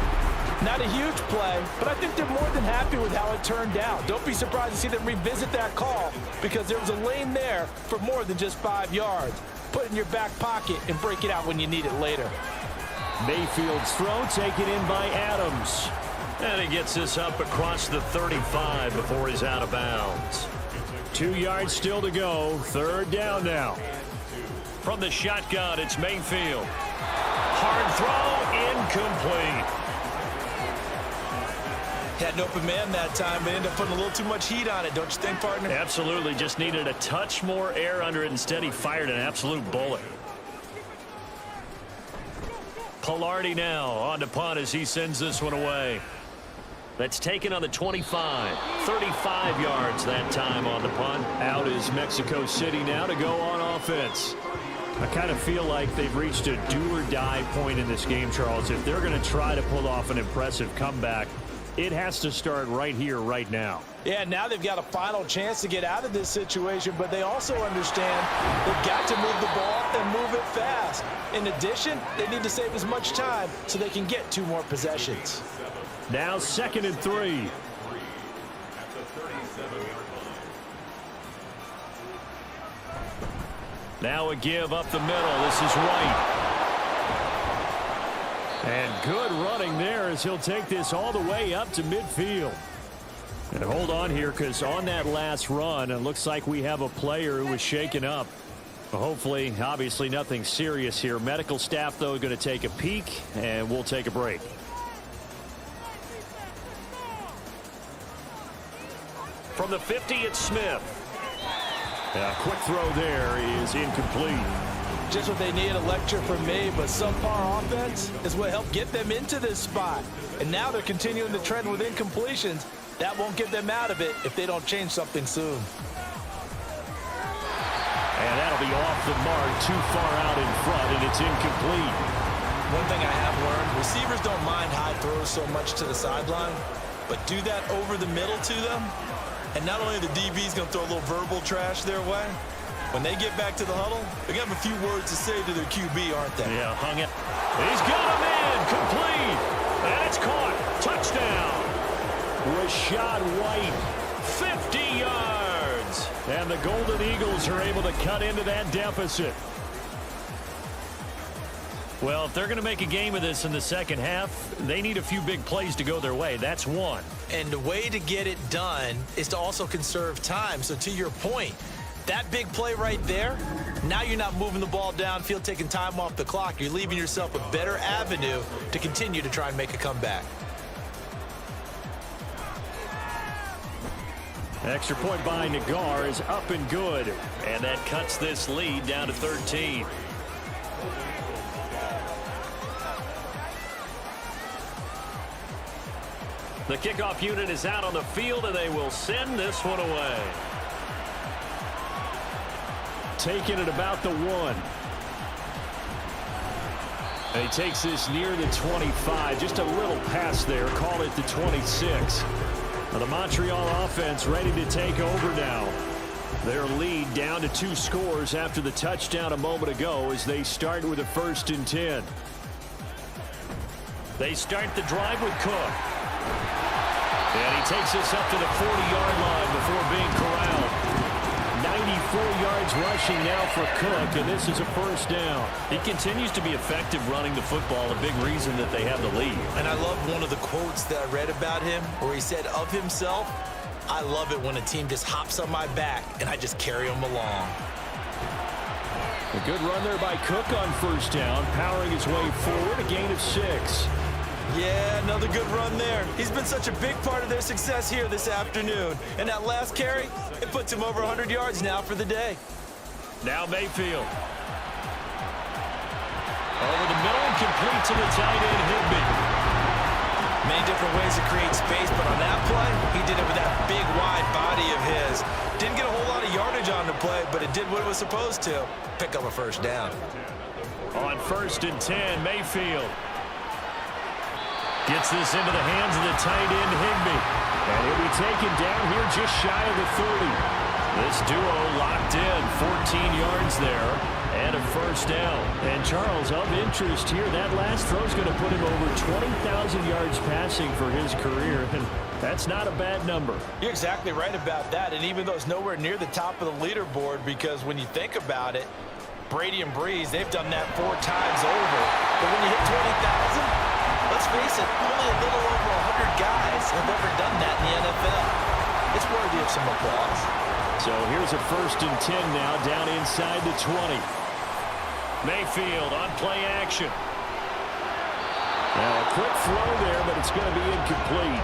Not a huge play, but I think they're more than happy with how it turned out. Don't be surprised to see them revisit that call because there was a lane there for more than just 5 yards. Put it in your back pocket and break it out when you need it later. Mayfield's throw taken in by Adams. And he gets this up across the 35 before he's out of bounds. 2 yards still to go. 3rd down now. From the shotgun, it's Mayfield. Hard throw, incomplete. Had an open man that time, but ended up putting a little too much heat on it, don't you think, partner? Absolutely. Just needed a touch more air under it. Instead, he fired an absolute bullet. Pilardi now on to punt as he sends this one away. That's taken on the 25. 35 yards that time on the punt. Out is Mexico City now to go on offense. I kind of feel like they've reached a do-or-die point in this game, Charles. If they're going to try to pull off an impressive comeback, it has to start right here, right now. Yeah, now they've got a final chance to get out of this situation, but they also understand they've got to move the ball and move it fast. In addition, they need to save as much time so they can get 2 more possessions. Now 2nd and 3. Now a give up the middle. This is Wright. And good running there as he'll take this all the way up to midfield. And hold on here because on that last run, it looks like we have a player who was shaken up. Hopefully, obviously nothing serious here. Medical staff, though, going to take a peek, and we'll take a break. From the 50, it's Smith. A quick throw there is incomplete. Just what they need, a lecture from me, but subpar offense is what helped get them into this spot. And now they're continuing the trend with incompletions. That won't get them out of it if they don't change something soon. And that'll be off the mark, too far out in front, and it's incomplete. One thing I have learned, receivers don't mind high throws so much to the sideline, but do that over the middle to them, and not only are the DBs going to throw a little verbal trash their way, when they get back to the huddle, they're going to have a few words to say to their QB, aren't they? Yeah, hung it. He's got him in, complete, and it's caught. Touchdown. Rashad White, 50 yards. And the Golden Eagles are able to cut into that deficit. Well, if they're going to make a game of this in the second half, they need a few big plays to go their way. That's one. And the way to get it done is to also conserve time. So to your point, that big play right there, now you're not moving the ball downfield, taking time off the clock. You're leaving yourself a better avenue to continue to try and make a comeback. Extra point by Nagar is up and good. And that cuts this lead down to 13. The kickoff unit is out on the field, and they will send this one away. Taking it about the 1. And he takes this near the 25. Just a little pass there. Call it the 26. Now the Montreal offense ready to take over now. Their lead down to 2 scores after the touchdown a moment ago as they start with a 1st and 10. They start the drive with Cook. And he takes us up to the 40-yard line before being corralled. 94 yards rushing now for Cook, and this is a 1st down. He continues to be effective running the football, a big reason that they have the lead. And I love one of the quotes that I read about him where he said of himself, "I love it when a team just hops on my back and I just carry them along." A good run there by Cook on 1st down, powering his way forward, a gain of 6. Yeah, another good run there. He's been such a big part of their success here this afternoon. And that last carry, it puts him over 100 yards now for the day. Now Mayfield. Over the middle and complete to the tight end, Higbee. Many different ways to create space, but on that play, he did it with that big, wide body of his. Didn't get a whole lot of yardage on the play, but it did what it was supposed to. Pick up a 1st down. On 1st and 10, Mayfield. Gets this into the hands of the tight end, Higbee. And he'll be taken down here just shy of the 30. This duo locked in, 14 yards there, and a 1st down. And Charles, of interest here, that last throw is going to put him over 20,000 yards passing for his career, and that's not a bad number. You're exactly right about that, and even though it's nowhere near the top of the leaderboard, because when you think about it, Brady and Breeze, they've done that 4 times over. But when you hit 20,000, let's face it, only a little over 100 guys have ever done that in the NFL. It's worthy of some applause. So here's a 1st and 10 now, down inside the 20. Mayfield on play action. Now a quick throw there, but it's going to be incomplete.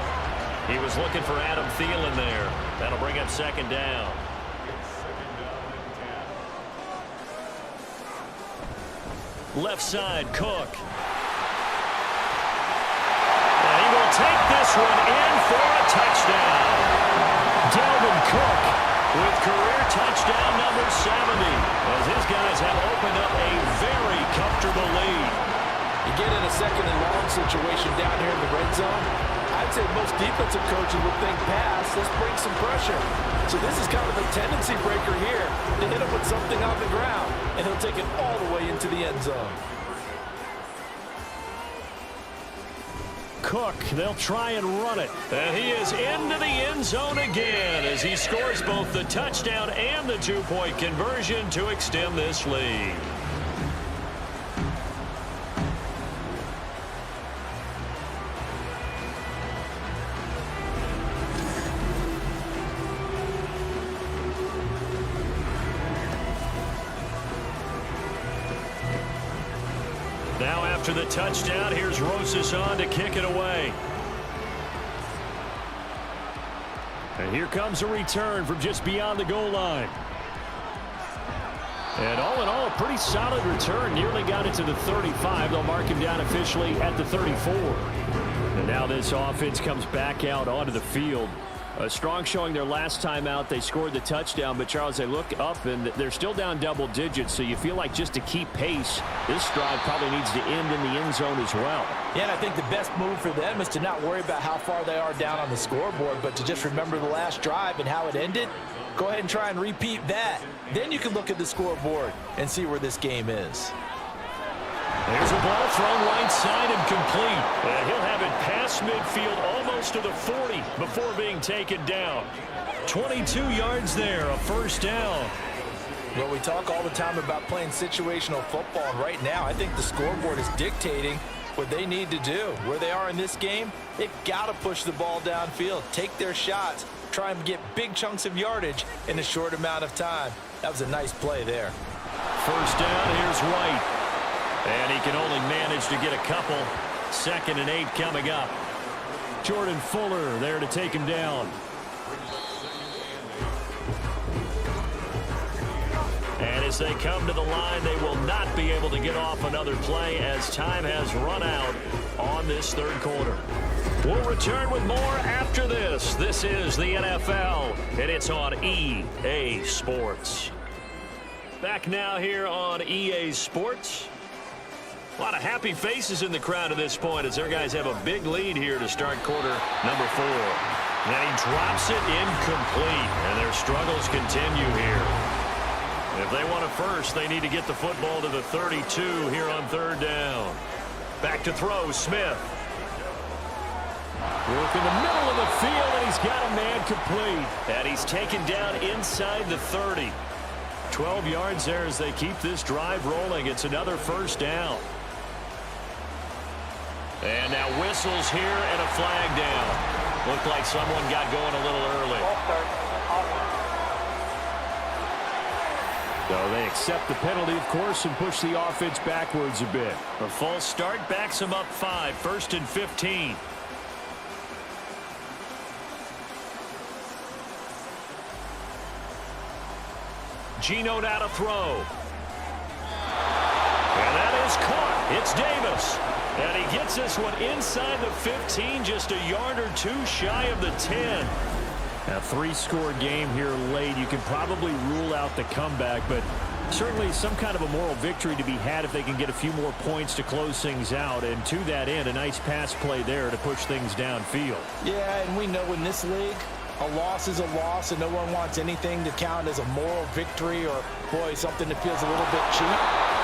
He was looking for Adam Thielen there. That'll bring up 2nd down. Left side, Cook. And he will take this one in for a touchdown. Dalvin Cook with career touchdown number 70, as his guys have opened up a very comfortable lead. You get in a 2nd and long situation down here in the red zone, I'd say most defensive coaches would think pass, let's bring some pressure. So this is kind of a tendency breaker here to hit him with something on the ground, and he'll take it all the way into the end zone. Cook, they'll try and run it. And he is into the end zone again as he scores both the touchdown and the 2-point conversion to extend this lead. Now after the touchdown, here's Rosas on to kick it away. And here comes a return from just beyond the goal line. And all in all, a pretty solid return. Nearly got it to the 35. They'll mark him down officially at the 34. And now this offense comes back out onto the field. A strong showing their last time out. They scored the touchdown, but Charles, they look up and they're still down double digits, so you feel like just to keep pace, this drive probably needs to end in the end zone as well. Yeah, and I think the best move for them is to not worry about how far they are down on the scoreboard, but to just remember the last drive and how it ended. Go ahead and try and repeat that. Then you can look at the scoreboard and see where this game is. There's a ball thrown right side and complete. And he'll have it past midfield almost to the 40 before being taken down. 22 yards there, a 1st down. Well, we talk all the time about playing situational football, and right now I think the scoreboard is dictating what they need to do. Where they are in this game, they've got to push the ball downfield, take their shots, try and get big chunks of yardage in a short amount of time. That was a nice play there. 1st down, here's White. And he can only manage to get a couple. 2nd and 8 coming up. Jordan Fuller there to take him down. And as they come to the line, they will not be able to get off another play as time has run out on this 3rd quarter. We'll return with more after this. This is the NFL, and it's on EA Sports. Back now here on EA Sports. A lot of happy faces in the crowd at this point as their guys have a big lead here to start quarter number 4. And he drops it incomplete, and their struggles continue here. If they want a first, they need to get the football to the 32 here on 3rd down. Back to throw, Smith. Work in the middle of the field, and he's got a man complete. And he's taken down inside the 30. 12 yards there as they keep this drive rolling. It's another 1st down. And now whistles here and a flag down. Looked like someone got going a little early. So they accept the penalty, of course, and push the offense backwards a bit. A false start backs them up 5, 1st and 15. Geno now to throw. And that is caught. It's Davis. And he gets this one inside the 15, just a yard or 2 shy of the 10. A 3-score game here late. You can probably rule out the comeback, but certainly some kind of a moral victory to be had if they can get a few more points to close things out. And to that end, a nice pass play there to push things downfield. Yeah, and we know in this league, a loss is a loss, and no one wants anything to count as a moral victory or, boy, something that feels a little bit cheap.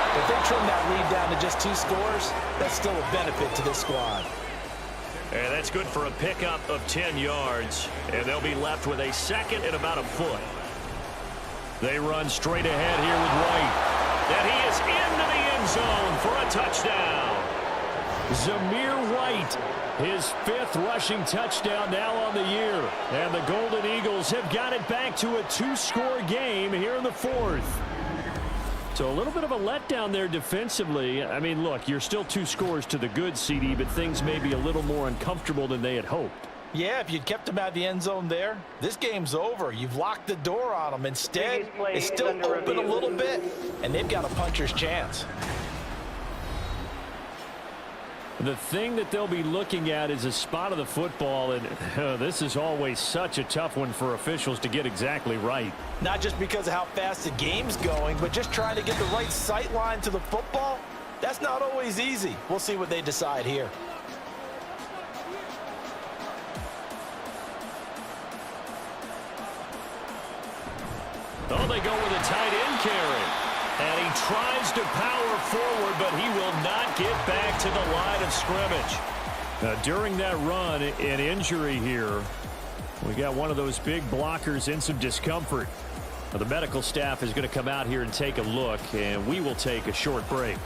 If they trim that lead down to just 2 scores, that's still a benefit to this squad. And that's good for a pickup of 10 yards. And they'll be left with a 2nd and about a foot. They run straight ahead here with White. And he is into the end zone for a touchdown. Zamir White, his 5th rushing touchdown now on the year. And the Golden Eagles have got it back to a 2-score game here in the 4th. So a little bit of a letdown there defensively. I mean, look, you're still 2 scores to the good, CD, but things may be a little more uncomfortable than they had hoped. Yeah, if you'd kept them out of the end zone there, this game's over. You've locked the door on them. Instead, it's still open a little bit, and they've got a puncher's chance. The thing that they'll be looking at is a spot of the football, and this is always such a tough one for officials to get exactly right. Not just because of how fast the game's going, but just trying to get the right sight line to the football. That's not always easy. We'll see what they decide here. Oh, they go with a tight end carry. And he tries to power forward, but he will not get back to the line of scrimmage. Now, during that run, an injury here. We got one of those big blockers in some discomfort. Now, the medical staff is going to come out here and take a look, and we will take a short break.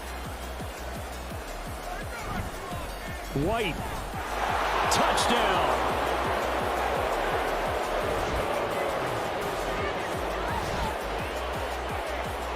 White. Touchdown.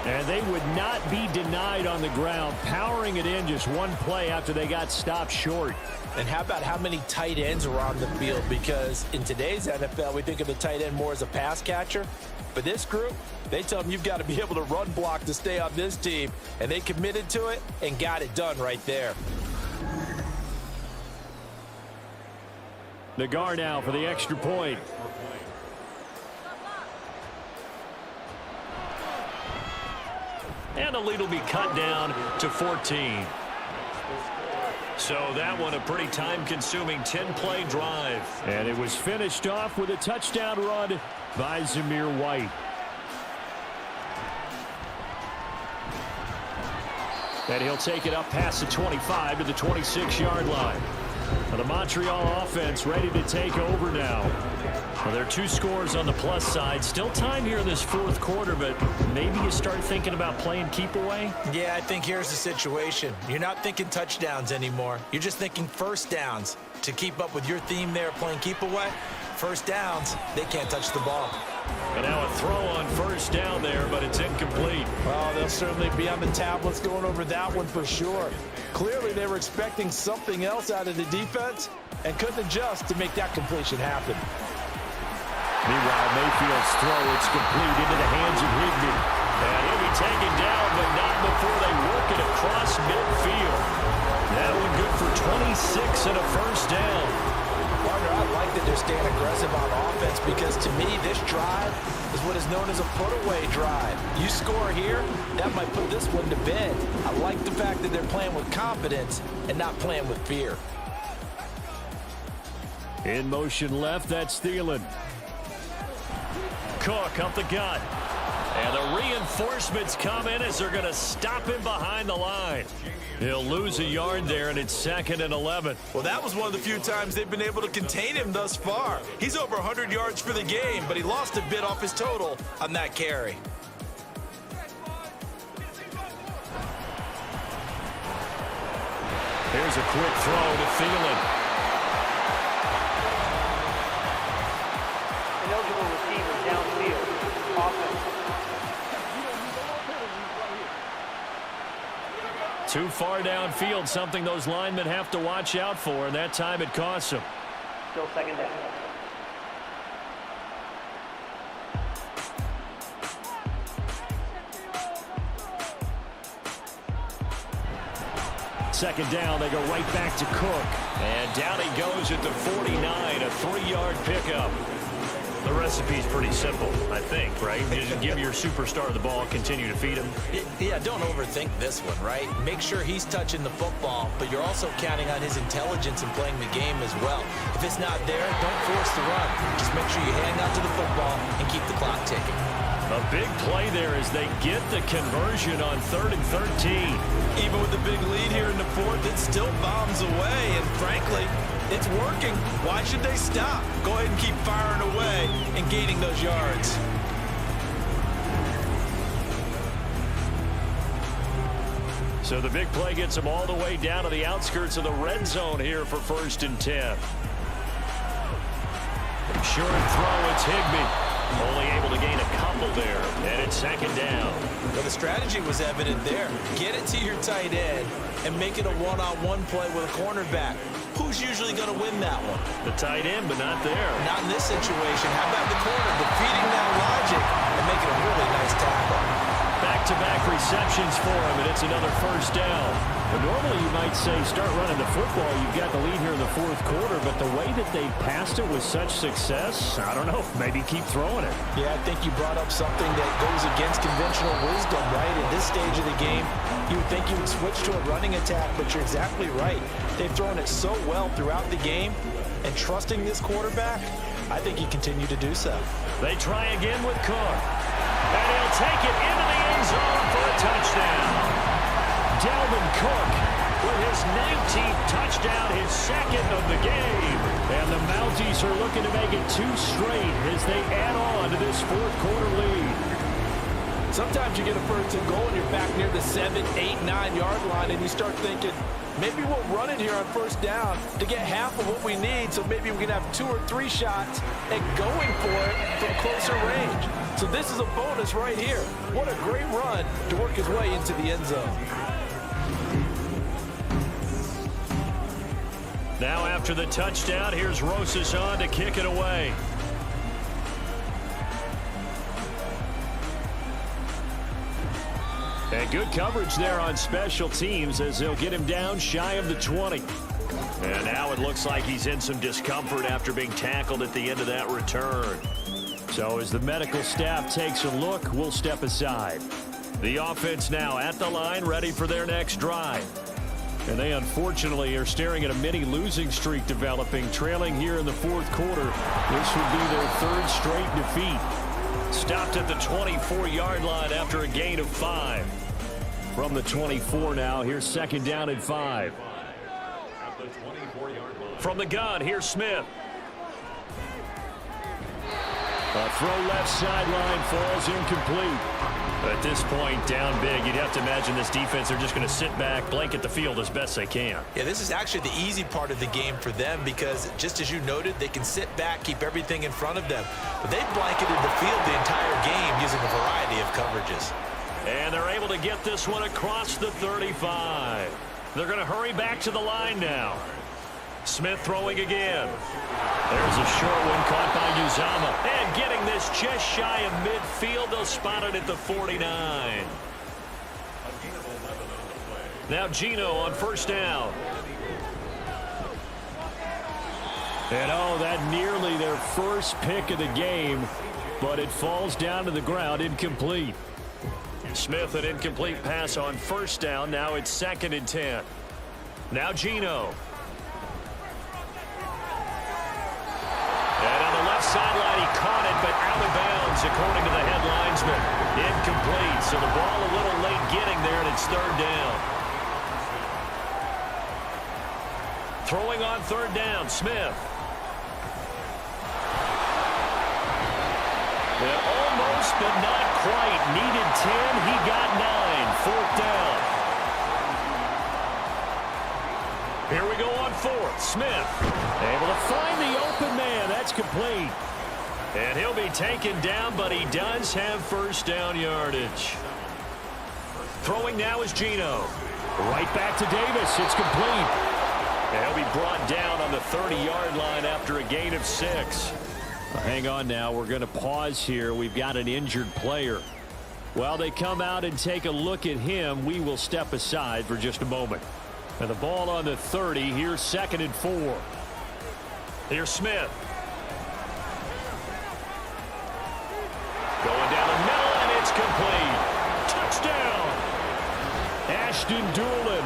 And they would not be denied on the ground, powering it in just one play after they got stopped short. And how about how many tight ends are on the field? Because in today's NFL, we think of the tight end more as a pass catcher. But this group, they tell them you've got to be able to run block to stay on this team. And they committed to it and got it done right there. Nagar now for the extra point. And the lead will be cut down to 14. So that one a pretty time-consuming 10-play drive. And it was finished off with a touchdown run by Zamir White. And he'll take it up past the 25 to the 26-yard line. Now the Montreal offense ready to take over now. Well, there are 2 scores on the plus side. Still time here in this 4th quarter, but maybe you start thinking about playing keep away? Yeah, I think here's the situation. You're not thinking touchdowns anymore. You're just thinking 1st downs. To keep up with your theme there, playing keep away, 1st downs, they can't touch the ball. And now a throw on 1st down there, but it's incomplete. Well, they'll certainly be on the tablets going over that one for sure. Clearly, they were expecting something else out of the defense and couldn't adjust to make that completion happen. Meanwhile, Mayfield's throw, it's complete into the hands of Higbee. And he'll be taken down, but not before they work it across midfield. That one good for 26 and a 1st down. Partner, I like that they're staying aggressive on offense because to me, this drive is what is known as a put-away drive. You score here, that might put this one to bed. I like the fact that they're playing with confidence and not playing with fear. In motion left, that's Thielen. Cook up the gut. And the reinforcements come in as they're going to stop him behind the line. He'll lose a yard there, and it's 2nd and 11. Well, that was one of the few times they've been able to contain him thus far. He's over 100 yards for the game, but he lost a bit off his total on that carry. Here's a quick throw to Thielen. Ineligible receiver downfield. Offense. Too far downfield, something those linemen have to watch out for, and that time it costs them. Still 2nd down. Second down, they go right back to Cook. And down he goes at the 49, a 3-yard pickup. The recipe's pretty simple, I think, right? You just give your superstar the ball, continue to feed him. Yeah, don't overthink this one, right? Make sure he's touching the football, but you're also counting on his intelligence in playing the game as well. If it's not there, don't force the run. Just make sure you hang on to the football and keep the clock ticking. A big play there as they get the conversion on 3rd and 13. Even with the big lead here in the 4th, it still bombs away, and frankly, it's working. Why should they stop? Go ahead and keep firing away and gaining those yards. So the big play gets them all the way down to the outskirts of the red zone here for 1st and 10. Short throw, it's Higbee. Only able to gain a couple there, and it's 2nd down. Well, the strategy was evident there. Get it to your tight end and make it a one-on-one play with a cornerback. Who's usually going to win that one? The tight end, but not there. Not in this situation. How about the corner defeating that logic and making a really nice tackle? Back-to-back receptions for him, and it's another 1st down. But normally you might say start running the football. You've got the lead here in the 4th quarter, but the way that they passed it with such success, I don't know, maybe keep throwing it. Yeah, I think you brought up something that goes against conventional wisdom, right? In this stage of the game, you would think you would switch to a running attack, but you're exactly right. They've thrown it so well throughout the game, and trusting this quarterback, I think he continued to do so. They try again with Cook. And he'll take it into the end zone for a touchdown. Dalvin Cook with his 19th touchdown, his 2nd of the game. And the Mounties are looking to make it 2 straight as they add on to this 4th quarter lead. Sometimes you get a 1st and goal and you're back near the 7, 8, 9 yard line and you start thinking, maybe we'll run it here on 1st down to get half of what we need, so maybe we can have 2 or 3 shots at going for it from closer range. So this is a bonus right here. What a great run to work his way into the end zone. Now after the touchdown, here's Rosas on to kick it away. And good coverage there on special teams as they'll get him down shy of the 20. And now it looks like he's in some discomfort after being tackled at the end of that return. So as the medical staff takes a look, we'll step aside. The offense now at the line, ready for their next drive. And they unfortunately are staring at a mini losing streak developing, trailing here in the 4th quarter. This would be their 3rd straight defeat. Stopped at the 24-yard line after a gain of 5. From the 24 now, here's 2nd down and 5. From the gun, here's Smith. A throw left sideline falls incomplete. At this point, down big, you'd have to imagine this defense, they're just going to sit back, blanket the field as best they can. Yeah, this is actually the easy part of the game for them because, just as you noted, they can sit back, keep everything in front of them. But they've blanketed the field the entire game using a variety of coverages. And they're able to get this one across the 35. They're going to hurry back to the line now. Smith throwing again. There's a short one caught by Uzama. And getting this just shy of midfield. They'll spot it at the 49. Now Gino on 1st down. And oh, that nearly their first pick of the game. But it falls down to the ground, incomplete. Smith, an incomplete pass on 1st down. Now it's 2nd and 10. Now Gino. sideline. He caught it, but out of bounds, according to the head linesman. Incomplete. So the ball a little late getting there, and it's third down. Throwing on third down, Smith. Yeah, almost, but not quite. Needed 10. He got 9. Fourth down. Here we go on fourth. Smith able to find the open man. That's complete. And he'll be taken down, but he does have first down yardage. Throwing now is Geno. Right back to Davis. It's complete. And he'll be brought down on the 30-yard line after a gain of 6. Hang on now. We're going to pause here. We've got an injured player. While they come out and take a look at him, we will step aside for just a moment. And the ball on the 30. Here's 2nd and 4. Here's Smith. Going down the middle, and it's complete. Touchdown. Ashton Doolin.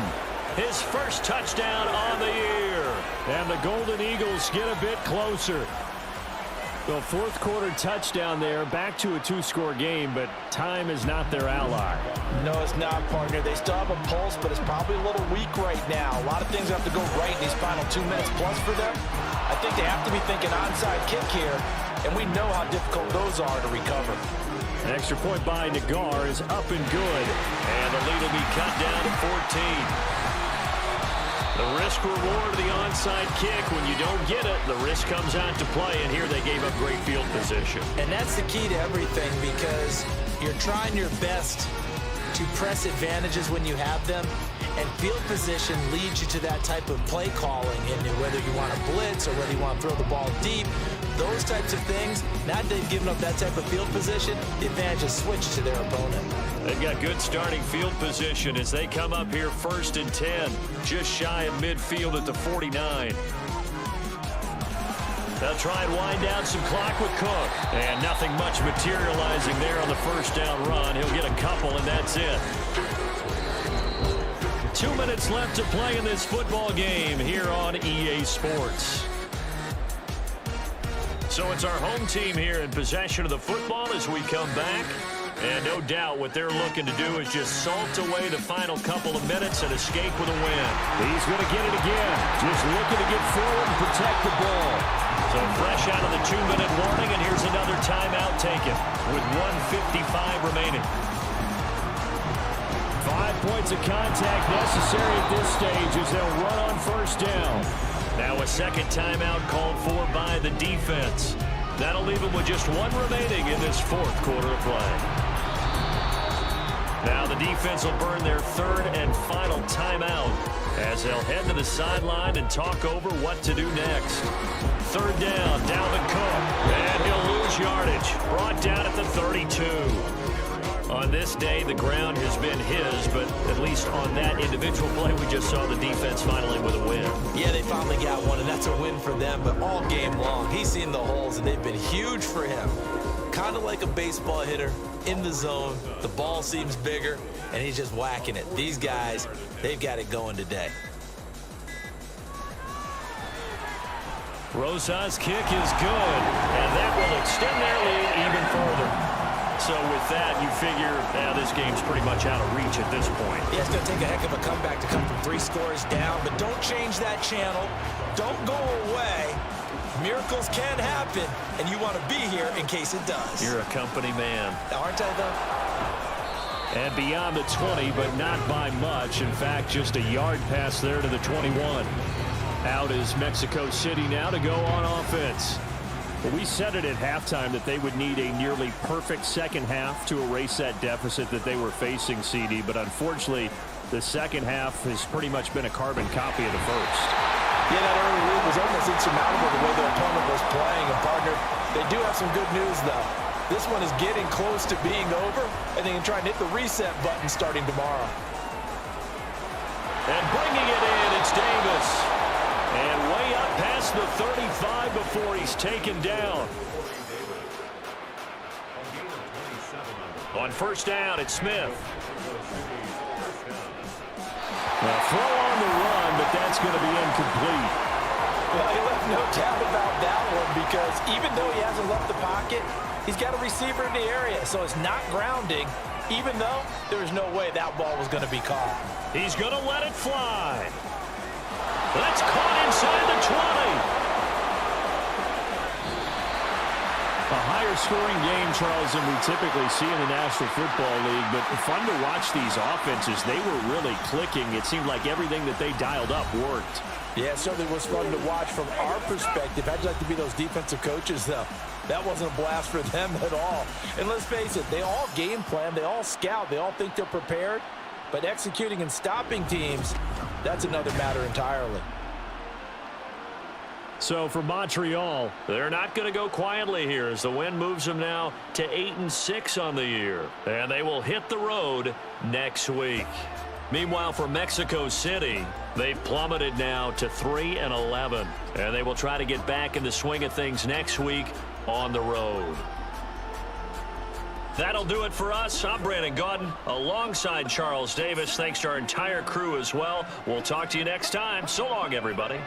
His first touchdown on the year. And the Golden Eagles get a bit closer. The fourth quarter touchdown there, back to a 2-score game, but time is not their ally. No, it's not, partner. They still have a pulse, but it's probably a little weak right now. A lot of things have to go right in these final 2 minutes plus for them. I think they have to be thinking onside kick here, and we know how difficult those are to recover. An extra point by Nagar is up and good, and the lead will be cut down to 14. The risk-reward of the onside kick, when you don't get it, the risk comes out to play, and here they gave up great field position. And that's the key to everything, because you're trying your best to press advantages when you have them, and field position leads you to that type of play calling, and whether you want to blitz or whether you want to throw the ball deep, those types of things. Now that they've given up that type of field position, the advantage is switched to their opponent. They've got good starting field position as they come up here 1st and 10, just shy of midfield at the 49. They'll try and wind down some clock with Cook. And nothing much materializing there on the first down run. He'll get a couple, and that's it. 2 minutes left to play in this football game here on EA Sports. So it's our home team here in possession of the football as we come back. And no doubt what they're looking to do is just salt away the final couple of minutes and escape with a win. He's going to get it again. Just looking to get forward and protect the ball. So fresh out of the 2-minute warning, and here's another timeout taken with 1:55 remaining. 5 points of contact necessary at this stage as they'll run on first down. Now a second timeout called for by the defense. That'll leave them with just 1 remaining in this fourth quarter of play. Now the defense will burn their 3rd and final timeout as they'll head to the sideline and talk over what to do next. 3rd down, Dalvin Cook, and he'll lose yardage. Brought down at the 32. On this day, the ground has been his, but at least on that individual play, we just saw the defense finally with a win. Yeah, they finally got one, and that's a win for them, but all game long, he's seen the holes, and they've been huge for him. Kind of like a baseball hitter in the zone. The ball seems bigger, and he's just whacking it. These guys, they've got it going today. Rosa's kick is good, and that will extend their lead even further. So with that, you figure this game's pretty much out of reach at this point. Yeah, it's going to take a heck of a comeback to come from 3 scores down, but don't change that channel. Don't go away. Miracles can happen, and you want to be here in case it does. You're a company man. Aren't I, though? And beyond the 20, but not by much. In fact, just a yard pass there to the 21. Out is Mexico City now to go on offense. Well, we said it at halftime that they would need a nearly perfect second half to erase that deficit that they were facing, CD. But unfortunately, the second half has pretty much been a carbon copy of the first. Yeah, that early lead was almost insurmountable the way their opponent was playing. And, partner, they do have some good news, though. This one is getting close to being over, and they can try and hit the reset button starting tomorrow. And bringing it in, it's Davis. And way up past the 35 before he's taken down. On first down, it's Smith. Now throw on the run, but that's going to be incomplete. Well, you left no doubt about that one because even though he hasn't left the pocket, he's got a receiver in the area, so it's not grounding, even though there's no way that ball was going to be caught. He's going to let it fly. That's caught inside the 20. A higher scoring game, Charles, than we typically see in the National Football League, but fun to watch these offenses. They were really clicking. It seemed like everything that they dialed up worked. Yeah, it certainly was fun to watch from our perspective. I'd like to be those defensive coaches, though. That wasn't a blast for them at all. And let's face it, they all game plan, they all scout, they all think they're prepared. But executing and stopping teams, that's another matter entirely. So for Montreal, they're not going to go quietly here as the win moves them now to 8-6 on the year. And they will hit the road next week. Meanwhile, for Mexico City, they've plummeted now to 3-11. And they will try to get back in the swing of things next week on the road. That'll do it for us. I'm Brandon Gaudin alongside Charles Davis. Thanks to our entire crew as well. We'll talk to you next time. So long, everybody.